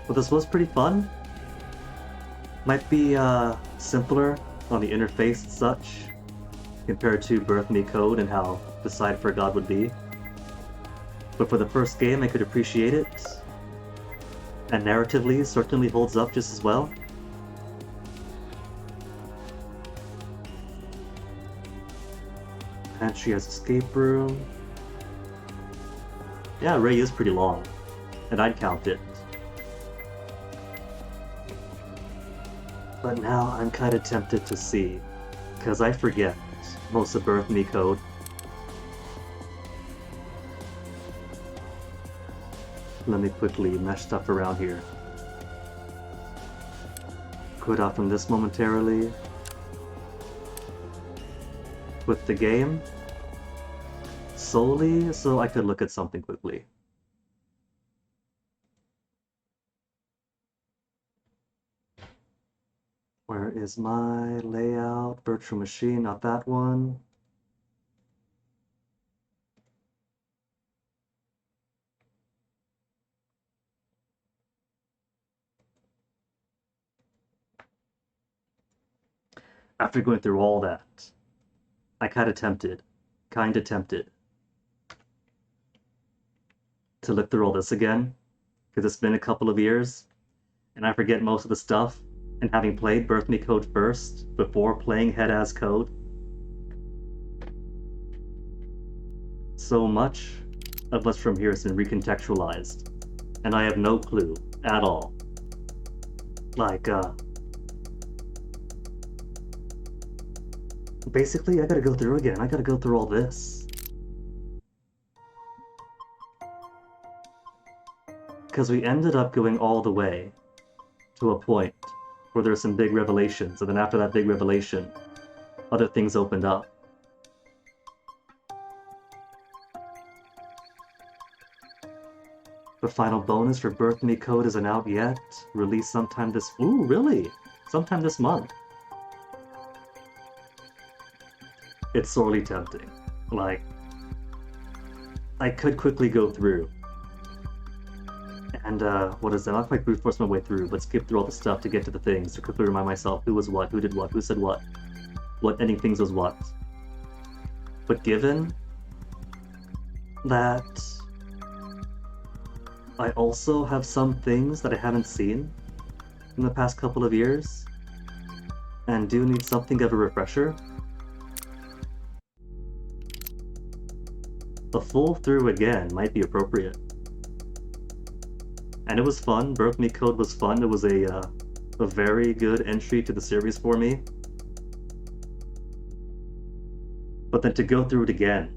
But this was pretty fun. Might be simpler on the interface and such, compared to Birth Me Code and how Decide for God would be. But for the first game, I could appreciate it. And narratively, certainly holds up just as well. Pantry has escape room. Yeah, Ray is pretty long, and I'd count it. But now I'm kinda tempted to see, because I forget most of Birth Me Code. Let me quickly mesh stuff around here. Quit out from this momentarily. With the game, solely so I could look at something quickly. Where is my layout? Virtual machine, not that one. After going through all that, I kinda tempted to look through all this again, because it's been a couple of years, and I forget most of the stuff. And having played Birth Me Code first, before playing Head As Code, so much of what's from here has been recontextualized, and I have no clue at all Like, basically, I gotta go through again. I gotta go through all this. Because we ended up going all the way to a point where there's some big revelations, and then after that big revelation, other things opened up. The final bonus for Birth Me Code isn't out yet. Released sometime this... Ooh, really? Sometime this month. It's sorely tempting. Like, I could quickly go through. And, what is that? Not quite brute force my way through, but skip through all the stuff to get to the things, to quickly remind myself who was what, who did what, who said what ending things was what. But given that I also have some things that I haven't seen in the past couple of years, and do need something of a refresher, a full through again might be appropriate. And it was fun. Birth Me Code was fun. It was a very good entry to the series for me. But then to go through it again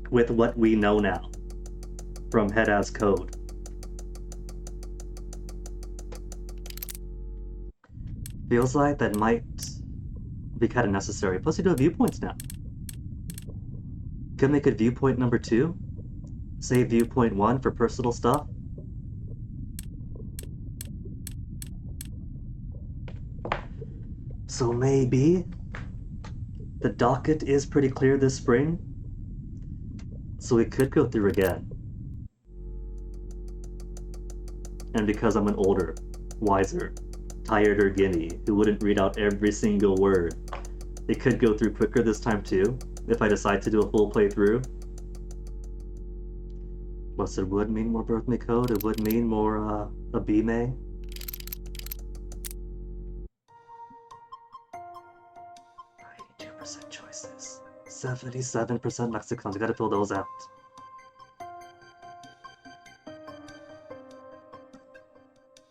with what we know now from Head as Code, feels like that might be kind of necessary. Plus, you do have viewpoints now. Could make it viewpoint number 2. Save viewpoint 1 for personal stuff. So maybe the docket is pretty clear this spring, so we could go through again. And because I'm an older, wiser, tireder guinea who wouldn't read out every single word, it could go through quicker this time too, if I decide to do a full playthrough. Plus it would mean more Birth Me Code, it would mean more a B-May. Choices. 77% lexicons, I gotta fill those out.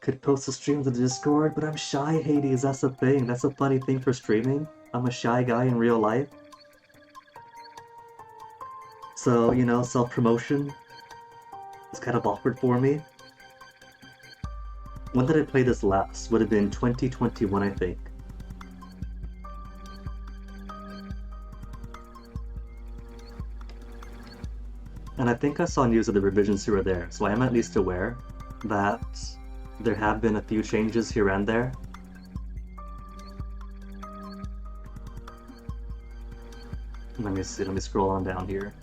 Could post the stream to the Discord, but I'm shy, Hades, that's the thing. That's a funny thing for streaming. I'm a shy guy in real life. So, you know, self-promotion is kind of awkward for me. When did I play this last? Would have been 2021, I think. And I think I saw news of the revisions here or there, so I am at least aware that there have been a few changes here and there. Let me see, let me scroll on down here,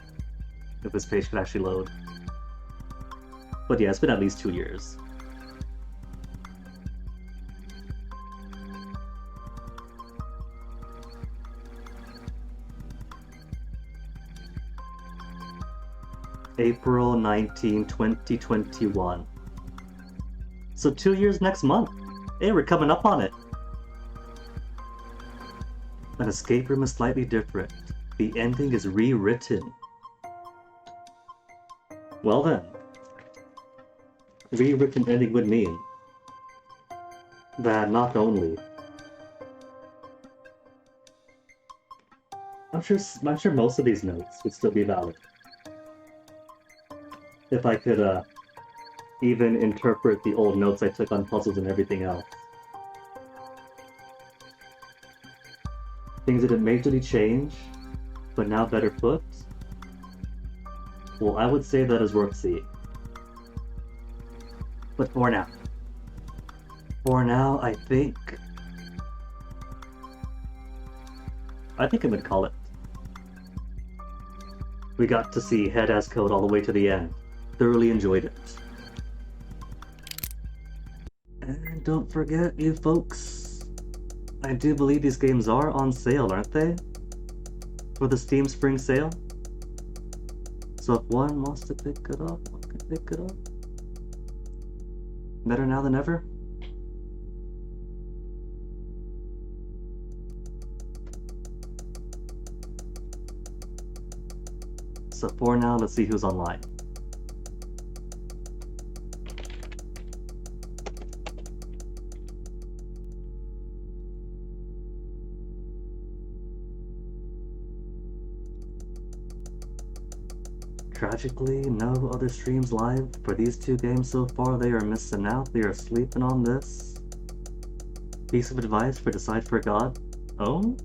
if this page could actually load. But yeah, it's been at least 2 years. April 19, 2021. So 2 years next month. Hey, we're coming up on it. An escape room is slightly different. The ending is rewritten. Well then. Rewritten ending would mean that not only... I'm sure most of these notes would still be valid. If I could, even interpret the old notes I took on puzzles and everything else. Things didn't majorly change, but now better put. Well, I would say that is worth seeing. But for now, I think I would call it. We got to see Head as Code all the way to the end. Thoroughly enjoyed it. And don't forget, you folks, I do believe these games are on sale, aren't they? For the Steam Spring Sale. So if one wants to pick it up, one can pick it up. Better now than ever. So for now, let's see who's online. Tragically, no other streams live for these two games so far. They are missing out. They are sleeping on this. Piece of advice for Decide for God. Oh?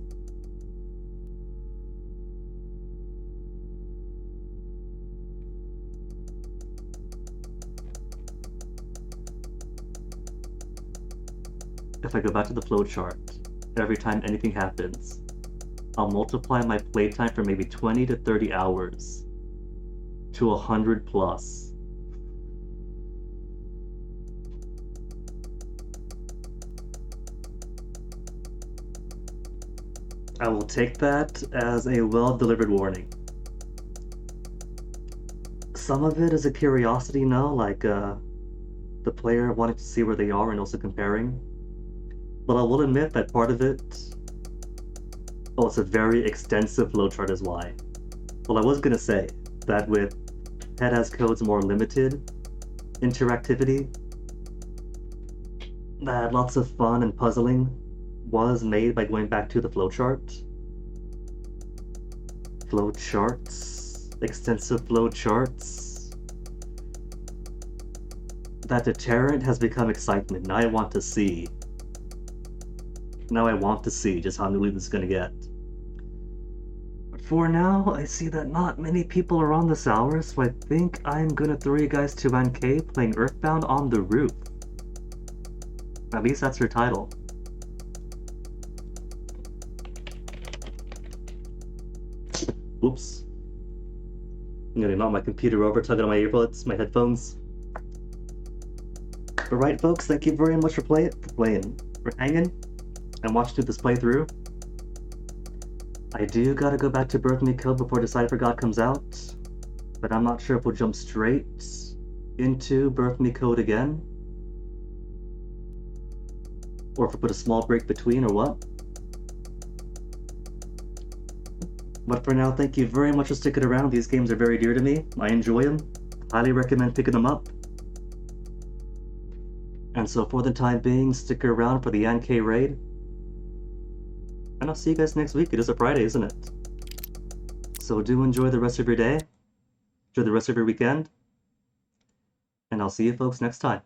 If I go back to the flowchart, every time anything happens, I'll multiply my playtime from maybe 20 to 30 hours to 100 plus. I will take that as a well-delivered warning. Some of it is a curiosity, no, like the player wanting to see where they are and also comparing. But I will admit that part of it, oh, it's a very extensive flowchart is why. Well, I was gonna say that with Head Has Code's more limited interactivity, that lots of fun and puzzling was made by going back to the flowchart. Flowcharts, extensive flowcharts. That deterrent has become excitement. Now I want to see. Now I want to see just how newly this is gonna get. But for now, I see that not many people are on this hour, so I think I'm gonna throw you guys to NK playing Earthbound on the Roof. At least that's her title. Whoops. I'm gonna knock my computer over, tugging on my earbuds, my headphones. But right, folks, thank you very much for hanging, and watching through this playthrough. I do gotta go back to Birth Me Code before Decide for God comes out, but I'm not sure if we'll jump straight into Birth Me Code again, or if we'll put a small break between, or what. But for now, thank you very much for sticking around. These games are very dear to me. I enjoy them. Highly recommend picking them up. And so for the time being, stick around for the NK raid. And I'll see you guys next week. It is a Friday, isn't it? So do enjoy the rest of your day. Enjoy the rest of your weekend. And I'll see you folks next time.